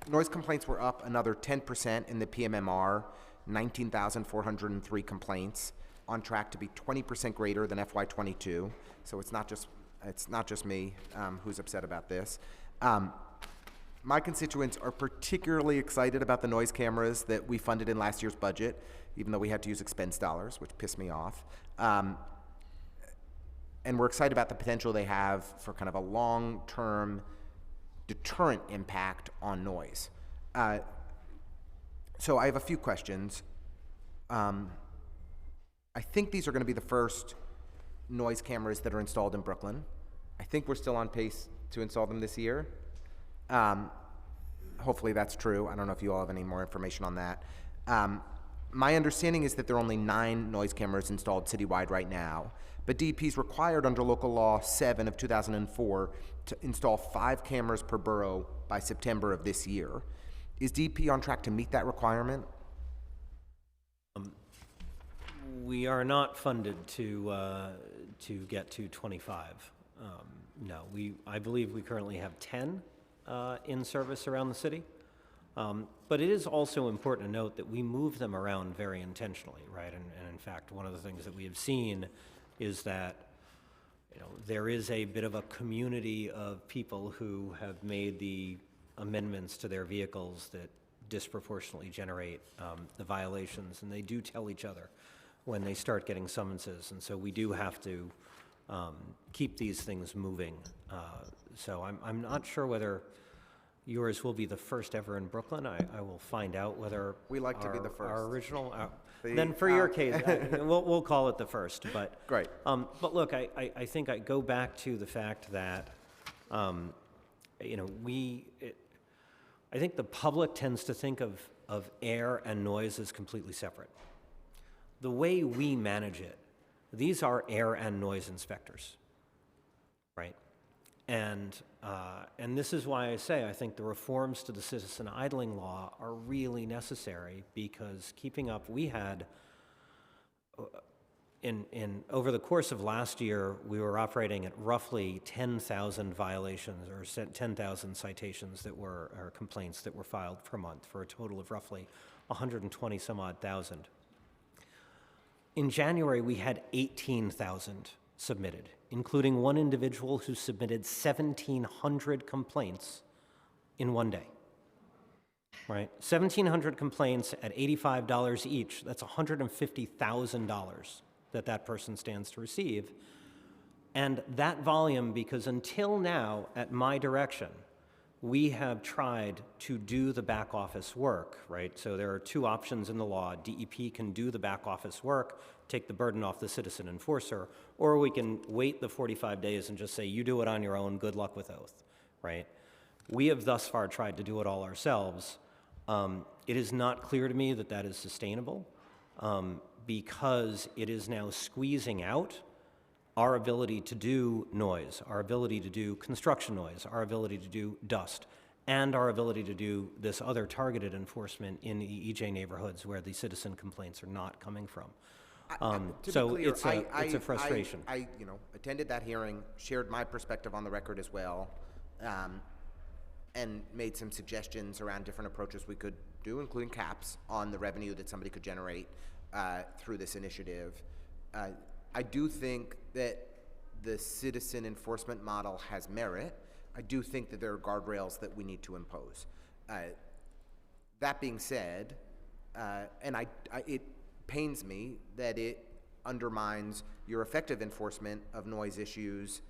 Noise complaints were up another 10% in the PMMR, 19,403 complaints, on track to be 20% greater than FY22. So it's not just me who's upset about this. My constituents are particularly excited about the noise cameras that we funded in last year's budget, even though we had to use expense dollars, which pissed me off. And we're excited about the potential they have for kind of a long-term deterrent impact on noise. So I have a few questions. I think these are going to be the first noise cameras that are installed in Brooklyn. I think we're still on pace to install them this year. Hopefully that's true. I don't know if you all have any more information on that. My understanding is that there are only 9 noise cameras installed citywide right now, but DEP is required under Local Law 7 of 2004 to install 5 cameras per borough by September of this year. Is DEP on track to meet that requirement? We are not funded to get to 25. No, I believe we currently have 10 in service around the city. But it is also important to note that we move them around very intentionally, right? And in fact, one of the things that we have seen is that there is a bit of a community of people who have made the amendments to their vehicles that disproportionately generate the violations, and they do tell each other when they start getting summonses, and so we do have to keep these things moving. So I'm not sure whether yours will be the first ever in Brooklyn. I will find out whether we like to be the first. Our original. Then for your case, we'll call it the first. But great. But look, I think I go back to the fact that I think the public tends to think of air and noise as completely separate. The way we manage it, these are air and noise inspectors, right? And this is why I say I think the reforms to the citizen idling law are really necessary, because keeping up, we had, over the course of last year, we were operating at roughly 10,000 violations or 10,000 citations or complaints that were filed per month, for a total of roughly 120 some odd thousand. In January, we had 18,000 submitted, including one individual who submitted 1,700 complaints in one day, right? 1,700 complaints at $85 each, that's $150,000 that person stands to receive. And that volume, because until now, at my direction, we have tried to do the back office work, right? So there are 2 options in the law. DEP can do the back office work, take the burden off the citizen enforcer, or we can wait the 45 days and just say, you do it on your own, good luck with oath, right? We have thus far tried to do it all ourselves. It is not clear to me that that is sustainable because it is now squeezing out our ability to do noise, our ability to do construction noise, our ability to do dust, and our ability to do this other targeted enforcement in the EJ neighborhoods where the citizen complaints are not coming from. To So be clear, it's a frustration. I attended that hearing, shared my perspective on the record as well, and made some suggestions around different approaches we could do, including caps on the revenue that somebody could generate through this initiative. I do think that the citizen enforcement model has merit. I do think that there are guardrails that we need to impose. That being said, and it pains me that it undermines your effective enforcement of noise issues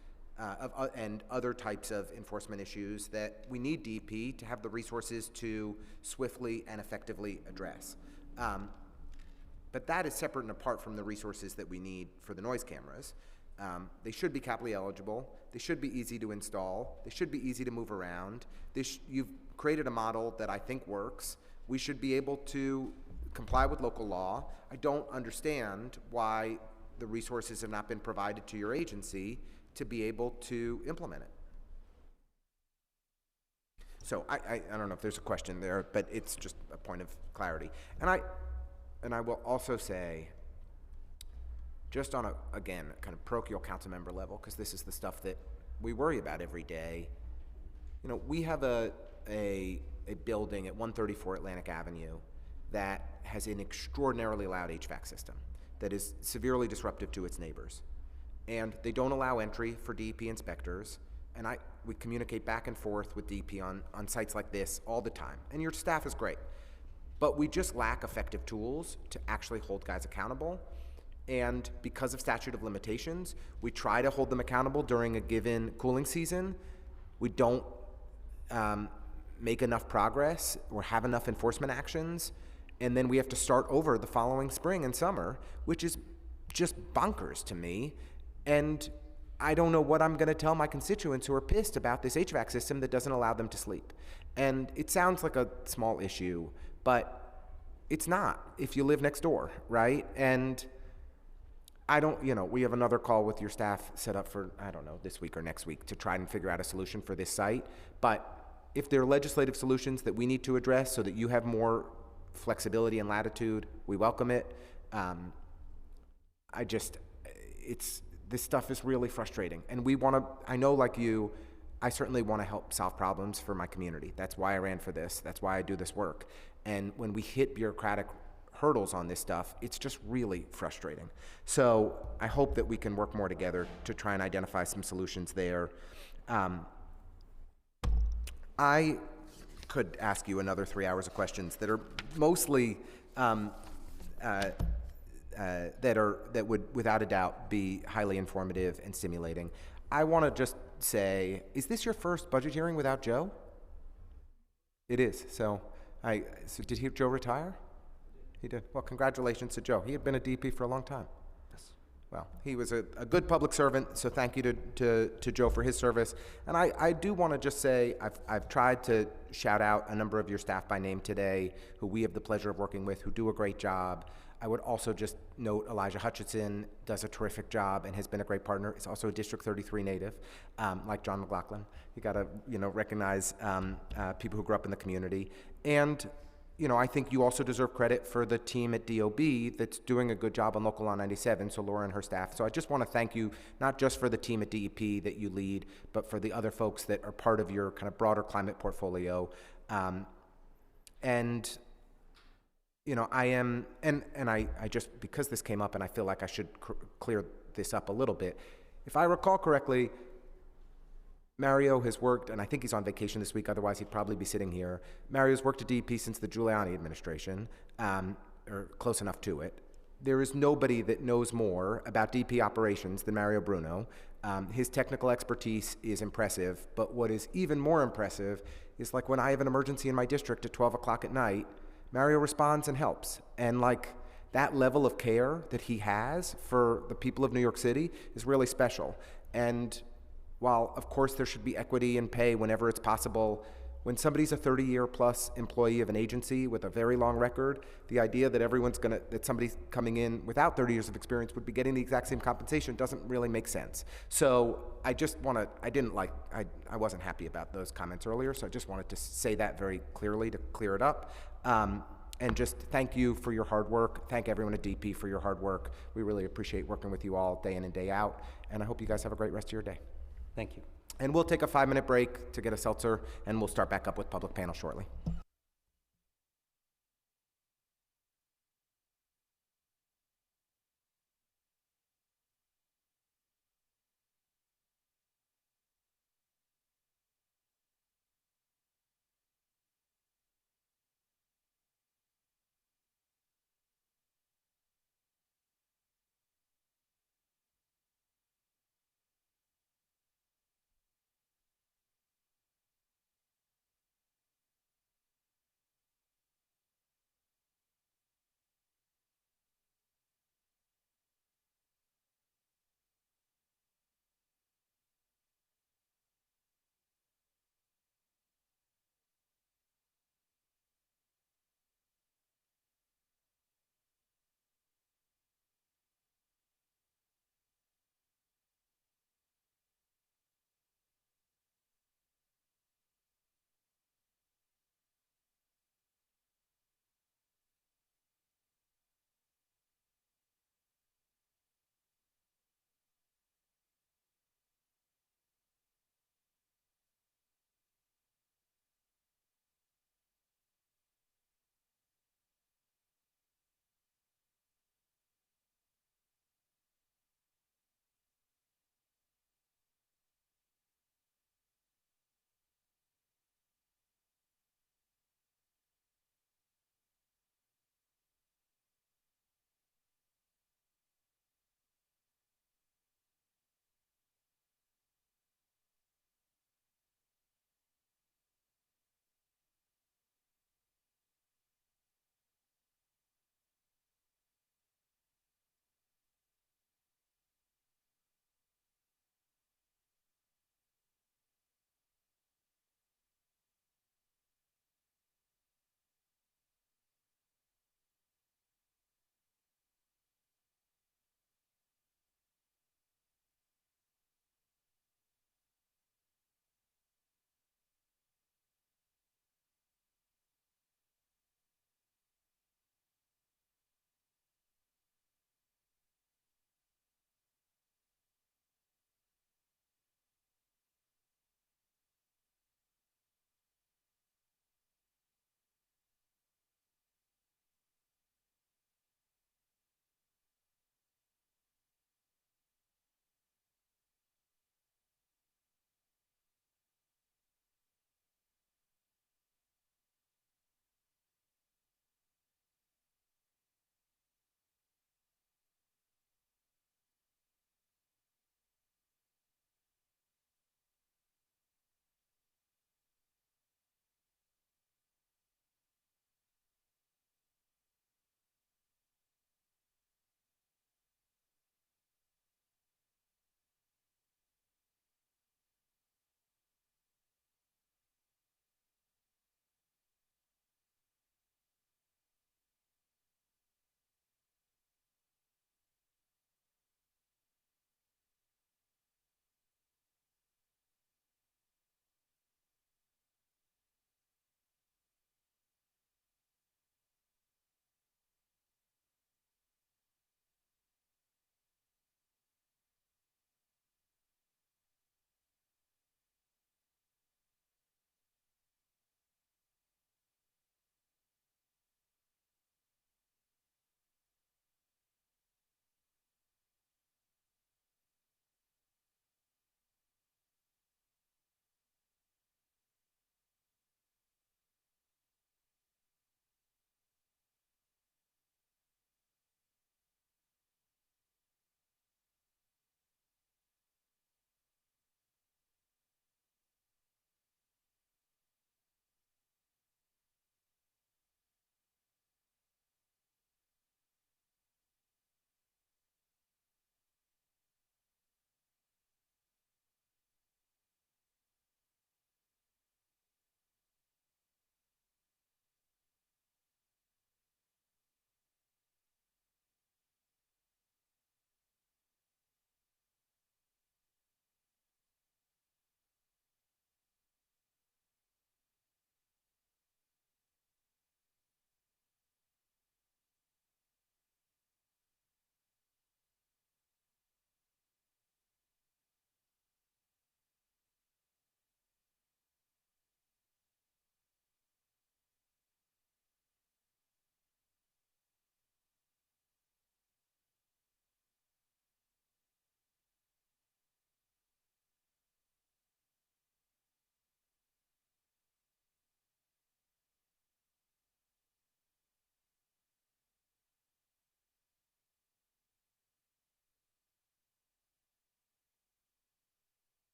and other types of enforcement issues that we need DEP to have the resources to swiftly and effectively address. But that is separate and apart from the resources that we need for the noise cameras. They should be capitally eligible. They should be easy to install. They should be easy to move around. You've created a model that I think works. We should be able to comply with local law. I don't understand why the resources have not been provided to your agency to be able to implement it. So I don't know if there's a question there, but it's just a point of clarity. And I will also say, just on again, kind of parochial council member level, because this is the stuff that we worry about every day. You know, we have a building at 134 Atlantic Avenue that has an extraordinarily loud HVAC system that is severely disruptive to its neighbors. And they don't allow entry for DEP inspectors. And we communicate back and forth with DEP on sites like this all the time. And your staff is great. But we just lack effective tools to actually hold guys accountable. And because of statute of limitations, we try to hold them accountable during a given cooling season. We don't make enough progress or have enough enforcement actions. And then we have to start over the following spring and summer, which is just bonkers to me. And I don't know what I'm going to tell my constituents who are pissed about this HVAC system that doesn't allow them to sleep. And it sounds like a small issue, but it's not if you live next door, right? And I don't, we have another call with your staff set up for, I don't know, this week or next week to try and figure out a solution for this site. But if there are legislative solutions that we need to address so that you have more flexibility and latitude, we welcome it. This stuff is really frustrating. And I know like you, I certainly want to help solve problems for my community. That's why I ran for this. That's why I do this work. And when we hit bureaucratic hurdles on this stuff, it's just really frustrating. So I hope that we can work more together to try and identify some solutions there. I could ask you another 3 hours of questions that are mostly that would without a doubt be highly informative and stimulating. I want to just say, is this your first budget hearing without Joe? It is. So did Joe retire? He did. Well, congratulations to Joe. He had been a DP for a long time. Yes. Well, he was a good public servant, so thank you to Joe for his service. And I do want to just say, I've tried to shout out a number of your staff by name today, who we have the pleasure of working with, who do a great job. I would also just note Elijah Hutchinson does a terrific job and has been a great partner. He's also a District 33 native, like John McLaughlin. You got to, recognize people who grew up in the community. And, I think you also deserve credit for the team at DOB that's doing a good job on Local Law 97, so Laura and her staff. So I just want to thank you, not just for the team at DEP that you lead, but for the other folks that are part of your kind of broader climate portfolio. I just, because this came up and I feel like I should clear this up a little bit. If I recall correctly, Mario has worked, and I think he's on vacation this week, otherwise he'd probably be sitting here. Mario's worked at DEP since the Giuliani administration, or close enough to it. There is nobody that knows more about DEP operations than Mario Bruno. His technical expertise is impressive, but what is even more impressive is like when I have an emergency in my district at 12 o'clock at night, Mario responds and helps. And like that level of care that he has for the people of New York City is really special. And while of course there should be equity in pay whenever it's possible, When somebody's a 30-year-plus employee of an agency with a very long record, the idea that that somebody coming in without 30 years of experience would be getting the exact same compensation doesn't really make sense. So I wasn't happy about those comments earlier, so I just wanted to say that very clearly to clear it up. And just thank you for your hard work. Thank everyone at DP for your hard work. We really appreciate working with you all day in and day out, and I hope you guys have a great rest of your day. Thank you. And we'll take a 5-minute break to get a seltzer, and we'll start back up with public panel shortly.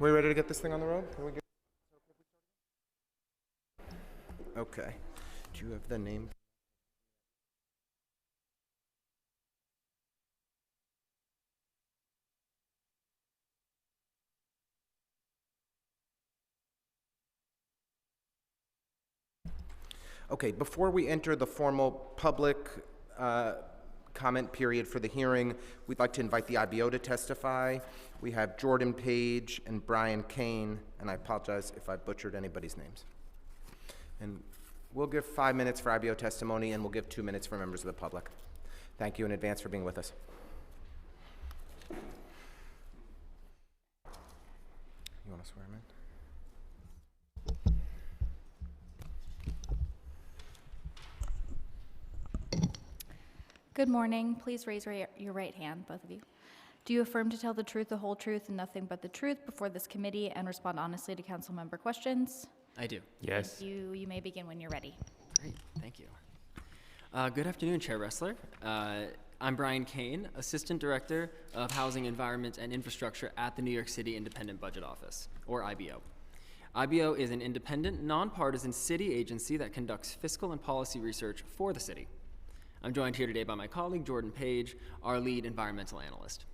We ready to get this thing on the road? Okay. Do you have the name? Okay, before we enter the formal public comment period for the hearing, we'd like to invite the IBO to testify. We have Jordan Page and Brian Kane, and I apologize if I butchered anybody's names. And we'll give 5 minutes for IBO testimony, and we'll give 2 minutes for members of the public. Thank you in advance for being with us. You want to swear him in? Good morning. Please raise your right hand, both of you. Do you affirm to tell the truth, the whole truth, and nothing but the truth before this committee and respond honestly to council member questions? I do. Yes. You may begin when you're ready. Great, thank you. Good afternoon, Chair Ressler. I'm Brian Kane, Assistant Director of Housing, Environment, and Infrastructure at the New York City Independent Budget Office, or IBO. IBO is an independent, nonpartisan city agency that conducts fiscal and policy research for the city. I'm joined here today by my colleague, Jordan Page, our lead environmental analyst.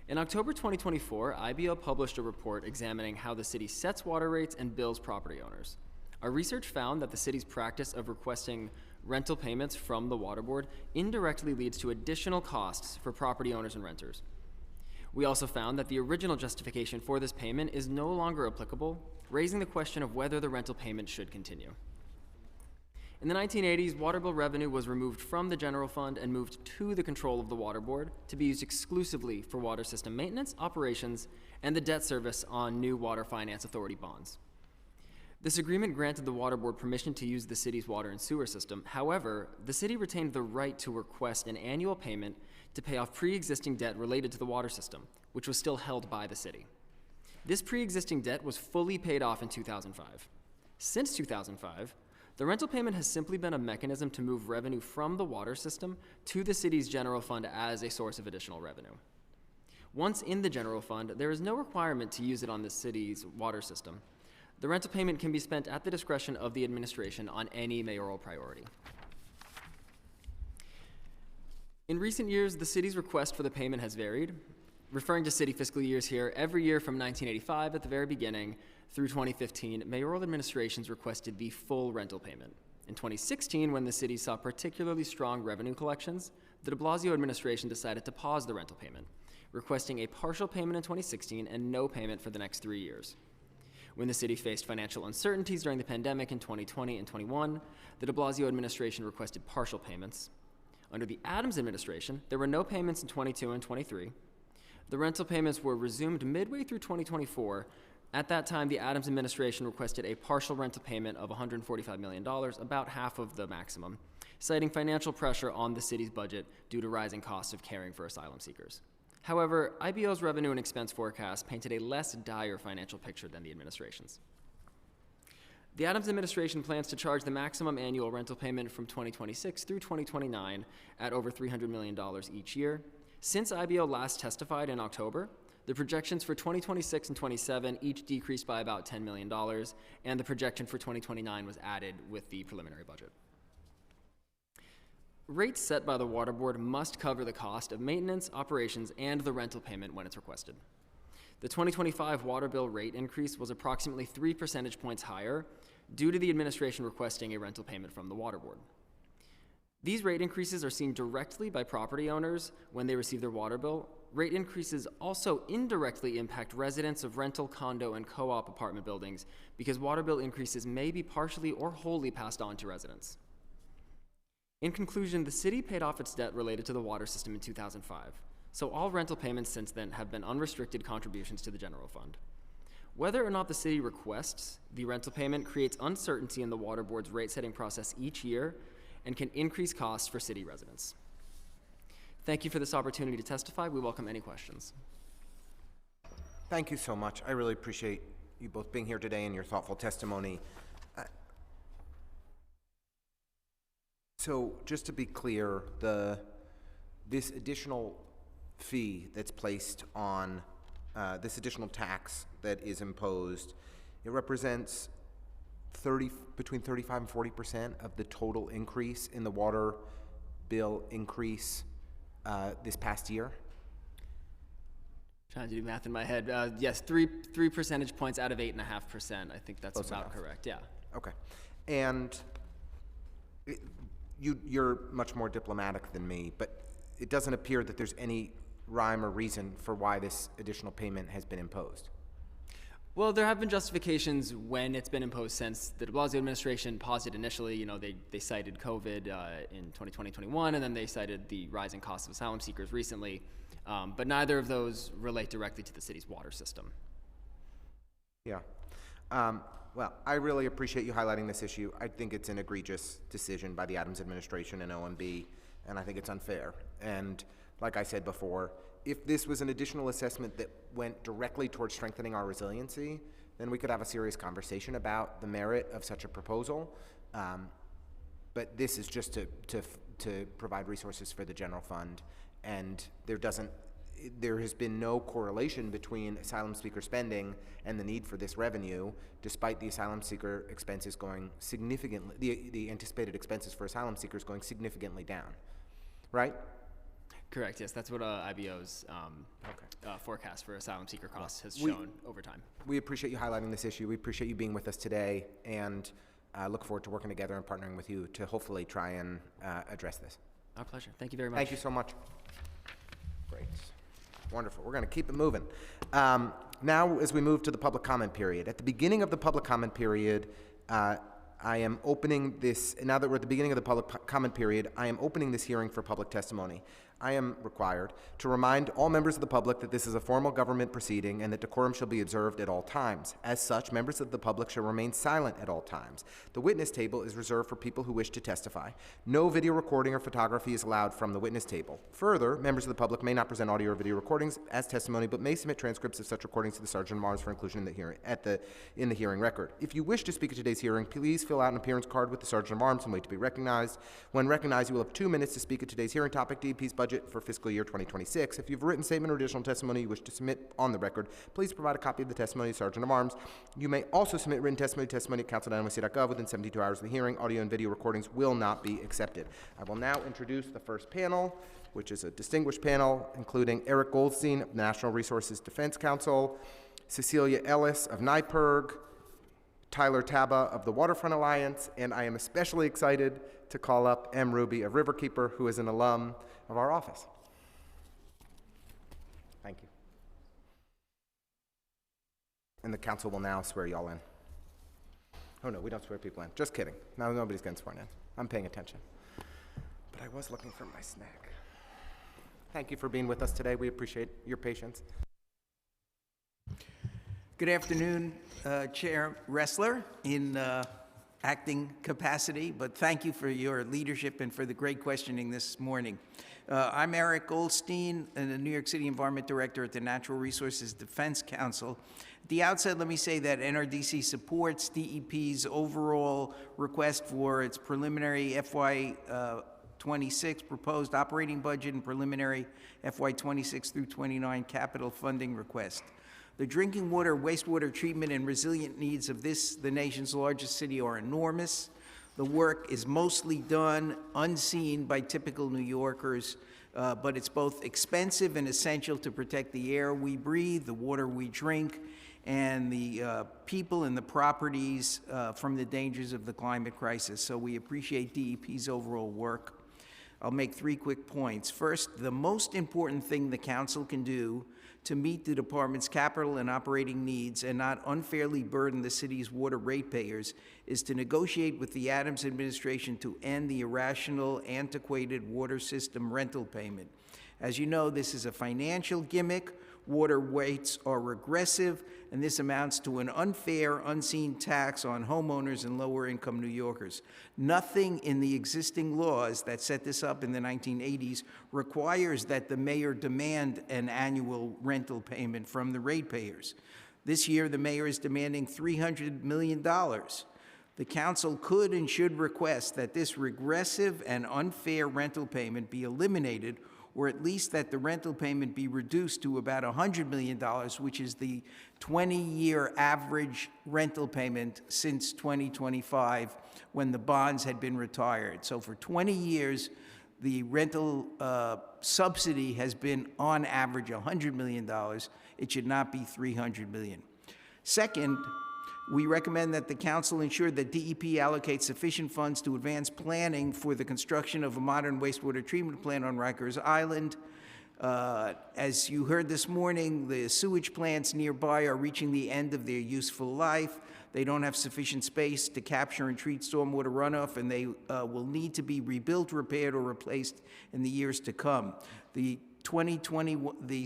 In October 2024, IBO published a report examining how the city sets water rates and bills property owners. Our research found that the city's practice of requesting rental payments from the water board indirectly leads to additional costs for property owners and renters. We also found that the original justification for this payment is no longer applicable, raising the question of whether the rental payment should continue. In the 1980s, water bill revenue was removed from the general fund and moved to the control of the water board to be used exclusively for water system maintenance, operations, and the debt service on new Water Finance Authority bonds. This agreement granted the water board permission to use the city's water and sewer system. However, the city retained the right to request an annual payment to pay off pre-existing debt related to the water system, which was still held by the city. This pre-existing debt was fully paid off in 2005. Since 2005, the rental payment has simply been a mechanism to move revenue from the water system to the city's general fund as a source of additional revenue. Once in the general fund, there is no requirement to use it on the city's water system. The rental payment can be spent at the discretion of the administration on any mayoral priority. In recent years, the city's request for the payment has varied. Referring to city fiscal years here, every year from 1985 at the very beginning through 2015, mayoral administrations requested the full rental payment. In 2016, when the city saw particularly strong revenue collections, the de Blasio administration decided to pause the rental payment, requesting a partial payment in 2016 and no payment for the next 3 years. When the city faced financial uncertainties during the pandemic in 2020 and 21, the de Blasio administration requested partial payments. Under the Adams administration, there were no payments in 22 and 23. The rental payments were resumed midway through 2024. At that time, the Adams administration requested a partial rental payment of $145 million, about half of the maximum, citing financial pressure on the city's budget due to rising costs of caring for asylum seekers. However, IBO's revenue and expense forecast painted a less dire financial picture than the administration's. The Adams administration plans to charge the maximum annual rental payment from 2026 through 2029 at over $300 million each year. Since IBO last testified in October, the projections for 2026 and 27 each decreased by about $10 million, and the projection for 2029 was added with the preliminary budget. Rates set by the water board must cover the cost of maintenance, operations, and the rental payment when it's requested. The 2025 water bill rate increase was approximately 3 percentage points higher due to the administration requesting a rental payment from the water board. These rate increases are seen directly by property owners when they receive their water bill. Rate increases also indirectly impact residents of rental, condo, and co-op apartment buildings because water bill increases may be partially or wholly passed on to residents. In conclusion, the city paid off its debt related to the water system in 2005, so all rental payments since then have been unrestricted contributions to the general fund. Whether or not the city requests the rental payment creates uncertainty in the water board's rate-setting process each year and can increase costs for city residents. Thank you for this opportunity to testify. We welcome any questions. Thank you so much. I really appreciate you both being here today and your thoughtful testimony. So just to be clear, this additional fee that's placed on this additional tax that is imposed, it represents between 35 and 40% of the total increase in the water bill increase this past year. Trying to do math in my head. Yes, three percentage points out of 8.5%. I think that's about correct. Yeah. Okay. And you're much more diplomatic than me, but it doesn't appear that there's any rhyme or reason for why this additional payment has been imposed. Well, there have been justifications when it's been imposed since the de Blasio administration paused it initially. You know, they cited COVID in 2020-21, and then they cited the rising cost of asylum seekers recently. But neither of those relate directly to the city's water system. Yeah. Well, I really appreciate you highlighting this issue. I think it's an egregious decision by the Adams administration and OMB, and I think it's unfair. And like I said before, if this was an additional assessment that went directly towards strengthening our resiliency, then we could have a serious conversation about the merit of such a proposal. But this is just to provide resources for the general fund, and there has been no correlation between asylum seeker spending and the need for this revenue, despite the asylum seeker expenses going significantly, the anticipated expenses for asylum seekers going significantly down, right? Correct, yes, that's what IBO's forecast for asylum seeker costs has shown over time. We appreciate you highlighting this issue. We appreciate you being with us today, and look forward to working together and partnering with you to hopefully try and address this. Our pleasure. Thank you very much. Thank you so much. Great. Wonderful. We're going to keep it moving. Now, as we move to the public comment period, at the beginning of the public comment period, I am opening this, now that we're at the beginning of the public comment period, I am opening this hearing for public testimony. I am required to remind all members of the public that this is a formal government proceeding and that decorum shall be observed at all times. As such, members of the public shall remain silent at all times. The witness table is reserved for people who wish to testify. No video recording or photography is allowed from the witness table. Further, members of the public may not present audio or video recordings as testimony, but may submit transcripts of such recordings to the Sergeant of Arms for inclusion in the hearing in the hearing record. If you wish to speak at today's hearing, please fill out an appearance card with the Sergeant of Arms and wait to be recognized. When recognized, you will have 2 minutes to speak at today's hearing topic, DEP's budget for fiscal year 2026. If you have a written statement or additional testimony you wish to submit on the record, please provide a copy of the testimony to the Sergeant of Arms. You may also submit written testimony at council.nysc.gov within 72 hours of the hearing. Audio and video recordings will not be accepted. I will now introduce the first panel, which is a distinguished panel, including Eric Goldstein of the National Resources Defense Council, Cecilia Ellis of NYPIRG, Tyler Taba of the Waterfront Alliance, and I am especially excited to call up M. Ruby of Riverkeeper, who is an alum of our office. Thank you. And the council will now swear y'all in. Oh no, we don't swear people in. Just kidding. No, nobody's getting sworn in. I'm paying attention. But I was looking for my snack. Thank you for being with us today. We appreciate your patience. Good afternoon, Chair Ressler, in acting capacity, but thank you for your leadership and for the great questioning this morning. I'm Eric Goldstein, and the New York City Environment Director at the Natural Resources Defense Council. At the outset, let me say that NRDC supports DEP's overall request for its preliminary FY 26 proposed operating budget and preliminary FY 26 through 29 capital funding request. The drinking water, wastewater treatment, and resilient needs of the nation's largest city, are enormous. The work is mostly done unseen by typical New Yorkers, but it's both expensive and essential to protect the air we breathe, the water we drink, and the people and the properties from the dangers of the climate crisis. So we appreciate DEP's overall work. I'll make 3 quick points. First, the most important thing the council can do to meet the department's capital and operating needs and not unfairly burden the city's water ratepayers is to negotiate with the Adams administration to end the irrational, antiquated water system rental payment. As you know, this is a financial gimmick. Water rates are regressive, and this amounts to an unfair, unseen tax on homeowners and lower-income New Yorkers. Nothing in the existing laws that set this up in the 1980s requires that the mayor demand an annual rental payment from the ratepayers. This year, the mayor is demanding $300 million. The council could and should request that this regressive and unfair rental payment be eliminated, or at least that the rental payment be reduced to about $100 million, which is the 20-year average rental payment since 2025, when the bonds had been retired. So for 20 years, the rental subsidy has been on average $100 million. It should not be $300 million. Second, we recommend that the council ensure that DEP allocates sufficient funds to advance planning for the construction of a modern wastewater treatment plant on Rikers Island. As you heard this morning, the sewage plants nearby are reaching the end of their useful life. They don't have sufficient space to capture and treat stormwater runoff, and they will need to be rebuilt, repaired, or replaced in the years to come. The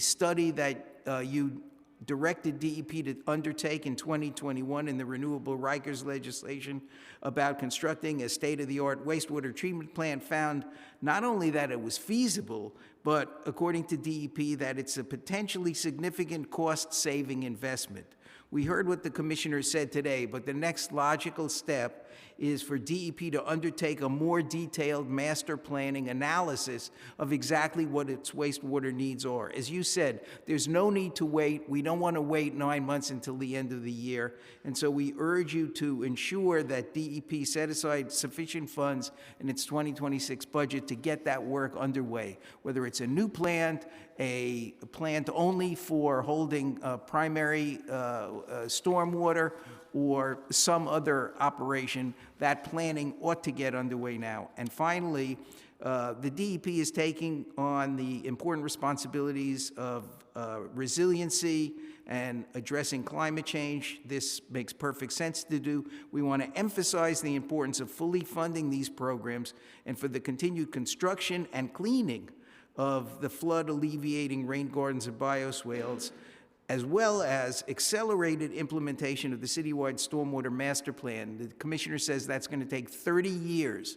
study that you directed DEP to undertake in 2021 in the Renewable Rikers legislation about constructing a state-of-the-art wastewater treatment plant found not only that it was feasible, but according to DEP, that it's a potentially significant cost-saving investment. We heard what the commissioner said today, but the next logical step is for DEP to undertake a more detailed master planning analysis of exactly what its wastewater needs are. As you said, there's no need to wait. We don't want to wait 9 months until the end of the year. And so we urge you to ensure that DEP set aside sufficient funds in its 2026 budget to get that work underway, whether it's a new plant, a plant only for holding primary stormwater, or some other operation. That planning ought to get underway now. And finally, the DEP is taking on the important responsibilities of resiliency and addressing climate change. This makes perfect sense to do. We want to emphasize the importance of fully funding these programs and for the continued construction and cleaning of the flood alleviating rain gardens and bioswales, as well as accelerated implementation of the citywide stormwater master plan. The commissioner says that's going to take 30 years.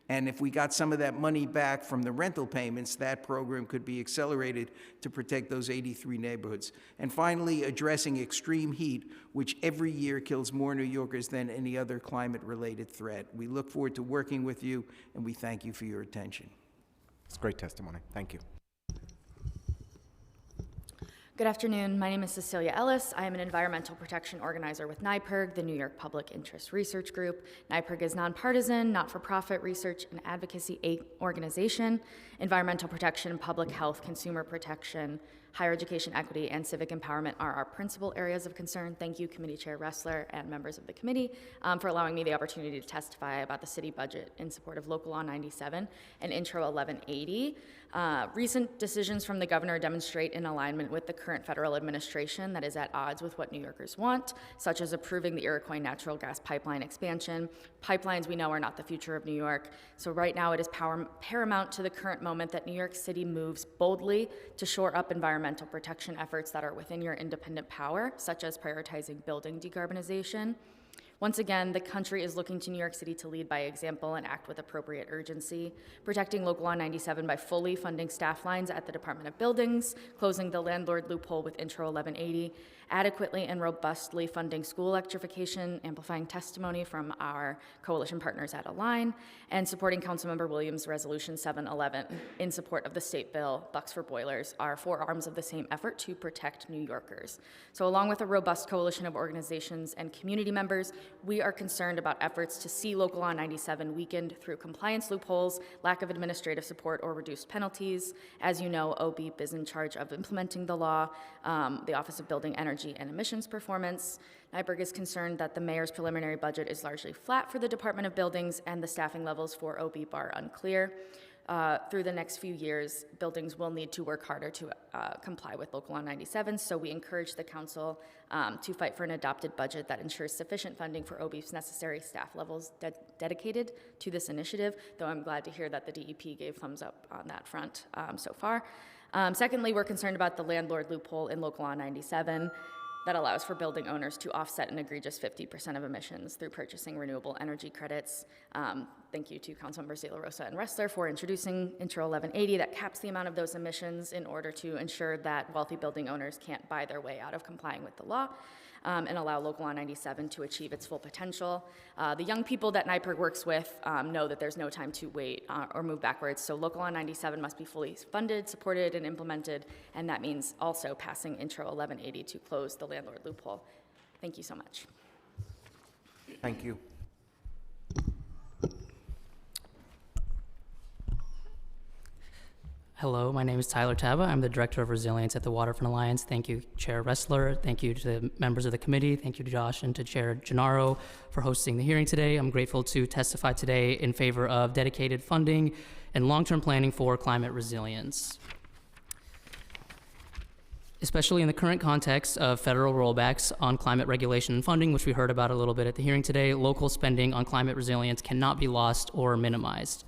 And if we got some of that money back from the rental payments, that program could be accelerated to protect those 83 neighborhoods. And finally, addressing extreme heat, which every year kills more New Yorkers than any other climate-related threat. We look forward to working with you, and we thank you for your attention. It's great testimony. Thank you. Good afternoon. My name is Cecilia Ellis. I am an environmental protection organizer with NYPIRG, the New York Public Interest Research Group. NYPIRG is nonpartisan, not-for-profit research and advocacy organization. Environmental protection, public health, consumer protection, higher education equity, and civic empowerment are our principal areas of concern. Thank you, Committee Chair Ressler and members of the committee, for allowing me the opportunity to testify about the city budget in support of Local Law 97 and Intro 1180. Recent decisions from the governor demonstrate an alignment with the current federal administration that is at odds with what New Yorkers want, such as approving the Iroquois natural gas pipeline expansion. Pipelines, we know, are not the future of New York. So right now it is paramount to the current moment that New York City moves boldly to shore up environmental protection efforts that are within your independent power, such as prioritizing building decarbonization. Once again, the country is looking to New York City to lead by example and act with appropriate urgency, protecting Local Law 97 by fully funding staff lines at the Department of Buildings, closing the landlord loophole with Intro 1180, adequately and robustly funding school electrification, amplifying testimony from our coalition partners at Align, and supporting Councilmember Williams' Resolution 711 in support of the state bill, Bucks for Boilers, are four arms of the same effort to protect New Yorkers. So along with a robust coalition of organizations and community members, we are concerned about efforts to see Local Law 97 weakened through compliance loopholes, lack of administrative support, or reduced penalties. As you know, OBEEP is in charge of implementing the law, the Office of Building Energy and Emissions Performance. NYPIRG is concerned that the mayor's preliminary budget is largely flat for the Department of Buildings and the staffing levels for OBEEP are unclear. Through the next few years, buildings will need to work harder to comply with Local Law 97, so we encourage the council to fight for an adopted budget that ensures sufficient funding for OBEEP's necessary staff levels dedicated to this initiative, though I'm glad to hear that the DEP gave thumbs up on that front so far. Secondly, we're concerned about the landlord loophole in Local Law 97 that allows for building owners to offset an egregious 50% of emissions through purchasing renewable energy credits. Thank you to Councilmembers De La Rosa and Ressler for introducing Intro 1180 that caps the amount of those emissions in order to ensure that wealthy building owners can't buy their way out of complying with the law. and allow Local Law 97 to achieve its full potential. The young people that NYPIRG works with know that there's no time to wait or move backwards, so Local Law 97 must be fully funded, supported, and implemented, and that means also passing Intro 1180 to close the landlord loophole. Thank you so much. Thank you. Hello, my name is Tyler Tava. I'm the Director of Resilience at the Waterfront Alliance. Thank you, Chair Ressler. Thank you to the members of the committee. Thank you to Josh and to Chair Gennaro for hosting the hearing today. I'm grateful to testify today in favor of dedicated funding and long-term planning for climate resilience. Especially in the current context of federal rollbacks on climate regulation and funding, which we heard about a little bit at the hearing today, local spending on climate resilience cannot be lost or minimized.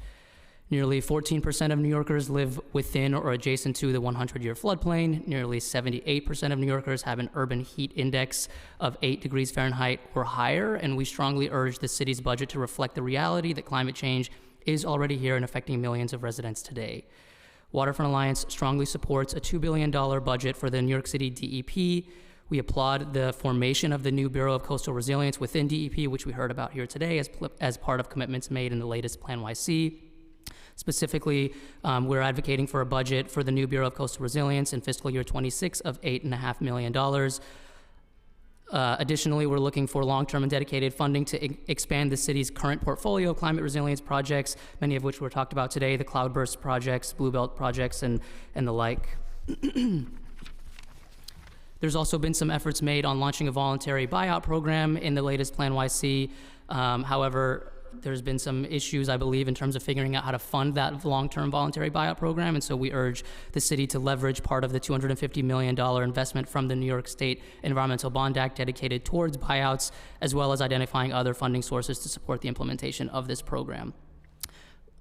Nearly 14% of New Yorkers live within or adjacent to the 100-year floodplain. Nearly 78% of New Yorkers have an urban heat index of 8 degrees Fahrenheit or higher, and we strongly urge the city's budget to reflect the reality that climate change is already here and affecting millions of residents today. Waterfront Alliance strongly supports a $2 billion budget for the New York City DEP. We applaud the formation of the new Bureau of Coastal Resilience within DEP, which we heard about here today as part of commitments made in the latest Plan YC. Specifically, we're advocating for a budget for the new Bureau of Coastal Resilience in fiscal year 26 of $8.5 million. Additionally, we're looking for long-term and dedicated funding to expand the city's current portfolio of climate resilience projects, many of which were talked about today, the Cloudburst projects, Bluebelt projects, and the like. There's also been some efforts made on launching a voluntary buyout program in the latest Plan YC. However, there's been some issues, I believe, in terms of figuring out how to fund that long-term voluntary buyout program, and so we urge the city to leverage part of the $250 million investment from the New York State Environmental Bond Act dedicated towards buyouts, as well as identifying other funding sources to support the implementation of this program.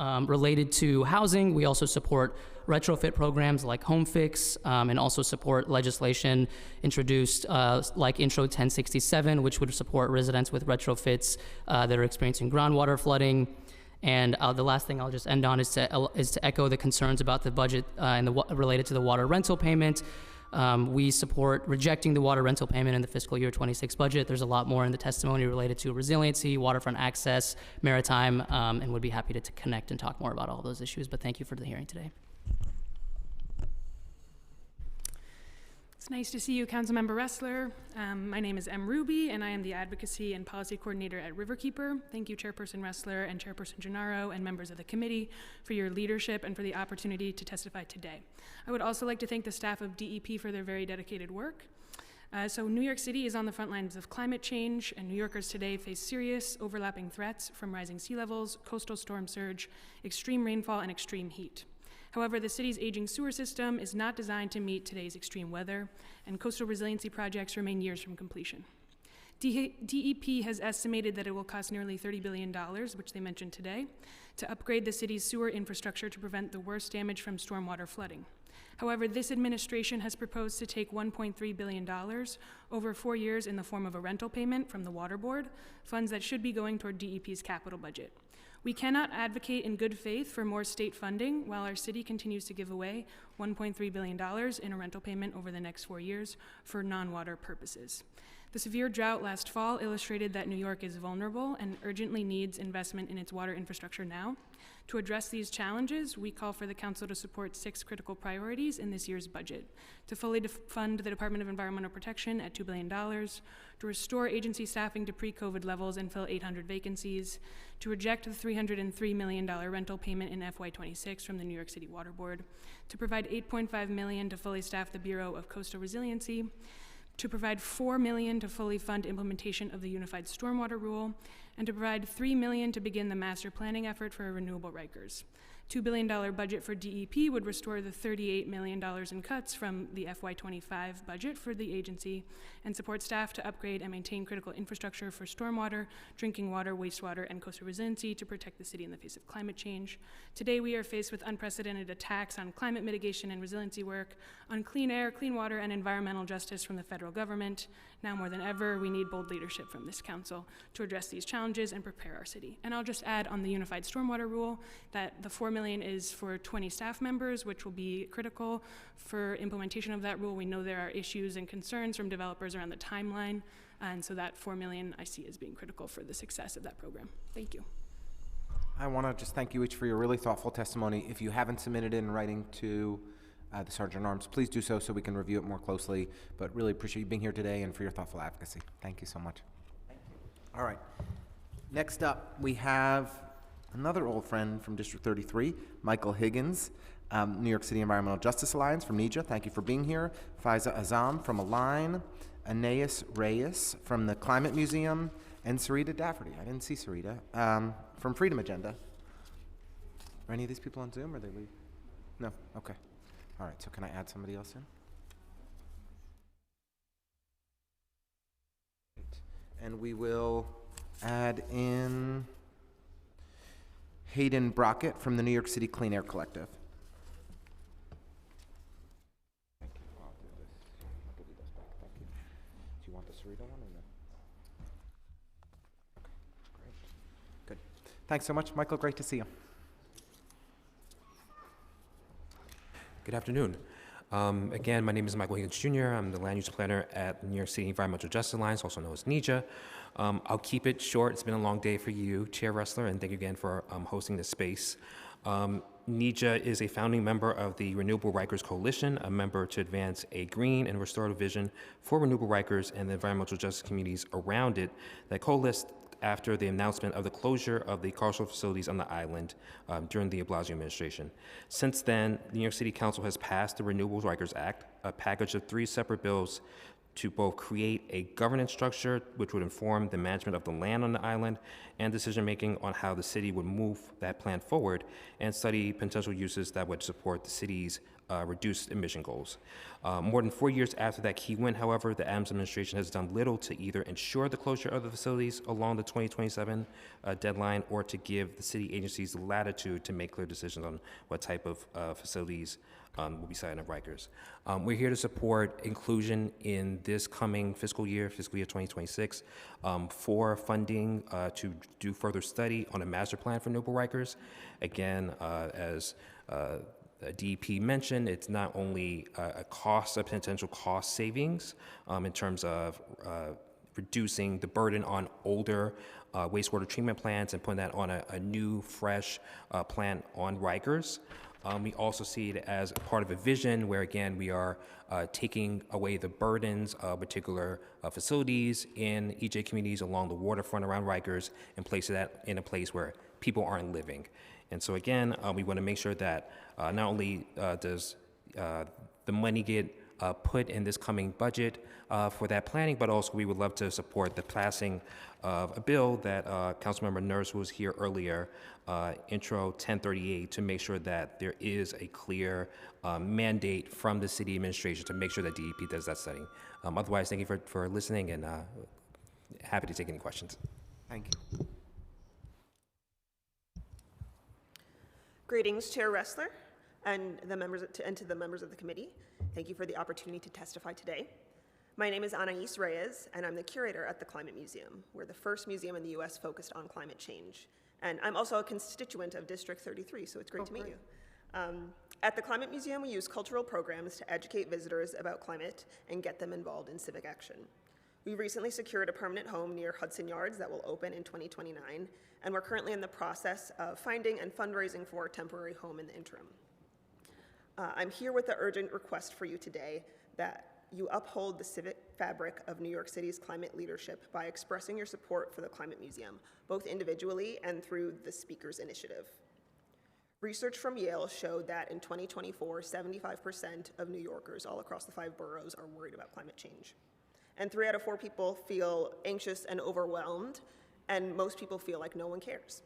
Related to housing, we also support retrofit programs like Home Fix, and also support legislation introduced like Intro 1067, which would support residents with retrofits that are experiencing groundwater flooding. And the last thing I'll just end on is to echo the concerns about the budget related to the water rental payment. We support rejecting the water rental payment in the fiscal year 26 budget. There's a lot more in the testimony related to resiliency, waterfront access, maritime, and would be happy to connect and talk more about all those issues. But thank you for the hearing today. It's nice to see you, Councilmember Ressler. My name is M. Ruby, and I am the Advocacy and Policy Coordinator at Riverkeeper. Thank you, Chairperson Ressler and Chairperson Gennaro and members of the committee for your leadership and for the opportunity to testify today. I would also like to thank the staff of DEP for their very dedicated work. So New York City is on the front lines of climate change, and New Yorkers today face serious overlapping threats from rising sea levels, coastal storm surge, extreme rainfall, and extreme heat. However, the city's aging sewer system is not designed to meet today's extreme weather, and coastal resiliency projects remain years from completion. DEP has estimated that it will cost nearly $30 billion, which they mentioned today, to upgrade the city's sewer infrastructure to prevent the worst damage from stormwater flooding. However, this administration has proposed to take $1.3 billion over 4 years in the form of a rental payment from the Water Board, funds that should be going toward DEP's capital budget. We cannot advocate in good faith for more state funding while our city continues to give away $1.3 billion in a rental payment over the next 4 years for non-water purposes. The severe drought last fall illustrated that New York is vulnerable and urgently needs investment in its water infrastructure now. To address these challenges, we call for the Council to support 6 critical priorities in this year's budget: to fully fund the Department of Environmental Protection at $2 billion, to restore agency staffing to pre-COVID levels and fill 800 vacancies, to reject the $303 million rental payment in FY26 from the New York City Water Board, to provide $8.5 million to fully staff the Bureau of Coastal Resiliency, to provide $4 million to fully fund implementation of the Unified Stormwater Rule, and to provide $3 million to begin the master planning effort for renewable Rikers. $2 billion budget for DEP would restore the $38 million in cuts from the FY25 budget for the agency and support staff to upgrade and maintain critical infrastructure for stormwater, drinking water, wastewater, and coastal resiliency to protect the city in the face of climate change. Today, we are faced with unprecedented attacks on climate mitigation and resiliency work, on clean air, clean water, and environmental justice from the federal government. Now more than ever, we need bold leadership from this council to address these challenges and prepare our city. And I'll just add on the Unified Stormwater Rule that the $4 million million is for 20 staff members, which will be critical for implementation of that rule. We know there are issues and concerns from developers around the timeline, and so that 4 million I see as being critical for the success of that program. Thank you. I want to just thank you each for your really thoughtful testimony. If you haven't submitted it in writing to the Sergeant at Arms, please do so we can review it more closely. But really appreciate you being here today and for your thoughtful advocacy. Thank you so much. Thank you. All right. Next up, we have another old friend from District 33, Michael Higgins, New York City Environmental Justice Alliance from NEJA. Thank you for being here. Faiza Azam from Align, Aeneas Reyes from the Climate Museum, and Sarita Dafferty. I didn't see Sarita. From Freedom Agenda. Are any of these people on Zoom or they leave? No? Okay. All right, so can I add somebody else in? Great. And we will add in Hayden Brockett from the New York City Clean Air Collective. Thank you. I'll do this. I'll give you this back. Thank you. Do you want the Sarita one or no? Okay, great. Good. Thanks so much, Michael. Great to see you. Good afternoon. Again, my name is Michael Higgins Jr. I'm the land use planner at the New York City Environmental Justice Alliance, also known as NEJA. I'll keep it short. It's been a long day for you, Chair Ressler, and thank you again for hosting this space. NEJA is a founding member of the Renewable Rikers Coalition, a member to advance a green and restorative vision for renewable rikers and the environmental justice communities around it that coalesced after the announcement of the closure of the carceral facilities on the island during the de Blasio administration. Since then, the New York City Council has passed the Renewable Rikers Act, a package of 3 separate bills to both create a governance structure which would inform the management of the land on the island and decision-making on how the city would move that plan forward, and study potential uses that would support the city's reduced emission goals. More than 4 years after that key win, however, the Adams administration has done little to either ensure the closure of the facilities along the 2027 deadline, or to give the city agencies the latitude to make clear decisions on what type of facilities will be sited of Rikers. We're here to support inclusion in this coming fiscal year 2026, for funding to do further study on a master plan for renewable Rikers. Again, as DEP mentioned, it's not only a potential cost savings in terms of reducing the burden on older wastewater treatment plants and putting that on a new, fresh plant on Rikers. We also see it as part of a vision where, again, we are taking away the burdens of particular facilities in EJ communities along the waterfront around Rikers and placing that in a place where people aren't living. And so, again, we want to make sure that not only does the money get put in this coming budget for that planning, but also we would love to support the passing of a bill that Councilmember Nurse was here earlier, Intro 1038, to make sure that there is a clear mandate from the city administration to make sure that DEP does that study. Otherwise, thank you for listening, and happy to take any questions. Thank you. Greetings, Chair Ressler and to the members of the committee. Thank you for the opportunity to testify today. My name is Anaïs Reyes, and I'm the curator at the Climate Museum. We're the first museum in the U.S. focused on climate change. And I'm also a constituent of District 33, so it's great to meet you. At the Climate Museum, we use cultural programs to educate visitors about climate and get them involved in civic action. We recently secured a permanent home near Hudson Yards that will open in 2029, and we're currently in the process of finding and fundraising for a temporary home in the interim. I'm here with the urgent request for you today that you uphold the civic fabric of New York City's climate leadership by expressing your support for the Climate Museum, both individually and through the Speakers Initiative. Research from Yale showed that in 2024, 75% of New Yorkers all across the 5 boroughs are worried about climate change. And 3 out of 4 people feel anxious and overwhelmed, and most people feel like no one cares.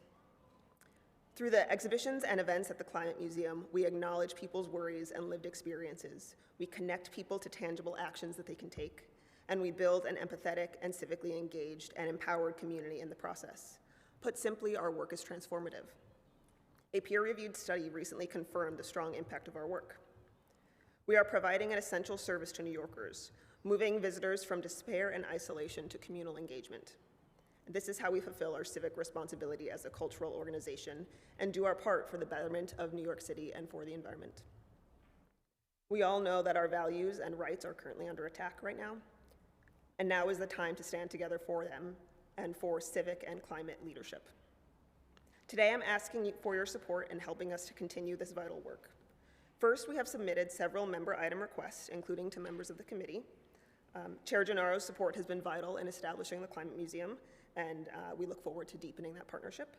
Through the exhibitions and events at the Climate Museum, we acknowledge people's worries and lived experiences. We connect people to tangible actions that they can take, and we build an empathetic and civically engaged and empowered community in the process. Put simply, our work is transformative. A peer-reviewed study recently confirmed the strong impact of our work. We are providing an essential service to New Yorkers, moving visitors from despair and isolation to communal engagement. This is how we fulfill our civic responsibility as a cultural organization and do our part for the betterment of New York City and for the environment. We all know that our values and rights are currently under attack right now, and now is the time to stand together for them and for civic and climate leadership. Today, I'm asking for your support in helping us to continue this vital work. First, we have submitted several member item requests, including to members of the committee. Chair Gennaro's support has been vital in establishing the Climate Museum, and we look forward to deepening that partnership.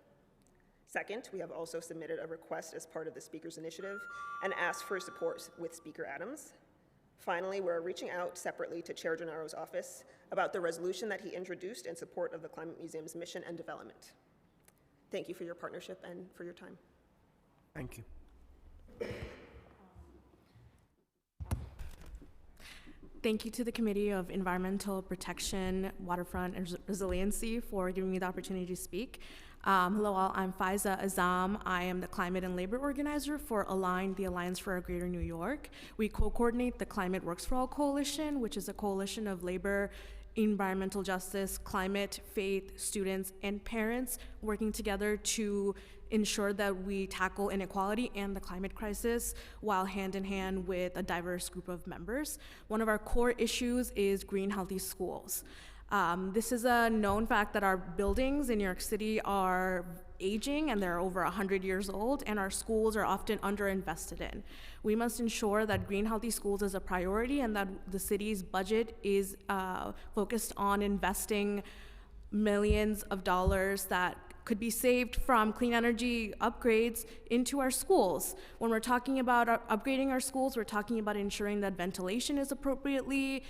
Second, we have also submitted a request as part of the Speaker's Initiative and asked for support with Speaker Adams. Finally, we're reaching out separately to Chair Gennaro's office about the resolution that he introduced in support of the Climate Museum's mission and development. Thank you for your partnership and for your time. Thank you. Thank you to the Committee of Environmental Protection, Waterfront, and Resiliency for giving me the opportunity to speak. Hello all, I'm Faiza Azam. I am the Climate and Labor Organizer for Align, the Alliance for a Greater New York. We co-coordinate the Climate Works for All Coalition, which is a coalition of labor, environmental justice, climate, faith, students, and parents working together to ensure that we tackle inequality and the climate crisis while hand in hand with a diverse group of members. One of our core issues is green, healthy schools. This is a known fact that our buildings in New York City are aging and they're over 100 years old, and our schools are often underinvested in. We must ensure that green, healthy schools is a priority and that the city's budget is focused on investing millions of dollars that could be saved from clean energy upgrades into our schools. When we're talking about upgrading our schools, we're talking about ensuring that ventilation is appropriately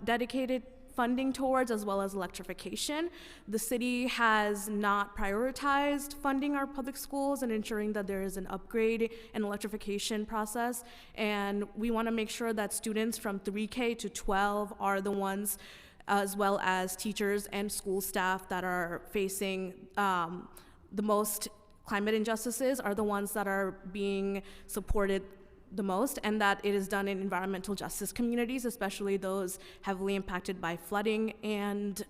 dedicated funding towards, as well as electrification. The city has not prioritized funding our public schools and ensuring that there is an upgrade and electrification process. And we want to make sure that students from 3K to 12 are the ones, as well as teachers and school staff that are facing the most climate injustices, are the ones that are being supported the most, and that it is done in environmental justice communities, especially those heavily impacted by flooding and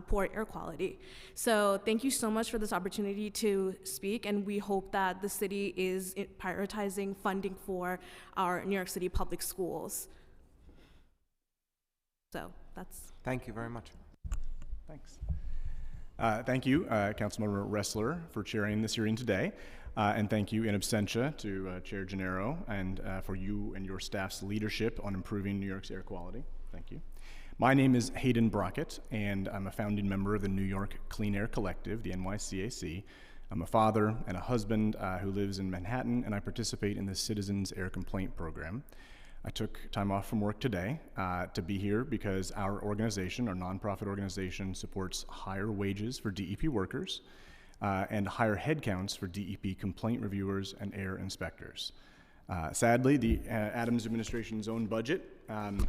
poor air quality. So thank you so much for this opportunity to speak, and we hope that the city is prioritizing funding for our New York City public schools. So that's. Thank you very much. Thanks. Thank you, Councilmember Ressler, for chairing this hearing today. And thank you in absentia to Chair Gennaro and for you and your staff's leadership on improving New York's air quality. Thank you. My name is Hayden Brockett, and I'm a founding member of the New York Clean Air Collective, the NYCAC. I'm a father and a husband who lives in Manhattan, and I participate in the Citizens Air Complaint Program. I took time off from work today to be here because our organization, our nonprofit organization, supports higher wages for DEP workers and higher headcounts for DEP complaint reviewers and air inspectors. Sadly, the Adams administration's own budget, and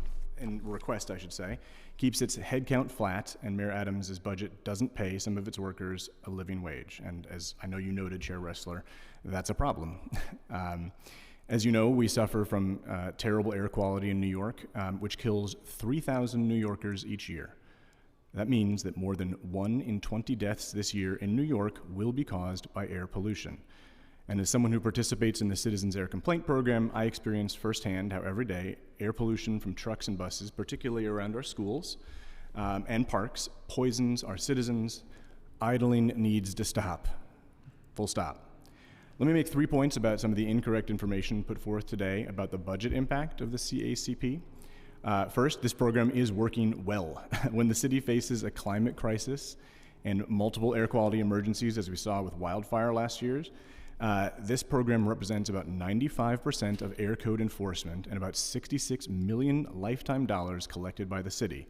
request I should say, keeps its headcount flat, and Mayor Adams' budget doesn't pay some of its workers a living wage. And as I know you noted, Chair Ressler, that's a problem. As you know, we suffer from terrible air quality in New York, which kills 3,000 New Yorkers each year. That means that more than 1 in 20 deaths this year in New York will be caused by air pollution. And as someone who participates in the Citizens Air Complaint Program, I experience firsthand how every day air pollution from trucks and buses, particularly around our schools and parks, poisons our citizens. Idling needs to stop. Full stop. Let me make 3 points about some of the incorrect information put forth today about the budget impact of the CACP. First, this program is working well. When the city faces a climate crisis and multiple air quality emergencies, as we saw with wildfire last year, this program represents about 95% of air code enforcement and about $66 million lifetime dollars collected by the city.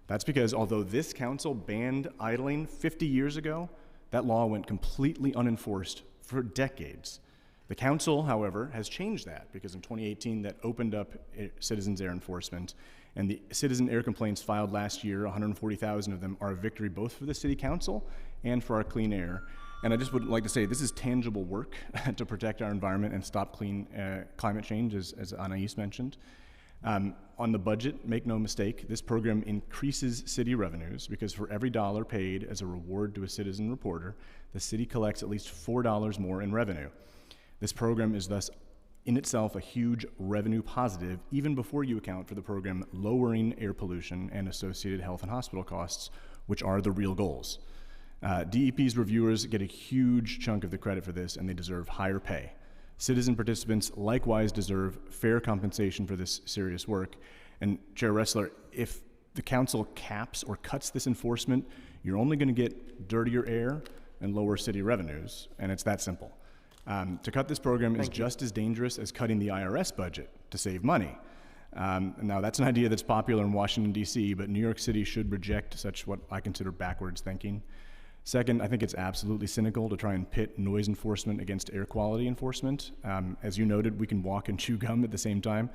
That's because although this council banned idling 50 years ago, that law went completely unenforced for decades. The council, however, has changed that because in 2018 that opened up citizens' air enforcement, and the citizen air complaints filed last year, 140,000 of them, are a victory both for the city council and for our clean air. And I just would like to say this is tangible work to protect our environment and stop climate change, as Anais mentioned. On the budget, make no mistake, this program increases city revenues because for every dollar paid as a reward to a citizen reporter, the city collects at least $4 more in revenue. This program is thus in itself a huge revenue positive, even before you account for the program lowering air pollution and associated health and hospital costs, which are the real goals. DEP's reviewers get a huge chunk of the credit for this, and they deserve higher pay. Citizen participants likewise deserve fair compensation for this serious work. And Chair Ressler, if the council caps or cuts this enforcement, you're only going to get dirtier air and lower city revenues, and it's that simple. To cut this program is just as dangerous as cutting the IRS budget to save money. Now, that's an idea that's popular in Washington, D.C., but New York City should reject such what I consider backwards thinking. Second, I think it's absolutely cynical to try and pit noise enforcement against air quality enforcement. As you noted, we can walk and chew gum at the same time.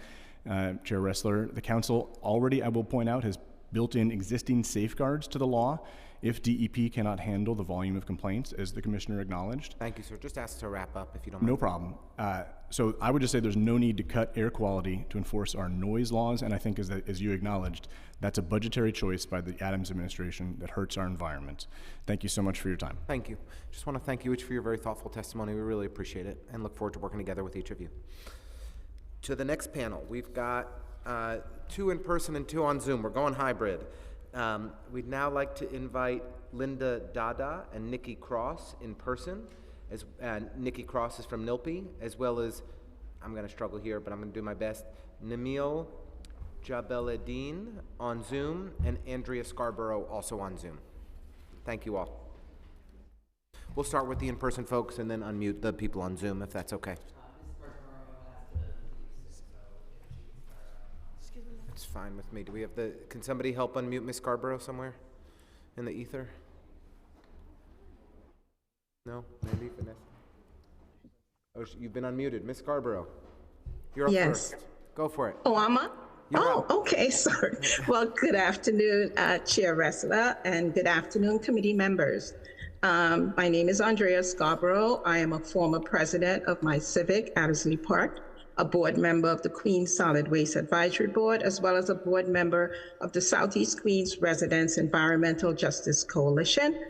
Chair Ressler, the council already, I will point out, has built in existing safeguards to the law if DEP cannot handle the volume of complaints, as the commissioner acknowledged. Thank you, sir. Just ask to wrap up if you don't mind. No problem. So I would just say there's no need to cut air quality to enforce our noise laws, and I think as you acknowledged, that's a budgetary choice by the Adams administration that hurts our environment. Thank you so much for your time. Thank you. Just want to thank you each for your very thoughtful testimony. We really appreciate it and look forward to working together with each of you. To the next panel, we've got 2 in person and 2 on Zoom. We're going hybrid. We'd now like to invite Linda Dada and Nikki Cross in person. Nikki Cross is from NILPI, as well as, I'm going to struggle here, but I'm going to do my best, Namil Jabeleddin on Zoom, and Andrea Scarborough also on Zoom. Thank you all. We'll start with the in-person folks and then unmute the people on Zoom, if that's okay. It's fine with me. Do we have can somebody help unmute Ms. Scarborough somewhere in the ether? No? Maybe Vanessa? Oh, you've been unmuted. Ms. Scarborough, you're up first. Go for it. Oh, I'm up? Okay, sorry. Well, good afternoon, Chair Ressler, and good afternoon, committee members. My name is Andrea Scarborough. I am a former president of My Civic, Addersley Park, a board member of the Queens Solid Waste Advisory Board, as well as a board member of the Southeast Queens Residents Environmental Justice Coalition,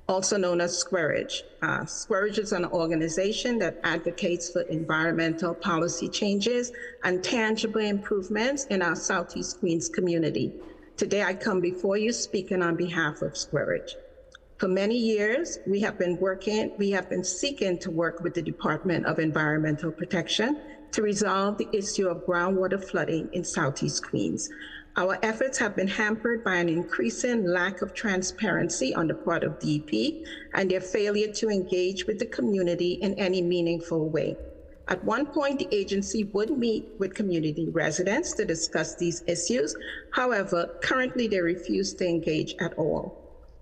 also known as Squarage. Squarage is an organization that advocates for environmental policy changes and tangible improvements in our Southeast Queens community. Today, I come before you speaking on behalf of Squarage. For many years, we have been seeking to work with the Department of Environmental Protection to resolve the issue of groundwater flooding in Southeast Queens. Our efforts have been hampered by an increasing lack of transparency on the part of DEP and their failure to engage with the community in any meaningful way. At one point, the agency would meet with community residents to discuss these issues. However, currently they refuse to engage at all.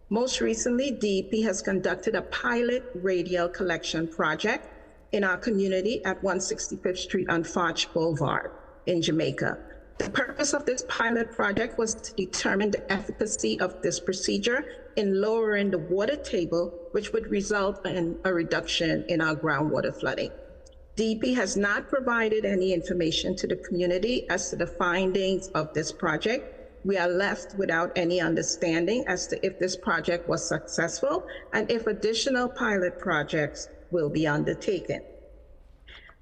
Most recently, DEP has conducted a pilot radial collection project in our community at 165th Street on Foch Boulevard in Jamaica. The purpose of this pilot project was to determine the efficacy of this procedure in lowering the water table, which would result in a reduction in our groundwater flooding. DEP has not provided any information to the community as to the findings of this project. We are left without any understanding as to if this project was successful and if additional pilot projects will be undertaken.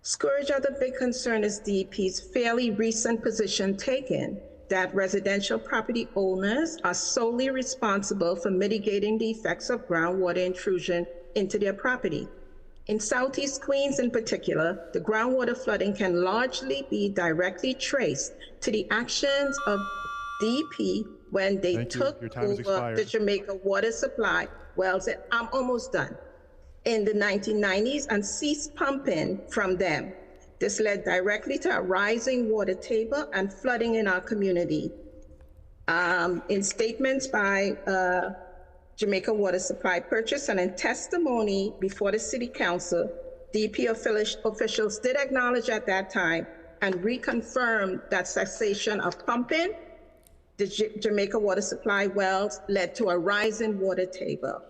Scourge other big concern is DEP's fairly recent position taken that residential property owners are solely responsible for mitigating the effects of groundwater intrusion into their property. In Southeast Queens in particular, the groundwater flooding can largely be directly traced to the actions of DEP when they took over the Jamaica water supply wells. I'm almost done. In the 1990s and ceased pumping from them. This led directly to a rising water table and flooding in our community. In statements by Jamaica Water Supply Purchase and in testimony before the City Council, DEP officials did acknowledge at that time and reconfirmed that cessation of pumping the Jamaica Water Supply wells led to a rise in water table.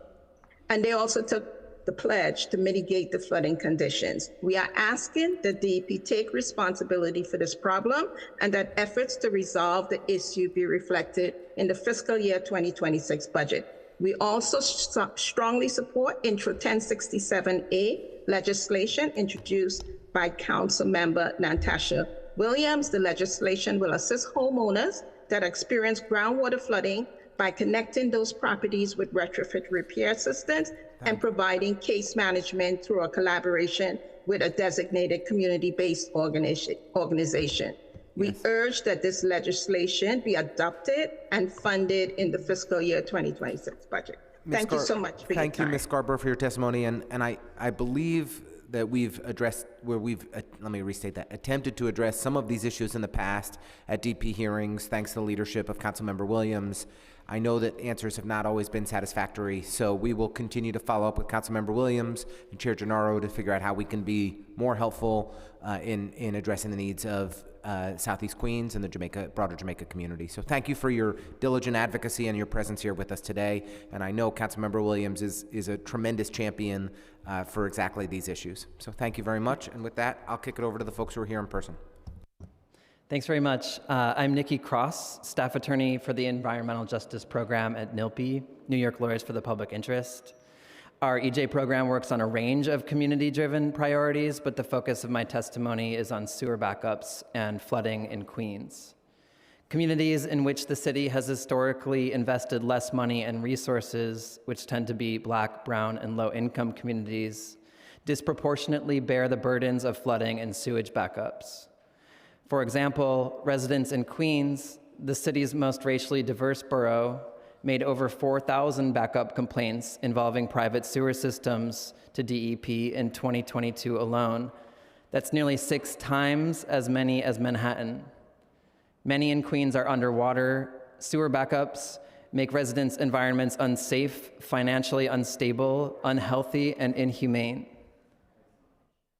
And they also took the pledge to mitigate the flooding conditions. We are asking that DEP take responsibility for this problem and that efforts to resolve the issue be reflected in the fiscal year 2026 budget. We also strongly support Intro 1067A legislation introduced by Council Member Natasha Williams. The legislation will assist homeowners that experience groundwater flooding by connecting those properties with retrofit repair assistance and providing case management through a collaboration with a designated community-based organization. We urge that this legislation be adopted and funded in the fiscal year 2026 budget. Thank you so much for your time. Thank you, Ms. Scarborough, for your testimony. And I believe that we've addressed, let me restate that, attempted to address some of these issues in the past at DP hearings, thanks to the leadership of Councilmember Williams. I know that answers have not always been satisfactory, so we will continue to follow up with Councilmember Williams and Chair Gennaro to figure out how we can be more helpful in addressing the needs of Southeast Queens and the broader Jamaica community. So thank you for your diligent advocacy and your presence here with us today. And I know Councilmember Williams is a tremendous champion for exactly these issues. So thank you very much. And with that, I'll kick it over to the folks who are here in person. Thanks very much. I'm Nikki Cross, staff attorney for the Environmental Justice Program at NILPI, New York Lawyers for the Public Interest. Our EJ program works on a range of community-driven priorities, but the focus of my testimony is on sewer backups and flooding in Queens. Communities in which the city has historically invested less money and resources, which tend to be Black, brown, and low-income communities, disproportionately bear the burdens of flooding and sewage backups. For example, residents in Queens, the city's most racially diverse borough, made over 4,000 backup complaints involving private sewer systems to DEP in 2022 alone. That's nearly 6 times as many as Manhattan. Many in Queens are underwater. Sewer backups make residents' environments unsafe, financially unstable, unhealthy, and inhumane.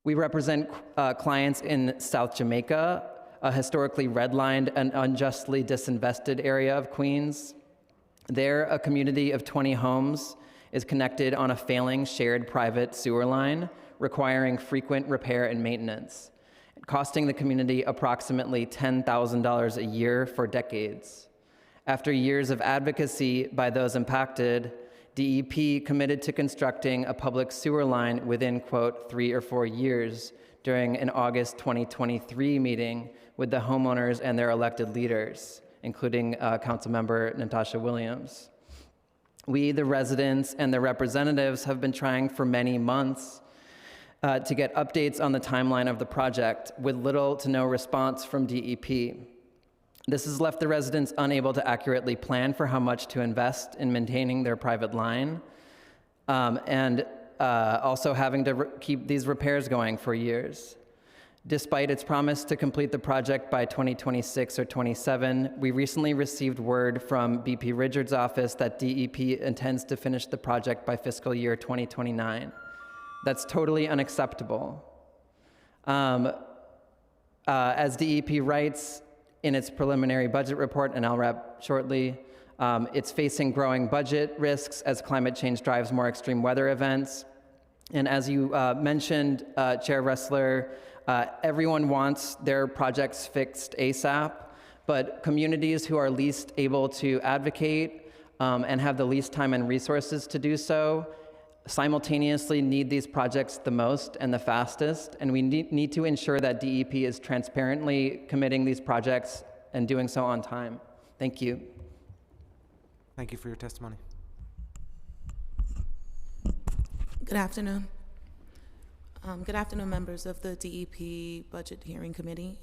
We represent clients in South Jamaica, a historically redlined and unjustly disinvested area of Queens. There, a community of 20 homes is connected on a failing shared private sewer line, requiring frequent repair and maintenance, costing the community approximately $10,000 a year for decades. After years of advocacy by those impacted, DEP committed to constructing a public sewer line within, quote, 3 or 4 years during an August 2023 meeting with the homeowners and their elected leaders, including Councilmember Natasha Williams. We, the residents and the representatives, have been trying for many months to get updates on the timeline of the project with little to no response from DEP. This has left the residents unable to accurately plan for how much to invest in maintaining their private line, and also having to keep these repairs going for years. Despite its promise to complete the project by 2026 or 27, we recently received word from BP Richards' office that DEP intends to finish the project by fiscal year 2029. That's totally unacceptable. As DEP writes in its preliminary budget report, and I'll wrap shortly, it's facing growing budget risks as climate change drives more extreme weather events. And as you mentioned, Chair Ressler, everyone wants their projects fixed ASAP, but communities who are least able to advocate and have the least time and resources to do so simultaneously need these projects the most and the fastest, and we need to ensure that DEP is transparently committing these projects and doing so on time. Thank you. Thank you for your testimony. Good afternoon. Good afternoon, members of the DEP Budget Hearing Committee.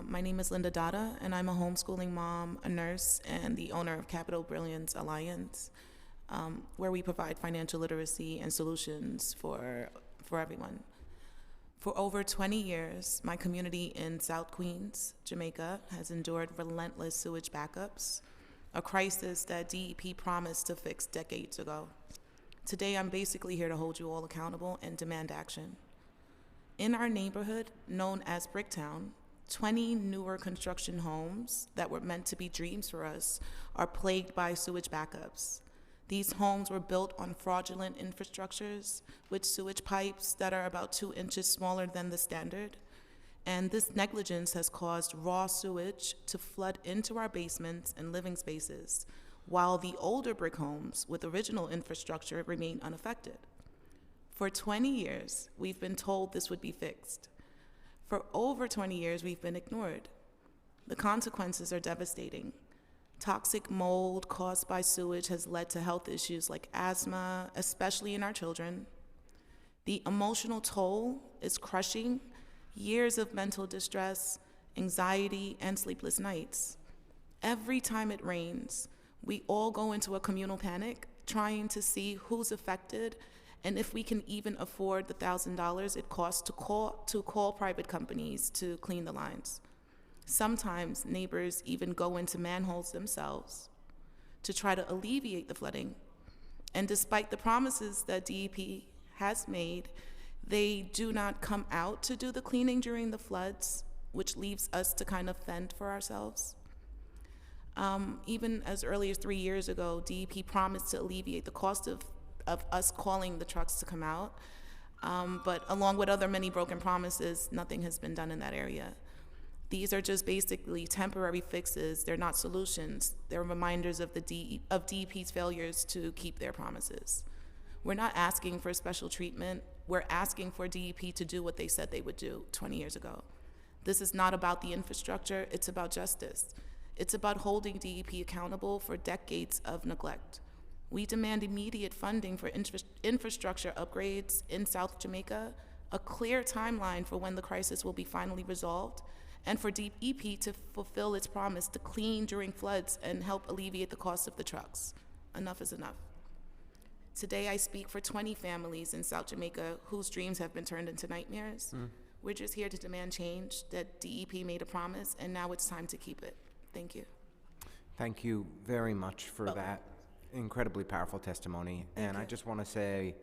My name is Linda Dada, and I'm a homeschooling mom, a nurse, and the owner of Capital Brilliance Alliance, where we provide financial literacy and solutions for everyone. For over 20 years, my community in South Queens, Jamaica, has endured relentless sewage backups, a crisis that DEP promised to fix decades ago. Today, I'm basically here to hold you all accountable and demand action. In our neighborhood, known as Bricktown, 20 newer construction homes that were meant to be dreams for us are plagued by sewage backups. These homes were built on fraudulent infrastructures with sewage pipes that are about 2 inches smaller than the standard. And this negligence has caused raw sewage to flood into our basements and living spaces, while the older brick homes with original infrastructure remain unaffected. For 20 years, we've been told this would be fixed. For over 20 years, we've been ignored. The consequences are devastating. Toxic mold caused by sewage has led to health issues like asthma, especially in our children. The emotional toll is crushing. Years of mental distress, anxiety, and sleepless nights. Every time it rains, we all go into a communal panic, trying to see who's affected and if we can even afford the $1,000 it costs to call private companies to clean the lines. Sometimes neighbors even go into manholes themselves to try to alleviate the flooding. And despite the promises that DEP has made, they do not come out to do the cleaning during the floods, which leaves us to kind of fend for ourselves. Even as early as 3 years ago, DEP promised to alleviate the cost of us calling the trucks to come out. But along with other many broken promises, nothing has been done in that area. These are just basically temporary fixes. They're not solutions. They're reminders of DEP's failures to keep their promises. We're not asking for special treatment. We're asking for DEP to do what they said they would do 20 years ago. This is not about the infrastructure, it's about justice. It's about holding DEP accountable for decades of neglect. We demand immediate funding for infrastructure upgrades in South Jamaica, a clear timeline for when the crisis will be finally resolved, and for DEP to fulfill its promise to clean during floods and help alleviate the cost of the trucks. Enough is enough. Today I speak for 20 families in South Jamaica whose dreams have been turned into nightmares. We're just here to demand change, that DEP made a promise, and now it's time to keep it. Thank you. Thank you very much for that incredibly powerful testimony. And I just want to say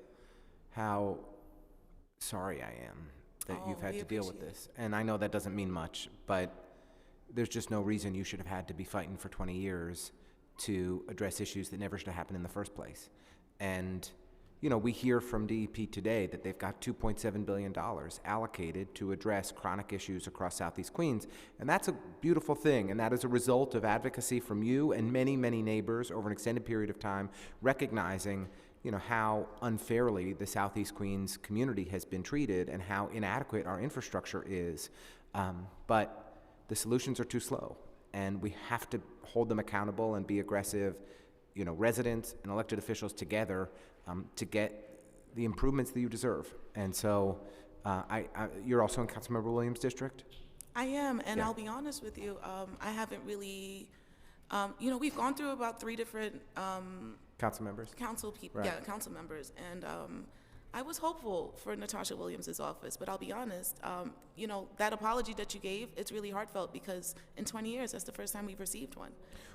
how sorry I am that you've had to deal with this. And I know that doesn't mean much, but there's just no reason you should have had to be fighting for 20 years to address issues that never should have happened in the first place. And, you know, we hear from DEP today that they've got $2.7 billion allocated to address chronic issues across Southeast Queens. And that's a beautiful thing. And that is a result of advocacy from you and many, many neighbors over an extended period of time, recognizing, you know, how unfairly the Southeast Queens community has been treated and how inadequate our infrastructure is. But the solutions are too slow, and we have to hold them accountable and be aggressive, you know, residents and elected officials together to get the improvements that you deserve. And so you're also in Councilmember Williams' district? I am, and Yeah. I'll be honest with you, I haven't really, you know, we've gone through about 3 different Council members? council people, Right. yeah, council members, and I was hopeful for Natasha Williams' office, but I'll be honest, you know, that apology that you gave, it's really heartfelt because in 20 years, that's the first time we've received one.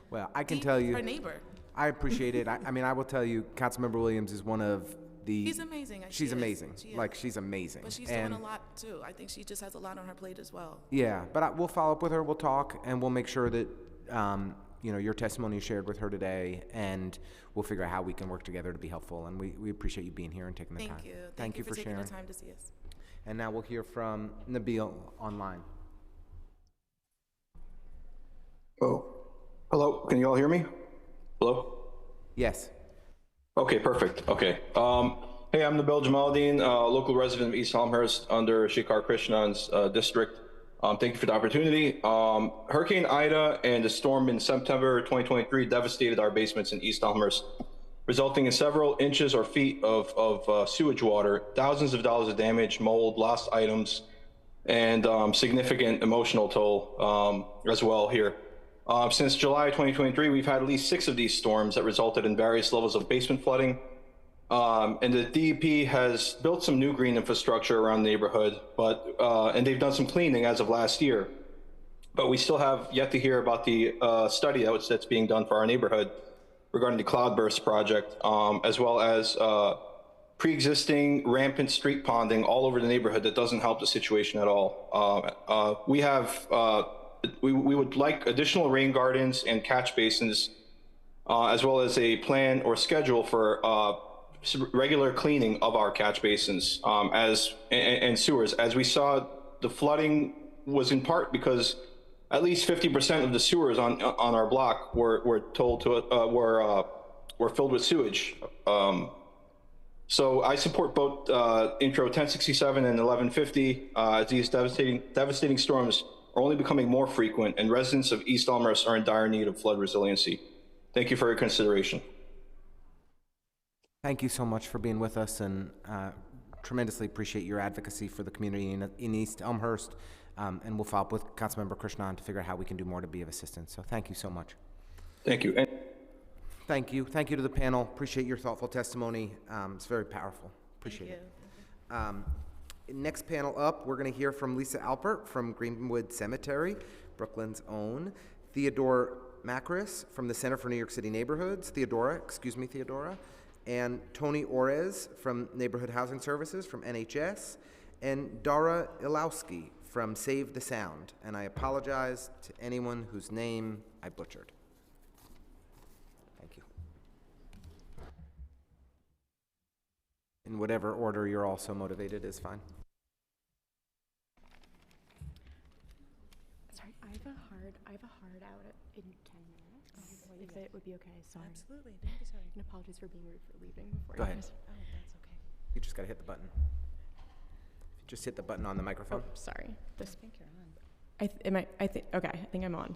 Well, I can Deep tell you, her neighbor. I appreciate it. I mean, I will tell you, Councilmember Williams is one of the. She's amazing. She's She is. amazing. She is. Like, she's amazing. But she's And doing a lot too. I think she just has a lot on her plate as well. yeah, but we'll follow up with her. We'll talk, and we'll make sure that you know, your testimony is shared with her today, and we'll figure out how we can work together to be helpful. And we appreciate you being here and taking the time. Thank you. Thank you for taking sharing. the time to see us. And now we'll hear from Nabil online. Oh, hello. Can you all hear me? Hello? Yes. Okay, perfect. Okay. Hey, I'm Nabil Jamaldeen, local resident of East Elmhurst under Shekhar Krishnan's district. Thank you for the opportunity. Hurricane Ida and the storm in September 2023 devastated our basements in East Elmhurst, resulting in several inches or feet of sewage water, thousands of dollars of damage, mold, lost items, and significant emotional toll as well here. Since July 2023, we've had at least 6 of these storms that resulted in various levels of basement flooding. And the DEP has built some new green infrastructure around the neighborhood, but and they've done some cleaning as of last year. But we still have yet to hear about the study that's being done for our neighborhood regarding the Cloudburst project, as well as pre-existing rampant street ponding all over the neighborhood that doesn't help the situation at all. We would like additional rain gardens and catch basins as well as a plan or schedule for regular cleaning of our catch basins and sewers. As we saw, the flooding was in part because at least 50% of the sewers on our block were filled with sewage. So I support both Intro 1067 and 1150, as these devastating storms are only becoming more frequent, and residents of East Elmhurst are in dire need of flood resiliency. Thank you for your consideration. Thank you so much for being with us, and tremendously appreciate your advocacy for the community in East Elmhurst. And we'll follow up with Councilmember Krishnan to figure out how we can do more to be of assistance. So thank you so much. Thank you. Thank you. Thank you to the panel. Appreciate your thoughtful testimony. It's very powerful. Appreciate it. Next panel up, we're going to hear from Lisa Alpert from Greenwood Cemetery, Brooklyn's own. Theodore Macris from the Center for New York City Neighborhoods. Theodora. And Tony Orez from Neighborhood Housing Services from NHS. And Dara Ilowski from Save the Sound. And I apologize to anyone whose name I butchered. Thank you. In whatever order you're all so motivated is fine. Sorry, I have a hard out in 10 minutes. If it would be okay, sorry. Absolutely, don't be sorry. And apologies for being rude for leaving before Go you ahead. guys. Oh, that's okay. You just got to hit the button. Just hit the button on the microphone. Oh, sorry. I think you're on. Okay, I think I'm on.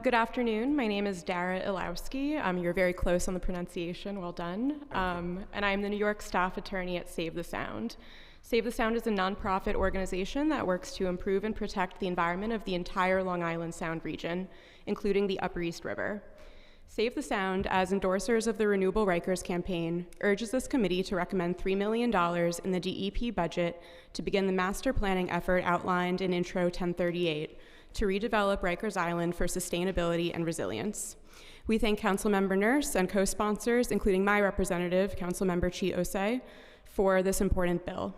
Good afternoon. My name is Dara Ilowski. You're very close on the pronunciation. Well done. And I'm the New York staff attorney at Save the Sound. Save the Sound is a nonprofit organization that works to improve and protect the environment of the entire Long Island Sound region, including the Upper East River. Save the Sound, as endorsers of the Renewable Rikers campaign, urges this committee to recommend $3 million in the DEP budget to begin the master planning effort outlined in Intro 1038 to redevelop Rikers Island for sustainability and resilience. We thank Councilmember Nurse and co-sponsors, including my representative, Councilmember Chi Osei, for this important bill.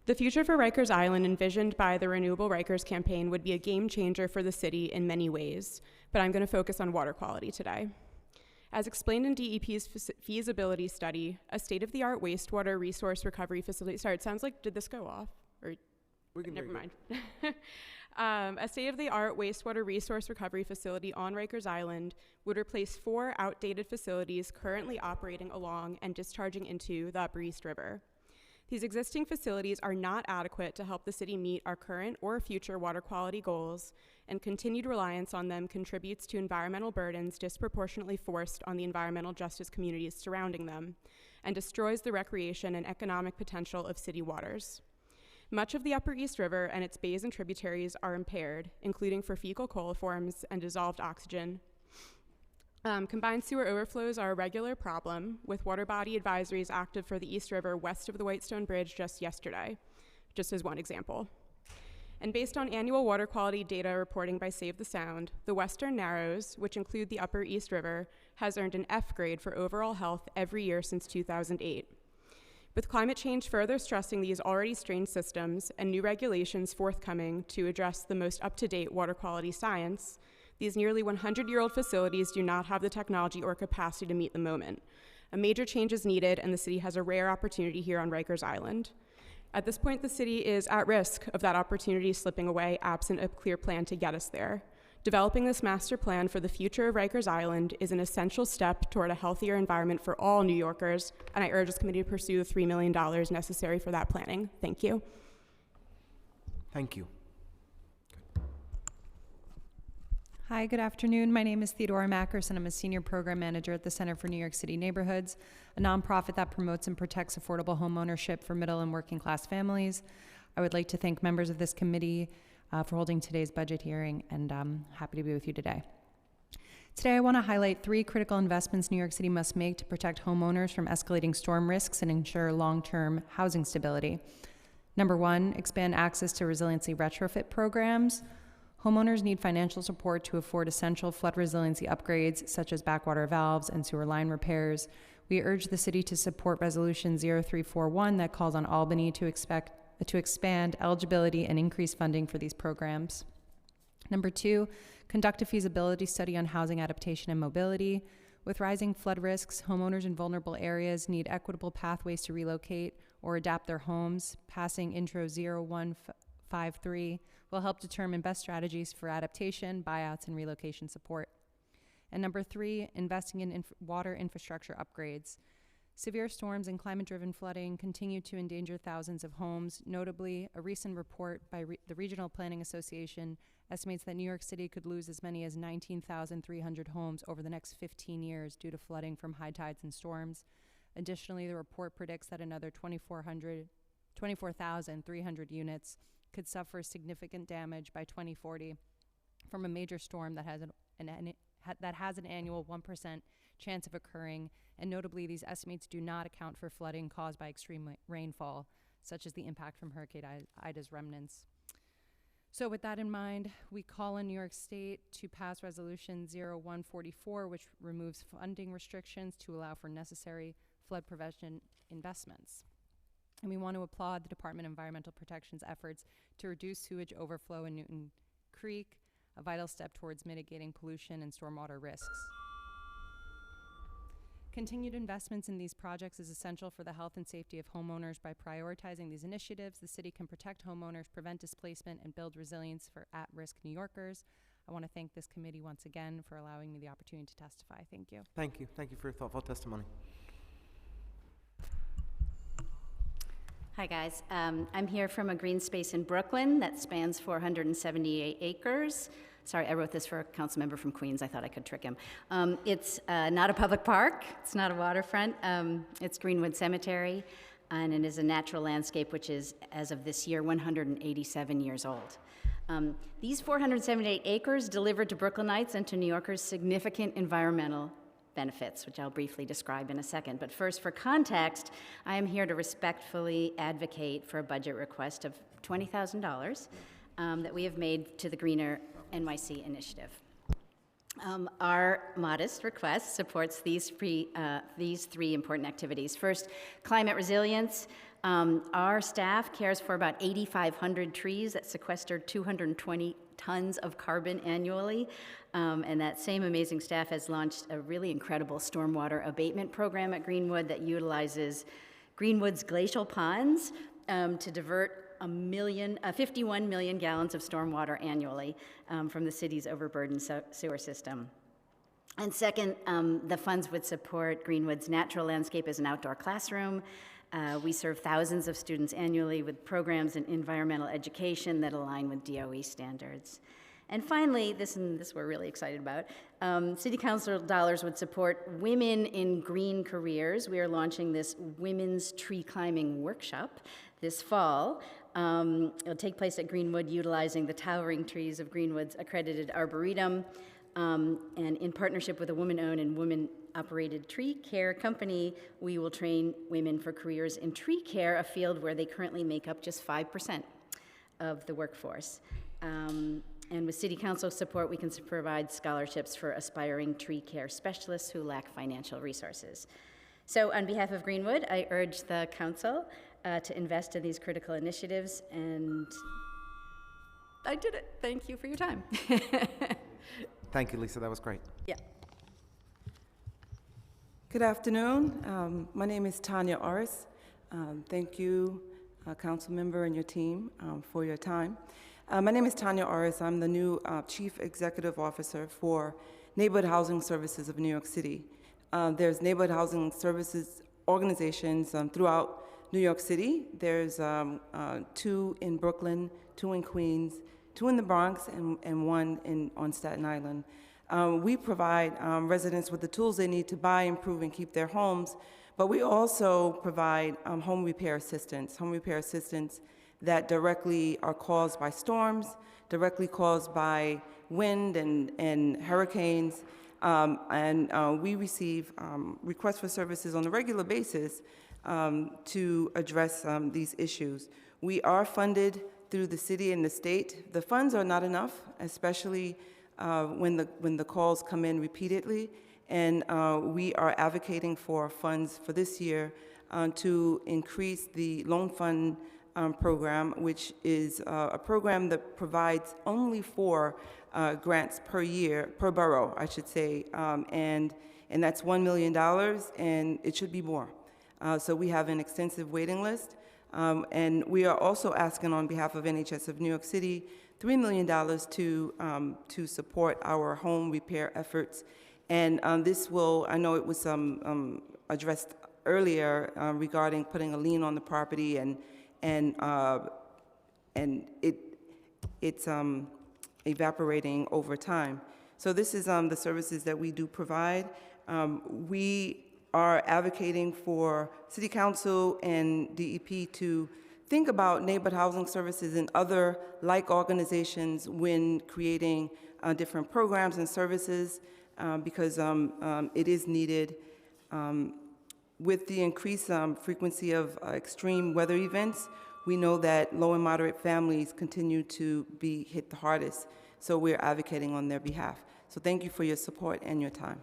The future for Rikers Island envisioned by the Renewable Rikers campaign would be a game changer for the city in many ways, but I'm going to focus on water quality today. As explained in DEP's feasibility study, a state-of-the-art wastewater resource recovery facility, sorry, it sounds like, did this go off? Or never mind. A state-of-the-art wastewater resource recovery facility on Rikers Island would replace 4 outdated facilities currently operating along and discharging into the Upper East River. These existing facilities are not adequate to help the city meet our current or future water quality goals, and continued reliance on them contributes to environmental burdens disproportionately forced on the environmental justice communities surrounding them, and destroys the recreation and economic potential of city waters. Much of the Upper East River and its bays and tributaries are impaired, including for fecal coliforms and dissolved oxygen. Combined sewer overflows are a regular problem, with water body advisories active for the East River west of the Whitestone Bridge just yesterday, just as one example. And based on annual water quality data reporting by Save the Sound, the Western Narrows, which include the Upper East River, has earned an F grade for overall health every year since 2008. With climate change further stressing these already strained systems and new regulations forthcoming to address the most up-to-date water quality science, these nearly 100-year-old facilities do not have the technology or capacity to meet the moment. A major change is needed, and the city has a rare opportunity here on Rikers Island. At this point, the city is at risk of that opportunity slipping away absent a clear plan to get us there. Developing this master plan for the future of Rikers Island is an essential step toward a healthier environment for all New Yorkers, and I urge this committee to pursue the $3 million necessary for that planning. Thank you. Thank you. Hi, good afternoon. My name is Theodora Macris, and I'm a senior program manager at the Center for New York City Neighborhoods, a nonprofit that promotes and protects affordable home ownership for middle and working class families. I would like to thank members of this committee for holding today's budget hearing, and I'm happy to be with you today. Today, I want to highlight 3 critical investments New York City must make to protect homeowners from escalating storm risks and ensure long-term housing stability. Number 1, expand access to resiliency retrofit programs. Homeowners need financial support to afford essential flood resiliency upgrades, such as backwater valves and sewer line repairs. We urge the city to support Resolution 0341 that calls on Albany to expand eligibility and increase funding for these programs. Number 2, conduct a feasibility study on housing adaptation and mobility. With rising flood risks, homeowners in vulnerable areas need equitable pathways to relocate or adapt their homes. Passing Intro 0153 will help determine best strategies for adaptation, buyouts, and relocation support. And number 3, investing in water infrastructure upgrades. Severe storms and climate-driven flooding continue to endanger thousands of homes. Notably, a recent report by the Regional Planning Association estimates that New York City could lose as many as 19,300 homes over the next 15 years due to flooding from high tides and storms. Additionally, the report predicts that another 24,300 units could suffer significant damage by 2040 from a major storm that has an annual 1% chance of occurring, and notably these estimates do not account for flooding caused by extreme rainfall, such as the impact from Hurricane Ida's remnants. So with that in mind, we call on New York State to pass Resolution 0144, which removes funding restrictions to allow for necessary flood prevention investments. And we want to applaud the Department of Environmental Protection's efforts to reduce sewage overflow in Newton Creek, a vital step towards mitigating pollution and stormwater risks. Continued investments in these projects is essential for the health and safety of homeowners. By prioritizing these initiatives, the city can protect homeowners, prevent displacement, and build resilience for at-risk New Yorkers. I want to thank this committee once again for allowing me the opportunity to testify. Thank you. Thank you. Thank you for your thoughtful testimony. Hi, guys. I'm here from a green space in Brooklyn that spans 478 acres. Sorry, I wrote this for a council member from Queens. I thought I could trick him. It's not a public park. It's not a waterfront. It's Greenwood Cemetery, and it is a natural landscape which is, as of this year, 187 years old. These 478 acres delivered to Brooklynites and to New Yorkers significant environmental benefits, which I'll briefly describe in a second. But first, for context, I am here to respectfully advocate for a budget request of $20,000 that we have made to the Greener NYC initiative. Our modest request supports these three important activities. First, climate resilience. Our staff cares for about 8,500 trees that sequester 220 tons of carbon annually. And that same amazing staff has launched a really incredible stormwater abatement program at Greenwood that utilizes Greenwood's glacial ponds to divert 51 million gallons of stormwater annually from the city's overburdened sewer system. And second, the funds would support Greenwood's natural landscape as an outdoor classroom. We serve thousands of students annually with programs in environmental education that align with DOE standards. And finally, this we're really excited about, City Council dollars would support women in green careers. We are launching this women's tree climbing workshop this fall. It'll take place at Greenwood utilizing the towering trees of Greenwood's accredited arboretum, and in partnership with a woman-owned and woman-operated tree care company, we will train women for careers in tree care, a field where they currently make up just 5% of the workforce. And with City Council support, we can provide scholarships for aspiring tree care specialists who lack financial resources. So on behalf of Greenwood, I urge the council to invest in these critical initiatives, and I did it. Thank you for your time. Thank you, Lisa. That was great. Yeah. Good afternoon. My name is Tanya Orris. Thank you, council member and your team, for your time. My name is Tanya Orris. I'm the new Chief Executive Officer for Neighborhood Housing Services of New York City. There's neighborhood housing services organizations throughout New York City. There's 2 in Brooklyn, 2 in Queens, 2 in the Bronx, and 1 on Staten Island. We provide residents with the tools they need to buy, improve, and keep their homes, but we also provide home repair assistance that directly are caused by storms, directly caused by wind and hurricanes, and we receive requests for services on a regular basis to address these issues. We are funded through the city and the state. The funds are not enough, especially when the calls come in repeatedly, and we are advocating for funds for this year to increase the loan fund program, which is a program that provides only 4 grants per year, per borough, I should say, and that's $1 million, and it should be more. So we have an extensive waiting list, and we are also asking on behalf of NHS of New York City $3 million to support our home repair efforts. And this will, I know it was addressed earlier regarding putting a lien on the property, and it's evaporating over time. So this is the services that we do provide. We are advocating for City Council and DEP to think about neighborhood housing services and other like organizations when creating different programs and services because it is needed. With the increased frequency of extreme weather events, we know that low and moderate families continue to be hit the hardest, so we're advocating on their behalf. So thank you for your support and your time.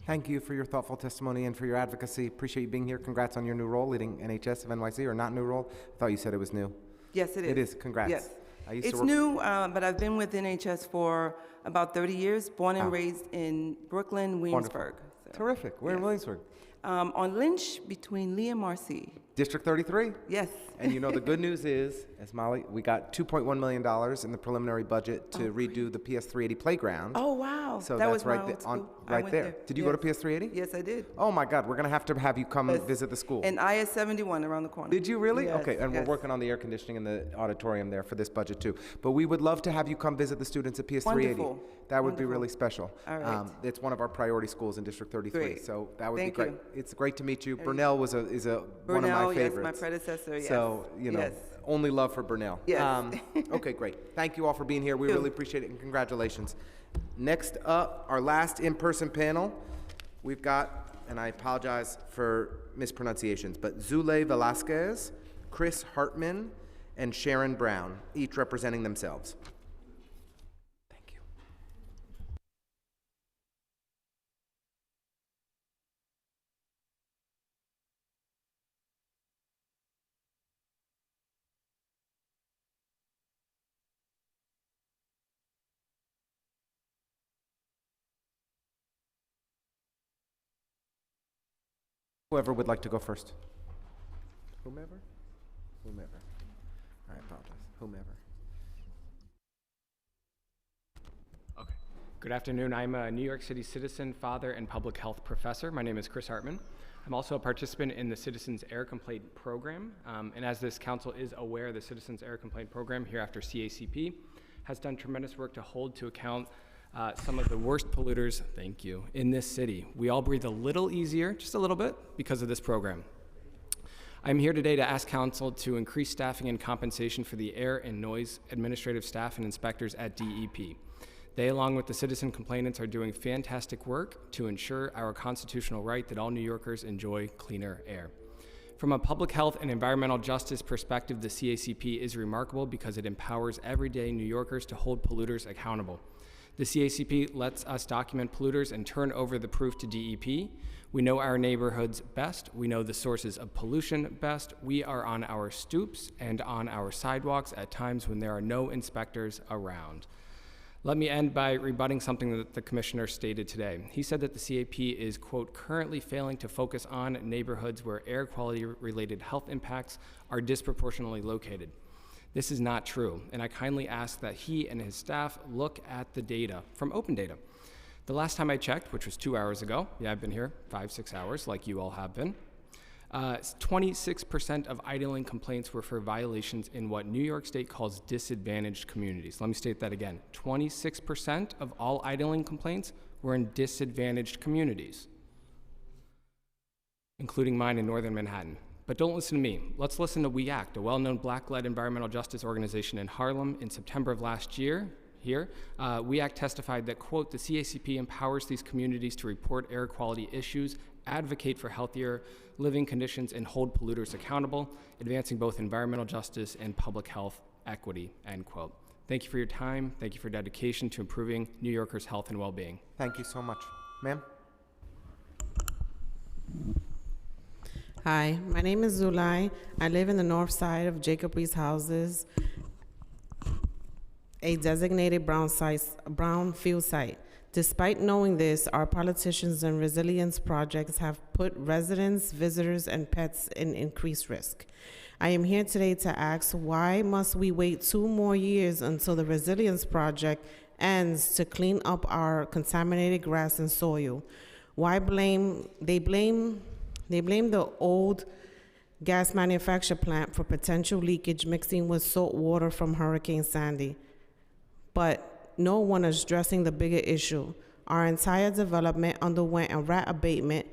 Thank you for your thoughtful testimony and for your advocacy. Appreciate you being here. Congrats on your new role leading NHS of NYC, or not new role. I thought you said it was new. Yes, it is. It is. Congrats. Yes. It's new, but I've been with NHS for about 30 years, born and raised in Brooklyn, Williamsburg. So, terrific. Where in Williamsburg? On Lynch, between Lee and Marcy. District 33? Yes. And you know, the good news is, as Molly, we got $2.1 million in the preliminary budget to redo the PS 380 playground. Oh, wow. So that that's was right my old school. right there. Did you go to PS 380? Yes, I did. Oh my God, we're gonna have you come visit the school. And IS 71 around the corner. Did you really? Yes, Okay, and we're working on the air conditioning in the auditorium there for this budget too. But we would love to have you come visit the students at PS 380. Wonderful. That would be really special. All right. It's one of our priority schools in District 33, Great. so that would Thank be great. you. It's great to meet you. Burnell is one of my Burnell, yes, favorites. my predecessor, yes. So, you know, Yes. only love for Burnell. Yes. Okay, great. Thank you all for being here. We really appreciate it, and congratulations. Next up, our last in-person panel, we've got, and I apologize for mispronunciations, but Zule Velasquez, Chris Hartman, and Sharon Brown, each representing themselves. Thank you. Whoever would like to go first. Whomever? Whomever. I apologize. Whomever. Okay. Good afternoon. I'm a New York City citizen, father, and public health professor. My name is Chris Hartman. I'm also a participant in the Citizens Air Complaint Program. And as this council is aware, the Citizens Air Complaint Program, hereafter CACP, has done tremendous work to hold to account some of the worst polluters, thank you, in this city. We all breathe a little easier, just a little bit, because of this program. I'm here today to ask council to increase staffing and compensation for the air and noise administrative staff and inspectors at DEP. They, along with the citizen complainants, are doing fantastic work to ensure our constitutional right that all New Yorkers enjoy cleaner air. From a public health and environmental justice perspective, the CACP is remarkable because it empowers everyday New Yorkers to hold polluters accountable. The CACP lets us document polluters and turn over the proof to DEP. We know our neighborhoods best. We know the sources of pollution best. We are on our stoops and on our sidewalks at times when there are no inspectors around. Let me end by rebutting something that the commissioner stated today. He said that the CAP is, quote, currently failing to focus on neighborhoods where air quality related health impacts are disproportionately located. This is not true, and I kindly ask that he and his staff look at the data from Open Data. The last time I checked, which was 2 hours ago, yeah, I've been here 5-6 hours, like you all have been, 26% of idling complaints were for violations in what New York State calls disadvantaged communities. Let me state that again. 26% of all idling complaints were in disadvantaged communities, including mine in northern Manhattan. But don't listen to me. Let's listen to We Act, a well-known Black-led environmental justice organization in Harlem. In September of last year, We Act testified that, quote, the CACP empowers these communities to report air quality issues, advocate for healthier living conditions, and hold polluters accountable, advancing both environmental justice and public health equity, end quote. Thank you for your time. Thank you for your dedication to improving New Yorkers' health and well-being. Thank you so much. Ma'am? Hi, my name is Zulai. I live in the north side of Jacob Reese Houses, a designated brownfield site. Despite knowing this, our politicians and resilience projects have put residents, visitors, and pets in increased risk. I am here today to ask, why must we wait 2 more years until the resilience project ends to clean up our contaminated grass and soil? Why blame the old gas manufacture plant for potential leakage mixing with salt water from Hurricane Sandy? But no one is addressing the bigger issue. Our entire development underwent a rat abatement,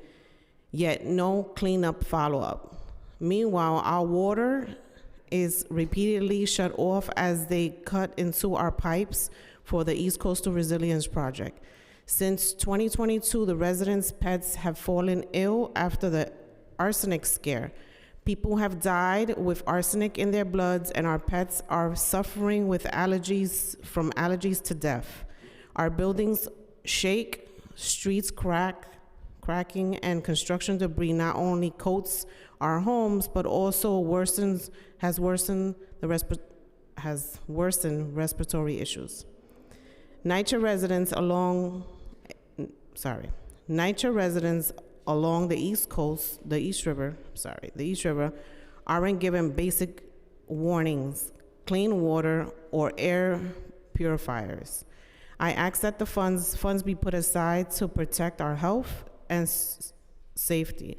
yet no cleanup follow-up. Meanwhile, our water is repeatedly shut off as they cut into our pipes for the East Coastal Resilience Project. Since 2022, the residents' pets have fallen ill after the arsenic scare. People have died with arsenic in their bloods, and our pets are suffering with from allergies to death. Our buildings shake, streets cracking, and construction debris not only coats our homes, but also has worsened respiratory issues. NYCHA residents along the East Coast, the East River, aren't given basic warnings, clean water, or air purifiers. I ask that the funds be put aside to protect our health and safety.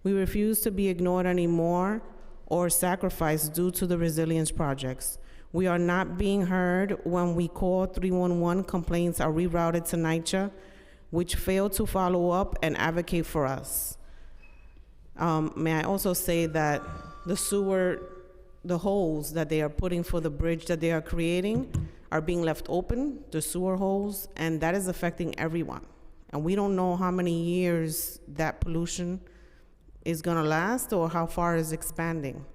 We refuse to be ignored anymore or sacrificed due to the resilience projects. We are not being heard when we call 311. Complaints are rerouted to NYCHA, which fail to follow up and advocate for us. May I also say that the holes that they are putting for the bridge that they are creating are being left open, the sewer holes, and that is affecting everyone. And we don't know how many years that pollution is gonna last or how far it's expanding.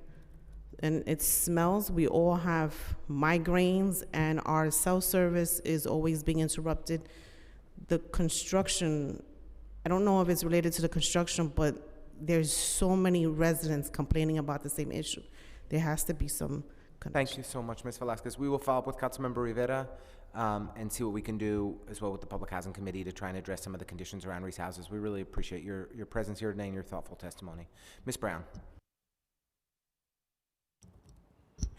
And it smells, we all have migraines, and our cell service is always being interrupted. The construction, I don't know if it's related to the construction, but there's so many residents complaining about the same issue. There has to be some connection. Thank you so much, Ms. Velasquez. We will follow up with Councilmember Rivera and see what we can do as well with the Public Housing Committee to try and address some of the conditions around Reese Houses. We really appreciate your presence here today and your thoughtful testimony. Ms. Brown.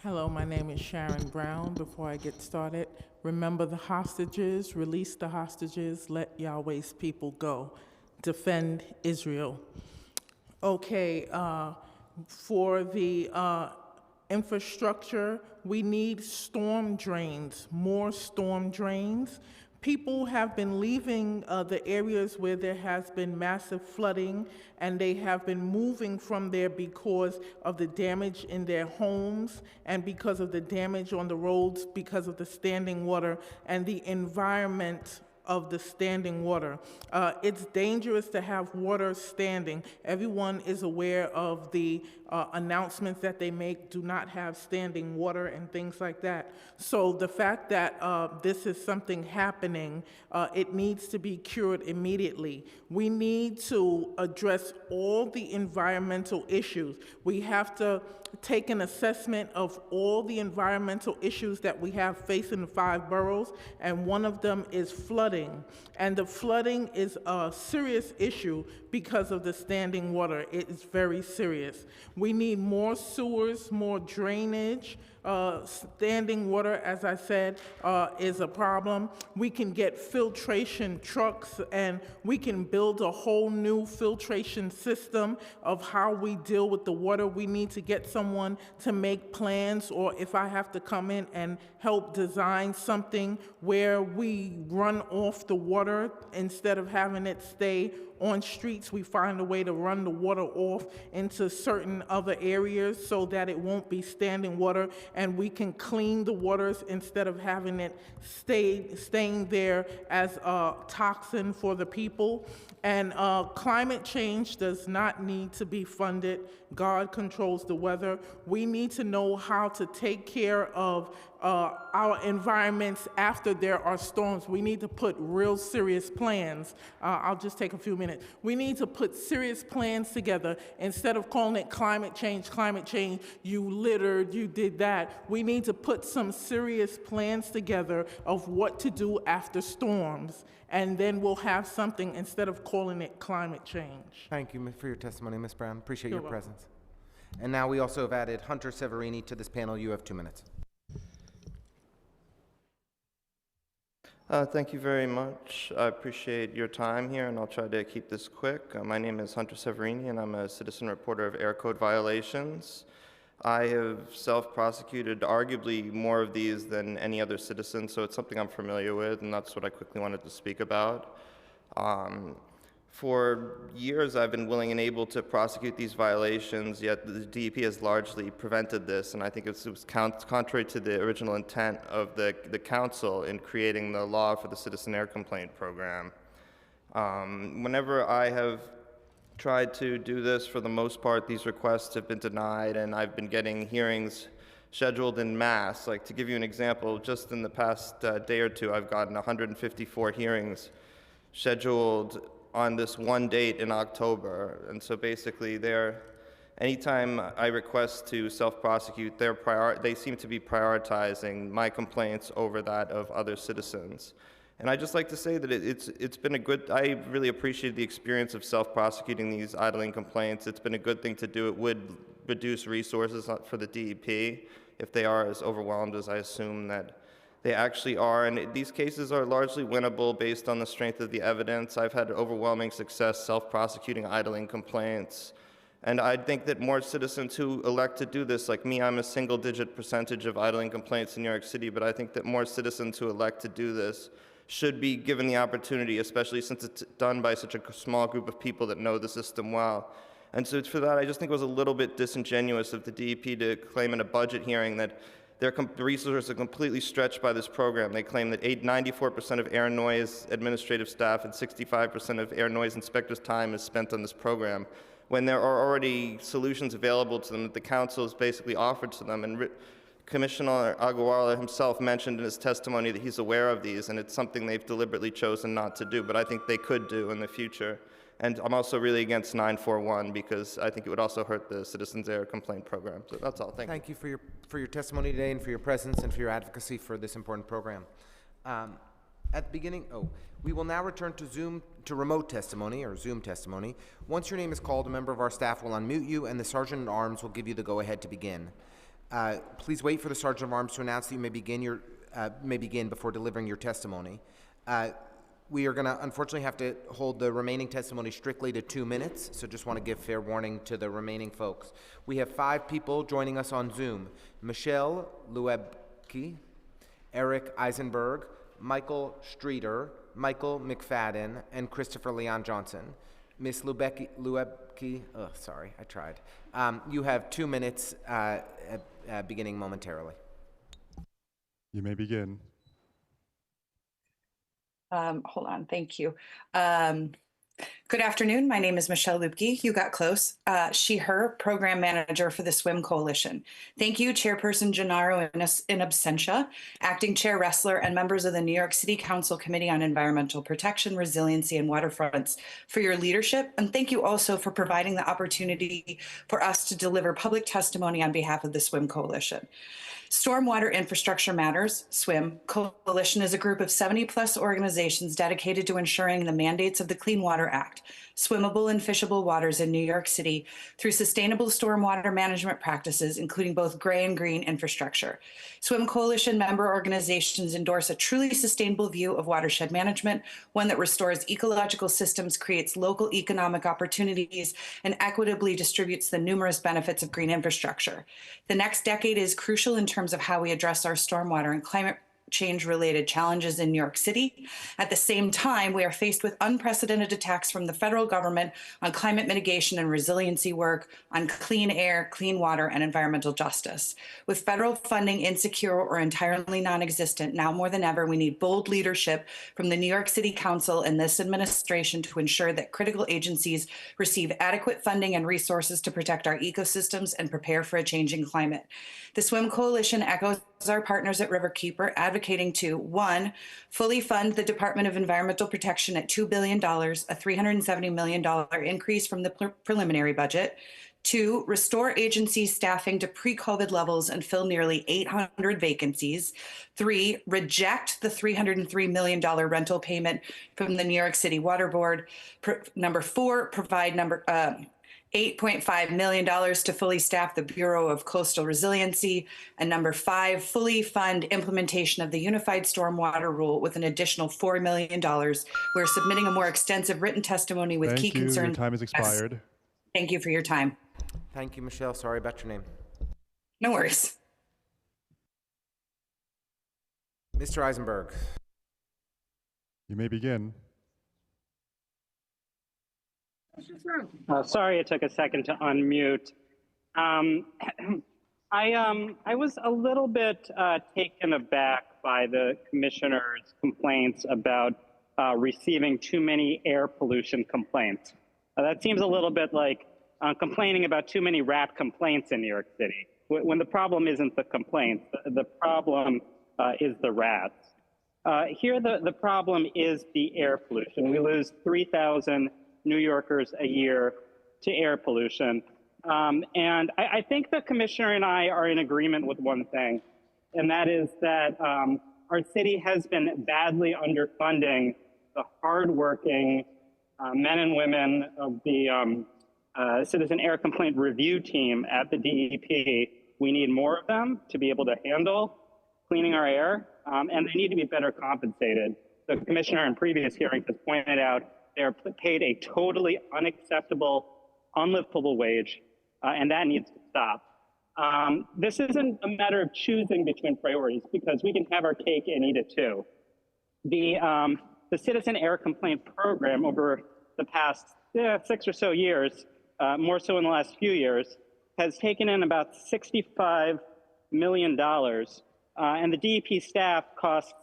Hello, my name is Sharon Brown. Before I get started, remember the hostages, release the hostages, let Yahweh's people go. Defend Israel. Okay, for the infrastructure, we need storm drains, more storm drains. People have been leaving the areas where there has been massive flooding, and they have been moving from there because of the damage in their homes and because of the damage on the roads, because of the standing water and the environment of the standing water. It's dangerous to have water standing. Everyone is aware of the announcements that they make, do not have standing water and things like that. So the fact that this is something happening, it needs to be cured immediately. We need to address all the environmental issues. We have to take an assessment of all the environmental issues that we have facing the 5 boroughs, and one of them is flooding. And the flooding is a serious issue because of the standing water. It is very serious. We need more sewers, more drainage. Standing water, as I said, is a problem. We can get filtration trucks, and we can build a whole new filtration system of how we deal with the water. We need to get someone to make plans, or if I have to come in and help design something where we run off the water instead of having it stay on streets, we find a way to run the water off into certain other areas so that it won't be standing water, and we can clean the waters instead of having it staying there as a toxin for the people. And climate change does not need to be funded. God controls the weather. We need to know how to take care of our environments after there are storms. We need to put real serious plans. I'll just take a few minutes. We need to put serious plans together. Instead of calling it climate change, you littered, you did that. We need to put some serious plans together of what to do after storms, and then we'll have something instead of calling it climate change. Thank you for your testimony, Ms. Brown. Appreciate You're your welcome. presence. And now we also have added Hunter Severini to this panel. You have 2 minutes. Thank you very much. I appreciate your time here, and I'll try to keep this quick. My name is Hunter Severini, and I'm a citizen reporter of air code violations. I have self-prosecuted arguably more of these than any other citizen, so it's something I'm familiar with, and that's what I quickly wanted to speak about. For years, I've been willing and able to prosecute these violations, yet the DEP has largely prevented this, and I think it was contrary to the original intent of the council in creating the law for the Citizen Air Complaint Program. Whenever I have tried to do this, for the most part, these requests have been denied, and I've been getting hearings scheduled en masse. Like, to give you an example, just in the past day or two, I've gotten 154 hearings scheduled on this one date in October. And so basically, anytime I request to self-prosecute, they seem to be prioritizing my complaints over that of other citizens. And I'd just like to say that it's been I really appreciate the experience of self-prosecuting these idling complaints. It's been a good thing to do. It would reduce resources for the DEP if they are as overwhelmed as I assume that they actually are. And these cases are largely winnable based on the strength of the evidence. I've had overwhelming success self-prosecuting idling complaints. And I think that more citizens who elect to do this, like me, I'm a single-digit percentage of idling complaints in New York City, but I think that more citizens who elect to do this should be given the opportunity, especially since it's done by such a small group of people that know the system well. And so for that, I just think it was a little bit disingenuous of the DEP to claim in a budget hearing that the resources are completely stretched by this program. They claim that 94% of air noise administrative staff and 65% of air noise inspectors' time is spent on this program, when there are already solutions available to them that the council has basically offered to them. And Commissioner Aguilar himself mentioned in his testimony that he's aware of these, and it's something they've deliberately chosen not to do, but I think they could do in the future. And I'm also really against 941 because I think it would also hurt the Citizens Air Complaint Program. So that's all. Thank you. Thank you for your testimony today and for your presence and for your advocacy for this important program. At the beginning, we will now return to remote testimony or Zoom testimony. Once your name is called, a member of our staff will unmute you, and the Sergeant at Arms will give you the go-ahead to begin. Please wait for the Sergeant at Arms to announce that you may begin before delivering your testimony. We are going to unfortunately have to hold the remaining testimony strictly to 2 minutes, so just want to give fair warning to the remaining folks. We have 5 people joining us on Zoom: Michelle Luebke, Eric Eisenberg, Michael Streeter, Michael McFadden, and Christopher Leon Johnson. Ms. Luebke, sorry, I tried. You have 2 minutes beginning momentarily. You may begin. Hold on, thank you. Good afternoon, my name is Michelle Lubke. You got close. Her program manager for the SWIM Coalition. Thank you, Chairperson Gennaro in absentia, Acting Chair Ressler, and members of the New York City Council Committee on Environmental Protection, Resiliency, and Waterfronts for your leadership. And thank you also for providing the opportunity for us to deliver public testimony on behalf of the SWIM Coalition. Stormwater Infrastructure Matters, SWIM, Coalition is a group of 70-plus organizations dedicated to ensuring the mandates of the Clean Water Act, swimmable and fishable waters in New York City through sustainable stormwater management practices, including both gray and green infrastructure. SWIM Coalition member organizations endorse a truly sustainable view of watershed management, one that restores ecological systems, creates local economic opportunities, and equitably distributes the numerous benefits of green infrastructure. The next decade is crucial in terms of how we address our stormwater and climate change-related challenges in New York City. At the same time, we are faced with unprecedented attacks from the federal government on climate mitigation and resiliency work, on clean air, clean water, and environmental justice. With federal funding insecure or entirely non-existent, now more than ever, we need bold leadership from the New York City Council and this administration to ensure that critical agencies receive adequate funding and resources to protect our ecosystems and prepare for a changing climate. The SWIM Coalition echoes our partners at Riverkeeper, advocating to, 1, fully fund the Department of Environmental Protection at $2 billion, a $370 million increase from the preliminary budget. 2, restore agency staffing to pre-COVID levels and fill nearly 800 vacancies. 3, reject the $303 million rental payment from the New York City Water Board. Number 4, provide $8.5 million to fully staff the Bureau of Coastal Resiliency. And number 5, fully fund implementation of the Unified Stormwater Rule with an additional $4 million. We're submitting a more extensive written testimony with key concerns. Your time has expired. Thank you for your time. Thank you, Michelle. Sorry about your name. No worries. Mr. Eisenberg. You may begin. Sorry, it took a second to unmute. I was a little bit taken aback by the commissioner's complaints about receiving too many air pollution complaints. That seems a little bit like complaining about too many rat complaints in New York City, when the problem isn't the complaints, the problem is the rats. Here, the problem is the air pollution. We lose 3,000 New Yorkers a year to air pollution. And I think the commissioner and I are in agreement with one thing, and that is that our city has been badly underfunding the hardworking men and women of the Citizen Air Complaint Review Team at the DEP. We need more of them to be able to handle cleaning our air, and they need to be better compensated. The commissioner in previous hearings has pointed out they're paid a totally unacceptable, unlivable wage, and that needs to stop. This isn't a matter of choosing between priorities, because we can have our cake and eat it too. The Citizen Air Complaint Program over the past 6 or so years, more so in the last few years, has taken in about $65 million, and the DEP staff costs,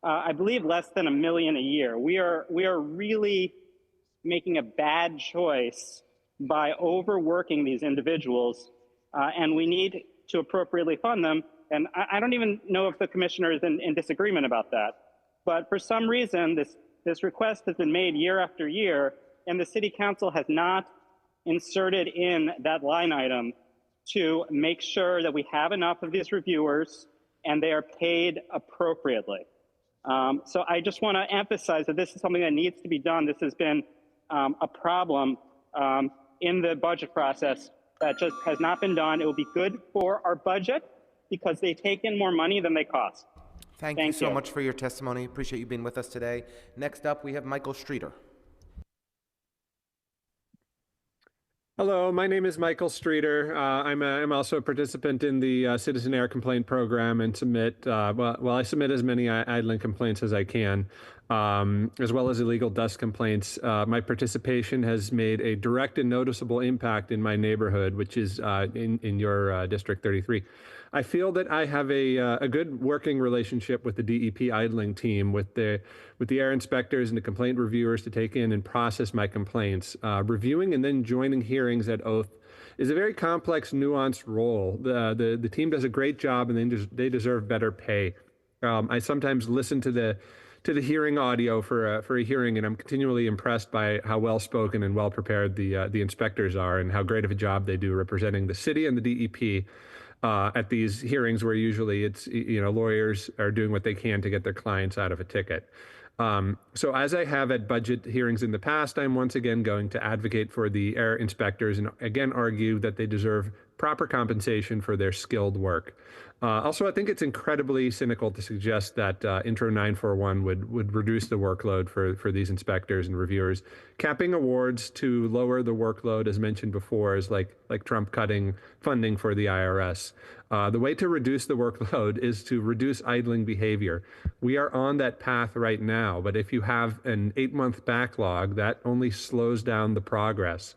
I believe, less than $1 million a year. We are really making a bad choice by overworking these individuals, and we need to appropriately fund them. And I don't even know if the commissioner is in disagreement about that. But for some reason, this request has been made year after year, and the city council has not inserted in that line item to make sure that we have enough of these reviewers and they are paid appropriately. So I just want to emphasize that this is something that needs to be done. This has been a problem in the budget process that just has not been done. It will be good for our budget because they take in more money than they cost. Thank you so much for your testimony. Appreciate you being with us today. Next up, we have Michael Streeter. Hello, my name is Michael Streeter. I'm also a participant in the Citizen Air Complaint Program and submit, I submit as many idling complaints as I can, as well as illegal dust complaints. My participation has made a direct and noticeable impact in my neighborhood, which is in your District 33. I feel that I have a good working relationship with the DEP idling team, with the air inspectors and the complaint reviewers to take in and process my complaints. Reviewing and then joining hearings at oath is a very complex, nuanced role. The team does a great job, and they deserve better pay. I sometimes listen to the hearing audio for a hearing, and I'm continually impressed by how well spoken and well prepared the inspectors are, and how great of a job they do representing the city and the DEP. At these hearings, where usually it's, lawyers are doing what they can to get their clients out of a ticket. So as I have at budget hearings in the past, I'm once again going to advocate for the air inspectors and again argue that they deserve proper compensation for their skilled work. Also, I think it's incredibly cynical to suggest that Intro 941 would reduce the workload for these inspectors and reviewers. Capping awards to lower the workload, as mentioned before, is like Trump cutting funding for the IRS. The way to reduce the workload is to reduce idling behavior. We are on that path right now, but if you have an 8-month backlog, that only slows down the progress.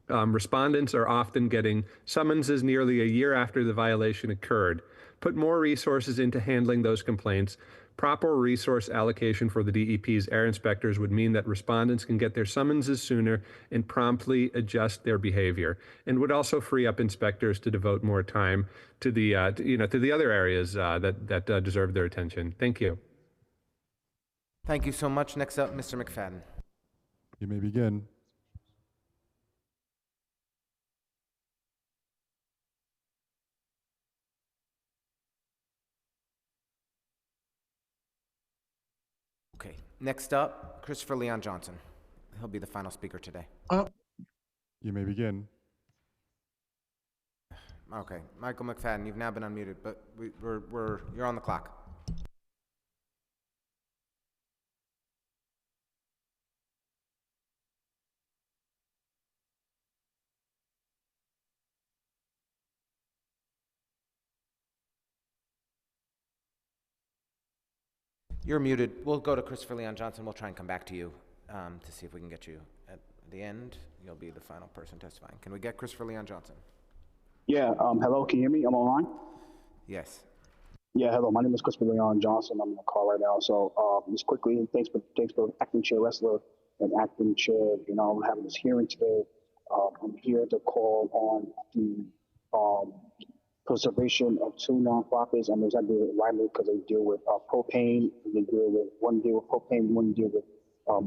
Respondents are often getting summonses nearly a year after the violation occurred. put more resources into handling those complaints. Proper resource allocation for the DEP's air inspectors would mean that respondents can get their summonses sooner and promptly adjust their behavior, and would also free up inspectors to devote more time to the to the other areas that deserve their attention. Thank you. Thank you so much. Next up, Mr. McFadden. You may begin. Okay, next up, Christopher Leon Johnson. He'll be the final speaker today. You may begin. Okay, Michael McFadden, you've now been unmuted, but you're on the clock. You're muted. We'll go to Christopher Leon Johnson. We'll try and come back to you to see if we can get you at the end. You'll be the final person testifying. Can we get Christopher Leon Johnson? Yeah, hello, can you hear me? I'm online? Yes. Yeah, hello, my name is Christopher Leon Johnson. I'm in the call right now. So just quickly, thanks for Acting Chair Ressler and Acting Chair, having this hearing today. I'm here to call on the preservation of two nonprofits. I'm exactly right because they deal with propane. One deal with propane, one deal with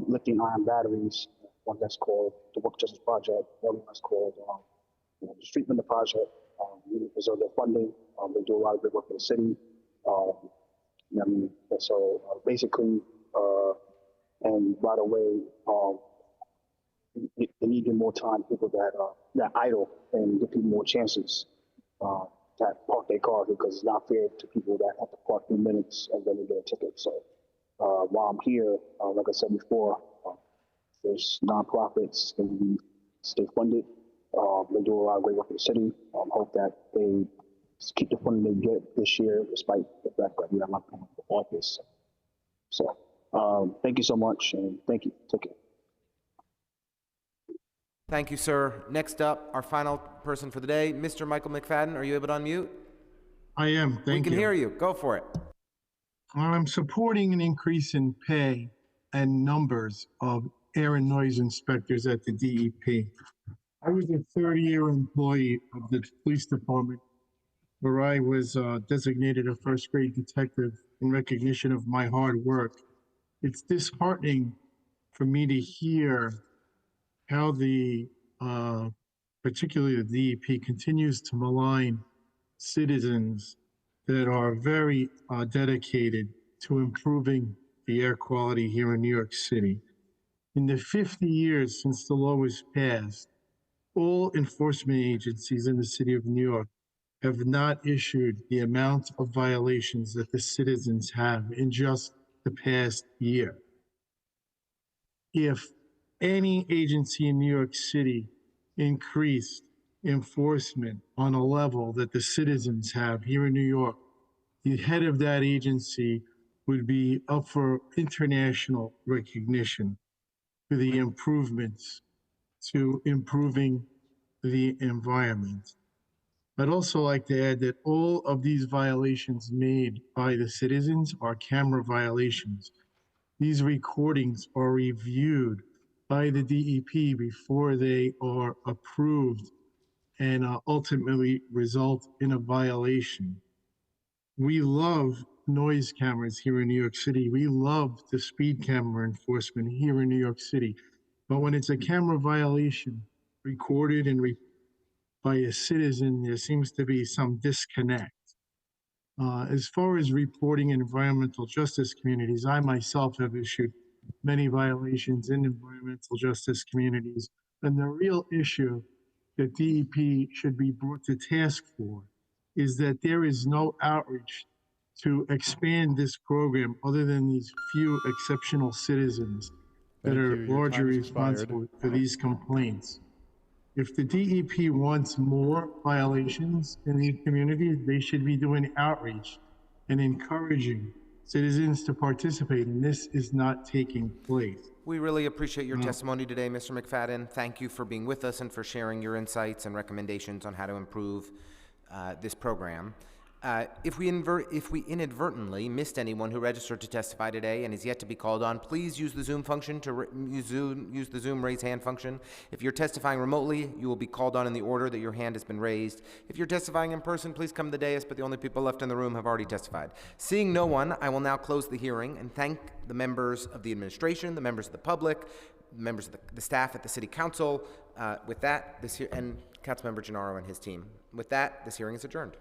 lithium ion batteries. One that's called the Work Justice Project, one that's called the Street Vendor Project. We need to preserve their funding. They do a lot of great work for the city. So basically, and by the way, they need to give more time to people that idle and give people more chances. That park their cars, because it's not fair to people that have to park 3 minutes and then they get a ticket. So while I'm here, like I said before, there's nonprofits that can stay funded. They do a lot of great work in the city. Hope that they keep the funding they get this year, despite the fact that we have not been in office. So thank you so much, and thank you. Take care. Thank you, sir. Next up, our final person for the day, Mr. Michael McFadden. Are you able to unmute? I am. Thank you. We can hear you. Go for it. I'm supporting an increase in pay and numbers of air and noise inspectors at the DEP. I was a 30-year employee of the police department, where I was designated a first-grade detective in recognition of my hard work. It's disheartening for me to hear how particularly the DEP continues to malign citizens that are very dedicated to improving the air quality here in New York City. In the 50 years since the law was passed, all enforcement agencies in the city of New York have not issued the amount of violations that the citizens have in just the past year. If any agency in New York City increased enforcement on a level that the citizens have here in New York, the head of that agency would be up for international recognition for the improvements to improving the environment. I'd also like to add that all of these violations made by the citizens are camera violations. These recordings are reviewed by the DEP before they are approved and ultimately result in a violation. We love noise cameras here in New York City. We love the speed camera enforcement here in New York City. But when it's a camera violation recorded and by a citizen, there seems to be some disconnect. As far as reporting in environmental justice communities, I myself have issued many violations in environmental justice communities. And the real issue that DEP should be brought to task for is that there is no outreach to expand this program other than these few exceptional citizens that are largely responsible for these complaints. If the DEP wants more violations in these communities, they should be doing outreach and encouraging citizens to participate, and this is not taking place. We really appreciate your testimony today, Mr. McFadden. Thank you for being with us and for sharing your insights and recommendations on how to improve this program. If we inadvertently missed anyone who registered to testify today and is yet to be called on, please use the Zoom function use the Zoom raise hand function. If you're testifying remotely, you will be called on in the order that your hand has been raised. If you're testifying in person, please come to the dais, but the only people left in the room have already testified. Seeing no one, I will now close the hearing and thank the members of the administration, the members of the public, members of the staff at the City Council. With that, and Councilmember Gennaro and his team. With that, this hearing is adjourned.